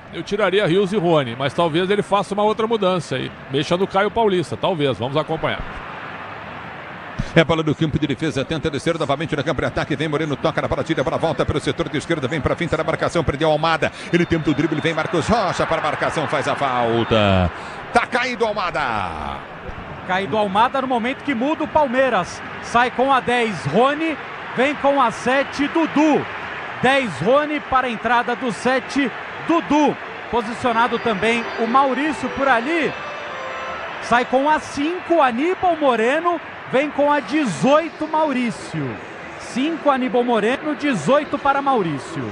Mas talvez ele faça uma outra mudança aí. Mexa no Caio Paulista, talvez. Vamos acompanhar. É bola do campo de defesa, tenta descer novamente no campo de ataque, vem Moreno, toca na partida, para volta pelo setor de esquerda, vem para finta da marcação, prendeu Almada, ele tenta o drible, vem Marcos Rocha para a marcação, faz a falta. Tá caído Almada. Caído Almada no momento que muda o Palmeiras. Sai com a 10 Rony, vem com a 7 Dudu. 10 Rony para a entrada do 7 Dudu. Posicionado também o Maurício por ali. Sai com a 5 Aníbal Moreno, vem com a 18 Maurício. 5 Aníbal Moreno, 18 para Maurício.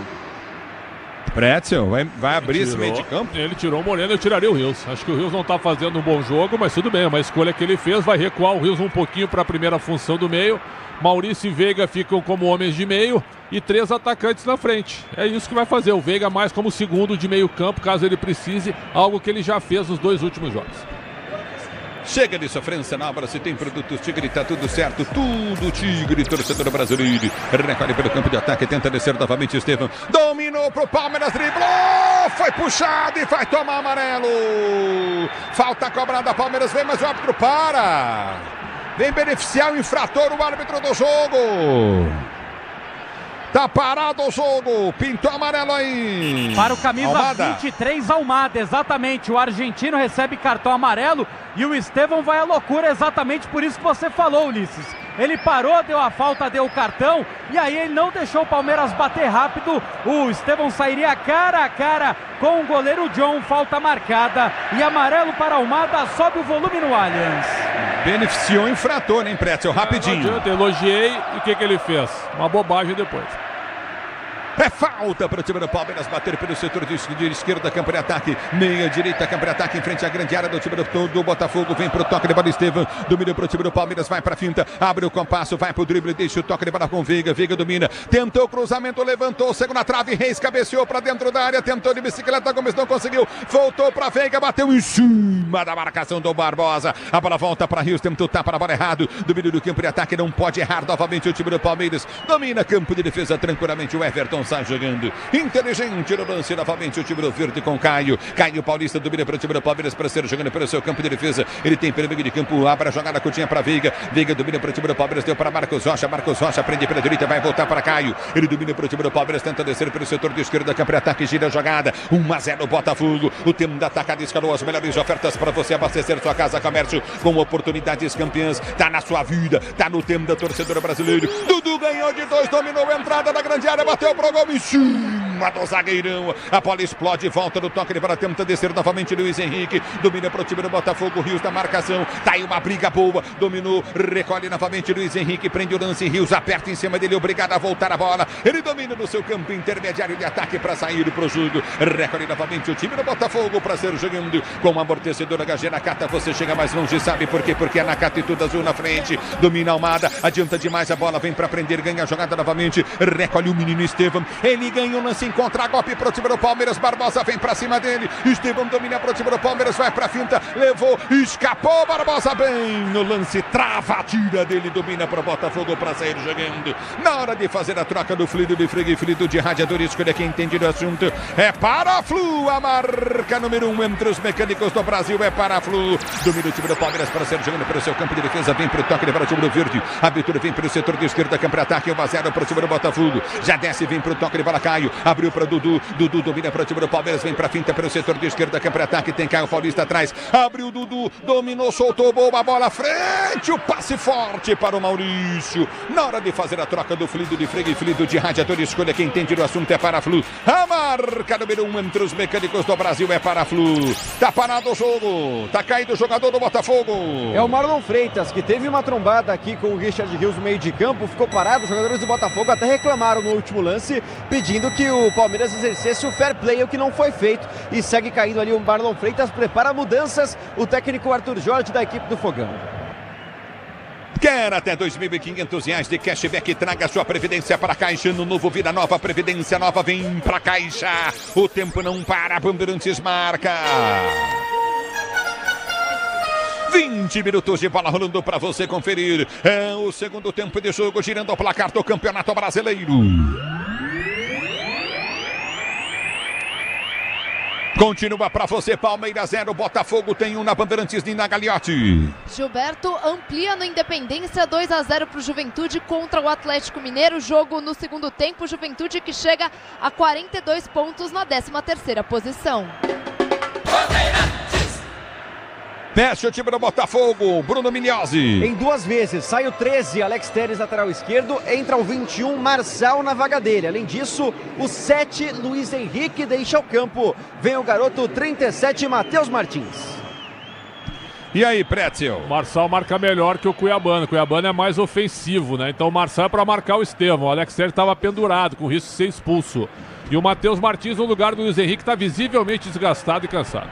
Pretzel vai abrir esse meio de campo? Ele tirou o Moreno, eu tiraria o Rios. Acho que o Rios não está fazendo um bom jogo, mas tudo bem, é uma escolha que ele fez. Vai recuar o Rios um pouquinho para a primeira função do meio. Maurício e Veiga ficam como homens de meio e 3 atacantes na frente. É isso que vai fazer. O Veiga mais como segundo de meio campo, caso ele precise, algo que ele já fez nos 2 últimos jogos. Chega de sofrência na obra, se tem produtos Tigre, tá tudo certo, tudo Tigre, torcedor brasileiro. Recolhe pelo campo de ataque, tenta descer novamente Estevam. Dominou pro Palmeiras, driblou, foi puxado e vai tomar amarelo. Falta cobrada, Palmeiras vem, mas o árbitro para. Vem beneficiar o infrator, o árbitro do jogo. Tá parado o jogo. Pintou amarelo aí. Para o camisa Almada. 23, Almada. Exatamente. O argentino recebe cartão amarelo e o Estevão vai à loucura. Exatamente por isso que você falou, Ulisses. Ele parou, deu a falta, deu o cartão e aí ele não deixou o Palmeiras bater rápido. O Estevão sairia cara a cara com o goleiro John. Falta marcada e amarelo para Almada. Sobe o volume no Allianz. Beneficiou o infrator, hein, Pretzel? Rapidinho. Não adianta, elogiei e o que ele fez? Uma bobagem depois. É falta para o time do Palmeiras bater pelo setor de esquerda, campo de ataque, meia direita, campo de ataque em frente à grande área do time do Botafogo, vem pro toque de bola Estevão, domina pro time do Palmeiras, vai pra finta, abre o compasso, vai pro drible, deixa o toque de bola com Veiga, Veiga domina, tentou cruzamento, levantou, segunda trave, Reis cabeceou pra dentro da área, tentou de bicicleta, Gomes não conseguiu, voltou pra Veiga, bateu em cima da marcação do Barbosa, a bola volta pra Rios, tentou tapar a bola errado, domínio do campo de ataque, não pode errar novamente o time do Palmeiras, domina campo de defesa tranquilamente, o Everton sai jogando, inteligente no lance novamente o time do Verde com Caio Paulista domina para o time do Palmeiras para ser jogando pelo seu campo de defesa, ele tem pelo meio de campo, abre a jogada curtinha para Veiga, Veiga domina para o time do Palmeiras, deu para Marcos Rocha prende pela direita, vai voltar para Caio, ele domina para o time do Palmeiras, tenta descer pelo setor de esquerda, campo de ataque, gira a jogada, 1-0 Botafogo, o tempo da atacada escalou as melhores ofertas para você abastecer sua casa, comércio com oportunidades campeãs, tá na sua vida, tá no tempo da torcedora brasileira, Dudu ganhou de 2, dominou a entrada da grande área, bateu pro gol, em cima do zagueirão, a bola explode, volta no toque de bola, tenta descer novamente Luiz Henrique, domina para o time do Botafogo, Rios da marcação, tá aí uma briga boa, dominou, recolhe novamente Luiz Henrique, prende o lance, Rios aperta em cima dele, obrigado a voltar a bola, ele domina no seu campo intermediário de ataque para sair pro jogo, recolhe novamente o time do Botafogo para ser jogando com amortecedor HG Nakata, você chega mais longe, sabe por quê? Porque a Nakata e tudo azul na frente, domina Almada, adianta demais a bola, vem para prender, ganha a jogada novamente, recolhe o menino Estevão, ele ganha o lance, encontra golpe pro time do Palmeiras, Barbosa vem pra cima dele, Estevão domina pro time do Palmeiras, vai pra finta, levou, escapou, Barbosa bem no lance, trava, tira dele, domina pro Botafogo pra sair jogando, na hora de fazer a troca do fluido de freio e fluido de radiador, escolha quem entende do assunto, é Paraflu, a marca número 1 entre os mecânicos do Brasil, é Paraflu, domina o time do Palmeiras para sair jogando pelo seu campo de defesa, vem pro toque, para o time do Verde, a abertura vem pelo setor de esquerda, campo de ataque, 1-0 pro time do Botafogo, já desce, vem pro toque de bola, Caio, abriu para Dudu domina para o time do Palmeiras, vem para finta pelo setor de esquerda, campo de ataque, tem Caio Paulista atrás, abriu Dudu, dominou, soltou, boa bola, frente, o passe forte para o Maurício, na hora de fazer a troca do fluido de freio e fluido de radiador, escolha quem entende do assunto, é Paraflu, a marca número 1 entre os mecânicos do Brasil, é Paraflu, tá parado o jogo, tá caído o jogador do Botafogo, é o Marlon Freitas, que teve uma trombada aqui com o Richard Rios no meio de campo, ficou parado, os jogadores do Botafogo até reclamaram no último lance, pedindo que o Palmeiras exercesse o fair play, o que não foi feito, e segue caindo ali o Marlon Freitas, prepara mudanças, o técnico Arthur Jorge da equipe do Fogão. Quer até R$ 2.500 de cashback, traga sua previdência para a Caixa, no novo Vida Nova, Previdência Nova, vem para a Caixa, o tempo não para, Bandeirantes marca. 20 minutos de bola rolando para você conferir, é o segundo tempo de jogo, girando o placar do Campeonato Brasileiro. Continua para você, Palmeiras 0, Botafogo tem 1 na Bandeirantes, Nina Gagliotti. Gilberto amplia no Independência, 2-0 para o Juventude contra o Atlético Mineiro. Jogo no segundo tempo, Juventude que chega a 42 pontos na 13ª posição. Mexe o time do Botafogo, Bruno Mignozzi. Em 2 vezes, sai o 13, Alex Telles, lateral esquerdo, entra o 21, Marçal na vaga dele. Além disso, o 7, Luiz Henrique, deixa o campo. Vem o garoto 37, Matheus Martins. E aí, Pretzel? O Marçal marca melhor que o Cuiabano. O Cuiabano é mais ofensivo, né? Então o Marçal é para marcar o Estevão. O Alex Telles estava pendurado, com risco de ser expulso. E o Matheus Martins no lugar do Luiz Henrique está visivelmente desgastado e cansado.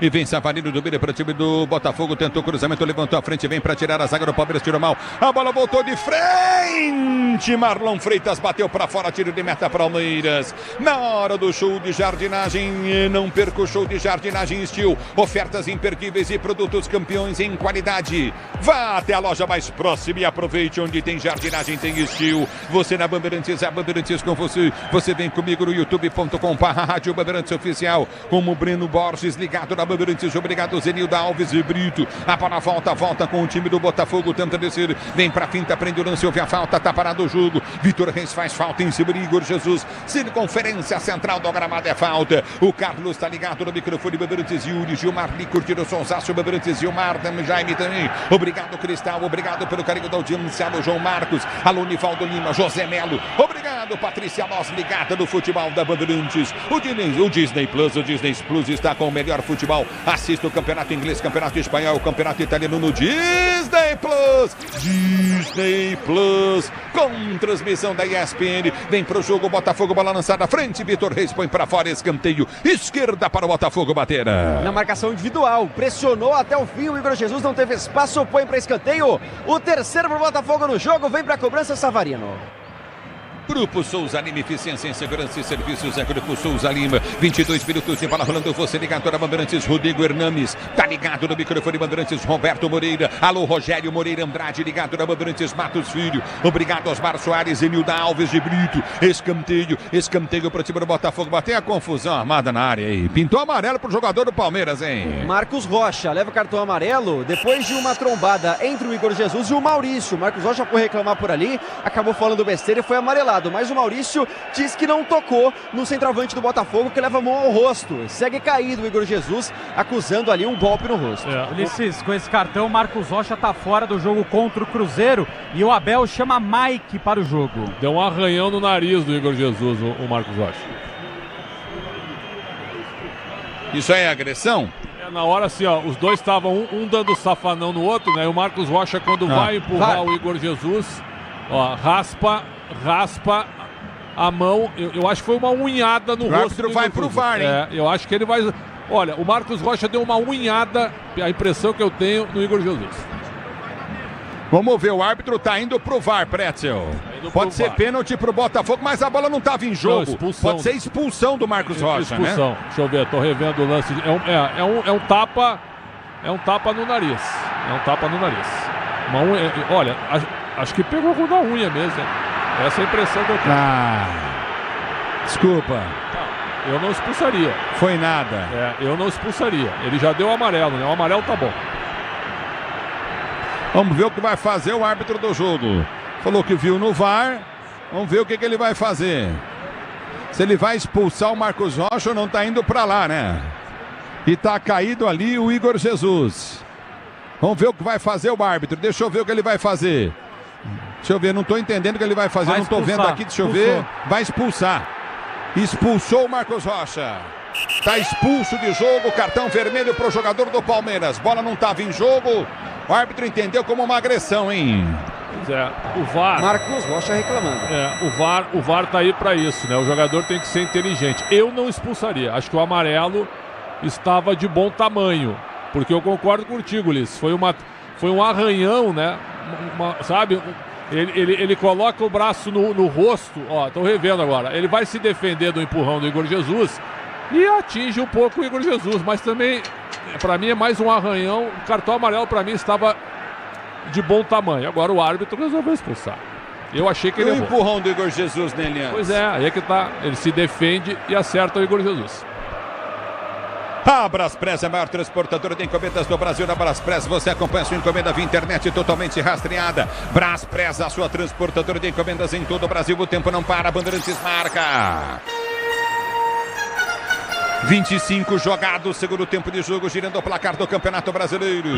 E vem Savarino, domina para o time do Botafogo, tentou cruzamento, levantou a frente, vem para tirar a zaga do Palmeiras, tirou mal, a bola voltou de frente, Marlon Freitas bateu para fora, tiro de meta Palmeiras, na hora do show de jardinagem, não perca o show de jardinagem Steel, ofertas imperdíveis e produtos campeões em qualidade, vá até a loja mais próxima e aproveite, onde tem jardinagem tem Steel, você na Bandeirantes, a Bandeirantes com você vem comigo no youtube.com/Rádio Bandeirantes Oficial, como o Breno Borges ligado na Bandeirantes. Obrigado, Zenildo Alves e Brito. A bola volta com o time do Botafogo. Tenta descer, vem pra finta, prende o lance, houve a falta, tá parado o jogo. Vitor Reis faz falta em cima de Igor Jesus. Circunferência central do gramado é falta. O Carlos tá ligado no microfone. Bandeirantes, Yuri, Gilmar, Licor, tirou Sonsaço, Bandeirantes, Gilmar, Jaime também. Obrigado, Cristal, obrigado pelo carinho da audiência. Alô, João Marcos, alô, Nivaldo Lima, José Melo. Obrigado, Patrícia Nós, ligada no futebol da Bandeirantes. O Disney Plus está com o melhor futebol. Assista o campeonato inglês, campeonato espanhol, o campeonato italiano no Disney Plus. Disney Plus, com transmissão da ESPN. Vem pro jogo, Botafogo, bola lançada à frente. Vitor Reis põe pra fora, escanteio. Esquerda para o Botafogo bater. Na marcação individual, pressionou até o fim. O Igor Jesus não teve espaço, põe para escanteio. O terceiro pro Botafogo no jogo, vem pra cobrança, Savarino. Grupo Souza Lima, eficiência em segurança e serviços. É Grupo Souza Lima, 22 minutos de bola rolando. Você ligado na Bandeirantes, Rodrigo Hernames. Tá ligado no microfone Bandeirantes, Roberto Moreira. Alô, Rogério Moreira Andrade, ligado na Bandeirantes, Matos Filho. Obrigado, Osmar Soares, Enilda Alves de Brito. Escanteio pro time do Botafogo. Bater a confusão armada na área aí. Pintou amarelo pro jogador do Palmeiras, hein? Marcos Rocha leva o cartão amarelo depois de uma trombada entre o Igor Jesus e o Maurício. Marcos Rocha foi reclamar por ali, acabou falando besteira e foi amarelado. Mas o Maurício diz que não tocou no centroavante do Botafogo, que leva a mão ao rosto. Segue caído o Igor Jesus, acusando ali um golpe no rosto. Ulisses, com esse cartão, Marcos Rocha tá fora do jogo contra o Cruzeiro e o Abel chama Mike para o jogo. Deu um arranhão no nariz do Igor Jesus, o Marcos Rocha. Isso aí é agressão? Na hora assim, ó, os dois estavam um dando safanão no outro, né? E o Marcos Rocha, quando vai empurrar o Igor Jesus, ó, raspa a mão. Eu acho que foi uma unhada no rosto. O árbitro vai pro VAR, hein? Eu acho que ele vai. Olha, o Marcos Rocha deu uma unhada, a impressão que eu tenho, no Igor Jesus. Vamos ver, o árbitro tá indo pro VAR, Pretzel. Pode ser pênalti pro Botafogo, mas a bola não tava em jogo. Não, pode ser expulsão do Marcos Rocha, expulsão, né? Deixa eu ver, tô revendo o lance. É um tapa no nariz. É um tapa no nariz. Uma unha, olha, acho que pegou com a unha mesmo, hein? Essa é a impressão que eu tenho. Desculpa. Eu não expulsaria. Foi nada. Eu não expulsaria. Ele já deu o amarelo, né? O amarelo tá bom. Vamos ver o que vai fazer o árbitro do jogo. Falou que viu no VAR. Vamos ver o que ele vai fazer. Se ele vai expulsar o Marcos Rocha ou não, tá indo pra lá, né? E tá caído ali o Igor Jesus. Vamos ver o que vai fazer o árbitro. Deixa eu ver o que ele vai fazer. Deixa eu ver, não tô entendendo o que ele vai fazer. Não tô vendo aqui, deixa eu ver. Vai expulsar. Expulsou o Marcos Rocha. Tá expulso de jogo, cartão vermelho pro jogador do Palmeiras. Bola não tava em jogo. O árbitro entendeu como uma agressão, hein? Pois é, o VAR. Marcos Rocha reclamando. O VAR tá aí pra isso, né? O jogador tem que ser inteligente. Eu não expulsaria. Acho que o amarelo estava de bom tamanho. Porque eu concordo contigo, Liz. Foi um arranhão, né? Sabe? Ele coloca o braço no rosto. Ó, tô revendo agora. Ele vai se defender do empurrão do Igor Jesus e atinge um pouco o Igor Jesus. Mas também, pra mim, é mais um arranhão. O cartão amarelo, pra mim, estava de bom tamanho. Agora o árbitro resolveu expulsar. Eu achei que ele errou. O empurrão do Igor Jesus nele antes. Pois é, aí é que tá. Ele se defende e acerta o Igor Jesus. A Braspress é a maior transportadora de encomendas do Brasil. Na Braspress você acompanha sua encomenda via internet totalmente rastreada. Braspress, a sua transportadora de encomendas em todo o Brasil. O tempo não para, Bandeirantes marca. 25 jogados, segundo tempo de jogo, girando o placar do Campeonato Brasileiro.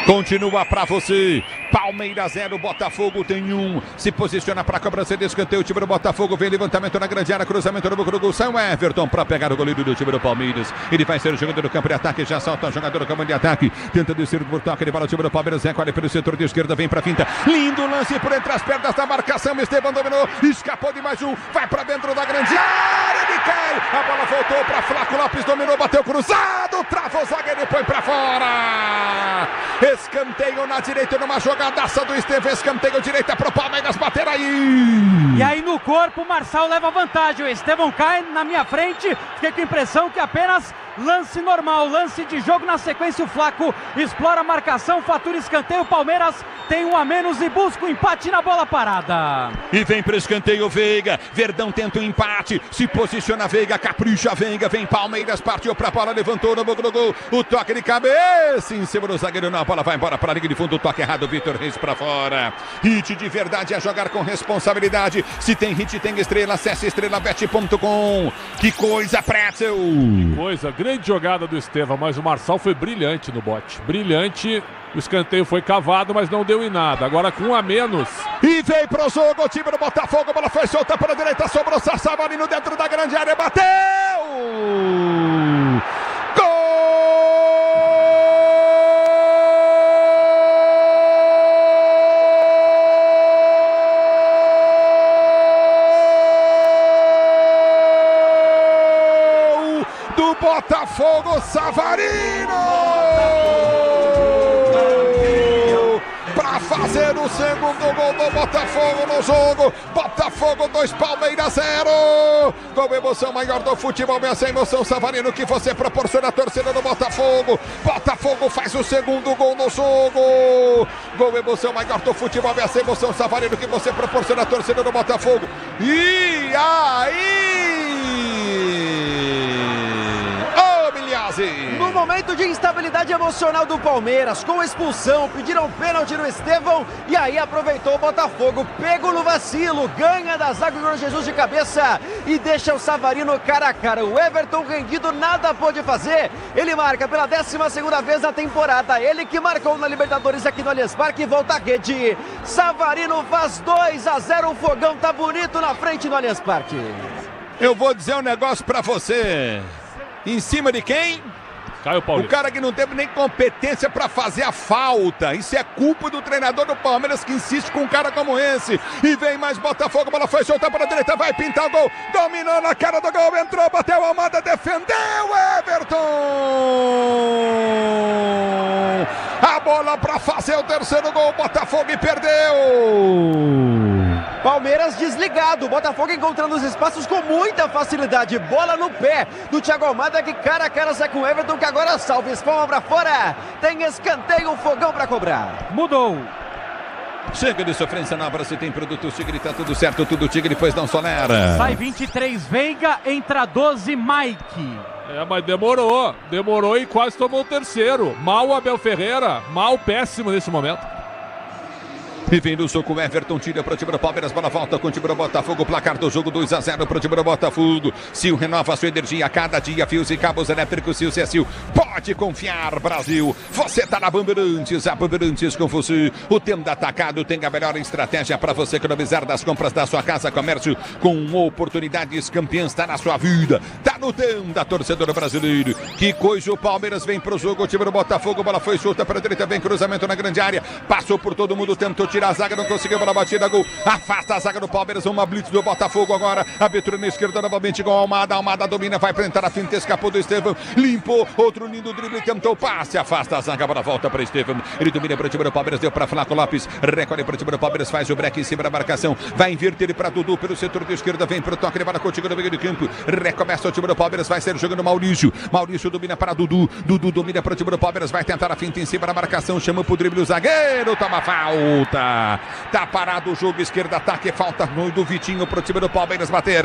Continua pra você. Palmeiras 0, Botafogo tem 1. Se posiciona pra cobrança de escanteio. O time do Botafogo vem levantamento na grande área. Cruzamento no boca do gol. Sai o Everton pra pegar o goleiro do time do Palmeiras. Ele vai ser o jogador do campo de ataque. Já salta o jogador do campo de ataque. Tenta descer por toque de bola. O time do Palmeiras é olha pelo setor de esquerda. Vem pra finta. Lindo lance por entre as pernas da marcação. Esteban dominou. Escapou de mais um. Vai pra dentro da grande área. Ele cai. A bola voltou pra Flaco Lopes. Dominou. Bateu cruzado. Trava o zagueiro e põe pra fora. Escanteio na direita numa jogadaça do Estevão. Escanteio direita pro Palmeiras bater aí. E aí no corpo o Marçal leva vantagem. O Estevão cai na minha frente. Fiquei com a impressão que apenas lance normal, lance de jogo. Na sequência o Flaco explora a marcação, fatura escanteio. O Palmeiras tem um a menos e busca o empate na bola parada. E vem pro escanteio Veiga. Verdão tenta o empate. Se posiciona na Veiga, capricha Veiga, vem Palmeiras, partiu pra bola, levantou no boca do gol, o toque de cabeça em cima do zagueiro, não, a bola vai embora pra linha de fundo, o toque errado, Vitor Reis pra fora. Hit de verdade é jogar com responsabilidade, se tem hit, tem estrela, acesse estrelabet.com. Que coisa, Pretzel! Que coisa, grande jogada do Estevão, mas o Marçal foi brilhante no bote, brilhante. O escanteio foi cavado, mas não deu em nada. Agora com um a menos. E vem pro jogo o time do Botafogo. A bola foi solta para a direita. Sobrou Savarino dentro da grande área. Bateu! Gol! Do Botafogo, Savarino! Fazer o segundo gol do Botafogo no jogo. Botafogo 2, Palmeiras 0. Com emoção maior do futebol, essa emoção, Savarino, que você proporciona a torcida do Botafogo. Botafogo faz o segundo gol no jogo. Com emoção maior do futebol, essa emoção, Savarino, que você proporciona a torcida do Botafogo. E aí? No momento de instabilidade emocional do Palmeiras, com expulsão, pediram pênalti no Estevão e aí aproveitou o Botafogo, pego no vacilo, ganha da zaga do Jorge Jesus de cabeça e deixa o Savarino cara a cara. O Everton rendido nada pôde fazer, ele marca pela 12ª vez na temporada, ele que marcou na Libertadores aqui no Allianz Parque e volta à rede. Savarino faz 2-0, o fogão tá bonito na frente do Allianz Parque. Eu vou dizer um negócio pra você. Em cima de quem? Caio Paulista. O cara que não teve nem competência para fazer a falta. Isso é culpa do treinador do Palmeiras que insiste com um cara como esse. E vem mais Botafogo, bola foi soltar para a direita, vai pintar o gol. Dominou na cara do gol, entrou, bateu a Almada, defendeu Everton. A bola para fazer o terceiro gol, Botafogo e perdeu. Palmeiras desligado, Botafogo encontrando os espaços com muita facilidade, bola no pé do Thiago Almada que cara a cara sai com o Everton que agora salva, espalma pra fora, tem escanteio, fogão pra cobrar. Mudou. Chega de sofrência na obra, se tem produto Tigre, tá tudo certo, tudo Tigre, pois não solera. Sai 23 Veiga, entra 12 Mike. Mas demorou e quase tomou o terceiro. Mal o Abel Ferreira, mal péssimo nesse momento. E vem no soco, Everton tira para o time do Palmeiras, bola volta com o time do Botafogo, placar do jogo 2-0 para o time do Botafogo. Sil renova sua energia a cada dia, fios e cabos elétricos, Sil, se é Sil, pode confiar, Brasil. Você tá na Bandeirantes, a Bandeirantes com você. O Tenda Atacado tem a melhor estratégia para você economizar das compras da sua casa, comércio com oportunidades campeãs, tá na sua vida, tá no Tenda, torcedor brasileiro. Que coisa, o Palmeiras vem pro jogo, o time do Botafogo, bola foi solta para a direita, vem cruzamento na grande área, passou por todo mundo, tentou tirar a zaga, não conseguiu, bola batida, gol, afasta a zaga do Palmeiras, uma blitz do Botafogo agora, abertura na esquerda novamente com a Almada domina, vai pra entrar a finta, escapou do Estevão, limpou, outro lindo drible, tentou passe, afasta a zaga, bola volta para Estevão, ele domina para o time do Palmeiras, deu para Flaco Lopes, recolhe para o time do Palmeiras, faz o break em cima da marcação, vai inverter ele para Dudu, pelo setor de esquerda, vem pro toque, bola contigo no meio do campo, recomeça o time do Palmeiras, vai ser jogando Maurício domina para Dudu domina para o time do Palmeiras, vai tentar a finta em cima da marcação, chama pro drible o zagueiro, toma falta. Tá parado o jogo, esquerda, ataque, falta do Vitinho pro time do Palmeiras bater.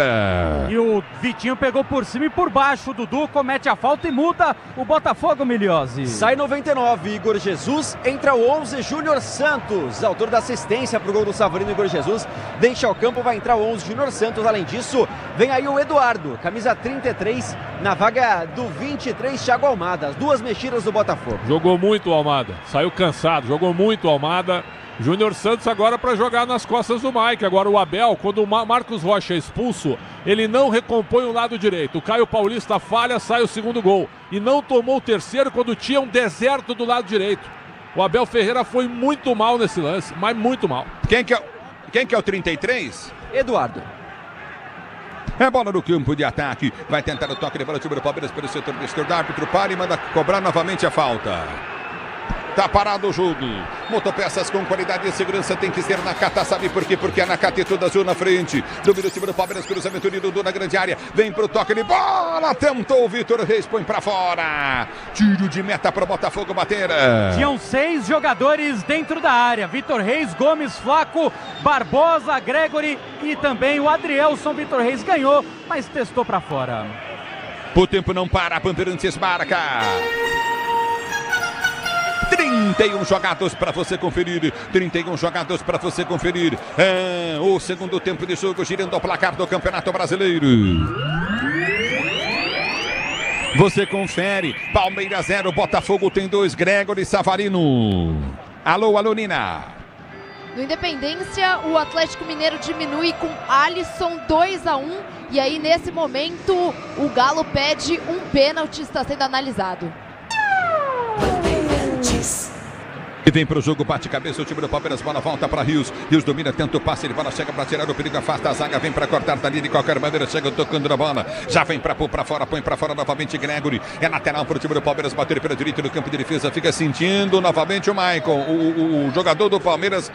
E o Vitinho pegou por cima e por baixo, o Dudu comete a falta e muda o Botafogo, Miliose. Sai 99, Igor Jesus, entra o 11, Júnior Santos, autor da assistência pro gol do Savarino. Igor Jesus deixa o campo, vai entrar o 11, Júnior Santos. Além disso, vem aí o Eduardo, camisa 33, na vaga do 23, Thiago Almada. As duas mexidas do Botafogo. Jogou muito o Almada, saiu cansado, jogou muito o Almada. Júnior Santos agora para jogar nas costas do Mike. Agora o Abel, quando o Marcos Rocha é expulso, ele não recompõe o lado direito. O Caio Paulista falha, sai o segundo gol. E não tomou o terceiro quando tinha um deserto do lado direito. O Abel Ferreira foi muito mal nesse lance, mas muito mal. Quem que é o 33? Eduardo. É bola no campo de ataque. Vai tentar o toque de bola do time do Palmeiras pelo setor de esquerda. O árbitro para e manda cobrar novamente a falta. Tá parado o jogo. Motopeças com qualidade e segurança tem que ser Nakata. Sabe por quê? Porque a Nakata é toda azul na frente. Domina o time do Palmeiras. Cruzamento de Dudu na grande área. Vem pro toque de bola. Tentou o Vitor Reis. Põe pra fora. Tiro de meta pro Botafogo bater. Tinham 6 jogadores dentro da área. Vitor Reis, Gomes, Flaco, Barbosa, Gregory e também o Adrielson. Vitor Reis ganhou, mas testou pra fora. O tempo não para. Bandeirantes marca. 31 jogados para você conferir. 31 jogados para você conferir. O segundo tempo de jogo, girando o placar do Campeonato Brasileiro. Você confere. Palmeiras 0, Botafogo tem 2. Gregory, Savarino. Alô, Nina. No Independência, o Atlético Mineiro diminui com Alisson 2-1. E aí, nesse momento, o Galo pede um pênalti, está sendo analisado. E vem pro jogo, bate cabeça o time do Palmeiras, bola volta para Rios. Rios domina, tenta o passe, ele bola chega para tirar o perigo, afasta a zaga, vem para cortar dali de qualquer maneira, chega tocando na bola. Já vem para pôr para fora, põe para fora novamente Gregory. É lateral pro time do Palmeiras, bater pela direita no campo de defesa, fica sentindo novamente o Maicon. O jogador do Palmeiras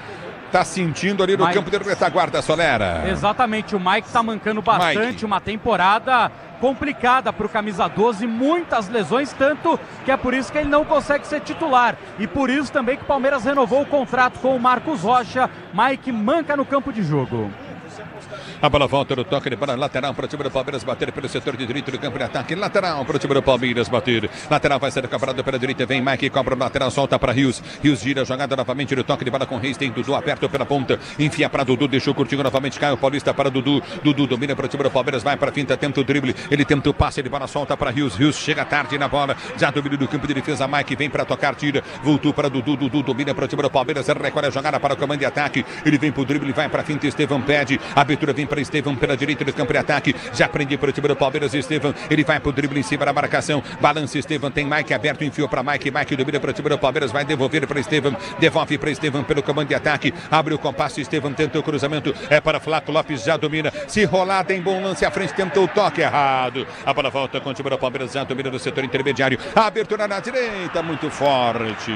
tá sentindo ali no campo de retaguarda, Solera. Exatamente, o Mike tá mancando bastante, uma temporada complicada para o camisa 12, muitas lesões, tanto que é por isso que ele não consegue ser titular. E por isso também que o Palmeiras renovou o contrato com o Marcos Rocha. Mike manca no campo de jogo. A bola volta no toque de bola lateral para o time do Palmeiras bater pelo setor de direito do campo de ataque. Lateral para o time do Palmeiras bater. Lateral vai ser cobrado pela direita. Vem Mike, cobra o lateral, solta para Rios. Rios gira a jogada novamente no toque de bola com Reis. Tem Dudu aperto pela ponta. Enfia para Dudu, deixou curtinho novamente. Caio Paulista para Dudu. Dudu domina para o time do Palmeiras. Vai para a finta, tenta o drible. Ele tenta o passe de bola, solta para Rios. Rios chega tarde na bola. Já domina do campo de defesa. Mike vem para tocar, tira. Voltou para Dudu. Dudu domina para o time do Palmeiras. Recolhe a jogada para o comando de ataque. Ele vem para o drible, vai para a finta. Estevão pede. A abertura vem para Estevão pela direita do campo de ataque, já prende para o time do Palmeiras. Estevão, ele vai para o drible em cima da marcação, balança Estevão, tem Mike aberto, enfiou para Mike, Mike domina para o time do Palmeiras, vai devolver para Estevão, devolve para Estevão pelo comando de ataque, abre o compasso, Estevão tenta o cruzamento, é para Flaco Lopes, já domina, se rolar tem bom lance à frente, tentou o toque errado, a bola volta com o time do Palmeiras, já domina no setor intermediário, a abertura na direita, muito forte,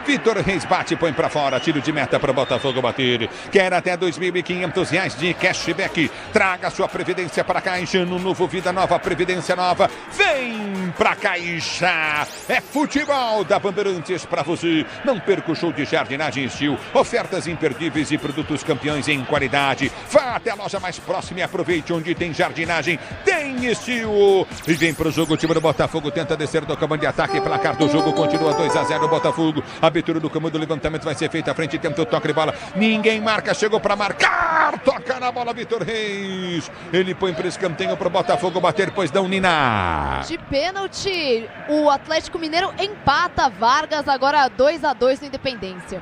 Vitor Reis bate, põe para fora, tiro de meta para o Botafogo bater, quer até R$2.500 de cashback, traga sua Previdência para Caixa, no novo Vida Nova, Previdência Nova, vem pra Caixa, é futebol da Bandeirantes para você, não perca o show de jardinagem Estil, ofertas imperdíveis e produtos campeões em qualidade, vá até a loja mais próxima e aproveite, onde tem jardinagem, tem Estil, e vem pro jogo o time do Botafogo, tenta descer do comando de ataque, placar do jogo continua 2-0 Botafogo, abertura do comando do levantamento vai ser feita à frente, tenta o toque de bola, ninguém marca, chegou para marcar, toca na bola Vitor Reis, ele põe para escanteio para o Botafogo bater, pois não, Nina. De pênalti, o Atlético Mineiro empata Vargas, agora 2-2 no Independência.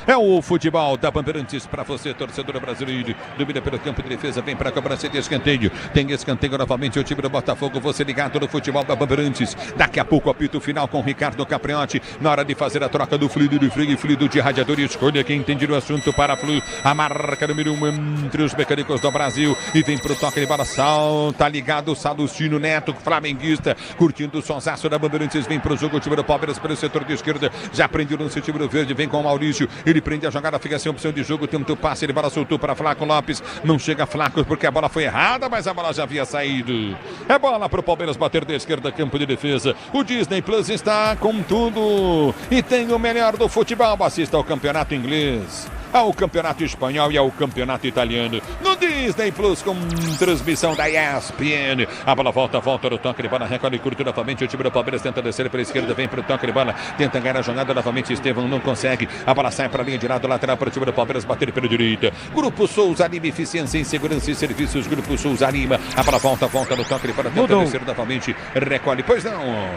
É o futebol da Bandeirantes para você, torcedor brasileiro. Domina pelo campo de defesa, vem para a cobrança de escanteio. Tem escanteio novamente o time do Botafogo. Você ligado no futebol da Bandeirantes. Daqui a pouco apito final com o Ricardo Capriotti. Na hora de fazer a troca do fluido de freio e fluido de radiador. Escolha quem entende o assunto para a Flu. A marca número 1 entre os mecânicos do Brasil. E vem para o toque de bola. Salta ligado Salustino Neto, flamenguista. Curtindo o sonsaço da Bandeirantes. Vem para o jogo o time do Palmeiras pelo setor de esquerda. Já prendeu no seu time do verde. Vem com o Maurício. Ele prende a jogada, fica sem opção de jogo, tenta o passe, ele bola soltou para Flaco Lopes, não chega Flaco porque a bola foi errada, mas a bola já havia saído. É bola para o Palmeiras bater da esquerda, campo de defesa. O Disney Plus está com tudo e tem o melhor do futebol. Assista ao campeonato inglês, ao campeonato espanhol e ao campeonato italiano no Disney Plus com transmissão da ESPN. A bola volta no toque de bola, recolhe curto novamente, o time do Palmeiras tenta descer pela esquerda, vem para o toque de bola, tenta ganhar a jogada novamente, Estevão não consegue, a bola sai para a linha de lado, lateral para o time do Palmeiras bater pela direita. Grupo Souza Lima, eficiência em segurança e serviços, Grupo Souza Lima, a bola volta no toque de bola, tenta descer novamente, recolhe, pois não.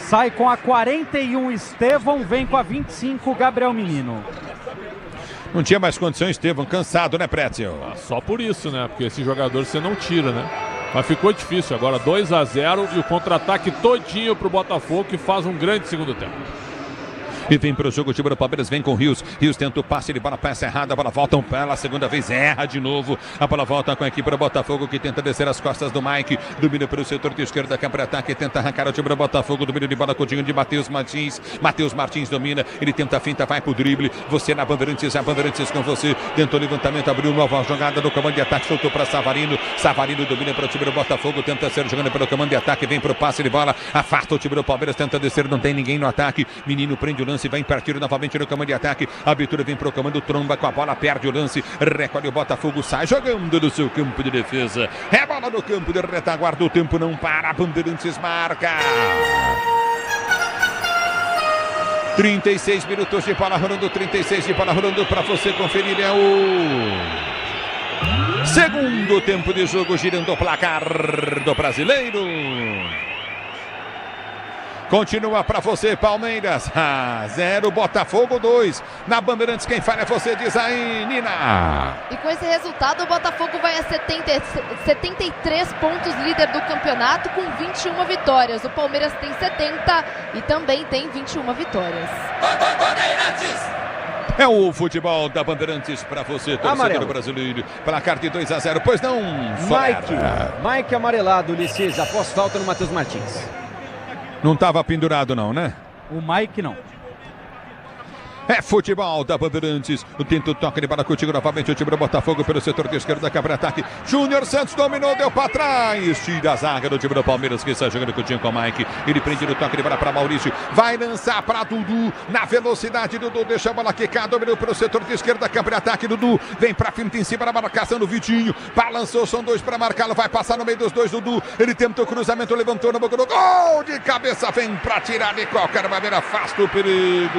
Sai com a 41 Estevão, vem com a 25 Gabriel Menino. Não tinha mais condição, Estevão, cansado, né, Pretzel? Só por isso, né? Porque esse jogador você não tira, né? Mas ficou difícil agora, 2-0 e o contra-ataque todinho pro Botafogo, que faz um grande segundo tempo. E vem pro jogo, o time do Palmeiras vem com o Rios. Rios tenta o passe, ele bola peça errada, a bola volta pela segunda vez, erra de novo. A bola volta com a equipe do Botafogo, que tenta descer as costas do Mike. Domina pelo setor de esquerda, quebra ataque, tenta arrancar o time do Botafogo. Domínio de bola, Coutinho de Matheus Martins. Matheus Martins domina, ele tenta a finta, vai pro drible. Você na Bandeirantes, a Bandeirantes com você. Tentou o levantamento, abriu nova jogada do comando de ataque, soltou para Savarino. Savarino domina para o time do Botafogo, tenta ser jogando pelo comando de ataque, vem pro passe de bola, afasta o time do Palmeiras, tenta descer, não tem ninguém no ataque. Menino prende o lance, vai partir novamente no comando de ataque. A abertura vem pro comando, tromba com a bola, perde o lance, recolhe o Botafogo, sai jogando do seu campo de defesa. É bola no campo de retaguarda, o tempo não para, Bandeirantes marca. 36 minutos de bola rolando, 36 de bola rolando para você conferir. É o segundo tempo de jogo, girando o placar do Brasileiro. Continua para você, Palmeiras 0, Botafogo 2. Na Bandeirantes, quem fala é você, diz aí, Nina. E com esse resultado, o Botafogo vai a 73 pontos, líder do campeonato, com 21 vitórias. O Palmeiras tem 70 e também tem 21 vitórias. É o futebol da Bandeirantes para você, torcedor brasileiro. Placar de 2-0, pois não, Mike amarelado, Ulisses, após falta no Matheus Martins. Não estava pendurado não, né? O Mike não. É futebol da Bandeirantes. O tento toque de bola contigo novamente. O time do Botafogo pelo setor de esquerda, quebra ataque. Júnior Santos dominou, deu para trás. Tira a zaga do time do Palmeiras, que está jogando contigo com o Mike. Ele prende no toque de bola para Maurício. Vai lançar para Dudu. Na velocidade, Dudu deixa a bola quicar. Dominou pelo setor de esquerda, quebra ataque. Dudu vem para finta em cima da marcação do Vitinho. Balançou, são dois para marcá-lo. Vai passar no meio dos dois, Dudu. Ele tentou o cruzamento, levantou no boca do gol. De cabeça, vem para tirar de qualquer maneira. Afasta o perigo.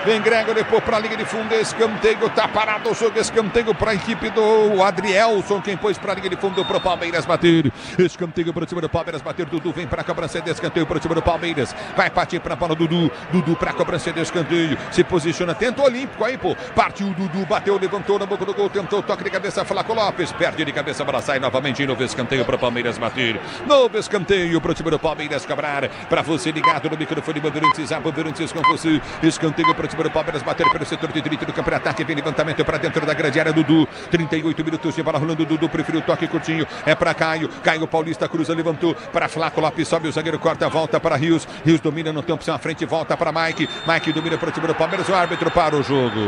Vem Gregory para a linha de fundo, escanteio, tá parado o jogo, escanteio para a equipe do Adrielson, quem pôs para a linha de fundo para o Palmeiras bater, escanteio para o time do Palmeiras bater, Dudu vem para a cobrança de escanteio para o time do Palmeiras, vai partir para a bola Dudu para a cobrança de escanteio, se posiciona, tenta o Olímpico aí, pô, partiu Dudu, bateu, levantou na boca do gol, tentou o toque de cabeça, Flaco Lopes, perde de cabeça, a bola sai novamente, novo escanteio para o Palmeiras bater, novo escanteio para o time do Palmeiras cobrar, para você ligado no microfone Bandeirantes, a Bandeirantes com você, escanteio para o time do Palmeiras bater pelo setor de direito do campo de ataque, vem levantamento para dentro da grande área, Dudu, 38 minutos de bola rolando, Dudu preferiu o toque curtinho, é para Caio Paulista cruza, levantou para Flaco Lopes, sobe o zagueiro, corta, volta para Rios domina no tempo, à frente, volta para Mike domina para o time do Palmeiras, o árbitro para o jogo.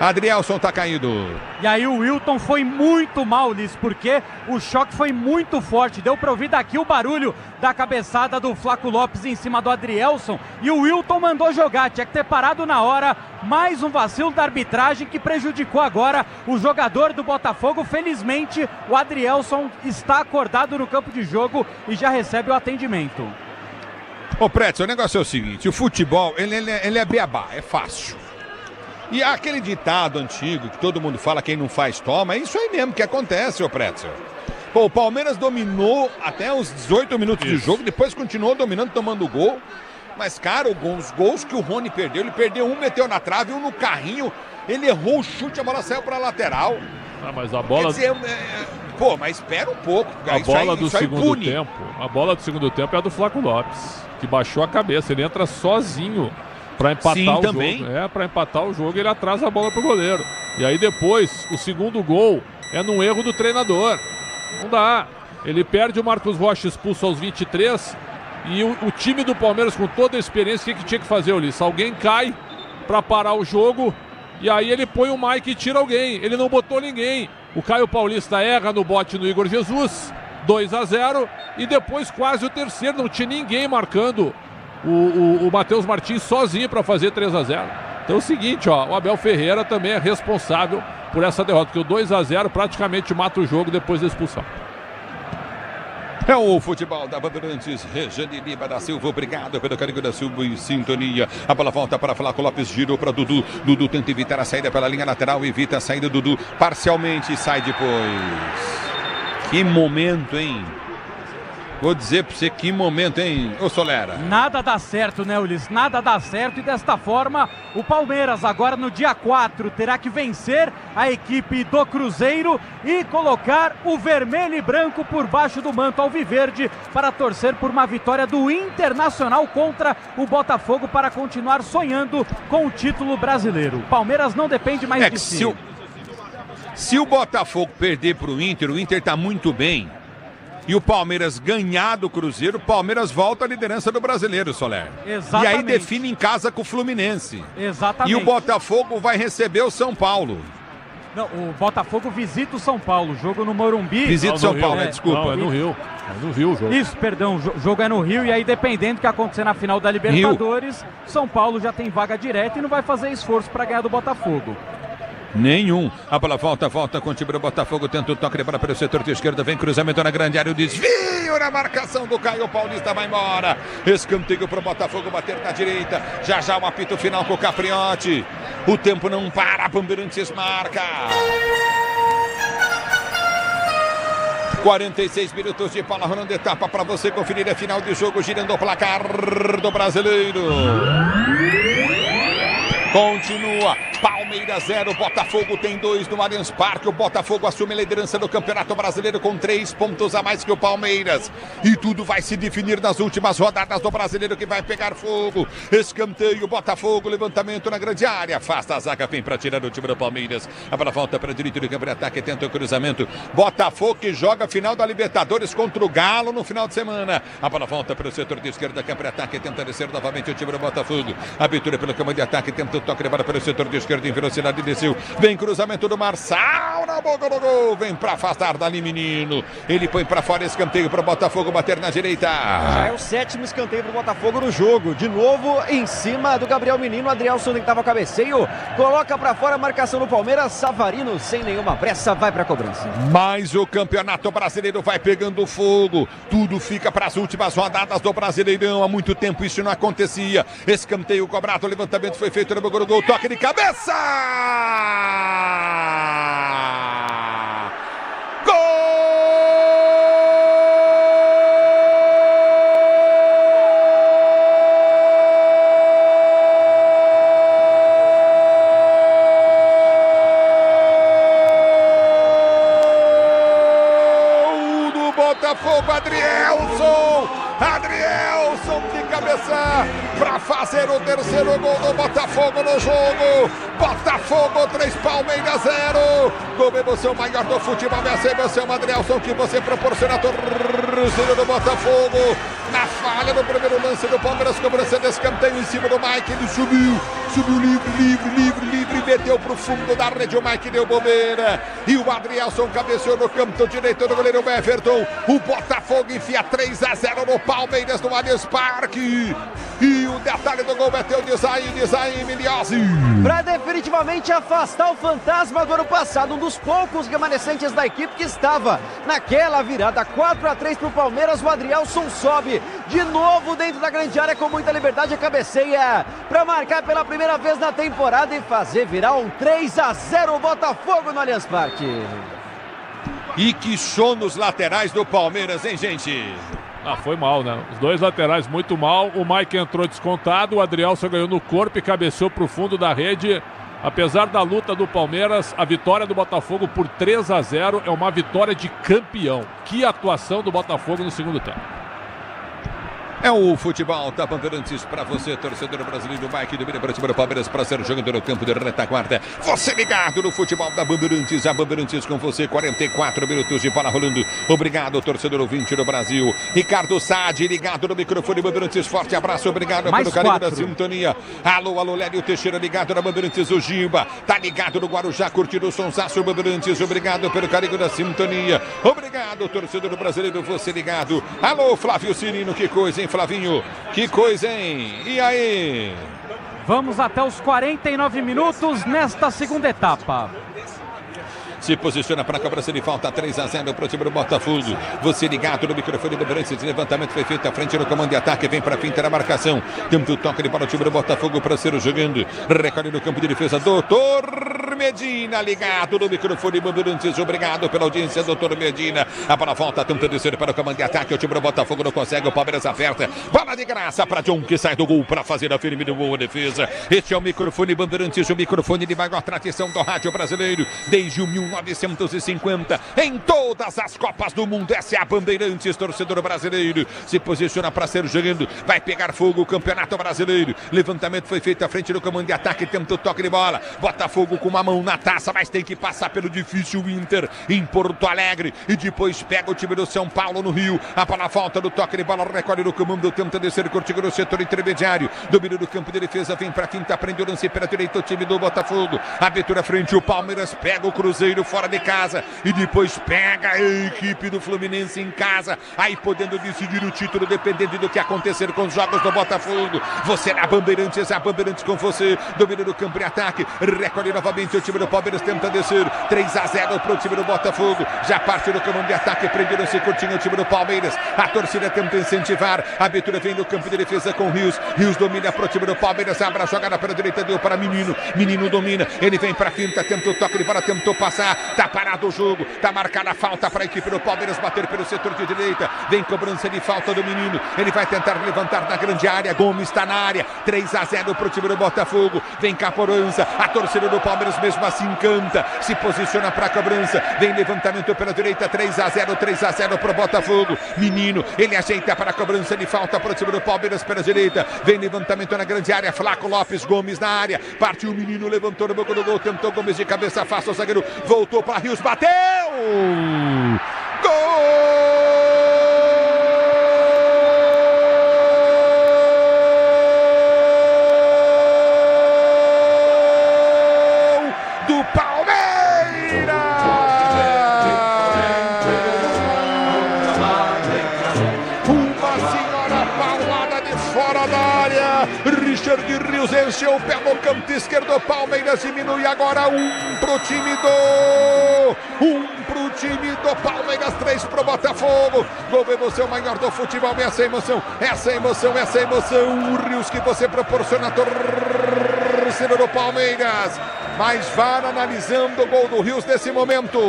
Adrielson tá caído. E aí o Wilton foi muito mal nisso, porque o choque foi muito forte. Deu pra ouvir daqui o barulho da cabeçada do Flaco Lopes em cima do Adrielson. E o Wilton mandou jogar, tinha que ter parado na hora. Mais um vacilo da arbitragem que prejudicou agora o jogador do Botafogo. Felizmente o Adrielson está acordado no campo de jogo e já recebe o atendimento. Ô Pretz, o negócio é o seguinte, o futebol ele é beabá, é fácil. E aquele ditado antigo que todo mundo fala, quem não faz toma, é isso aí mesmo que acontece, ô Pretzel. Pô, o Palmeiras dominou até os 18 minutos de jogo, depois continuou dominando, tomando gol. Mas, cara, os gols que o Rony perdeu, ele perdeu um, meteu na trave, um no carrinho, ele errou o chute, a bola saiu pra lateral. Ah, mas a bola... Quer dizer, pô, mas espera um pouco. A bola do segundo tempo, a bola do segundo tempo é a do Flaco Lopes, que baixou a cabeça, ele entra sozinho para empatar o também. Jogo. Para empatar o jogo, ele atrasa a bola pro goleiro. E aí depois, o segundo gol é num erro do treinador. Não dá. Ele perde o Marcos Rocha expulso aos 23. E o time do Palmeiras, com toda a experiência, o que tinha que fazer, Ulisses? Alguém cai para parar o jogo. E aí ele põe o Mike e tira alguém. Ele não botou ninguém. O Caio Paulista erra no bote no Igor Jesus. 2-0. E depois quase o terceiro. Não tinha ninguém marcando o Matheus Martins sozinho para fazer 3-0. Então é o seguinte, ó, o Abel Ferreira também é responsável por essa derrota, porque o 2-0 praticamente mata o jogo depois da expulsão. É o futebol da Bandeirantes, Rejane Lima da Silva, obrigado pelo carinho da Silva em sintonia. A bola volta para Flaco Lopes, girou para Dudu. Dudu tenta evitar a saída pela linha lateral, evita a saída do Dudu, parcialmente sai depois. Que momento, hein? Vou dizer pra você que momento, hein, ô Solera? Nada dá certo, né, Ulisses? Nada dá certo e desta forma o Palmeiras agora no dia 4 terá que vencer a equipe do Cruzeiro e colocar o vermelho e branco por baixo do manto alviverde para torcer por uma vitória do Internacional contra o Botafogo para continuar sonhando com o título brasileiro. O Palmeiras não depende mais de si. Se o Botafogo perder pro Inter, o Inter tá muito bem. E o Palmeiras ganhar do Cruzeiro, o Palmeiras volta à liderança do Brasileiro, Soler. Exatamente. E aí define em casa com o Fluminense. Exatamente. E o Botafogo vai receber o São Paulo. Não, o Botafogo visita o São Paulo, jogo no Morumbi. Visita o São Paulo, desculpa. Não, é no Rio. É no Rio o jogo. Isso, perdão, o jogo é no Rio e aí dependendo do que acontecer na final da Libertadores, São Paulo já tem vaga direta e não vai fazer esforço para ganhar do Botafogo. Nenhum. A bola volta com o time do Botafogo. Tenta o toque de bola pelo setor de esquerda. Vem cruzamento na grande área. O desvio na marcação do Caio Paulista. Vai embora. Escanteio para o Botafogo bater na direita. Já o apito final com o Capriotti. O tempo não para. Bandeirantes marca. 46 minutos de bola rolando, etapa para você conferir a final de jogo, girando o placar do Brasileiro. Continua, Palmeiras 0, Botafogo tem 2 no Allianz Parque. O Botafogo assume a liderança do Campeonato Brasileiro com 3 pontos a mais que o Palmeiras. E tudo vai se definir nas últimas rodadas do Brasileiro, que vai pegar fogo. Escanteio, Botafogo, levantamento na grande área. Afasta a zaga, vem para tirar o time do Palmeiras. A bola volta para a direita do campo de ataque, tenta o cruzamento. Botafogo que joga a final da Libertadores contra o Galo no final de semana. A bola volta para o setor de esquerda, campo de ataque, tenta descer novamente o time do Botafogo. Abertura pelo campo de ataque, tenta o toque de bola pelo setor de esquerda em velocidade, desceu. Vem cruzamento do Marçal na boca do gol. Vem para afastar dali, menino. Ele põe para fora, escanteio para o Botafogo bater na direita. Já é o 7º escanteio para o Botafogo no jogo. De novo em cima do Gabriel Menino. Adrielson que estava cabeceio. Coloca para fora a marcação do Palmeiras. Savarino sem nenhuma pressa vai para a cobrança. Mas o Campeonato Brasileiro vai pegando fogo. Tudo fica para as últimas rodadas do Brasileirão. Há muito tempo isso não acontecia. Escanteio cobrado, o levantamento foi feito no gol, toque de cabeça! Gol do Botafogo, Adrielson de cabeça para fazer o terceiro gol do Botafogo no jogo. Botafogo 3, Palmeiras 0. Com emoção maior do futebol, essa emoção, Adrielson, que você proporciona a torcida do Botafogo. Na falha no primeiro lance do Palmeiras, cobrança de escanteio em cima do Mike. Ele subiu livre, meteu pro fundo da rede. O Mike deu bobeira e o Adrielson cabeceou no canto direito do goleiro Everton. O Botafogo enfia 3-0 no Palmeiras no Allianz Parque. E o detalhe do gol meteu de Zayn Miliozzi. Para definitivamente afastar o fantasma do ano passado, um dos poucos remanescentes da equipe que estava naquela virada 4-3 pro Palmeiras. O Adrielson sobe de novo dentro da grande área com muita liberdade, a cabeceia para marcar pela primeira vez na temporada e fazer virar um 3-0 Botafogo no Allianz Parque. E que show nos laterais do Palmeiras, hein, gente? Ah, foi mal, né? Os dois laterais muito mal. O Mike entrou descontado, o Adrielson ganhou no corpo e cabeceou pro fundo da rede. Apesar da luta do Palmeiras, a vitória do Botafogo por 3-0 é uma vitória de campeão. Que atuação do Botafogo no segundo tempo. É o futebol da Bandeirantes para você, torcedor brasileiro. Mike do time do Palmeiras para ser jogador no campo de retaguarda. Você ligado no futebol da Bandeirantes. A Bandeirantes com você, 44 minutos de bola rolando. Obrigado, torcedor ouvinte do Brasil. Ricardo Sade, ligado no microfone Bandeirantes. Forte abraço, obrigado pelo carinho da sintonia. Alô, Lélio Teixeira, ligado na Bandeirantes. O Giba, tá ligado no Guarujá, curtindo o sonsaço Bandeirantes. Obrigado pelo carinho da sintonia. Obrigado, torcedor brasileiro, você ligado. Alô, Flávio Cirino, que coisa, hein, Flavinho? Que coisa, hein? E aí? Vamos até os 49 minutos nesta segunda etapa. Se posiciona para a cobrança de falta, 3-0 para o time do Botafogo. Você ligado no microfone do Bandeirantes. Levantamento foi feito à frente no comando de ataque. Vem para a finta da marcação. Temos o toque de bola o time do Botafogo para ser jogando. Recolhe no campo de defesa. Doutor Doutor Medina, ligado no microfone Bandeirantes. Obrigado pela audiência, doutor Medina. A bola volta, tenta descer para o comando de ataque. O time do Botafogo não consegue, o Palmeiras aperta. Bola de graça para John, que sai do gol para fazer a firme de boa defesa. Este é o microfone Bandeirantes, o microfone de maior tradição do rádio brasileiro desde o 1950. Em todas as Copas do Mundo, essa é a Bandeirantes, torcedor brasileiro. Se posiciona para ser jogando, vai pegar fogo o Campeonato Brasileiro. Levantamento foi feito à frente do comando de ataque, tenta o toque de bola. Botafogo com uma mão na taça, mas tem que passar pelo difícil Inter em Porto Alegre. E depois pega o time do São Paulo no Rio. A bola volta do toque de bola, recolhe no comando, tenta descer, curtindo no setor intermediário. Domínio do campo de defesa, vem para quinta, prende o lance pela direita, o time do Botafogo. Abertura frente, o Palmeiras pega o Cruzeiro fora de casa. E depois pega a equipe do Fluminense em casa. Aí podendo decidir o título, dependendo do que acontecer com os jogos do Botafogo. Você na Bandeirantes, a Bandeirantes com você. Domínio do campo de ataque, recolhe novamente o time do Palmeiras, tenta descer. 3-0 para o time do Botafogo. Já parte do comando de ataque, prenderam-se curtinho o time do Palmeiras. A torcida tenta incentivar. A abertura vem no campo de defesa com Rios. Rios domina para o time do Palmeiras. Abre a jogada pela direita, deu para Menino. Menino domina. Ele vem para a quinta, tenta o toque de bola, tentou passar. Tá parado o jogo. Tá marcada a falta para a equipe do Palmeiras bater pelo setor de direita. Vem cobrança de falta do Menino. Ele vai tentar levantar na grande área. Gomes está na área. 3-0 para o time do Botafogo. Vem Caporanza. A torcida do Palmeiras mesmo assim canta. Se posiciona para a cobrança. Vem levantamento pela direita. 3-0 para o Botafogo. Menino. Ele ajeita para a cobrança de falta para o time do Palmeiras pela direita. Vem levantamento na grande área. Flaco Lopes. Gomes na área. Partiu o Menino. Levantou no boca do gol. Tentou Gomes de cabeça. Afasta o zagueiro. Voltou para Rios. Bateu! Gol! Richard Rios encheu o pé no canto esquerdo, Palmeiras diminui agora 1 pro time do Palmeiras, 3 pro Botafogo. Gol emoção maior do futebol, essa emoção. O Rios que você proporciona a torcida do Palmeiras. Mas VAR analisando o gol do Rios nesse momento.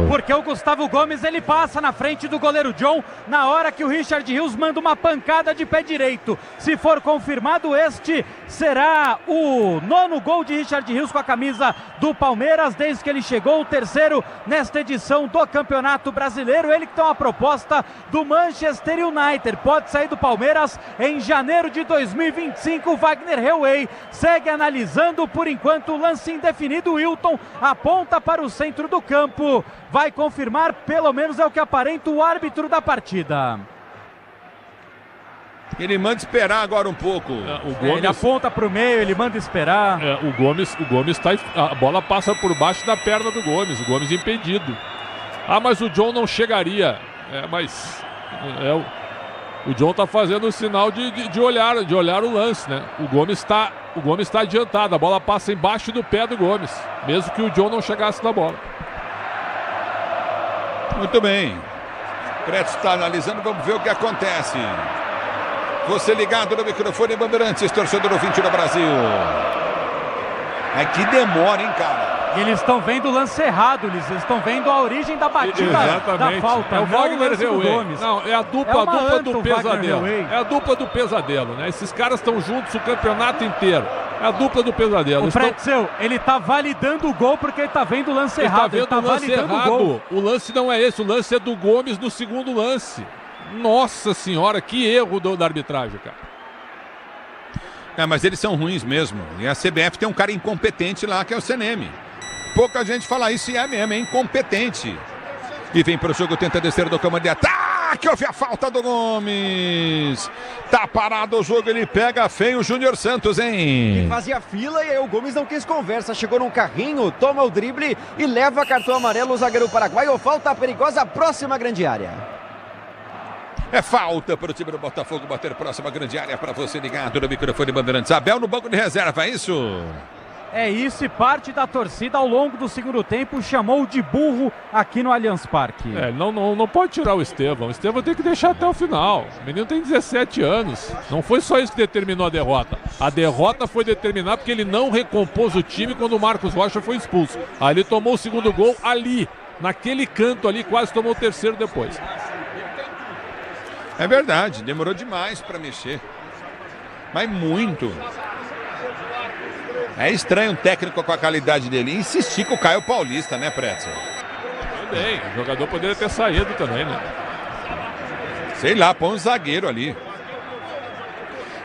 Porque o Gustavo Gomes, ele passa na frente do goleiro John na hora que o Richard Rios manda uma pancada de pé direito. Se for confirmado, este será o 9º gol de Richard Rios com a camisa do Palmeiras desde que ele chegou, o 3º nesta edição do Campeonato Brasileiro. Ele que tem uma proposta do Manchester United, pode sair do Palmeiras em janeiro de 2025. Wagner Hellway segue analisando por enquanto o lance indefinido. Wilton aponta para o centro do campo, vai confirmar, pelo menos é o que aparenta o árbitro da partida. Ele manda esperar agora um pouco. O Gomes... ele aponta para o meio, ele manda esperar. O Gomes tá, a bola passa por baixo da perna do Gomes, o Gomes impedido. Mas o John não chegaria. O John tá fazendo o sinal de olhar o lance, né? O Gomes está adiantado, a bola passa embaixo do pé do Gomes, mesmo que o John não chegasse na bola. Muito bem. Preto está analisando, vamos ver o que acontece. Você ligado no microfone Bandeirantes, torcedor ouvinte do Brasil. Que demora, hein, cara? E eles estão vendo o lance errado, eles estão vendo a origem da batida da falta. É o Wagner Hellway. Não, é a dupla do pesadelo. É a dupla do pesadelo, né? Esses caras estão juntos o campeonato inteiro. É a dupla do pesadelo. O Pretzel, ele tá validando o gol porque ele tá vendo o lance errado. Ele tá validando o gol. O lance não é esse, o lance é do Gomes no segundo lance. Nossa senhora, que erro da arbitragem, cara. Mas eles são ruins mesmo. E a CBF tem um cara incompetente lá, que é o CNM. Pouca gente fala isso e é mesmo, é incompetente. E vem para o jogo, tenta descer do comando de ataque. Houve a falta do Gomes. Tá parado o jogo, ele pega feio o Júnior Santos, hein? E fazia fila e aí o Gomes não quis conversa. Chegou num carrinho, toma o drible e leva cartão amarelo o zagueiro paraguaio. Falta perigosa, próxima grande área. É falta para o time do Botafogo bater próxima grande área para você ligado no microfone Bandeirantes. Abel no banco de reserva, é isso? É isso, e parte da torcida ao longo do segundo tempo chamou de burro aqui no Allianz Parque. Não pode tirar o Estevão. O Estevão tem que deixar até o final. O menino tem 17 anos. Não foi só isso que determinou a derrota. A derrota foi determinada porque ele não recompôs o time quando o Marcos Rocha foi expulso. Aí ele tomou o segundo gol ali, naquele canto ali, quase tomou o terceiro depois. É verdade, demorou demais para mexer. Mas muito. É estranho um técnico com a qualidade dele insistir com o Caio Paulista, né, Pretzel? Bem, o jogador poderia ter saído também, né? Sei lá, põe um zagueiro ali.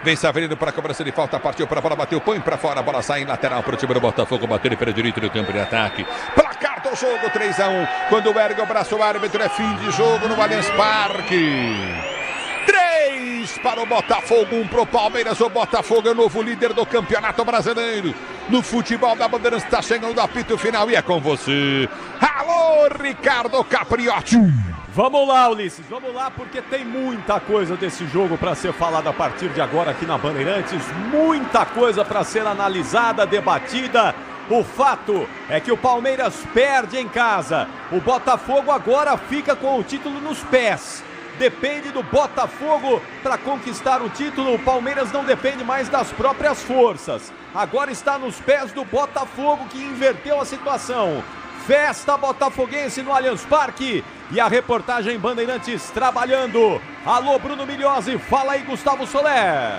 Vem Savarino para a cobrança de falta, partiu para a bola, bateu, põe para fora, a bola sai em lateral para o time do Botafogo, bater para a direita do campo de ataque. Placar do jogo, 3-1. Quando ergue o braço, o árbitro, é fim de jogo no Allianz Parque. 3 para o Botafogo, 1 para o Palmeiras. O Botafogo é o novo líder do Campeonato Brasileiro. No futebol da Bandeirantes está chegando o apito final e é com você. Alô, Ricardo Capriotti. Vamos lá, Ulisses, vamos lá, porque tem muita coisa desse jogo para ser falada a partir de agora aqui na Bandeirantes. Muita coisa para ser analisada, debatida. O fato é que o Palmeiras perde em casa. O Botafogo agora fica com o título nos pés. Depende do Botafogo para conquistar o título. O Palmeiras não depende mais das próprias forças. Agora está nos pés do Botafogo, que inverteu a situação. Festa botafoguense no Allianz Parque. E a reportagem Bandeirantes trabalhando. Alô, Bruno Migliozzi. Fala aí, Gustavo Soler.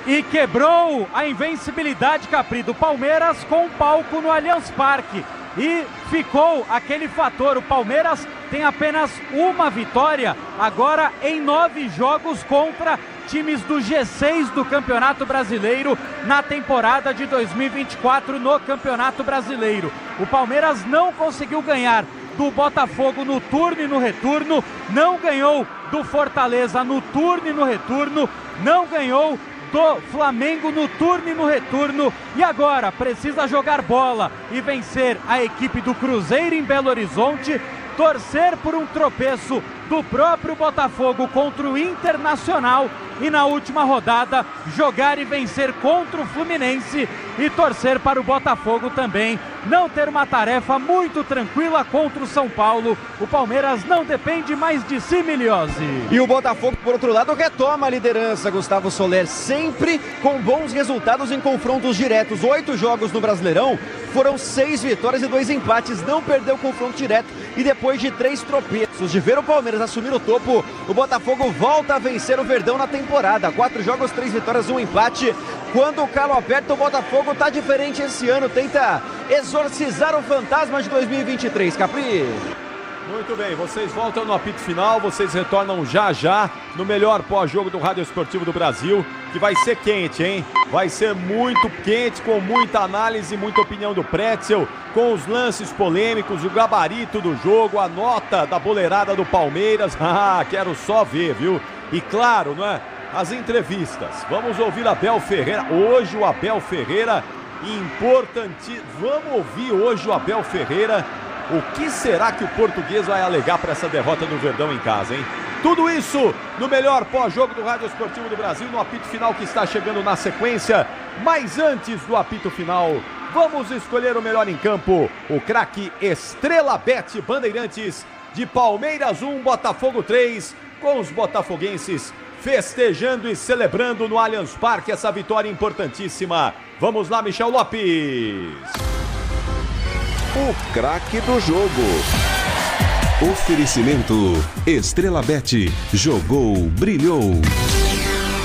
E quebrou a invencibilidade, Capri, do Palmeiras com o palco no Allianz Parque. E ficou aquele fator, o Palmeiras tem apenas uma vitória agora em 9 jogos contra times do G6 do Campeonato Brasileiro na temporada de 2024 no Campeonato Brasileiro. O Palmeiras não conseguiu ganhar do Botafogo no turno e no retorno, não ganhou do Fortaleza no turno e no retorno, não ganhou do Flamengo no turno e no retorno, e agora precisa jogar bola e vencer a equipe do Cruzeiro em Belo Horizonte, torcer por um tropeço do próprio Botafogo contra o Internacional e na última rodada jogar e vencer contra o Fluminense e torcer para o Botafogo também não ter uma tarefa muito tranquila contra o São Paulo. O Palmeiras não depende mais de si, Migliozzi. E o Botafogo, por outro lado, retoma a liderança, Gustavo Soler, sempre com bons resultados em confrontos diretos. 8 jogos no Brasileirão, foram 6 vitórias e 2 empates, não perdeu o confronto direto e depois de 3 tropeços de ver o Palmeiras assumir o topo, o Botafogo volta a vencer o Verdão na temporada. 4 jogos, 3 vitórias, 1 empate. Quando o calo aperta, o Botafogo tá diferente esse ano, tenta exorcizar o fantasma de 2023, Capri. Muito bem, vocês voltam no apito final, vocês retornam já já no melhor pós-jogo do Rádio Esportivo do Brasil, que vai ser quente, hein? Vai ser muito quente, com muita análise, muita opinião do Pretzel, com os lances polêmicos, o gabarito do jogo, a nota da boleirada do Palmeiras. Ah, quero só ver, viu? E claro, não é? As entrevistas. Vamos ouvir Abel Ferreira. Hoje o Abel Ferreira, importante. Vamos ouvir hoje o Abel Ferreira. O que será que o português vai alegar para essa derrota do Verdão em casa, hein? Tudo isso no melhor pós-jogo do Rádio Esportivo do Brasil, no apito final que está chegando na sequência. Mas antes do apito final, vamos escolher o melhor em campo. O craque Estrela Bet Bandeirantes, de Palmeiras 1, Botafogo 3, com os botafoguenses festejando e celebrando no Allianz Parque essa vitória importantíssima. Vamos lá, Michel Lopes. O craque do jogo. Oferecimento Estrela Bet. Jogou, brilhou.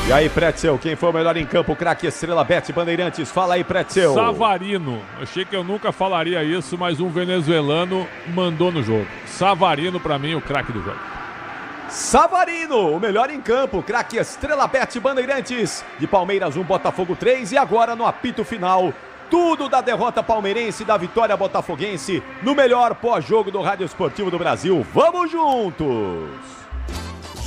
E aí, Pretzel, quem foi o melhor em campo? O craque Estrela Bet Bandeirantes. Fala aí, Pretzel. Savarino. Achei que eu nunca falaria isso, mas um venezuelano mandou no jogo. Savarino, pra mim, o craque do jogo. Savarino, o melhor em campo, craque Estrela Bet Bandeirantes, de Palmeiras 1, Botafogo 3, e agora no apito final, tudo da derrota palmeirense e da vitória botafoguense no melhor pós-jogo do Rádio Esportivo do Brasil. Vamos juntos!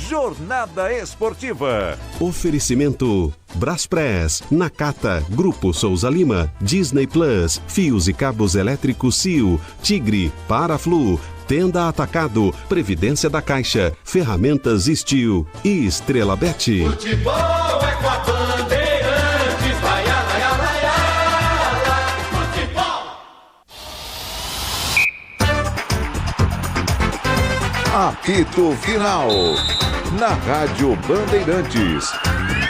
Jornada Esportiva. Oferecimento Braspress, Nakata, Grupo Souza Lima, Disney Plus, Fios e Cabos Elétricos Sil, Tigre, Paraflu, Tenda Atacado, Previdência da Caixa, Ferramentas Steel e Estrela Bet. Futebol é com a Bandeirantes, vai, vai, vai, vai. Apito Final. Na Rádio Bandeirantes.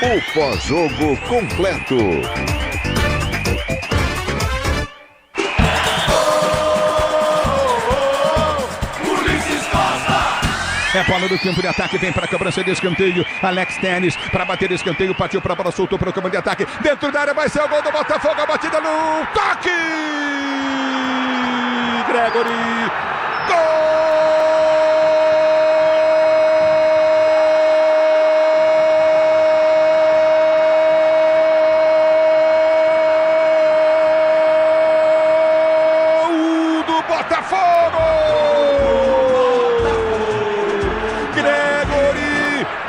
O pós-jogo completo. É bola do campo de ataque, vem para a cobrança de escanteio. Alex Telles para bater escanteio, partiu para a bola, soltou para o campo de ataque. Dentro da área vai ser o gol do Botafogo, a batida no toque! Gregory! Gol! Do Botafogo!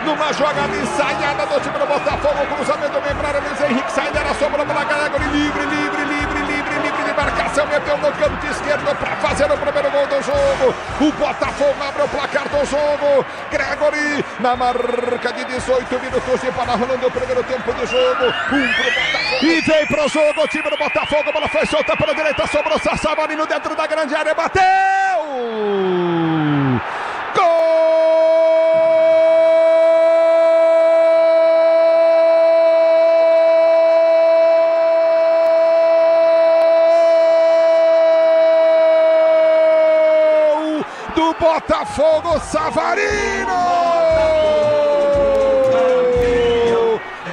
Numa jogada ensaiada do time do Botafogo, cruzamento bem para Luiz Henrique, saída, sobrou para Gregory, livre de marcação, meteu no canto esquerdo para fazer o primeiro gol do jogo. O Botafogo abre o placar do jogo. Gregory na marca de 18 minutos de bola rolando o primeiro tempo de jogo. Pro Botafogo. E vem pro jogo o time do Botafogo, a bola foi solta para a direita, sobrou Savarino dentro da grande área, bateu! Gol! Botafogo, Savarino!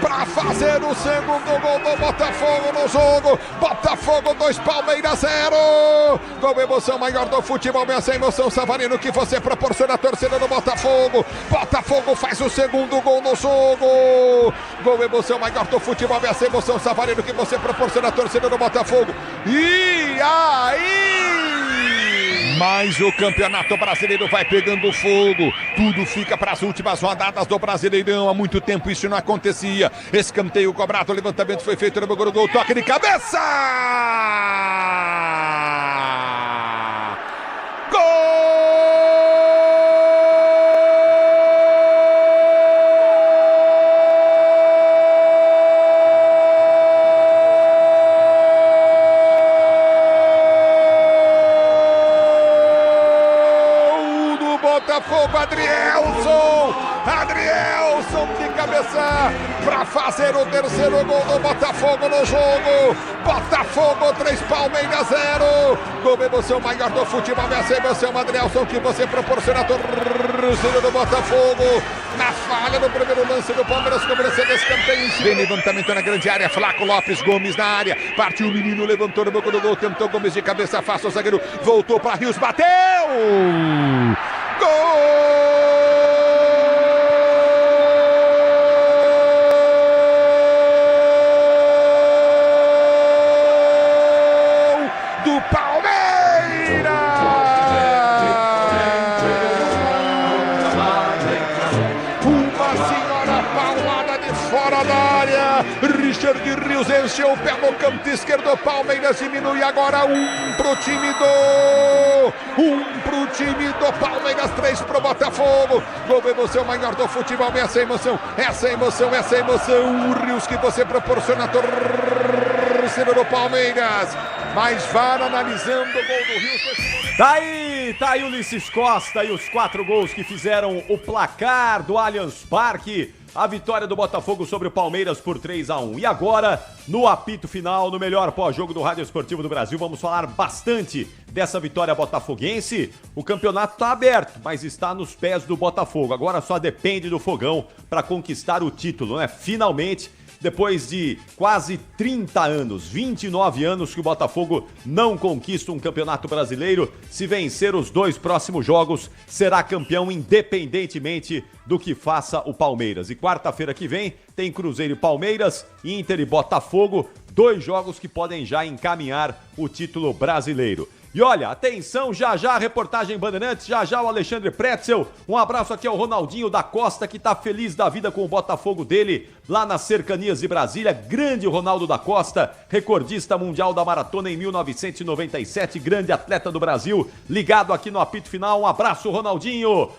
Para fazer o segundo gol do Botafogo no jogo. Botafogo 2, Palmeiras 0. Gol emoção maior do futebol, essa emoção, Savarino, que você proporciona a torcida do Botafogo. Botafogo faz o segundo gol no jogo. Gol emoção maior do futebol, essa emoção, Savarino, que você proporciona a torcida do Botafogo. E aí? Mas o Campeonato Brasileiro vai pegando fogo. Tudo fica para as últimas rodadas do Brasileirão. Há muito tempo isso não acontecia. Escanteio cobrado, o levantamento foi feito no gol, toque de cabeça! Botafogo, Adrielson de cabeça para fazer o terceiro gol do Botafogo no jogo. Botafogo 3, Palmeiras 0. Gol emoção maior do futebol, essa emoção, Adrielson, que você proporciona a torcida do Botafogo. Na falha no primeiro lance do Palmeiras, cobrança de escanteio. Vem levantamento na grande área, Flaco Lopes, Gomes na área. Partiu o menino, levantou no banco do gol, tentou Gomes de cabeça, afasta o zagueiro, voltou para Rios, bateu! Gol! Do Palmeiras! Uma senhora paulada de fora da área. Richard Rios encheu o pé no canto esquerdo. Palmeiras diminui agora pro time do Palmeiras, 3 pro Botafogo. Gol emoção maior do futebol, essa emoção. O Rios que você proporciona a torcida do Palmeiras. Mas VAR analisando o gol do Rios. Tá aí Ulisses Costa e os 4 gols que fizeram o placar do Allianz Parque. A vitória do Botafogo sobre o Palmeiras por 3-1. E agora, no apito final, no melhor pós-jogo do Rádio Esportivo do Brasil, vamos falar bastante dessa vitória botafoguense. O campeonato está aberto, mas está nos pés do Botafogo. Agora só depende do Fogão para conquistar o título, né? Finalmente, depois de quase 30 anos, 29 anos que o Botafogo não conquista um campeonato brasileiro. Se vencer os 2 próximos jogos, será campeão independentemente do que faça o Palmeiras. E quarta-feira que vem tem Cruzeiro e Palmeiras, Inter e Botafogo, 2 jogos que podem já encaminhar o título brasileiro. E olha, atenção, já a reportagem Bandeirantes, já o Alexandre Pretzel. Um abraço aqui ao Ronaldinho da Costa, que tá feliz da vida com o Botafogo dele, lá nas cercanias de Brasília. Grande Ronaldo da Costa, recordista mundial da maratona em 1997, grande atleta do Brasil, ligado aqui no apito final. Um abraço, Ronaldinho.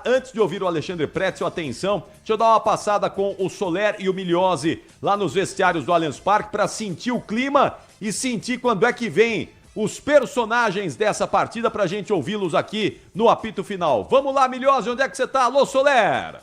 Antes de ouvir o Alexandre Pretzel, atenção, deixa eu dar uma passada com o Soler e o Miliose lá nos vestiários do Allianz Parque para sentir o clima e sentir quando é que vem os personagens dessa partida pra gente ouvi-los aqui no apito final. Vamos lá, Milhose, onde é que você tá? Alô, Soler!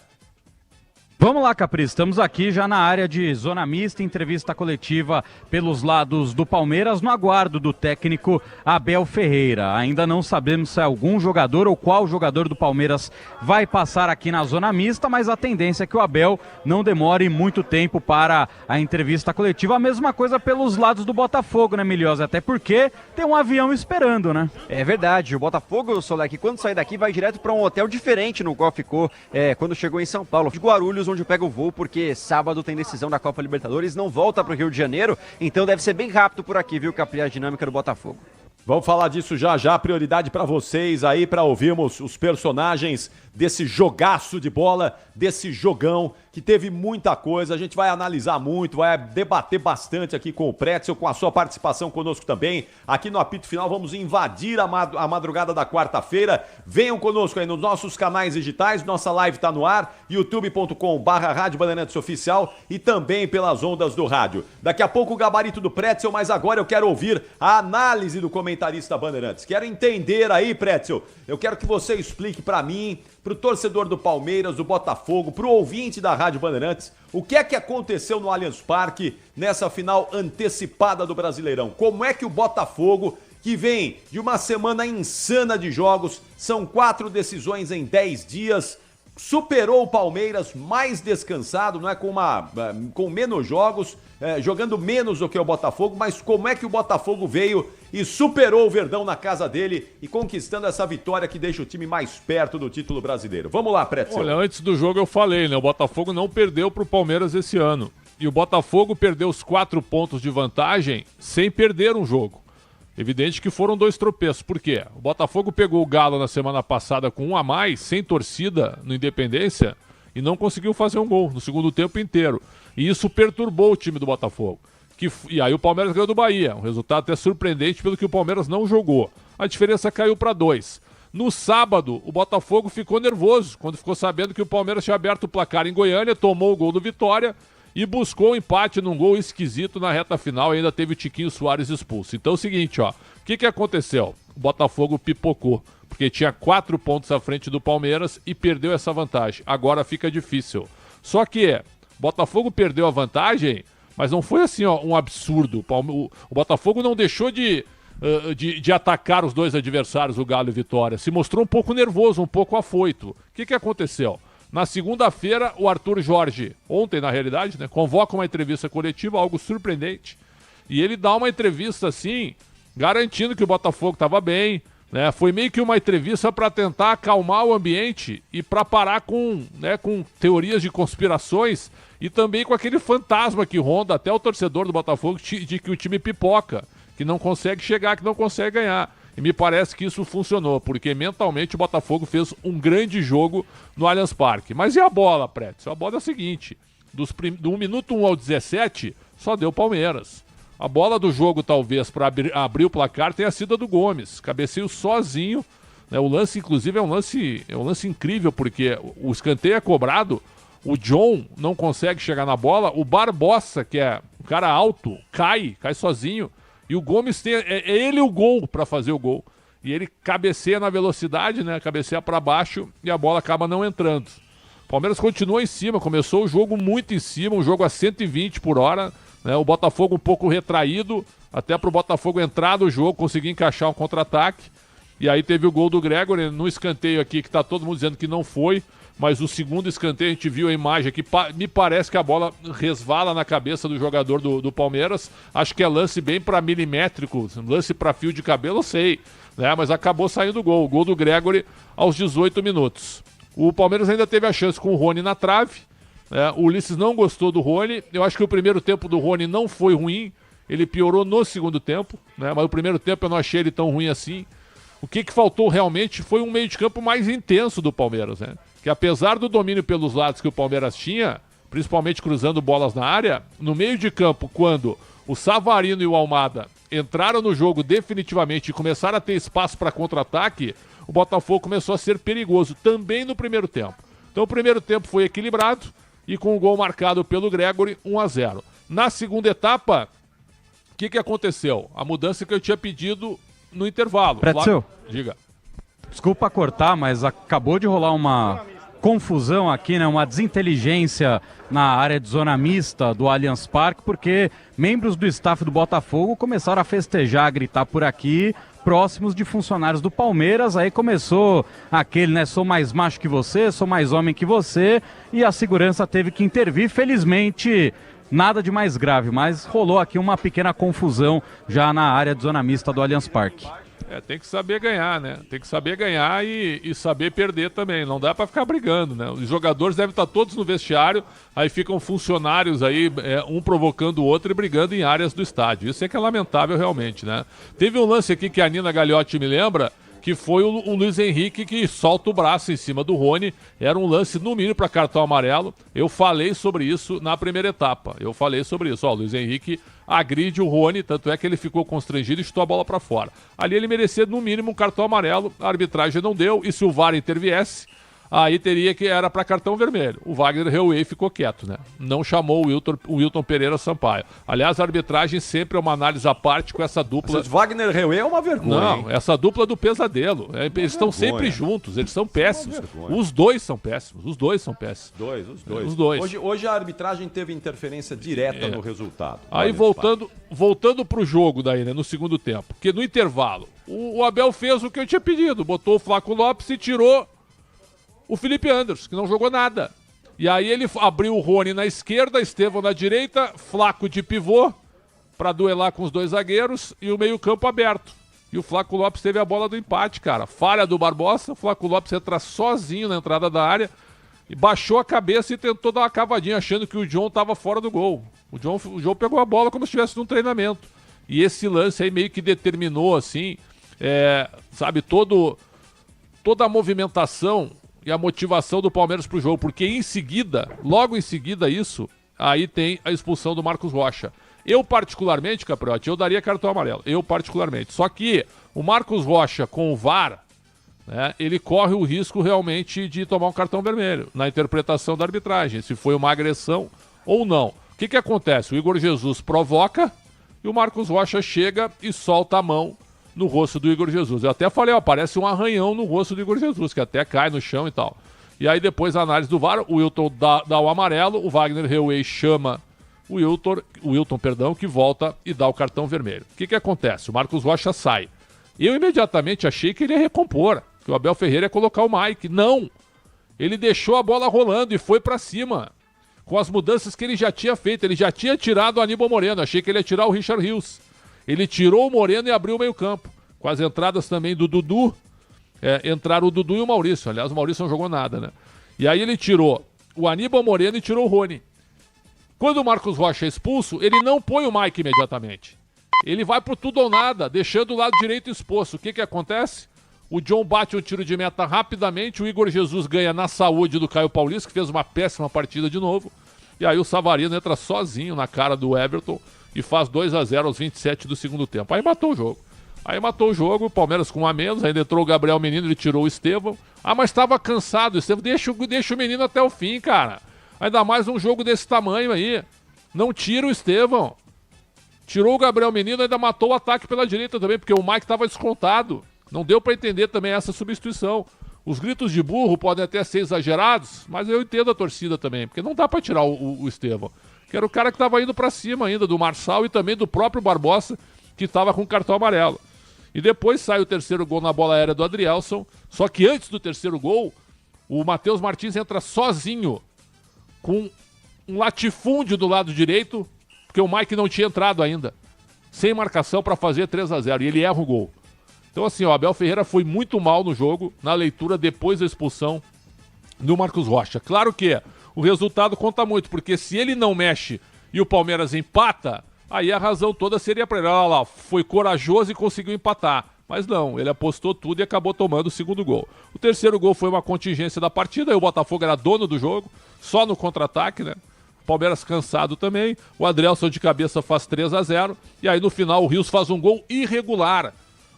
Vamos lá, Capri, estamos aqui já na área de zona mista, entrevista coletiva pelos lados do Palmeiras, no aguardo do técnico Abel Ferreira. Ainda não sabemos se algum jogador ou qual jogador do Palmeiras vai passar aqui na zona mista, mas a tendência é que o Abel não demore muito tempo para a entrevista coletiva. A mesma coisa pelos lados do Botafogo, né, Milhose? Até porque tem um avião esperando, né? É verdade, o Botafogo, Solek, quando sair daqui vai direto para um hotel diferente no qual ficou quando chegou em São Paulo, de Guarulhos, onde pega o voo, porque sábado tem decisão da Copa Libertadores, não volta para o Rio de Janeiro, então deve ser bem rápido por aqui, viu, Capri, a dinâmica do Botafogo. Vamos falar disso já já, prioridade para vocês aí, para ouvirmos os personagens desse jogaço de bola, desse jogão que teve muita coisa. A gente vai analisar muito, vai debater bastante aqui com o Pretzel, com a sua participação conosco também. Aqui no apito final vamos invadir a madrugada da quarta-feira. Venham conosco aí nos nossos canais digitais, nossa live tá no ar, youtube.com/Rádio Bandeirantes Oficial e também pelas ondas do rádio. Daqui a pouco o gabarito do Pretzel, mas agora eu quero ouvir a análise do comentarista Bandeirantes. Quero entender aí, Pretzel, eu quero que você explique para mim, pro torcedor do Palmeiras, do Botafogo, pro ouvinte da Rádio Bandeirantes, o que é que aconteceu no Allianz Parque nessa final antecipada do Brasileirão? Como é que o Botafogo, que vem de uma semana insana de jogos, são 4 decisões em 10 dias, superou o Palmeiras mais descansado, não é, com menos jogos, jogando menos do que o Botafogo, mas como é que o Botafogo veio e superou o Verdão na casa dele e conquistando essa vitória que deixa o time mais perto do título brasileiro? Vamos lá, Pretzel. Olha, antes do jogo eu falei, né? O Botafogo não perdeu pro Palmeiras esse ano. E o Botafogo perdeu os 4 pontos de vantagem sem perder um jogo. Evidente que foram 2 tropeços. Por quê? O Botafogo pegou o Galo na semana passada com 1 a mais, sem torcida no Independência, e não conseguiu fazer um gol no segundo tempo inteiro. E isso perturbou o time do Botafogo. E aí o Palmeiras ganhou do Bahia. Um resultado até surpreendente pelo que o Palmeiras não jogou. A diferença caiu para 2. No sábado, o Botafogo ficou nervoso quando ficou sabendo que o Palmeiras tinha aberto o placar em Goiânia, tomou o gol do Vitória e buscou um empate num gol esquisito na reta final e ainda teve o Tiquinho Soares expulso. Então é o seguinte, ó, o que aconteceu? O Botafogo pipocou, porque tinha 4 pontos à frente do Palmeiras e perdeu essa vantagem. Agora fica difícil. Só que o Botafogo perdeu a vantagem, mas não foi assim, ó, um absurdo. O Botafogo não deixou de atacar os 2 adversários, o Galo e o Vitória. Se mostrou um pouco nervoso, um pouco afoito. O que aconteceu? Na segunda-feira, o Arthur Jorge, ontem na realidade, né, convoca uma entrevista coletiva, algo surpreendente. E ele dá uma entrevista assim, garantindo que o Botafogo estava bem, né? Foi meio que uma entrevista para tentar acalmar o ambiente e para parar com teorias de conspirações e também com aquele fantasma que ronda até o torcedor do Botafogo de que o time pipoca, que não consegue chegar, que não consegue ganhar. E me parece que isso funcionou, porque mentalmente o Botafogo fez um grande jogo no Allianz Parque. Mas e a bola, Pretzel? A bola é a seguinte, do minuto 1 ao 17, só deu Palmeiras. A bola do jogo, talvez, para abrir o placar, tenha sido a do Gomes. Cabeceio sozinho, né? O lance, inclusive, é um lance incrível, porque o escanteio é cobrado, o John não consegue chegar na bola, o Barbosa, que é um cara alto, cai sozinho, e o Gomes é ele o gol para fazer o gol. E ele cabeceia na velocidade, né? Cabeceia para baixo e a bola acaba não entrando. O Palmeiras continua em cima, começou o jogo muito em cima, um jogo a 120 por hora, né? O Botafogo um pouco retraído, até para o Botafogo entrar no jogo, conseguir encaixar um contra-ataque. E aí teve o gol do Gregory no escanteio aqui, que tá todo mundo dizendo que não foi, mas o segundo escanteio a gente viu a imagem aqui, me parece que a bola resvala na cabeça do jogador do Palmeiras. Acho que é lance bem para milimétrico, lance para fio de cabelo, eu sei, né? Mas acabou saindo o gol do Gregory aos 18 minutos. O Palmeiras ainda teve a chance com o Rony na trave, né? O Ulisses não gostou do Rony, eu acho que o primeiro tempo do Rony não foi ruim, ele piorou no segundo tempo, né? Mas o primeiro tempo eu não achei ele tão ruim assim. O que faltou realmente foi um meio de campo mais intenso do Palmeiras, né? Que apesar do domínio pelos lados que o Palmeiras tinha, principalmente cruzando bolas na área, no meio de campo, quando o Savarino e o Almada entraram no jogo definitivamente e começaram a ter espaço para contra-ataque, o Botafogo começou a ser perigoso também no primeiro tempo. Então o primeiro tempo foi equilibrado e com o gol marcado pelo Gregory, 1-0. Na segunda etapa, o que aconteceu? A mudança que eu tinha pedido no intervalo. Pretzel. Diga. Desculpa cortar, mas acabou de rolar uma confusão aqui, né? Uma desinteligência na área de zona mista do Allianz Parque, porque membros do staff do Botafogo começaram a festejar, a gritar por aqui, próximos de funcionários do Palmeiras. Aí começou aquele, né? Sou mais macho que você, sou mais homem que você, e a segurança teve que intervir. Felizmente, nada de mais grave, mas rolou aqui uma pequena confusão já na área de zona mista do Allianz Parque. Tem que saber ganhar, né? Tem que saber ganhar e saber perder também. Não dá pra ficar brigando, né? Os jogadores devem estar todos no vestiário, aí ficam funcionários aí, um provocando o outro e brigando em áreas do estádio. Isso é que é lamentável realmente, né? Teve um lance aqui que a Nina Gagliotti me lembra, que foi o Luiz Henrique que solta o braço em cima do Rony. Era um lance no mínimo para cartão amarelo. Eu falei sobre isso na primeira etapa. O Luiz Henrique agride o Rony, tanto é que ele ficou constrangido e chutou a bola para fora. Ali ele merecia no mínimo um cartão amarelo, a arbitragem não deu, e se o VAR interviesse, aí era para cartão vermelho. O Wagner Reuei ficou quieto, né? Não chamou o Wilton Pereira Sampaio. Aliás, a arbitragem sempre é uma análise à parte com essa dupla. Mas Wagner Reuei é uma vergonha. Não, hein? Essa dupla do pesadelo. Eles estão sempre juntos, eles são péssimos. Os dois são péssimos. Os dois. Os dois. Hoje a arbitragem teve interferência direta no resultado. Aí voltando pro jogo daí, né? No segundo tempo. Porque no intervalo, o Abel fez o que eu tinha pedido. Botou o Flaco Lopes e tirou o Felipe Anderson, que não jogou nada. E aí ele abriu o Rony na esquerda, Estevão na direita, Flaco de pivô para duelar com os dois zagueiros e o meio-campo aberto. E o Flaco Lopes teve a bola do empate, cara. Falha do Barbosa, o Flaco Lopes entra sozinho na entrada da área e baixou a cabeça e tentou dar uma cavadinha, achando que o John estava fora do gol. O John pegou a bola como se estivesse num treinamento. E esse lance aí meio que determinou, assim, sabe, toda a movimentação e a motivação do Palmeiras pro jogo, porque logo em seguida isso, aí tem a expulsão do Marcos Rocha. Eu particularmente, Capriotti, eu daria cartão amarelo, só que o Marcos Rocha com o VAR, né, ele corre o risco realmente de tomar um cartão vermelho, na interpretação da arbitragem, se foi uma agressão ou não. O que acontece? O Igor Jesus provoca e o Marcos Rocha chega e solta a mão no rosto do Igor Jesus. Eu até falei, parece um arranhão no rosto do Igor Jesus, que até cai no chão e tal. E aí depois a análise do VAR, o Wilton dá o amarelo, o Wagner Reuei chama o Wilton, que volta e dá o cartão vermelho. O que acontece? O Marcos Rocha sai. Eu imediatamente achei que ele ia recompor, que o Abel Ferreira ia colocar o Mike. Não! Ele deixou a bola rolando e foi pra cima, com as mudanças que ele já tinha feito. Ele já tinha tirado o Aníbal Moreno, achei que ele ia tirar o Richard Rios. Ele tirou o Moreno e abriu o meio-campo. Com as entradas também do Dudu. Entraram o Dudu e o Maurício. Aliás, o Maurício não jogou nada, né? E aí ele tirou o Aníbal Moreno e tirou o Rony. Quando o Marcos Rocha é expulso, ele não põe o Mike imediatamente. Ele vai pro tudo ou nada, deixando o lado direito exposto. O que acontece? O John bate um tiro de meta rapidamente. O Igor Jesus ganha na saúde do Caio Paulista, que fez uma péssima partida de novo. E aí o Savarino entra sozinho na cara do Everton e faz 2-0 aos 27 do segundo tempo. Aí matou o jogo. O Palmeiras com um a menos, ainda entrou o Gabriel Menino, ele tirou o Estevão. Mas estava cansado o Estevão. Deixa o menino até o fim, cara. Ainda mais um jogo desse tamanho aí. Não tira o Estevão. Tirou o Gabriel Menino, ainda matou o ataque pela direita também, porque o Mike estava descontado. Não deu para entender também essa substituição. Os gritos de burro podem até ser exagerados, mas eu entendo a torcida também, porque não dá para tirar o Estevão. Que era o cara que estava indo para cima ainda, do Marçal e também do próprio Barbosa, que estava com cartão amarelo. E depois sai o terceiro gol na bola aérea do Adrielson, só que antes do terceiro gol, o Matheus Martins entra sozinho, com um latifúndio do lado direito, porque o Mike não tinha entrado ainda, sem marcação para fazer 3-0, e ele erra o gol. Então assim, o Abel Ferreira foi muito mal no jogo, na leitura depois da expulsão do Marcos Rocha. Claro que o resultado conta muito, porque se ele não mexe e o Palmeiras empata, aí a razão toda seria para ele. Olha lá, foi corajoso e conseguiu empatar. Mas não, ele apostou tudo e acabou tomando o segundo gol. O terceiro gol foi uma contingência da partida, aí o Botafogo era dono do jogo, só no contra-ataque, né? O Palmeiras cansado também, o Adrielson de cabeça faz 3-0, e aí no final o Rios faz um gol irregular.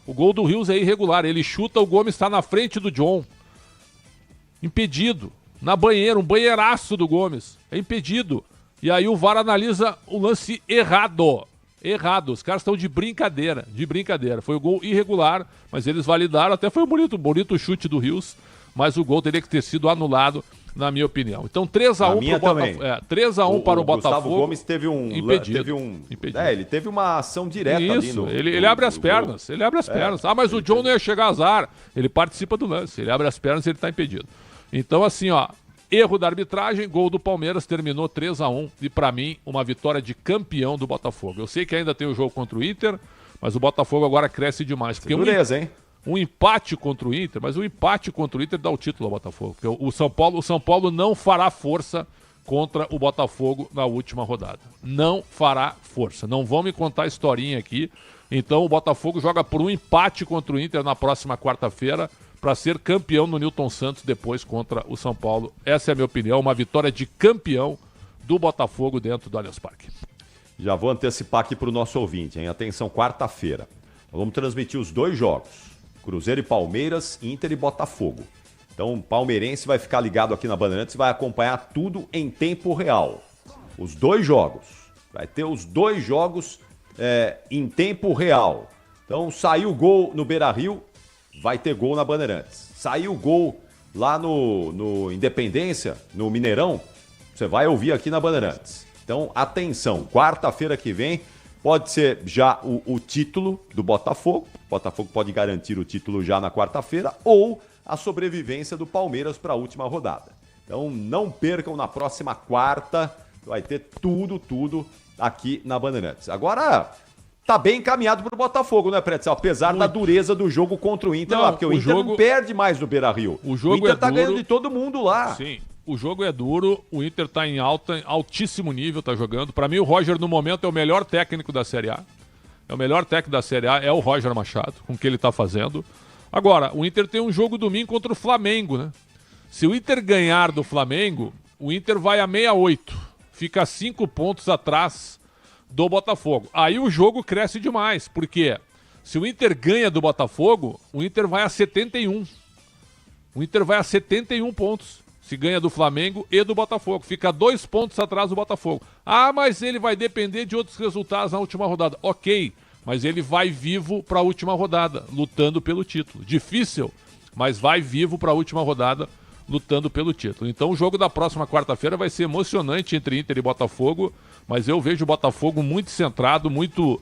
O gol do Rios é irregular, ele chuta, o Gomes está na frente do John. Impedido. Na banheira, um banheiraço do Gomes. É impedido. E aí o VAR analisa o lance errado. Errado, os caras estão de brincadeira, Foi o gol irregular, mas eles validaram, até foi um bonito chute do Rios, mas o gol teria que ter sido anulado, na minha opinião. Então 3-1 para o Botafogo. 3-1 para o Botafogo. Gustavo Gomes teve um impedido. Ele teve uma ação direta Isso, ali ele abre as pernas, Ah, mas o John não ia chegar a azar. Ele participa do lance, ele abre as pernas e ele está impedido. Então assim, ó, erro da arbitragem, gol do Palmeiras, terminou 3-1 e para mim uma vitória de campeão do Botafogo. Eu sei que ainda tem o jogo contra o Inter, mas o Botafogo agora cresce demais. Porque hein? Um empate contra o Inter, mas o empate contra o Inter dá o título ao Botafogo. Porque o São Paulo não fará força contra o Botafogo na última rodada. Não fará força. Não vão me contar a historinha aqui. Então o Botafogo joga por um empate contra o Inter na próxima quarta-feira para ser campeão no Newton Santos depois contra o São Paulo. Essa é a minha opinião, uma vitória de campeão do Botafogo dentro do Allianz Parque. Já vou antecipar aqui para o nosso ouvinte, hein? Atenção, quarta-feira. Nós vamos transmitir os 2 jogos. Cruzeiro e Palmeiras, Inter e Botafogo. Então o palmeirense vai ficar ligado aqui na Bandeirantes e vai acompanhar tudo em tempo real. Os 2 jogos. Vai ter os 2 jogos em tempo real. Então saiu o gol no Beira-Rio, vai ter gol na Bandeirantes. Saiu o gol lá no Independência, no Mineirão, você vai ouvir aqui na Bandeirantes. Então, atenção, quarta-feira que vem pode ser já o título do Botafogo. O Botafogo pode garantir o título já na quarta-feira ou a sobrevivência do Palmeiras para a última rodada. Então, não percam na próxima quarta, vai ter tudo aqui na Bandeirantes. Agora, tá bem encaminhado pro Botafogo, né, Pretzel? Apesar da dureza do jogo contra o Inter lá, porque o Inter não perde mais no Beira-Rio. O Inter tá duro. ganhando de todo mundo lá. Sim, o jogo é duro, o Inter tá em altíssimo nível, tá jogando. Pra mim, o Roger, no momento, é o melhor técnico da Série A. É o melhor técnico da Série A, é o Roger Machado, com o que ele tá fazendo. Agora, o Inter tem um jogo domingo contra o Flamengo, né? Se o Inter ganhar do Flamengo, o Inter vai a 68. Fica 5 pontos atrás do Botafogo. Aí o jogo cresce demais, porque se o Inter ganha do Botafogo, o Inter vai a 71. O Inter vai a 71 pontos. Se ganha do Flamengo e do Botafogo. Fica 2 pontos atrás do Botafogo. Ah, mas ele vai depender de outros resultados na última rodada. Ok, mas ele vai vivo para a última rodada, lutando pelo título. Difícil, mas vai vivo para a última rodada, lutando pelo título. Então o jogo da próxima quarta-feira vai ser emocionante entre Inter e Botafogo, mas eu vejo o Botafogo muito centrado, muito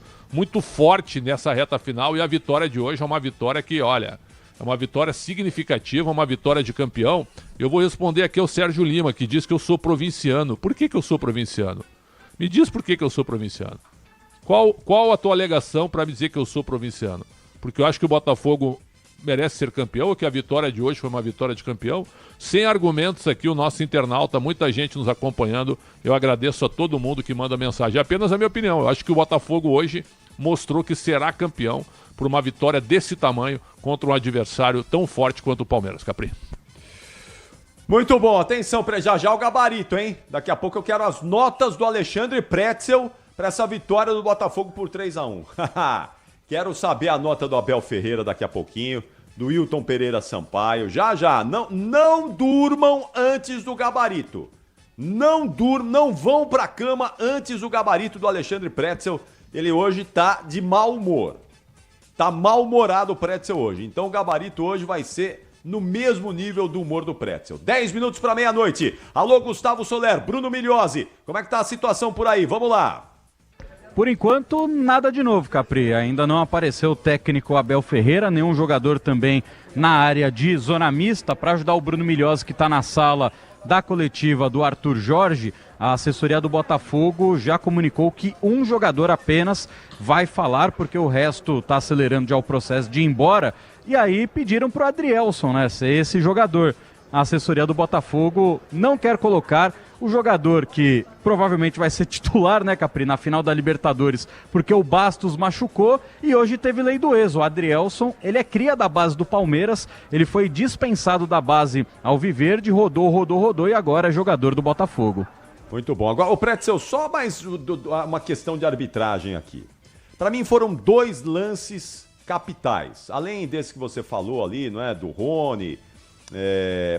forte nessa reta final, e a vitória de hoje é uma vitória que, olha, é uma vitória significativa, uma vitória de campeão. Eu vou responder aqui ao Sérgio Lima, que diz que eu sou provinciano. Por que eu sou provinciano? Me diz por que eu sou provinciano. Qual a tua alegação para me dizer que eu sou provinciano? Porque eu acho que o Botafogo merece ser campeão, ou que a vitória de hoje foi uma vitória de campeão. Sem argumentos aqui, o nosso internauta, muita gente nos acompanhando. Eu agradeço a todo mundo que manda mensagem. É apenas a minha opinião. Eu acho que o Botafogo hoje mostrou que será campeão por uma vitória desse tamanho contra um adversário tão forte quanto o Palmeiras, Capri. Muito bom, atenção para já o gabarito, hein? Daqui a pouco eu quero as notas do Alexandre Pretzel para essa vitória do Botafogo por 3-1. Quero saber a nota do Abel Ferreira daqui a pouquinho, do Wilton Pereira Sampaio. Já. Não durmam antes do gabarito. Não vão pra cama antes do gabarito do Alexandre Pretzel. Ele hoje tá de mau humor. Tá mal-humorado o Pretzel hoje. Então o gabarito hoje vai ser no mesmo nível do humor do Pretzel. 10 minutos para meia-noite. Alô, Gustavo Soler, Bruno Migliozzi. Como é que tá a situação por aí? Vamos lá. Por enquanto, nada de novo, Capri. Ainda não apareceu o técnico Abel Ferreira, nenhum jogador também na área de zona mista. Para ajudar o Bruno Migliozzi, que está na sala da coletiva do Arthur Jorge, a assessoria do Botafogo já comunicou que um jogador apenas vai falar, porque o resto está acelerando já o processo de ir embora. E aí pediram para o Adrielson, né, ser esse jogador. A assessoria do Botafogo não quer colocar o jogador que provavelmente vai ser titular, né, Capri, na final da Libertadores, porque o Bastos machucou e hoje teve lei do ex. O Adrielson, ele é cria da base do Palmeiras, ele foi dispensado da base alviverde, rodou e agora é jogador do Botafogo. Muito bom. Agora, o Pretzel, só mais uma questão de arbitragem aqui. Para mim foram 2 lances capitais, além desse que você falou ali, não é, do Rony.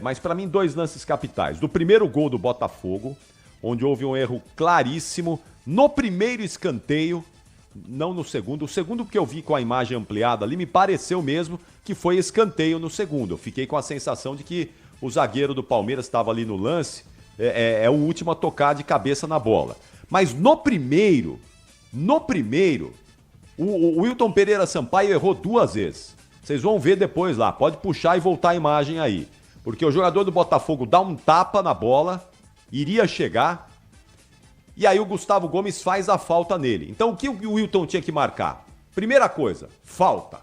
Mas para mim 2 lances capitais. Do primeiro gol do Botafogo, onde houve um erro claríssimo no primeiro escanteio. não no segundo. O segundo que eu vi com a imagem ampliada ali, me pareceu mesmo que foi escanteio no segundo. Eu fiquei com a sensação de que o zagueiro do Palmeiras estava ali no lance, é o último a tocar de cabeça na bola. Mas no primeiro, o Wilton Pereira Sampaio errou 2 vezes. Vocês vão ver depois lá, pode puxar e voltar a imagem aí. Porque o jogador do Botafogo dá um tapa na bola, iria chegar, e aí o Gustavo Gomes faz a falta nele. Então o que o Wilton tinha que marcar? Primeira coisa, falta.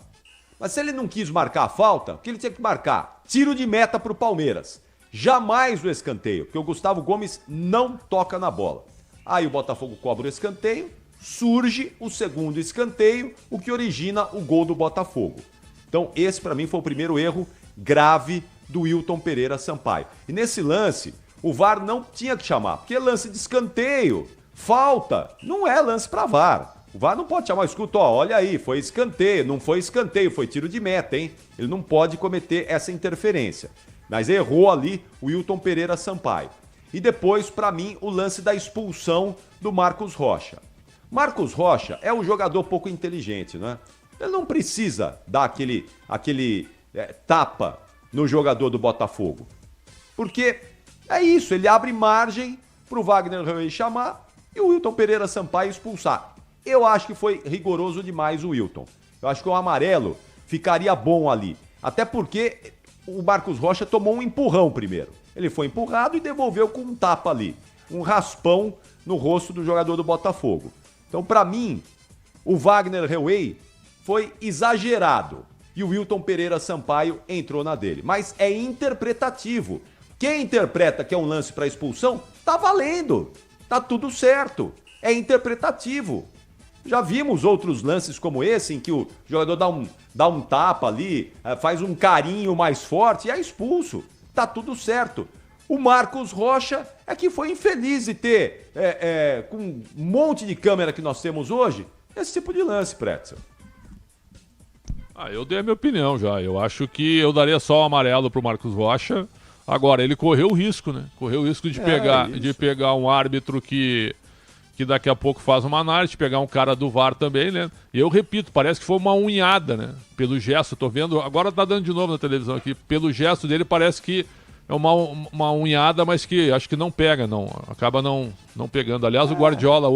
Mas se ele não quis marcar a falta, o que ele tinha que marcar? Tiro de meta pro Palmeiras. Jamais o escanteio, porque o Gustavo Gomes não toca na bola. Aí o Botafogo cobra o escanteio, surge o segundo escanteio, o que origina o gol do Botafogo. Então esse para mim foi o primeiro erro grave do Wilton Pereira Sampaio. E nesse lance, o VAR não tinha que chamar, porque lance de escanteio, falta, não é lance para VAR. O VAR não pode chamar, escuta, ó, olha aí, foi escanteio, não foi escanteio, foi tiro de meta, hein? Ele não pode cometer essa interferência. Mas errou ali o Wilton Pereira Sampaio. E depois, para mim, o lance da expulsão do Marcos Rocha. Marcos Rocha é um jogador pouco inteligente, né? Ele não precisa dar aquele tapa no jogador do Botafogo. Porque é isso, ele abre margem pro Wagner Rey chamar e o Wilton Pereira Sampaio expulsar. Eu acho que foi rigoroso demais o Wilton. Eu acho que o amarelo ficaria bom ali. Até porque o Marcos Rocha tomou um empurrão primeiro. Ele foi empurrado e devolveu com um tapa ali. Um raspão no rosto do jogador do Botafogo. Então, pra mim, o Wagner Rey foi exagerado. E o Wilton Pereira Sampaio entrou na dele. Mas é interpretativo. Quem interpreta que é um lance para expulsão, tá valendo. Tá tudo certo. É interpretativo. Já vimos outros lances como esse, em que o jogador dá um tapa ali, faz um carinho mais forte e é expulso. Tá tudo certo. O Marcos Rocha é que foi infeliz de ter, com um monte de câmera que nós temos hoje, esse tipo de lance, Pretzel. Eu dei a minha opinião já. Eu acho que eu daria só o amarelo pro Marcos Rocha. Agora, ele correu o risco, né? Correu o risco de pegar um árbitro que daqui a pouco faz uma análise, pegar um cara do VAR também, né? E eu repito, parece que foi uma unhada, né? Pelo gesto, tô vendo, agora tá dando de novo na televisão aqui, pelo gesto dele parece que é uma unhada, mas que acho que não pega, acaba não pegando. Aliás, o Guardiola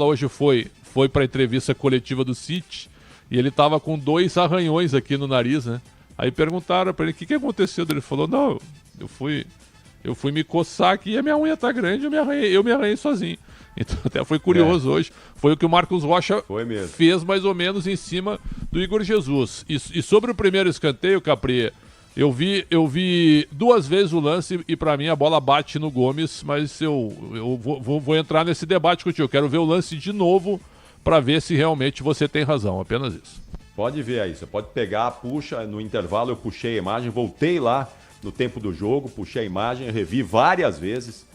hoje foi pra entrevista coletiva do City e ele tava com 2 arranhões aqui no nariz, né? Aí perguntaram pra ele, o que aconteceu? Ele falou, não, eu fui me coçar aqui e a minha unha tá grande, eu me arranhei sozinho. Então até foi curioso hoje. Foi o que o Marcos Rocha fez mais ou menos em cima do Igor Jesus. E sobre o primeiro escanteio, Capri, eu vi 2 vezes o lance e pra mim a bola bate no Gomes, mas eu vou entrar nesse debate contigo. Eu quero ver o lance de novo pra ver se realmente você tem razão. Apenas isso. Pode ver aí, você pode pegar, puxa, no intervalo eu puxei a imagem, voltei lá no tempo do jogo, puxei a imagem, revi várias vezes.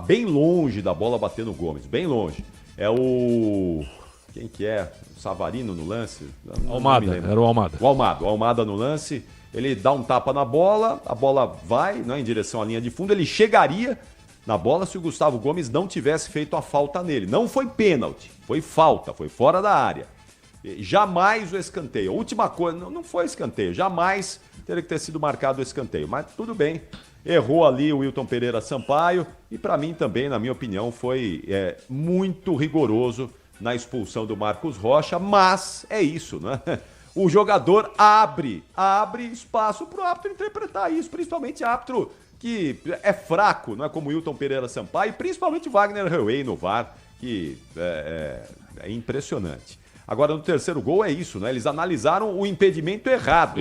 Bem longe da bola bater no Gomes, bem longe. É o... Quem que é? O Savarino no lance? Almada, era o Almada. O Almada no lance, ele dá um tapa na bola, a bola vai, né, em direção à linha de fundo, ele chegaria na bola se o Gustavo Gomes não tivesse feito a falta nele. Não foi pênalti, foi falta, foi fora da área. Jamais o escanteio. A última coisa, não foi escanteio, jamais teria que ter sido marcado o escanteio, mas tudo bem. Errou ali o Wilton Pereira Sampaio e para mim também, na minha opinião, foi muito rigoroso na expulsão do Marcos Rocha, mas é isso, né? O jogador abre espaço para o árbitro interpretar isso, principalmente árbitro que é fraco, não é como o Wilton Pereira Sampaio, e principalmente Wagner Rey no VAR, que é impressionante. Agora, no terceiro gol é isso, né? Eles analisaram o impedimento errado.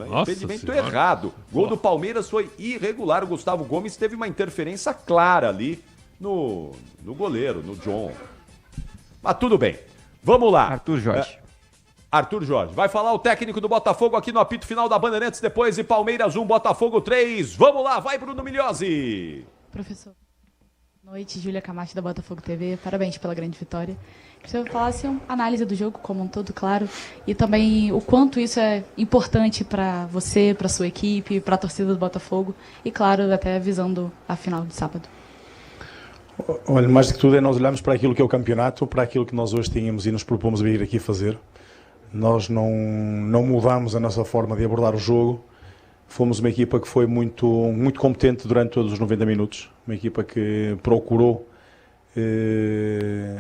Nossa impedimento senhora. errado. Gol do Palmeiras foi irregular. O Gustavo Gomes teve uma interferência clara ali no goleiro, no John. Mas tudo bem. Vamos lá. Arthur Jorge. Arthur Jorge. Vai falar o técnico do Botafogo aqui no apito final da Bandeirantes depois de Palmeiras 1, Botafogo 3. Vamos lá, vai Bruno Migliozzi. Professor. Boa noite, Júlia Camacho da Botafogo TV. Parabéns pela grande vitória. Queria que você falasse uma análise do jogo como um todo, claro, e também o quanto isso é importante para você, para sua equipe, para a torcida do Botafogo e, claro, até visando a final de sábado. Olha, mais do que tudo é nós olharmos para aquilo que é o campeonato, para aquilo que nós hoje tínhamos e nos propomos a vir aqui fazer. Nós não mudamos a nossa forma de abordar o jogo. Fomos uma equipa que foi muito competente durante todos os 90 minutos. Uma equipa que procurou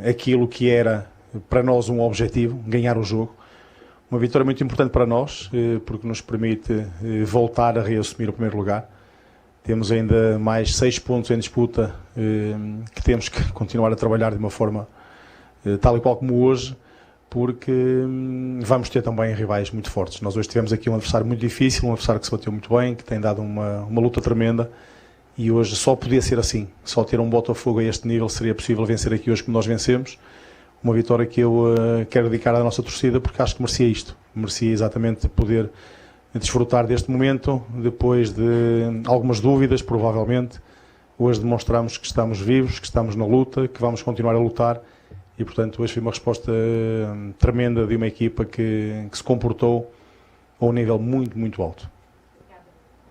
aquilo que era para nós um objetivo, ganhar o jogo. Uma vitória muito importante para nós, porque nos permite voltar a reassumir o primeiro lugar. Temos ainda mais 6 pontos em disputa, que temos que continuar a trabalhar de uma forma tal e qual como hoje, porque vamos ter também rivais muito fortes. Nós hoje tivemos aqui um adversário muito difícil, um adversário que se bateu muito bem, que tem dado uma luta tremenda, e hoje só podia ser assim. Só ter um Botafogo a este nível seria possível vencer aqui hoje como nós vencemos. Uma vitória que eu quero dedicar à nossa torcida, porque acho que merecia isto. Merecia exatamente poder desfrutar deste momento, depois de algumas dúvidas, provavelmente. Hoje demonstramos que estamos vivos, que estamos na luta, que vamos continuar a lutar, e portanto hoje foi uma resposta tremenda de uma equipa que se comportou a um nível muito, muito alto.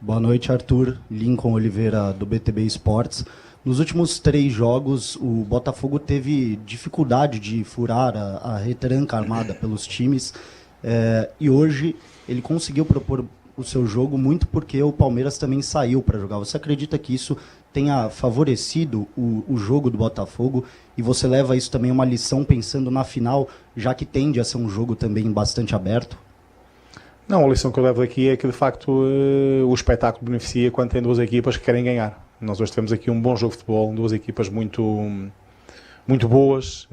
Boa noite, Arthur. Lincoln Oliveira, do BTB Esportes. Nos últimos 3 jogos, o Botafogo teve dificuldade de furar a retranca armada pelos times, e hoje ele conseguiu propor o seu jogo muito porque o Palmeiras também saiu para jogar. Você acredita que isso tenha favorecido o jogo do Botafogo, e você leva isso também uma lição pensando na final, já que tende a ser um jogo também bastante aberto? Não, a lição que eu levo daqui é que de facto o espetáculo beneficia quando tem 2 equipas que querem ganhar. Nós hoje temos aqui um bom jogo de futebol, 2 equipas muito boas,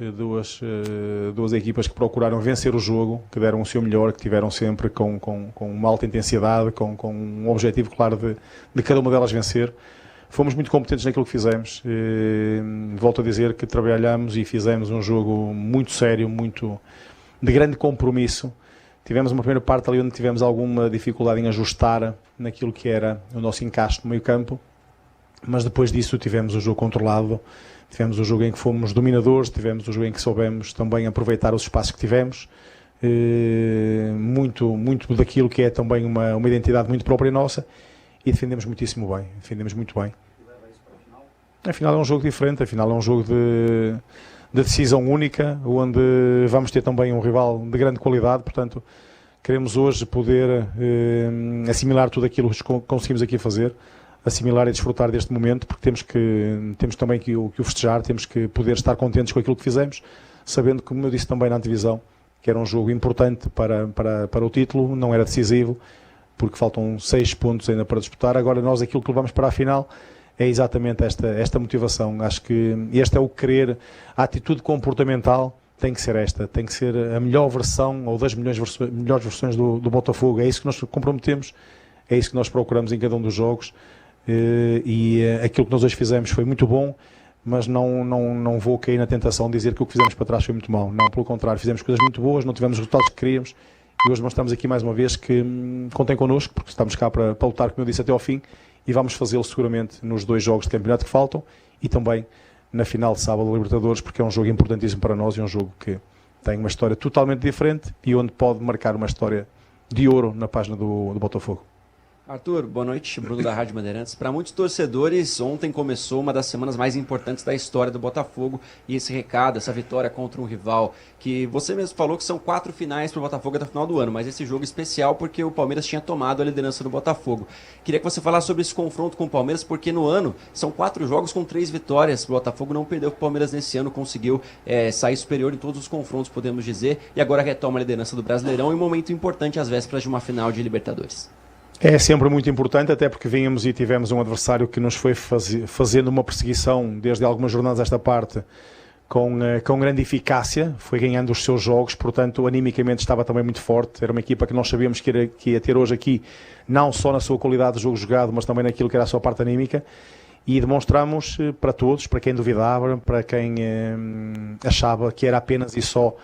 2 equipas que procuraram vencer o jogo, que deram o seu melhor, que tiveram sempre com uma alta intensidade, com um objetivo claro de cada uma delas vencer. Fomos muito competentes naquilo que fizemos. Volto a dizer que trabalhamos e fizemos um jogo muito sério, muito de grande compromisso. Tivemos uma primeira parte ali onde tivemos alguma dificuldade em ajustar naquilo que era o nosso encaixe no meio campo, mas depois disso tivemos o jogo controlado, tivemos o jogo em que fomos dominadores, tivemos o jogo em que soubemos também aproveitar os espaços que tivemos, muito daquilo que é também uma identidade muito própria nossa, e defendemos muitíssimo bem, defendemos muito bem. Afinal é um jogo diferente, afinal é um jogo de decisão única, onde vamos ter também um rival de grande qualidade, portanto queremos hoje poder assimilar tudo aquilo que conseguimos aqui fazer, assimilar e desfrutar deste momento, porque temos também que o festejar, temos que poder estar contentes com aquilo que fizemos, sabendo, como eu disse também na antevisão, que era um jogo importante para o título, não era decisivo, porque faltam 6 pontos ainda para disputar. Agora nós aquilo que levamos para a final é exatamente esta motivação. Acho que este é o querer, a atitude comportamental tem que ser esta, tem que ser a melhor versão ou das melhores versões do Botafogo. É isso que nós comprometemos, é isso que nós procuramos em cada um dos jogos, e aquilo que nós hoje fizemos foi muito bom, mas não vou cair na tentação de dizer que o que fizemos para trás foi muito mau. Não, pelo contrário, fizemos coisas muito boas, não tivemos os resultados que queríamos, e hoje mostramos aqui mais uma vez que contem connosco, porque estamos cá para lutar, como eu disse, até ao fim, e vamos fazê-lo seguramente nos 2 jogos de campeonato que faltam, e também na final de sábado da Libertadores, porque é um jogo importantíssimo para nós, e é um jogo que tem uma história totalmente diferente, e onde pode marcar uma história de ouro na página do Botafogo. Arthur, boa noite, Bruno da Rádio Bandeirantes. Para muitos torcedores, ontem começou uma das semanas mais importantes da história do Botafogo, e esse recado, essa vitória contra um rival, que você mesmo falou que são 4 finais para o Botafogo até o final do ano, mas esse jogo especial porque o Palmeiras tinha tomado a liderança do Botafogo. Queria que você falasse sobre esse confronto com o Palmeiras, porque no ano são 4 jogos com 3 vitórias. O Botafogo não perdeu, o Palmeiras nesse ano conseguiu sair superior em todos os confrontos, podemos dizer, e agora retoma a liderança do Brasileirão em um momento importante às vésperas de uma final de Libertadores. É sempre muito importante, até porque vínhamos e tivemos um adversário que nos foi fazendo uma perseguição desde algumas jornadas esta parte com grande eficácia, foi ganhando os seus jogos, portanto animicamente estava também muito forte. Era uma equipa que nós sabíamos que ia ter hoje aqui, não só na sua qualidade de jogo jogado, mas também naquilo que era a sua parte anímica, e demonstramos para todos, para quem duvidava, para quem achava que era apenas e só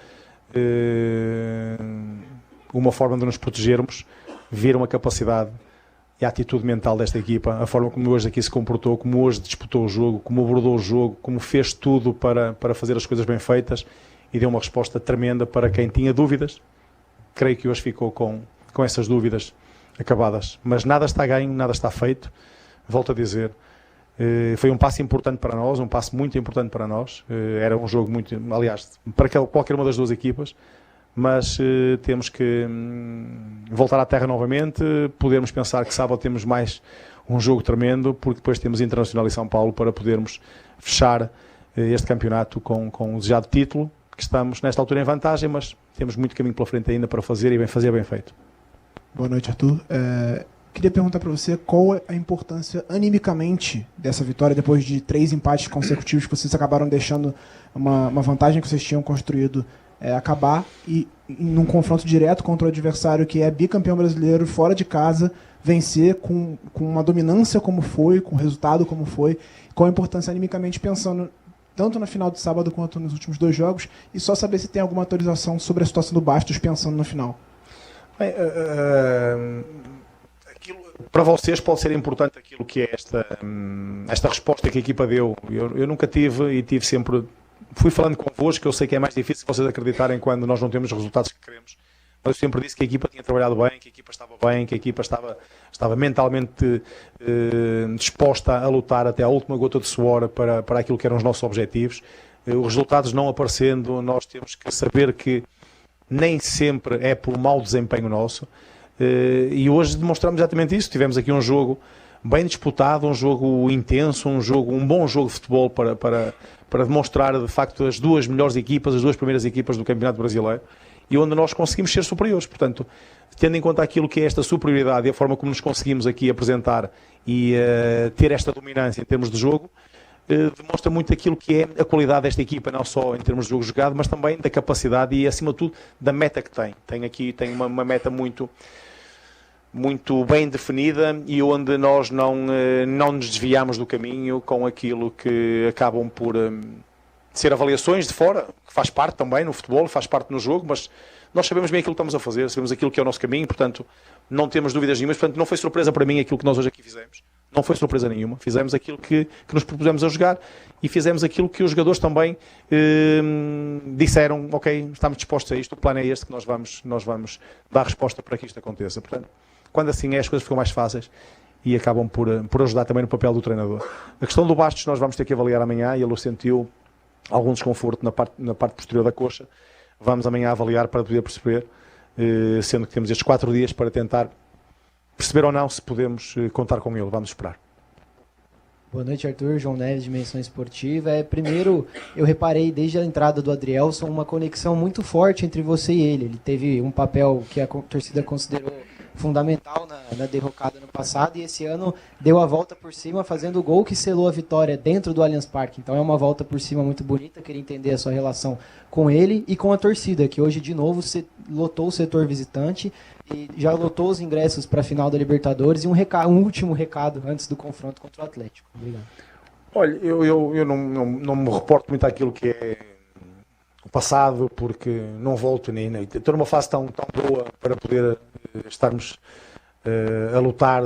uma forma de nos protegermos, viram a capacidade e a atitude mental desta equipa, a forma como hoje aqui se comportou, como hoje disputou o jogo, como abordou o jogo, como fez tudo para fazer as coisas bem feitas, e deu uma resposta tremenda para quem tinha dúvidas. Creio que hoje ficou com essas dúvidas acabadas, mas nada está ganho, nada está feito. Volto a dizer, Foi um passo importante para nós, um passo muito importante para nós. Era um jogo muito, aliás, para qualquer uma das duas equipas, mas temos que voltar à terra novamente, podermos pensar que sábado temos mais um jogo tremendo, porque depois temos Internacional e São Paulo para podermos fechar este campeonato com o desejado título, que estamos nesta altura em vantagem, mas temos muito caminho pela frente ainda para fazer e fazer bem feito. Boa noite, Arthur. Queria perguntar para você qual é a importância animicamente dessa vitória depois de 3 empates consecutivos que vocês acabaram deixando uma vantagem que vocês tinham construído acabar e num confronto direto contra o adversário que é bicampeão brasileiro fora de casa, vencer com uma dominância como foi, com resultado como foi. Qual a importância animicamente pensando tanto na final de sábado quanto nos últimos 2 jogos, e só saber se tem alguma atualização sobre a situação do Bastos pensando no final. Bem, para vocês pode ser importante aquilo que é esta resposta que a equipa deu. Eu nunca tive e tive sempre... Fui falando convosco, que eu sei que é mais difícil vocês acreditarem quando nós não temos os resultados que queremos. Mas eu sempre disse que a equipa tinha trabalhado bem, que a equipa estava bem, que a equipa estava mentalmente disposta a lutar até a última gota de suor para aquilo que eram os nossos objetivos. Os resultados não aparecendo, nós temos que saber que nem sempre é por mau desempenho nosso. E hoje demonstramos exatamente isso. Tivemos aqui um jogo bem disputado, um jogo intenso, um bom jogo de futebol para demonstrar de facto as 2 melhores equipas, as 2 primeiras equipas do Campeonato Brasileiro, e onde nós conseguimos ser superiores. Portanto, tendo em conta aquilo que é esta superioridade e a forma como nos conseguimos aqui apresentar e ter esta dominância em termos de jogo, demonstra muito aquilo que é a qualidade desta equipa, não só em termos de jogo jogado, mas também da capacidade e, acima de tudo, da meta que tem. Tem uma meta muito bem definida e onde nós não nos desviamos do caminho com aquilo que acabam por ser avaliações de fora, que faz parte também no futebol, faz parte no jogo, mas nós sabemos bem aquilo que estamos a fazer, sabemos aquilo que é o nosso caminho, portanto não temos dúvidas nenhumas, portanto não foi surpresa para mim aquilo que nós hoje aqui fizemos, não foi surpresa nenhuma, fizemos aquilo que nos propusemos a jogar e fizemos aquilo que os jogadores também disseram, ok, estamos dispostos a isto, o plano é este, que nós vamos dar resposta para que isto aconteça. Portanto, quando assim é, as coisas ficam mais fáceis e acabam por ajudar também no papel do treinador. A questão do Bastos nós vamos ter que avaliar amanhã, e ele sentiu algum desconforto na parte posterior da coxa. Vamos amanhã avaliar para poder perceber, sendo que temos estes 4 dias para tentar perceber ou não se podemos contar com ele. Vamos esperar. Boa noite, Arthur. João Neves, Dimensão Esportiva. Primeiro, eu reparei desde a entrada do Adrielson uma conexão muito forte entre você e ele. Ele teve um papel que a torcida considerou fundamental na derrocada no passado, e esse ano deu a volta por cima fazendo o gol que selou a vitória dentro do Allianz Parque. Então é uma volta por cima muito bonita. Queria entender a sua relação com ele e com a torcida, que hoje de novo lotou o setor visitante e já lotou os ingressos para a final da Libertadores. E um último recado antes do confronto contra o Atlético. Obrigado. Olha, eu não me reporto muito àquilo que é o passado, porque não volto nem estou numa fase tão boa para poder estarmos a lutar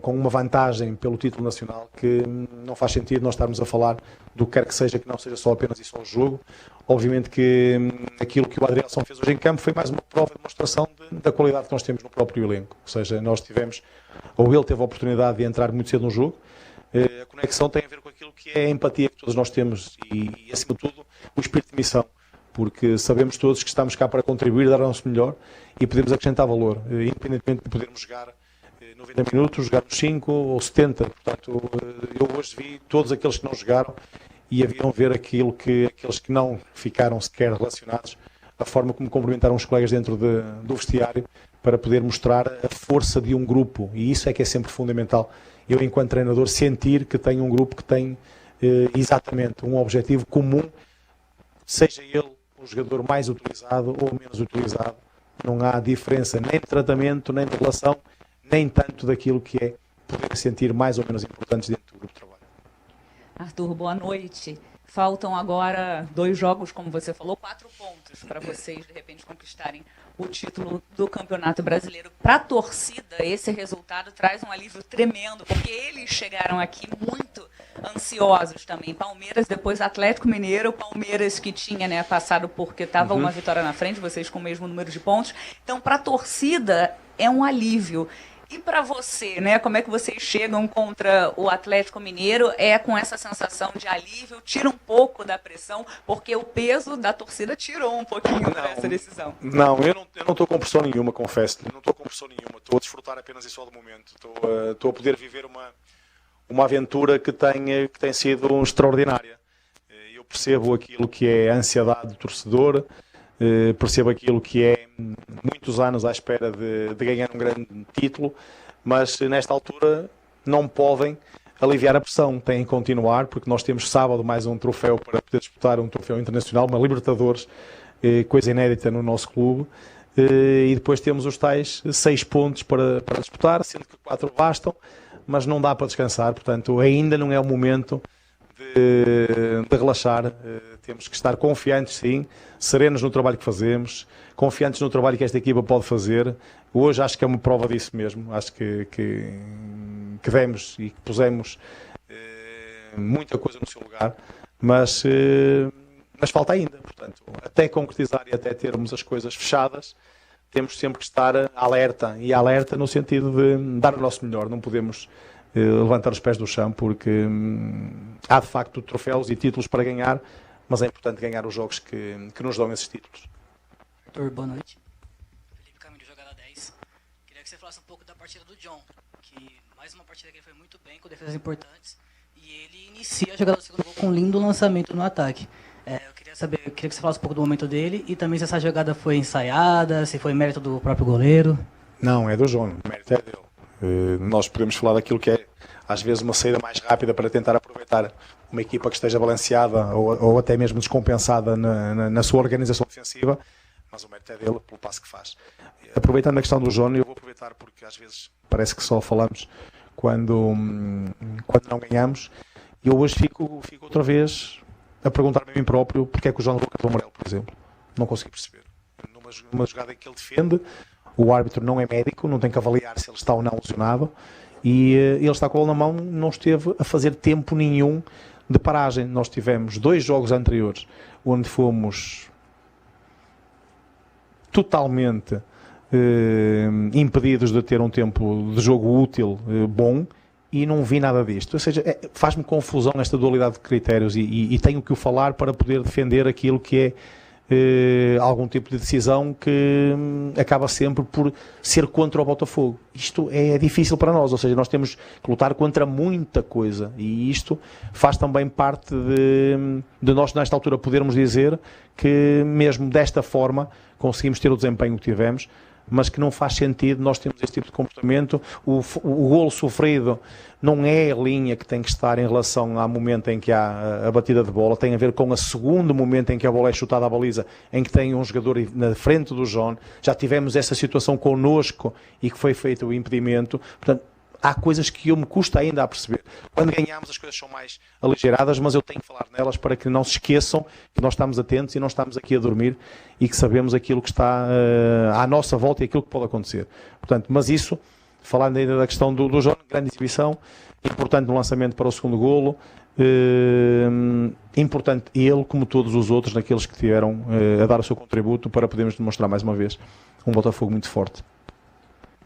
com uma vantagem pelo título nacional, que não faz sentido nós estarmos a falar do que quer que seja, que não seja só apenas e só o jogo. Obviamente que aquilo que o Adrielson fez hoje em campo foi mais uma prova de demonstração da qualidade que nós temos no próprio elenco. Ou seja, nós tivemos, ou ele teve a oportunidade de entrar muito cedo no jogo. A conexão tem a ver com aquilo que é a empatia que todos nós temos e acima de tudo, o espírito de missão. Porque sabemos todos que estamos cá para contribuir, dar o nosso melhor e podemos acrescentar valor, independentemente de podermos jogar 90 minutos, jogar nos 5 ou 70. Portanto, eu hoje vi todos aqueles que não jogaram e haviam ver aquilo que aqueles que não ficaram sequer relacionados, a forma como cumprimentaram os colegas dentro do vestiário para poder mostrar a força de um grupo, e isso é que é sempre fundamental. Eu, enquanto treinador, sentir que tenho um grupo que tem exatamente um objetivo comum, seja ele o jogador mais utilizado ou menos utilizado. Não há diferença nem de tratamento, nem de relação, nem tanto daquilo que é poder sentir mais ou menos importantes dentro do grupo de trabalho. Arthur, boa noite. Faltam agora 2 jogos, como você falou, 4 pontos para vocês, de repente, conquistarem o título do Campeonato Brasileiro. Para a torcida, esse resultado traz um alívio tremendo, porque eles chegaram aqui muito ansiosos também. Palmeiras, depois Atlético Mineiro, Palmeiras que tinha passado porque estava uma vitória na frente, vocês com o mesmo número de pontos. Então, para a torcida, é um alívio. E para você, né? Como é que vocês chegam contra o Atlético Mineiro? É com essa sensação de alívio, tira um pouco da pressão, porque o peso da torcida tirou um pouquinho dessa decisão. Não, eu não estou com pressão nenhuma, confesso. Não estou com pressão nenhuma. Estou a desfrutar apenas e só do momento. Estou a poder viver uma aventura que tem sido extraordinária. Eu percebo aquilo que é a ansiedade do torcedor, percebo aquilo que é muitos anos à espera de ganhar um grande título, mas nesta altura não podem aliviar a pressão, têm que continuar, porque nós temos sábado mais um troféu para poder disputar, um troféu internacional, uma Libertadores, coisa inédita no nosso clube, e depois temos os tais 6 pontos para disputar, sendo que 4 bastam, mas não dá para descansar, portanto ainda não é o momento de relaxar. Temos que estar confiantes, sim, serenos no trabalho que fazemos, confiantes no trabalho que esta equipa pode fazer. Hoje acho que é uma prova disso mesmo. Acho que demos e que pusemos muita coisa no seu lugar, mas falta ainda. Portanto, até concretizar e até termos as coisas fechadas, temos sempre que estar alerta, e alerta no sentido de dar o nosso melhor. Não podemos levantar os pés do chão, porque há de facto troféus e títulos para ganhar, mas é importante ganhar os jogos que nos dão esses títulos. Arthur, boa noite. Felipe Camilo, jogada 10. Queria que você falasse um pouco da partida do John, que mais uma partida que ele foi muito bem, com defesas importantes, e ele inicia a jogada do segundo gol com um lindo lançamento no ataque. Eu queria que você falasse um pouco do momento dele, e também se essa jogada foi ensaiada, se foi mérito do próprio goleiro. Não, é do João, o mérito é dele. Nós podemos falar daquilo que é, às vezes, uma saída mais rápida para tentar aproveitar uma equipa que esteja balanceada ou até mesmo descompensada na sua organização ofensiva, mas o mérito é dele pelo passo que faz. Aproveitando a questão do João, eu vou aproveitar porque às vezes parece que só falamos quando não ganhamos, e eu hoje fico outra vez a perguntar-me a mim próprio porque é que o João levou cartão amarelo, por exemplo. Não consegui perceber. Numa jogada em que ele defende, o árbitro não é médico, não tem que avaliar se ele está ou não lesionado, e ele está com a bola na mão, não esteve a fazer tempo nenhum de paragem. Nós tivemos 2 jogos anteriores onde fomos totalmente impedidos de ter um tempo de jogo útil bom, e não vi nada disto. Ou seja, faz-me confusão esta dualidade de critérios, e tenho que o falar para poder defender aquilo que é algum tipo de decisão que acaba sempre por ser contra o Botafogo. Isto é difícil para nós, ou seja, nós temos que lutar contra muita coisa, e isto faz também parte de nós nesta altura podermos dizer que mesmo desta forma conseguimos ter o desempenho que tivemos, mas que não faz sentido nós termos este tipo de comportamento. O golo sofrido não é a linha que tem que estar em relação ao momento em que há a batida de bola, tem a ver com o segundo momento em que a bola é chutada à baliza, em que tem um jogador na frente do João. Já tivemos essa situação connosco e que foi feito o impedimento. Portanto, há coisas que eu me custa ainda a perceber. Quando ganhamos, as coisas são mais aligeradas, mas eu tenho que falar nelas para que não se esqueçam que nós estamos atentos e não estamos aqui a dormir, e que sabemos aquilo que está à nossa volta e aquilo que pode acontecer. Portanto, mas isso, falando ainda da questão do João, grande exibição, importante no lançamento para o segundo golo, importante ele, como todos os outros, naqueles que tiveram a dar o seu contributo para podermos demonstrar mais uma vez um Botafogo muito forte.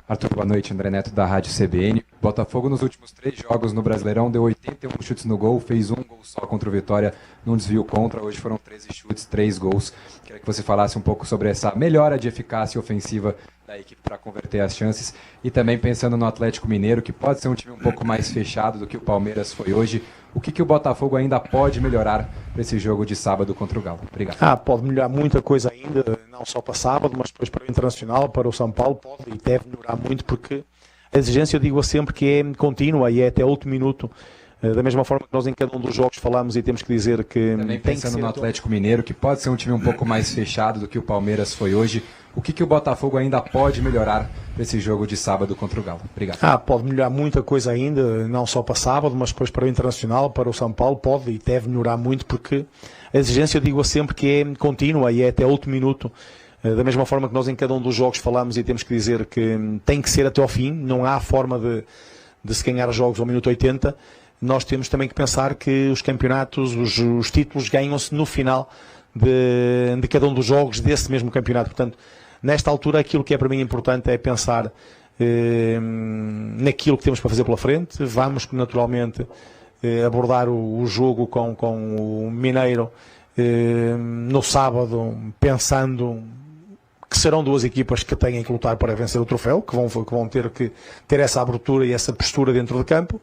Arthur, boa noite. André Neto, da Rádio CBN. Botafogo, nos últimos 3 jogos no Brasileirão, deu 81 chutes no gol, fez 1 gol só contra o Vitória, num desvio contra. Hoje foram 13 chutes, 3 gols. Queria que você falasse um pouco sobre essa melhora de eficácia ofensiva da equipe para converter as chances, e também pensando no Atlético Mineiro, que pode ser um time um pouco mais fechado do que o Palmeiras foi hoje. O que o Botafogo ainda pode melhorar para esse jogo de sábado contra o Galo? Obrigado. Pode melhorar muita coisa ainda, não só para sábado, mas depois para o Internacional, para o São Paulo, pode e deve melhorar muito, porque a exigência, eu digo sempre, que é contínua e é até o último minuto. Da mesma forma que nós em cada um dos jogos falamos e temos que dizer que... Também pensando no Atlético Mineiro, que pode ser um time um pouco mais fechado do que o Palmeiras foi hoje, o que o Botafogo ainda pode melhorar para esse jogo de sábado contra o Galo? Obrigado. Pode melhorar muita coisa ainda, não só para sábado, mas depois para o Internacional, para o São Paulo, pode e deve melhorar muito, porque a exigência, eu digo sempre, que é contínua e é até o último minuto. Da mesma forma que nós em cada um dos jogos falamos e temos que dizer que tem que ser até ao fim, não há forma de se ganhar jogos ao minuto 80, nós temos também que pensar que os campeonatos, os títulos ganham-se no final de cada um dos jogos desse mesmo campeonato. Portanto, nesta altura, aquilo que é para mim importante é pensar naquilo que temos para fazer pela frente. Vamos naturalmente abordar o jogo com o Mineiro no sábado, pensando que serão duas equipas que têm que lutar para vencer o troféu, que vão ter que ter essa abertura e essa postura dentro de campo.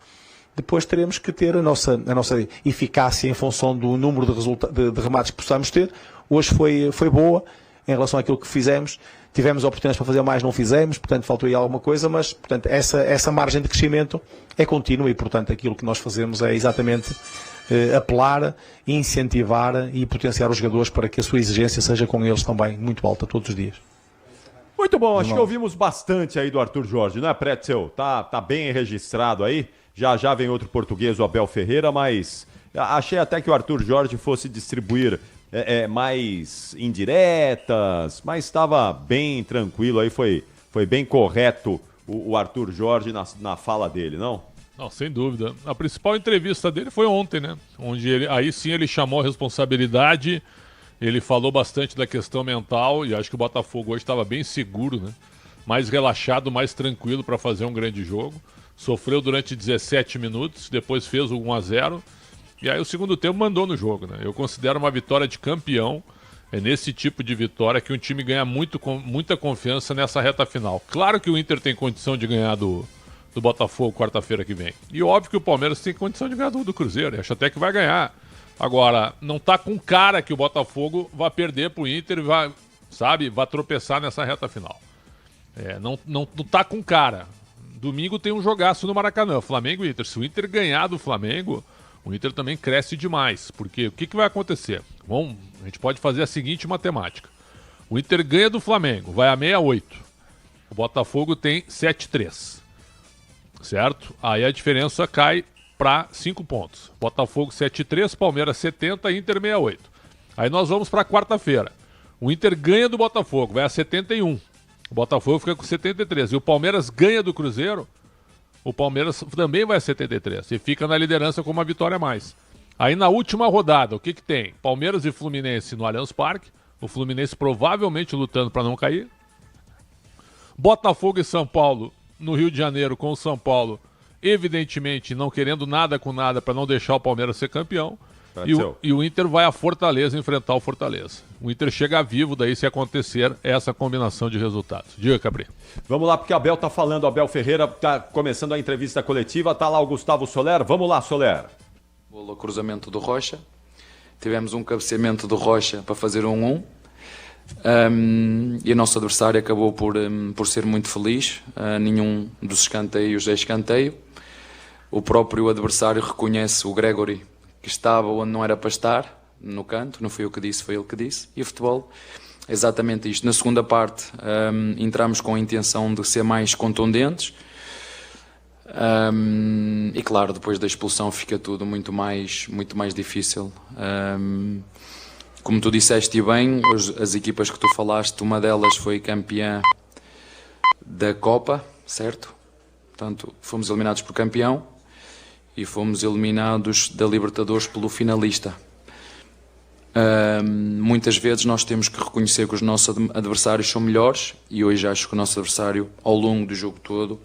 Depois teremos que ter a nossa eficácia em função do número de remates que possamos ter. Hoje foi boa em relação àquilo que fizemos. Tivemos oportunidades para fazer mais, não fizemos, portanto faltou aí alguma coisa, mas portanto, essa margem de crescimento é contínua e, portanto, aquilo que nós fazemos é exatamente apelar, incentivar e potenciar os jogadores para que a sua exigência seja com eles também muito alta todos os dias. Muito bom, acho que ouvimos bastante aí do Arthur Jorge, não é, Pretzel? Tá bem registrado aí. Já vem outro português, o Abel Ferreira, mas achei até que o Arthur Jorge fosse distribuir mais indiretas, mas estava bem tranquilo aí, foi bem correto o Arthur Jorge na fala dele, não? Não, sem dúvida. A principal entrevista dele foi ontem, né? Onde aí sim ele chamou a responsabilidade, ele falou bastante da questão mental e acho que o Botafogo hoje estava bem seguro, né? Mais relaxado, mais tranquilo para fazer um grande jogo. Sofreu durante 17 minutos, depois fez o 1-0 e aí o segundo tempo mandou no jogo, né? Eu considero uma vitória de campeão. É nesse tipo de vitória que um time ganha muita confiança nessa reta final. Claro que o Inter tem condição de ganhar do Botafogo quarta-feira que vem. E óbvio que o Palmeiras tem condição de ganhar do Cruzeiro. Acho até que vai ganhar. Agora, não tá com cara que o Botafogo vai perder pro Inter e vai tropeçar nessa reta final. Não tá com cara. Domingo tem um jogaço no Maracanã, Flamengo e Inter. Se o Inter ganhar do Flamengo, o Inter também cresce demais. Porque o que vai acontecer? Bom, a gente pode fazer a seguinte matemática. O Inter ganha do Flamengo, vai a 68. O Botafogo tem 7-3. Certo? Aí a diferença cai para 5 pontos. Botafogo 7-3, Palmeiras 70, Inter 68. Aí nós vamos para quarta-feira. O Inter ganha do Botafogo, vai a 71. O Botafogo fica com 73. E o Palmeiras ganha do Cruzeiro, o Palmeiras também vai a 73. E fica na liderança com uma vitória a mais. Aí na última rodada, o que tem? Palmeiras e Fluminense no Allianz Parque. O Fluminense provavelmente lutando para não cair. Botafogo e São Paulo no Rio de Janeiro com o São Paulo, evidentemente não querendo nada com nada para não deixar o Palmeiras ser campeão. E o Inter vai a Fortaleza enfrentar o Fortaleza. O Inter chega vivo daí se acontecer essa combinação de resultados. Diga, Cabri. Vamos lá, porque o Abel tá falando, o Abel Ferreira tá começando a entrevista coletiva, tá lá o Gustavo Soler. Vamos lá, Soler. O cruzamento do Rocha. Tivemos um cabeceamento do Rocha para fazer 1-1. E o nosso adversário acabou por ser muito feliz. Nenhum dos escanteios é escanteio. O próprio adversário reconhece o Gregory, que estava onde não era para estar, no canto. Não fui eu que disse, foi ele que disse. E o futebol é exatamente isto. Na segunda parte entramos com a intenção de ser mais contundentes. E claro, depois da expulsão fica tudo muito mais difícil. Como tu disseste bem, as equipas que tu falaste, uma delas foi campeã da Copa, certo? Portanto, fomos eliminados por campeão e fomos eliminados da Libertadores pelo finalista. Muitas vezes nós temos que reconhecer que os nossos adversários são melhores e hoje acho que o nosso adversário, ao longo do jogo todo,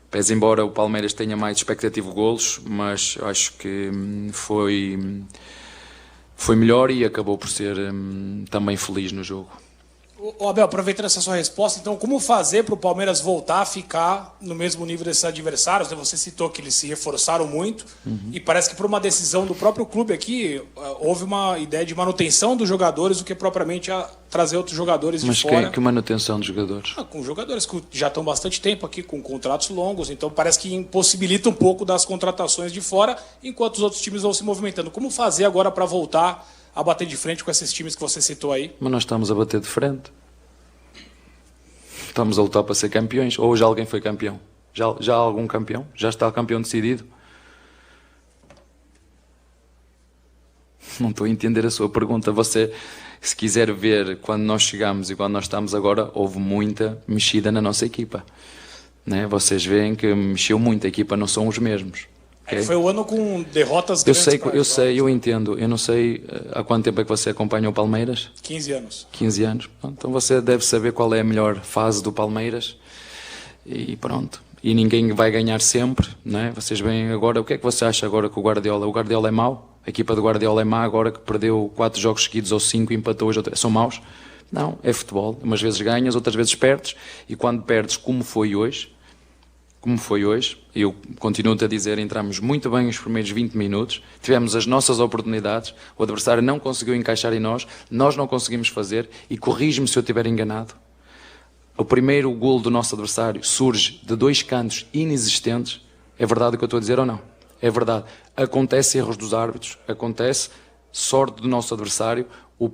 pese embora o Palmeiras tenha mais expectativa de golos, mas acho que foi melhor e acabou por ser também feliz no jogo. Ô Abel, aproveitando essa sua resposta, então como fazer para o Palmeiras voltar a ficar no mesmo nível desses adversários? Você citou que eles se reforçaram muito e parece que por uma decisão do próprio clube aqui houve uma ideia de manutenção dos jogadores do que propriamente a trazer outros jogadores de fora. Mas que manutenção dos jogadores? Com jogadores que já estão bastante tempo aqui, com contratos longos, então parece que impossibilita um pouco das contratações de fora, enquanto os outros times vão se movimentando. Como fazer agora para voltar a bater de frente com esses times que você citou aí? Mas nós estamos a bater de frente. Estamos a lutar para ser campeões. Ou já alguém foi campeão? Já há algum campeão? Já está o campeão decidido? Não estou a entender a sua pergunta. Você, se quiser ver quando nós chegamos e quando nós estamos agora, houve muita mexida na nossa equipa. Né? Vocês veem que mexeu muito. A equipa não são os mesmos. Okay? Foi o ano com derrotas grandes. Eu sei, eu entendo. Eu não sei há quanto tempo é que você acompanha o Palmeiras? 15 anos. 15 anos. Então você deve saber qual é a melhor fase do Palmeiras. e pronto. E ninguém vai ganhar sempre, não é? Vocês veem agora, o que é que você acha agora que o Guardiola é mau? A equipa do Guardiola é má agora que perdeu 4 jogos seguidos ou 5 e empatou hoje, são maus? Não, é futebol. Umas vezes ganhas, outras vezes perdes, e quando perdes, como foi hoje, eu continuo-te a dizer, entramos muito bem os primeiros 20 minutos, tivemos as nossas oportunidades, o adversário não conseguiu encaixar em nós não conseguimos fazer, e corrige-me se eu estiver enganado. O primeiro golo do nosso adversário surge de 2 cantos inexistentes. É verdade o que eu estou a dizer ou não? É verdade. Acontece erros dos árbitros, acontece sorte do nosso adversário.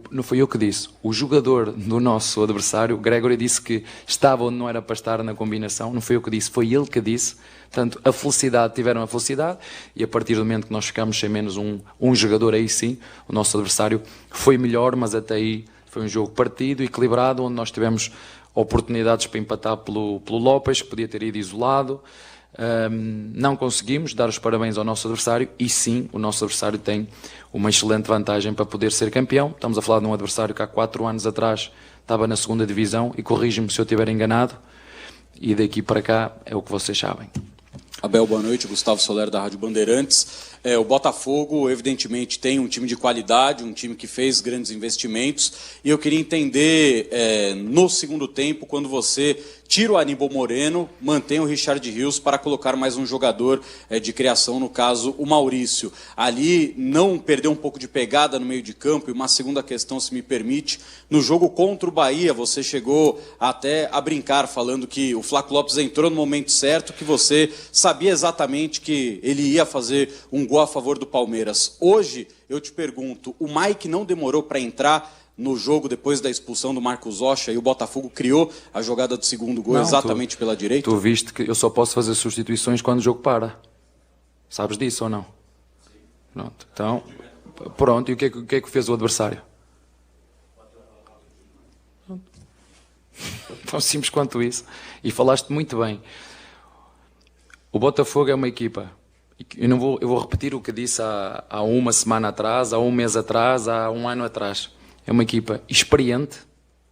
Não foi eu que disse. O jogador do nosso adversário, Gregory, disse que estava onde não era para estar na combinação. Não foi eu que disse, foi ele que disse. Portanto, a felicidade, tiveram a felicidade, e a partir do momento que nós ficamos sem menos um jogador, aí sim, o nosso adversário foi melhor, mas até aí foi um jogo partido, equilibrado, onde nós tivemos oportunidades para empatar pelo Lopes, que podia ter ido isolado. Não conseguimos dar os parabéns ao nosso adversário, e sim, o nosso adversário tem uma excelente vantagem para poder ser campeão. Estamos a falar de um adversário que há 4 anos atrás estava na 2ª divisão, e corrige-me se eu estiver enganado, e daqui para cá é o que vocês sabem. Abel, boa noite. Gustavo Soler, da Rádio Bandeirantes. O Botafogo, evidentemente, tem um time de qualidade, um time que fez grandes investimentos, e eu queria entender, no segundo tempo, quando você tira o Aníbal Moreno, mantém o Richard Rios para colocar mais um jogador de criação, no caso, o Maurício. Ali não perdeu um pouco de pegada no meio de campo? E uma segunda questão, se me permite, no jogo contra o Bahia, você chegou até a brincar, falando que o Flaco Lopes entrou no momento certo, que você sabia exatamente que ele ia fazer um gol a favor do Palmeiras. Hoje, eu te pergunto, o Mike não demorou para entrar no jogo depois da expulsão do Marcos Rocha, e o Botafogo criou a jogada do segundo gol exatamente pela direita? Tu viste que eu só posso fazer substituições quando o jogo para. Sabes disso ou não? Pronto. Então, pronto. E o que é que fez o adversário? Tão simples quanto isso. E falaste muito bem. O Botafogo é uma equipa. Eu vou repetir o que disse há uma semana atrás, há um mês atrás, há um ano atrás. É uma equipa experiente.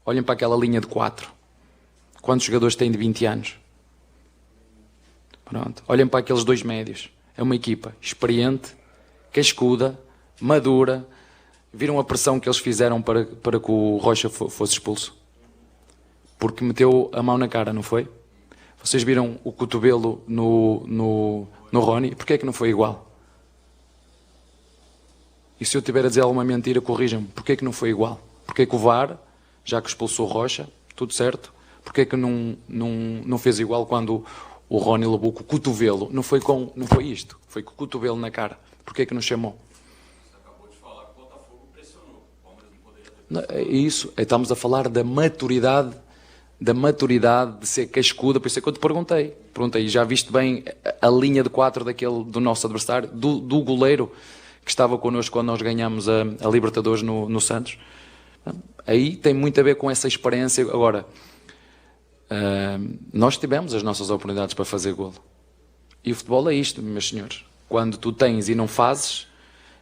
Olhem para aquela linha de 4. Quantos jogadores têm de 20 anos? Pronto. Olhem para aqueles 2 médios. É uma equipa experiente, cascuda, madura. Viram a pressão que eles fizeram para que o Rocha fosse expulso? Porque meteu a mão na cara, não foi? Vocês viram o cotovelo no Rony? Porquê é que não foi igual? E se eu estiver a dizer alguma mentira, corrijam-me. Porquê é que não foi igual? Porquê é que o VAR, já que expulsou Rocha, tudo certo, porquê é que não fez igual quando o Rony levou com o cotovelo? Não foi isto, foi com o cotovelo na cara. Porquê é que não chamou? Você acabou de falar que o Botafogo pressionou. O Palmeiras não poderia ter pressionado. É isso, estamos a falar da maturidade de ser cascuda, por isso é que eu te perguntei, já viste bem a linha de 4 do nosso adversário, do goleiro que estava connosco quando nós ganhamos a Libertadores no Santos? Aí tem muito a ver com essa experiência. Agora, nós tivemos as nossas oportunidades para fazer golo, e o futebol é isto, meus senhores, quando tu tens e não fazes,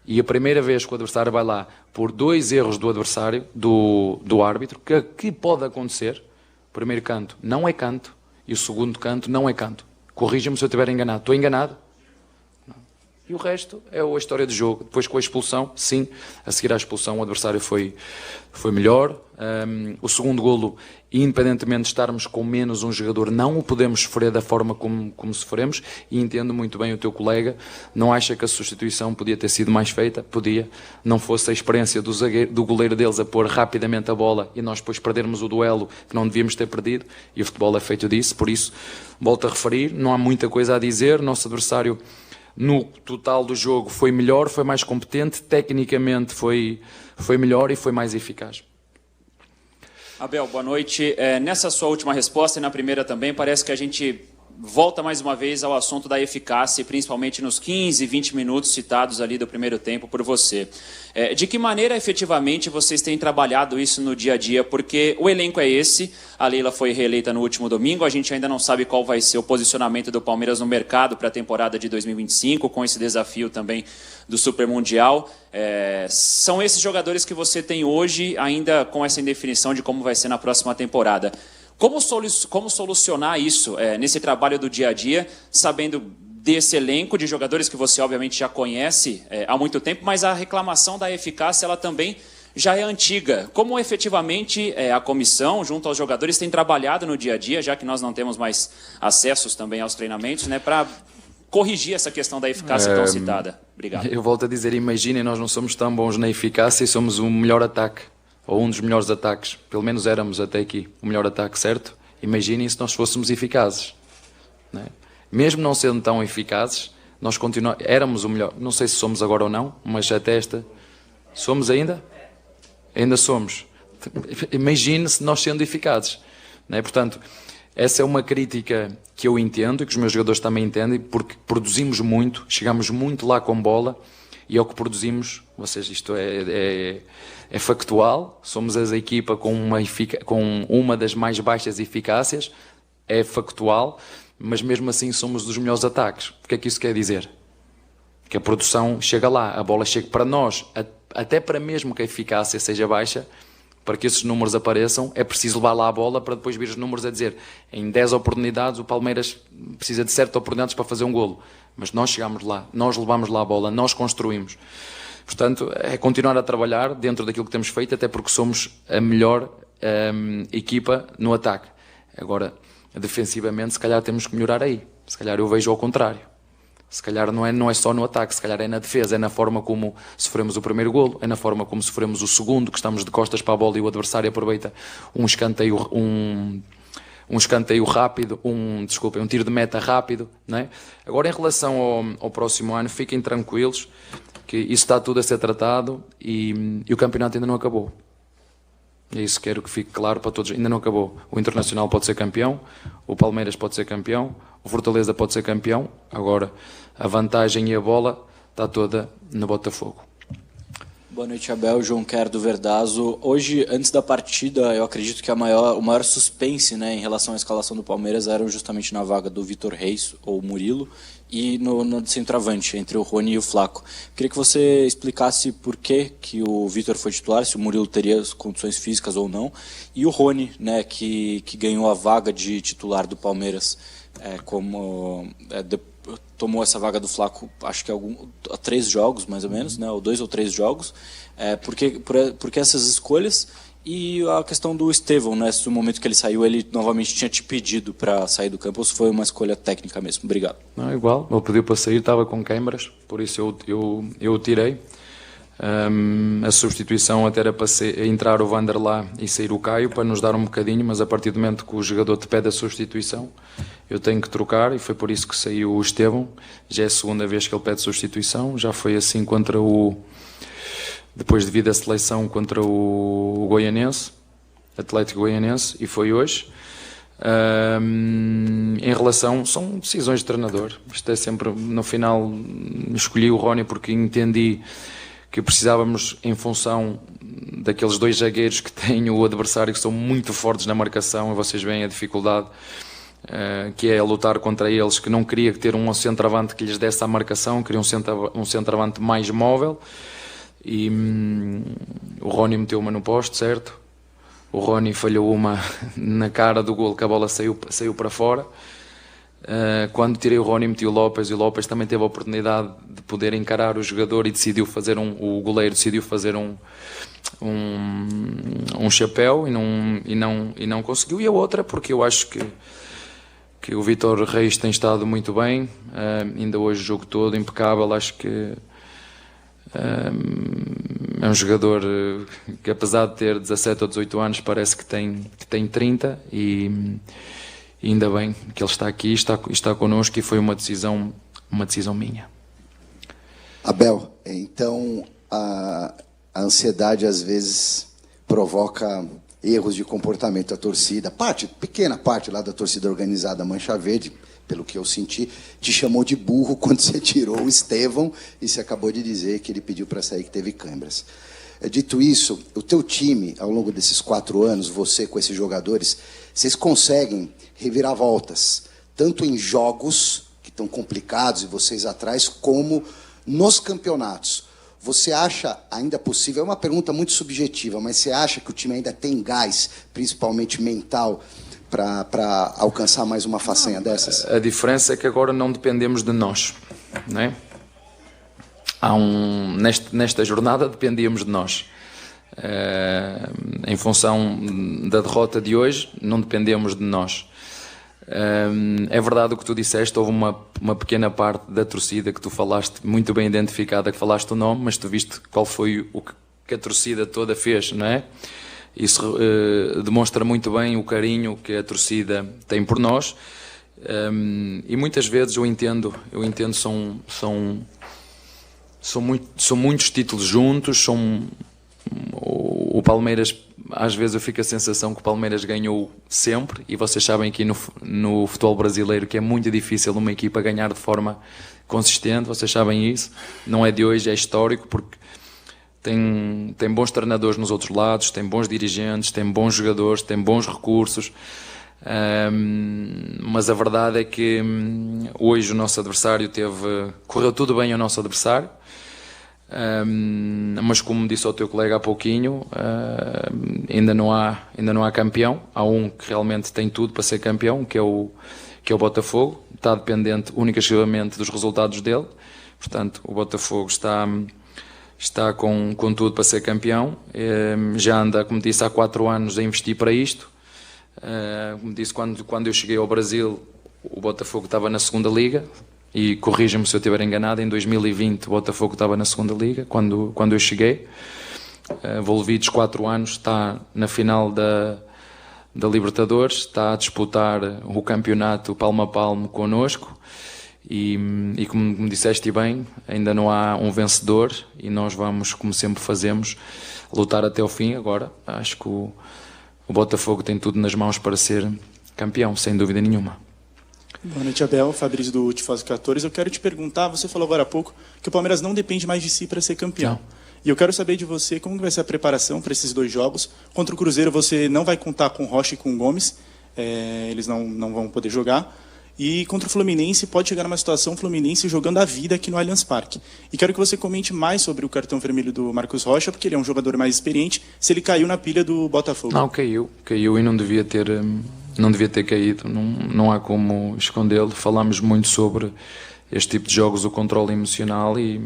e a primeira vez que o adversário vai lá por 2 erros do adversário, do árbitro, que pode acontecer. O primeiro canto não é canto, e o segundo canto não é canto. Corrija-me se eu estiver enganado. Estou enganado? Não. E o resto é a história do jogo. Depois, com a expulsão, sim, a seguir à expulsão o adversário foi melhor. O segundo golo, independentemente de estarmos com menos um jogador, não o podemos sofrer da forma como sofremos, e entendo muito bem o teu colega. Não acha que a substituição podia ter sido mais feita? Podia. Não fosse a experiência do goleiro deles a pôr rapidamente a bola e nós depois perdermos o duelo que não devíamos ter perdido, e o futebol é feito disso. Por isso, volto a referir, não há muita coisa a dizer. Nosso adversário, no total do jogo, foi melhor, foi mais competente, tecnicamente foi melhor e foi mais eficaz. Abel, boa noite. Nessa sua última resposta e na primeira também, parece que a gente volta mais uma vez ao assunto da eficácia, principalmente nos 15, 20 minutos citados ali do primeiro tempo por você. De que maneira efetivamente vocês têm trabalhado isso no dia a dia? Porque o elenco é esse, a Leila foi reeleita no último domingo, a gente ainda não sabe qual vai ser o posicionamento do Palmeiras no mercado para a temporada de 2025, com esse desafio também do Super Mundial. São esses jogadores que você tem hoje, ainda com essa indefinição de como vai ser na próxima temporada. Como solucionar isso nesse trabalho do dia a dia, sabendo desse elenco de jogadores que você obviamente já conhece há muito tempo, mas a reclamação da eficácia ela também já é antiga. Como efetivamente a comissão, junto aos jogadores, tem trabalhado no dia a dia, já que nós não temos mais acessos também aos treinamentos, né, para corrigir essa questão da eficácia tão citada? Obrigado. Eu volto a dizer, imaginem, nós não somos tão bons na eficácia e somos o melhor ataque, ou um dos melhores ataques. Pelo menos éramos até aqui o melhor ataque, certo? Imaginem se nós fôssemos eficazes. Não é? Mesmo não sendo tão eficazes, nós éramos o melhor. Não sei se somos agora ou não, mas até esta... Somos ainda? Ainda somos. Imagine-se nós sendo eficazes. Não é? Portanto, essa é uma crítica que eu entendo e que os meus jogadores também entendem, porque produzimos muito, chegamos muito lá com bola e ao que produzimos, vocês, isto é factual, somos a equipa com uma das mais baixas eficácias, é factual, mas mesmo assim somos dos melhores ataques. O que é que isso quer dizer? Que a produção chega lá, a bola chega para nós, até para mesmo que a eficácia seja baixa, para que esses números apareçam, é preciso levar lá a bola para depois vir os números a dizer em 10 oportunidades o Palmeiras precisa de 7 oportunidades para fazer um golo. Mas nós chegamos lá, nós levamos lá a bola, nós construímos. Portanto, é continuar a trabalhar dentro daquilo que temos feito, até porque somos a melhor equipa no ataque. Agora, defensivamente, se calhar temos que melhorar aí. Se calhar eu vejo ao contrário. Se calhar não é só no ataque, se calhar é na defesa, é na forma como sofremos o primeiro golo, é na forma como sofremos o segundo, que estamos de costas para a bola e o adversário aproveita um escanteio rápido, um tiro de meta rápido, não é? Agora, em relação ao próximo ano, fiquem tranquilos que isso está tudo a ser tratado e o campeonato ainda não acabou. É isso que quero que fique claro para todos. Ainda não acabou. O Internacional pode ser campeão, o Palmeiras pode ser campeão, o Fortaleza pode ser campeão. Agora, a vantagem e a bola está toda no Botafogo. Boa noite, Abel. João Quer do Verdazo. Hoje, antes da partida, eu acredito que o maior suspense, né, em relação à escalação do Palmeiras era justamente na vaga do Vitor Reis ou Murilo e no centroavante, entre o Rony e o Flaco. Queria que você explicasse por que o Vitor foi titular, se o Murilo teria as condições físicas ou não, e o Rony, né, que ganhou a vaga de titular do Palmeiras, tomou essa vaga do Flaco, acho que há 3 jogos, mais ou menos, né, ou 2 ou 3 jogos. Por que essas escolhas? E a questão do Estevão, né, se no momento que ele saiu, ele novamente tinha te pedido para sair do campo, ou se foi uma escolha técnica mesmo? Obrigado. Não, igual, ele pediu para sair, estava com câimbras, por isso eu o tirei. A substituição até era para entrar o Vanderlá e sair o Caio, para nos dar um bocadinho, mas a partir do momento que o jogador te pede a substituição, eu tenho que trocar, e foi por isso que saiu o Estevão. Já é a segunda vez que ele pede substituição, já foi assim depois de vir da seleção contra o Goianense, Atlético Goianense, e foi hoje. Em relação, são decisões de treinador, isto é sempre, no final escolhi o Rony porque entendi que precisávamos, em função daqueles 2 zagueiros que tem o adversário, que são muito fortes na marcação, e vocês veem a dificuldade que é lutar contra eles, que não queria ter um centroavante que lhes desse a marcação, queria um centroavante mais móvel, e o Rony meteu uma no poste, certo? O Rony falhou uma na cara do golo, que a bola saiu para fora. Quando tirei o Rony, meti o Lopes, e o Lopes também teve a oportunidade de poder encarar o jogador e decidiu fazer o goleiro decidiu fazer um chapéu e não conseguiu. E a outra, porque eu acho que o Vitor Reis tem estado muito bem, ainda hoje o jogo todo impecável. Acho que é um jogador que, apesar de ter 17 ou 18 anos, parece que tem 30, e ainda bem que ele está aqui, está connosco, e foi uma decisão minha. Abel, então a ansiedade às vezes provoca erros de comportamento da torcida. Pequena parte lá da torcida organizada Mancha Verde, pelo que eu senti, te chamou de burro quando você tirou o Estevão e você acabou de dizer que ele pediu para sair, que teve câimbras. Dito isso, o teu time, ao longo desses 4 anos, você com esses jogadores, vocês conseguem reviravoltas, tanto em jogos que estão complicados e vocês atrás, como nos campeonatos. Você acha ainda possível, é uma pergunta muito subjetiva, mas você acha que o time ainda tem gás, principalmente mental, para alcançar mais uma façanha dessas? A diferença é que agora não dependemos de nós, não é? Nesta jornada dependíamos de nós. Em função da derrota de hoje, não dependemos de nós. É verdade o que tu disseste, houve uma pequena parte da torcida que tu falaste, muito bem identificada, que falaste o nome, mas tu viste qual foi o que a torcida toda fez, não é? Isso demonstra muito bem o carinho que a torcida tem por nós, e muitas vezes eu entendo são muitos títulos juntos, o Palmeiras, às vezes eu fico a sensação que o Palmeiras ganhou sempre, e vocês sabem que no futebol brasileiro que é muito difícil uma equipa ganhar de forma consistente, vocês sabem isso, não é de hoje, é histórico, porque tem bons treinadores nos outros lados, tem bons dirigentes, tem bons jogadores, tem bons recursos, mas a verdade é que hoje o nosso adversário correu tudo bem ao nosso adversário, mas como disse ao teu colega há pouquinho, ainda não há campeão. Há um que realmente tem tudo para ser campeão, que é o Botafogo. Está dependente única e exclusivamente dos resultados dele. Portanto, o Botafogo está com tudo para ser campeão. Já anda, como disse, há 4 anos a investir para isto. Como disse, quando eu cheguei ao Brasil, o Botafogo estava na segunda liga. E corrija-me se eu estiver enganado, em 2020 o Botafogo estava na segunda liga, quando eu cheguei. Volvidos 4 anos, está na final da Libertadores, está a disputar o campeonato palmo a palmo connosco, e como me disseste bem, ainda não há um vencedor, e nós vamos, como sempre fazemos, lutar até o fim. Agora acho que o Botafogo tem tudo nas mãos para ser campeão, sem dúvida nenhuma. Boa noite, Abel. Fabrício do Tifose 14. Eu quero te perguntar, você falou agora há pouco que o Palmeiras não depende mais de si para ser campeão. Não. E eu quero saber de você como vai ser a preparação para esses 2 jogos. Contra o Cruzeiro você não vai contar com Rocha e com Gomes, eles não vão poder jogar. E contra o Fluminense pode chegar numa situação Fluminense jogando a vida aqui no Allianz Parque. E quero que você comente mais sobre o cartão vermelho do Marcos Rocha, porque ele é um jogador mais experiente, se ele caiu na pilha do Botafogo. Não, caiu e não devia ter caído, não há como escondê-lo. Falámos muito sobre este tipo de jogos, o controle emocional, e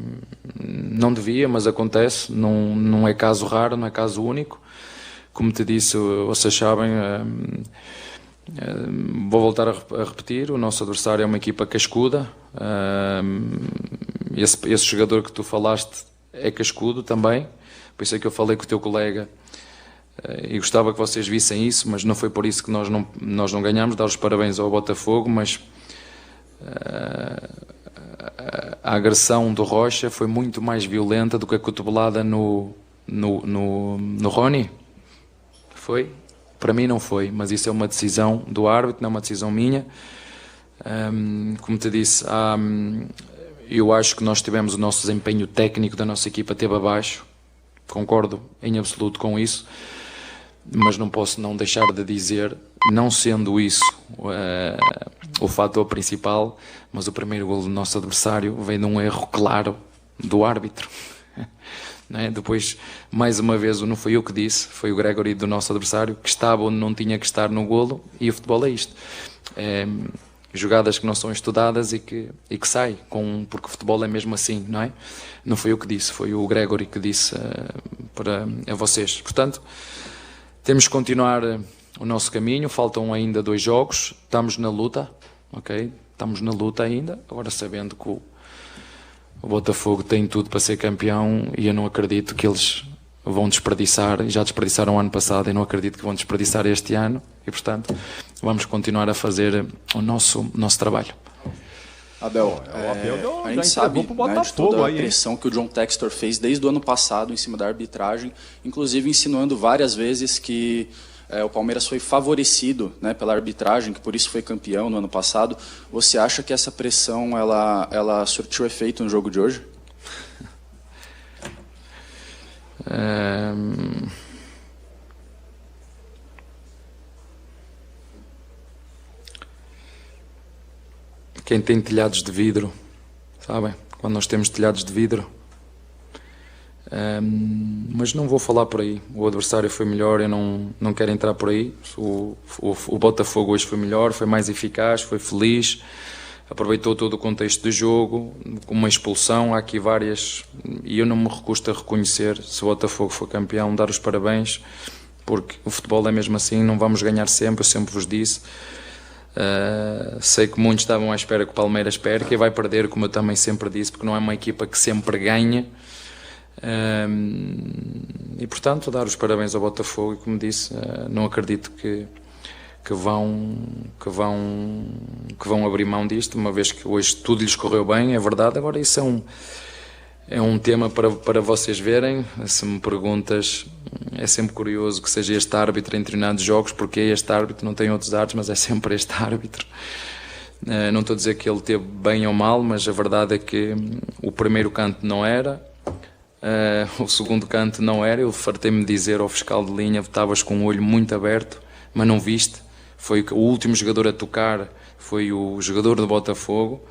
não devia, mas acontece, não é caso raro, não é caso único. Como te disse, vocês sabem, vou voltar a repetir, o nosso adversário é uma equipa cascuda, esse jogador que tu falaste é cascudo também, por isso é que eu falei com o teu colega, e gostava que vocês vissem isso, mas não foi por isso que nós não ganhamos. Dar os parabéns ao Botafogo, mas a agressão do Rocha foi muito mais violenta do que a cotovelada no Rony. Foi? Para mim não foi, mas isso é uma decisão do árbitro, não é uma decisão minha. Como te disse, eu acho que nós tivemos o nosso desempenho técnico da nossa equipa teve abaixo, concordo em absoluto com isso, mas não posso não deixar de dizer, não sendo isso o fator principal, mas o primeiro golo do nosso adversário veio de um erro claro do árbitro. Não é? Depois, mais uma vez, não foi eu que disse, foi o Gregory do nosso adversário, que estava onde não tinha que estar no golo, e o futebol é isto. Jogadas que não são estudadas e que saem, porque o futebol é mesmo assim, não é? Não foi eu que disse, foi o Gregory que disse a vocês. Portanto, temos que continuar o nosso caminho, faltam ainda 2 jogos, estamos na luta, ok? Estamos na luta ainda, agora sabendo que o Botafogo tem tudo para ser campeão, e eu não acredito que eles vão desperdiçar, e já desperdiçaram o ano passado, e não acredito que vão desperdiçar este ano, e portanto vamos continuar a fazer o nosso trabalho. Abel, a gente sabe, né, de toda a pressão que o John Textor fez desde o ano passado em cima da arbitragem, inclusive insinuando várias vezes que o Palmeiras foi favorecido, né, pela arbitragem, que por isso foi campeão no ano passado. Você acha que essa pressão ela surtiu efeito no jogo de hoje? Quem tem telhados de vidro, sabem? Quando nós temos telhados de vidro, Mas não vou falar por aí. O adversário foi melhor, eu não quero entrar por aí. O Botafogo hoje foi melhor, foi mais eficaz, foi feliz, aproveitou todo o contexto do jogo, com uma expulsão, há aqui várias, e eu não me recusto a reconhecer, se o Botafogo for campeão, dar os parabéns, porque o futebol é mesmo assim, não vamos ganhar sempre, eu sempre vos disse. Sei que muitos estavam à espera que o Palmeiras perca e vai perder, como eu também sempre disse, porque não é uma equipa que sempre ganha. E portanto dar os parabéns ao Botafogo, e como disse, não acredito que vão abrir mão disto, uma vez que hoje tudo lhes correu bem, é verdade. Agora isso é um tema para vocês verem. Se me perguntas, é sempre curioso que seja este árbitro em determinados jogos, porque é este árbitro, não tem outros árbitros, mas é sempre este árbitro. Não estou a dizer que ele teve bem ou mal, mas a verdade é que o primeiro canto não era, o segundo canto não era. Eu fartei-me de dizer ao fiscal de linha: estavas com o olho muito aberto, mas não viste. Foi o último jogador a tocar, foi o jogador do Botafogo.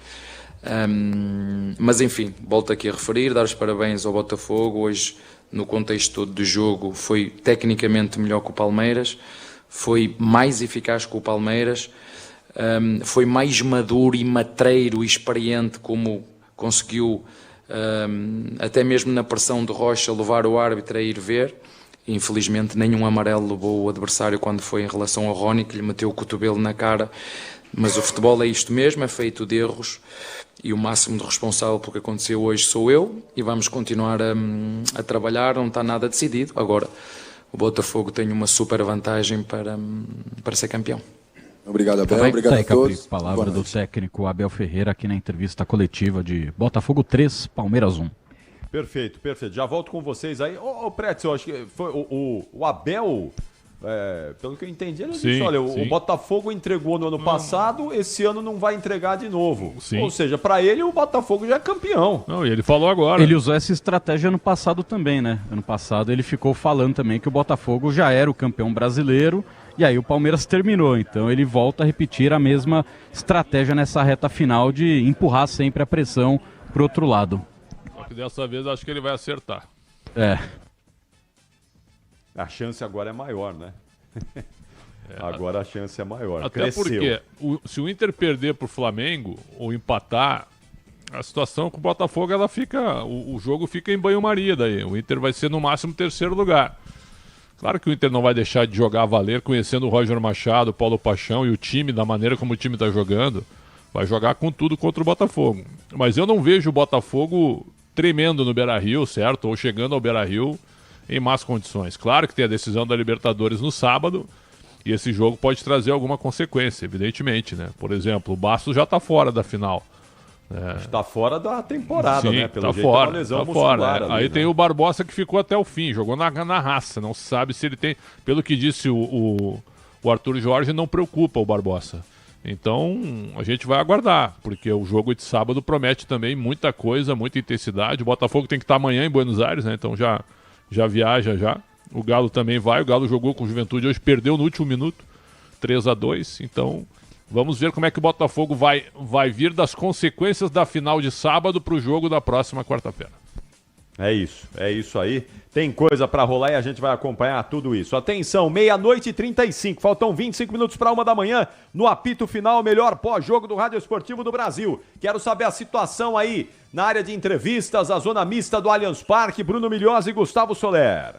Mas enfim, volto aqui a referir, dar os parabéns ao Botafogo. Hoje, no contexto todo do jogo, foi tecnicamente melhor que o Palmeiras, foi mais eficaz que o Palmeiras, foi mais maduro e matreiro e experiente, como conseguiu, até mesmo na pressão de Rocha, levar o árbitro a ir ver. Infelizmente nenhum amarelo levou o adversário quando foi em relação ao Rony, que lhe meteu o cotovelo na cara. Mas o futebol é isto mesmo, é feito de erros, e o máximo de responsável pelo que aconteceu hoje sou eu, e vamos continuar a trabalhar. Não está nada decidido. Agora o Botafogo tem uma super vantagem para ser campeão. Obrigado, Abel. Obrigado a todos. Palavra do técnico Abel Ferreira aqui na entrevista coletiva de Botafogo 3, Palmeiras 1. Perfeito, perfeito. Já volto com vocês aí. Ô, Pretz, eu acho que foi o Abel, pelo que eu entendi, ele disse: olha, o Botafogo entregou no ano passado, esse ano não vai entregar de novo. Sim. Ou seja, para ele o Botafogo já é campeão. Não, e ele falou agora. Ele usou essa estratégia ano passado também, né? Ano passado ele ficou falando também que o Botafogo já era o campeão brasileiro, e aí o Palmeiras terminou. Então ele volta a repetir a mesma estratégia nessa reta final de empurrar sempre a pressão pro outro lado. Dessa vez acho que ele vai acertar. A chance agora é maior, né? Agora a chance é maior. Até porque se o Inter perder pro Flamengo ou empatar, a situação com o Botafogo, ela fica, o jogo fica em banho-maria daí. O Inter vai ser no máximo terceiro lugar. Claro que o Inter não vai deixar de jogar a valer, conhecendo o Roger Machado, o Paulo Paixão e o time, da maneira como o time está jogando. Vai jogar com tudo contra o Botafogo. Mas eu não vejo o Botafogo tremendo no Beira-Rio, certo? Ou chegando ao Beira-Rio em más condições. Claro que tem a decisão da Libertadores no sábado, e esse jogo pode trazer alguma consequência, evidentemente, né? Por exemplo, o Bastos já está fora da final. Está fora da temporada, sim, né? Pelo jeito, fora, é uma lesão muscular. Ali, aí tem o Barbosa, que ficou até o fim, jogou na raça. Não se sabe se ele tem... Pelo que disse o Arthur Jorge, não preocupa o Barbosa. Então, a gente vai aguardar, porque o jogo de sábado promete também muita coisa, muita intensidade. O Botafogo tem que estar amanhã em Buenos Aires, né? Então já viaja já. O Galo também vai. O Galo jogou com o Juventude hoje, perdeu no último minuto, 3-2. Então, vamos ver como é que o Botafogo vai vir das consequências da final de sábado para o jogo da próxima quarta-feira. É isso aí. Tem coisa para rolar e a gente vai acompanhar tudo isso. Atenção, 00:35, faltam 25 minutos para 1 da manhã, no apito final, melhor pós-jogo do Rádio Esportivo do Brasil. Quero saber a situação aí na área de entrevistas, a zona mista do Allianz Parque, Bruno Milhose e Gustavo Soler.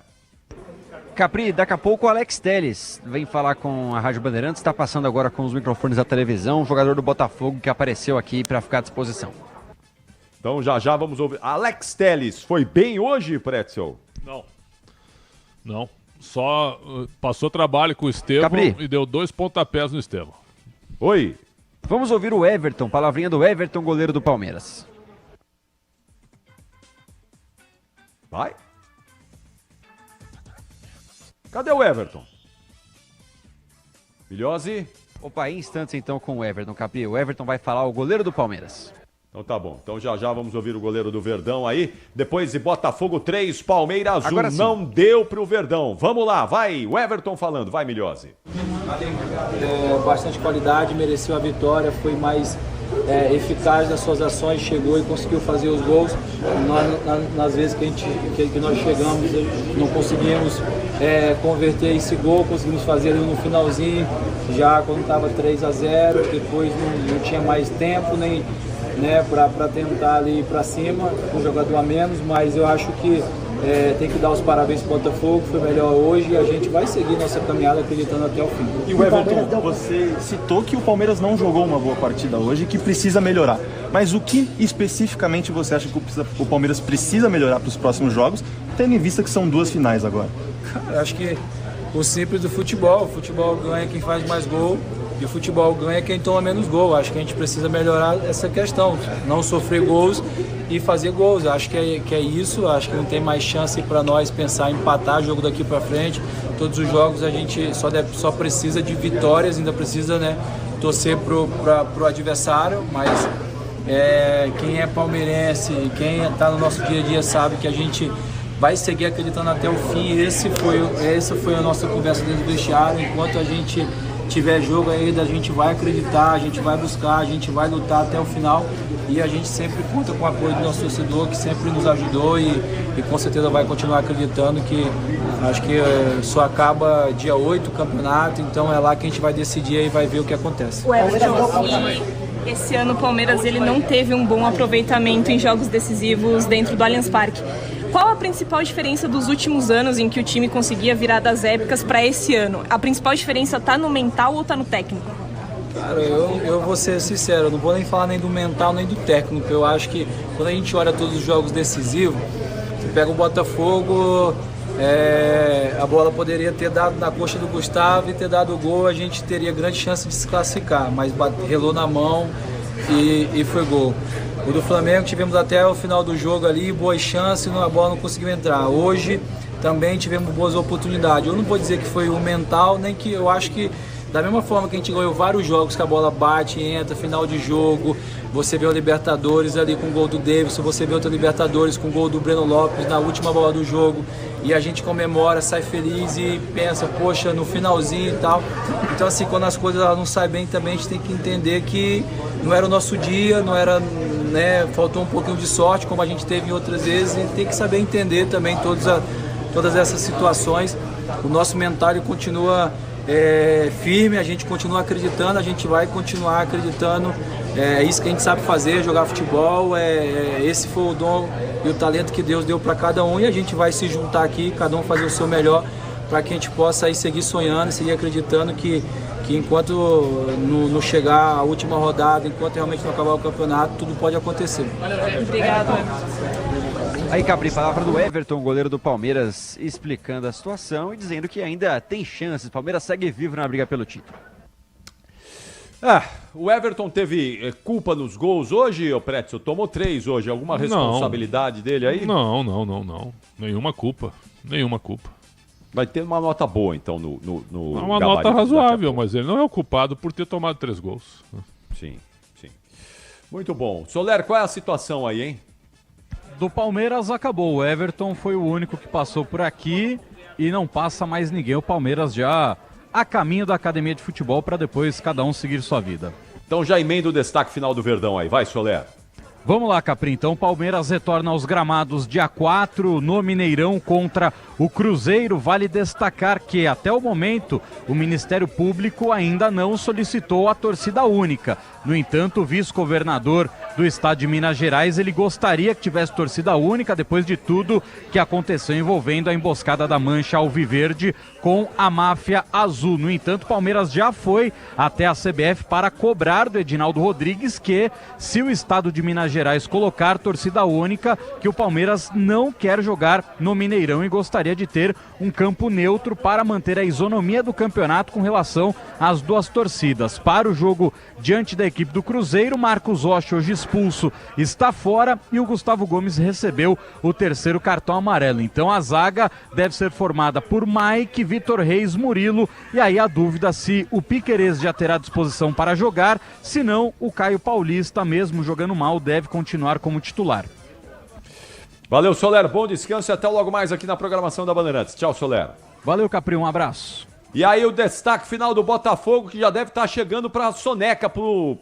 Capri, daqui a pouco o Alex Telles vem falar com a Rádio Bandeirantes, está passando agora com os microfones da televisão, jogador do Botafogo que apareceu aqui para ficar à disposição. Então já vamos ouvir. Alex Telles, foi bem hoje, Pretzel? Não. Só passou trabalho com o Estevão e deu 2 pontapés no Estevão. Oi. Vamos ouvir o Everton, palavrinha do Everton, goleiro do Palmeiras. Vai. Cadê o Everton? Milhose? Opa, em instantes então com o Everton, Capri. O Everton vai falar, o goleiro do Palmeiras. Então tá bom. Então já vamos ouvir o goleiro do Verdão aí. Depois de Botafogo 3, Palmeiras 1. Não deu pro Verdão. Vamos lá, vai. O Everton falando. Vai, Milhose. Bastante qualidade, mereceu a vitória. Foi mais eficaz nas suas ações, chegou e conseguiu fazer os gols. Nas vezes que nós chegamos, não conseguimos converter esse gol, conseguimos fazer ali no finalzinho, já quando estava 3-0, depois não tinha mais tempo nem para tentar ali ir para cima, com um jogador a menos, mas eu acho que tem que dar os parabéns para o Botafogo, foi melhor hoje e a gente vai seguir nossa caminhada acreditando até o fim. E o Everton, você citou que o Palmeiras não jogou uma boa partida hoje e que precisa melhorar. Mas o que especificamente você acha que o Palmeiras precisa melhorar para os próximos jogos, tendo em vista que são 2 finais agora? Eu acho que o simples do futebol, o futebol ganha quem faz mais gol e o futebol ganha quem toma menos gol. Acho que a gente precisa melhorar essa questão, não sofrer gols e fazer gols. Acho que é isso, acho que não tem mais chance para nós pensar em empatar jogo daqui para frente. Todos os jogos a gente só precisa de vitórias, ainda precisa torcer pro adversário, mas quem é palmeirense, quem está no nosso dia a dia sabe que a gente vai seguir acreditando até o fim. Essa foi a nossa conversa dentro do vestiário. Enquanto a gente tiver jogo ainda, a gente vai acreditar, a gente vai buscar, a gente vai lutar até o final e a gente sempre conta com o apoio do nosso torcedor, que sempre nos ajudou e com certeza vai continuar acreditando, que acho que só acaba dia 8 o campeonato, então é lá que a gente vai decidir e vai ver o que acontece. O Everton, esse ano o Palmeiras ele não teve um bom aproveitamento em jogos decisivos dentro do Allianz Parque. Qual a principal diferença dos últimos anos em que o time conseguia viradas épicas para esse ano? A principal diferença está no mental ou está no técnico? Cara, eu vou ser sincero, eu não vou nem falar nem do mental nem do técnico. Eu acho que quando a gente olha todos os jogos decisivos, você pega o Botafogo, a bola poderia ter dado na coxa do Gustavo e ter dado o gol, a gente teria grande chance de se classificar, mas relou na mão e foi gol. O do Flamengo tivemos até o final do jogo ali, boas chances, a bola não conseguiu entrar. Hoje também tivemos boas oportunidades. Eu não vou dizer que foi o mental, nem que eu acho que da mesma forma que a gente ganhou vários jogos que a bola bate, entra, final de jogo, você vê o Libertadores ali com o gol do Davidson, você vê outra Libertadores com o gol do Breno Lopes na última bola do jogo, e a gente comemora, sai feliz e pensa, poxa, no finalzinho e tal. Então assim, quando as coisas não saem bem também, a gente tem que entender que não era o nosso dia, não era, faltou um pouquinho de sorte, como a gente teve em outras vezes, e tem que saber entender também todas essas situações. O nosso mental continua firme, a gente continua acreditando, a gente vai continuar acreditando. É isso que a gente sabe fazer, jogar futebol. Esse foi o dom e o talento que Deus deu para cada um, e a gente vai se juntar aqui, cada um fazer o seu melhor, para que a gente possa aí seguir sonhando, seguir acreditando que enquanto não chegar a última rodada, enquanto realmente não acabar o campeonato, tudo pode acontecer. Obrigado. Aí, Capri, palavra do Everton, goleiro do Palmeiras, explicando a situação e dizendo que ainda tem chances. O Palmeiras segue vivo na briga pelo título. O Everton teve culpa nos gols hoje, ô Pretzel? Tomou 3 hoje. Alguma responsabilidade dele aí? Não. Nenhuma culpa. Vai ter uma nota boa, então, no uma nota razoável, mas ele não é o culpado por ter tomado 3 gols. Sim. Muito bom. Soler, qual é a situação aí, hein? Do Palmeiras acabou. O Everton foi o único que passou por aqui e não passa mais ninguém. O Palmeiras já a caminho da academia de futebol para depois cada um seguir sua vida. Então já emenda o destaque final do Verdão aí. Vai, Soler. Vamos lá, Capri. Então, o Palmeiras retorna aos gramados dia 4 no Mineirão contra o Cruzeiro. Vale destacar que, até o momento, o Ministério Público ainda não solicitou a torcida única. No entanto, o vice-governador do estado de Minas Gerais, ele gostaria que tivesse torcida única depois de tudo que aconteceu envolvendo a emboscada da Mancha Alviverde com a máfia azul. No entanto, o Palmeiras já foi até a CBF para cobrar do Edinaldo Rodrigues que, se o estado de Minas Gerais colocar torcida única, que o Palmeiras não quer jogar no Mineirão e gostaria de ter um campo neutro para manter a isonomia do campeonato com relação às duas torcidas. Para o jogo diante da equipe do Cruzeiro, Marcos Rocha, hoje expulso, está fora e o Gustavo Gomes recebeu o 3º cartão amarelo. Então a zaga deve ser formada por Mike, Vitor Reis, Murilo, e aí a dúvida se o Piquerez já terá disposição para jogar, se não, o Caio Paulista, mesmo jogando mal, deve continuar como titular. Valeu, Soler, bom descanso e até logo mais aqui na programação da Bandeirantes. Tchau, Soler. Valeu, Capri, um abraço. E aí o destaque final do Botafogo, que já deve estar chegando para a soneca pro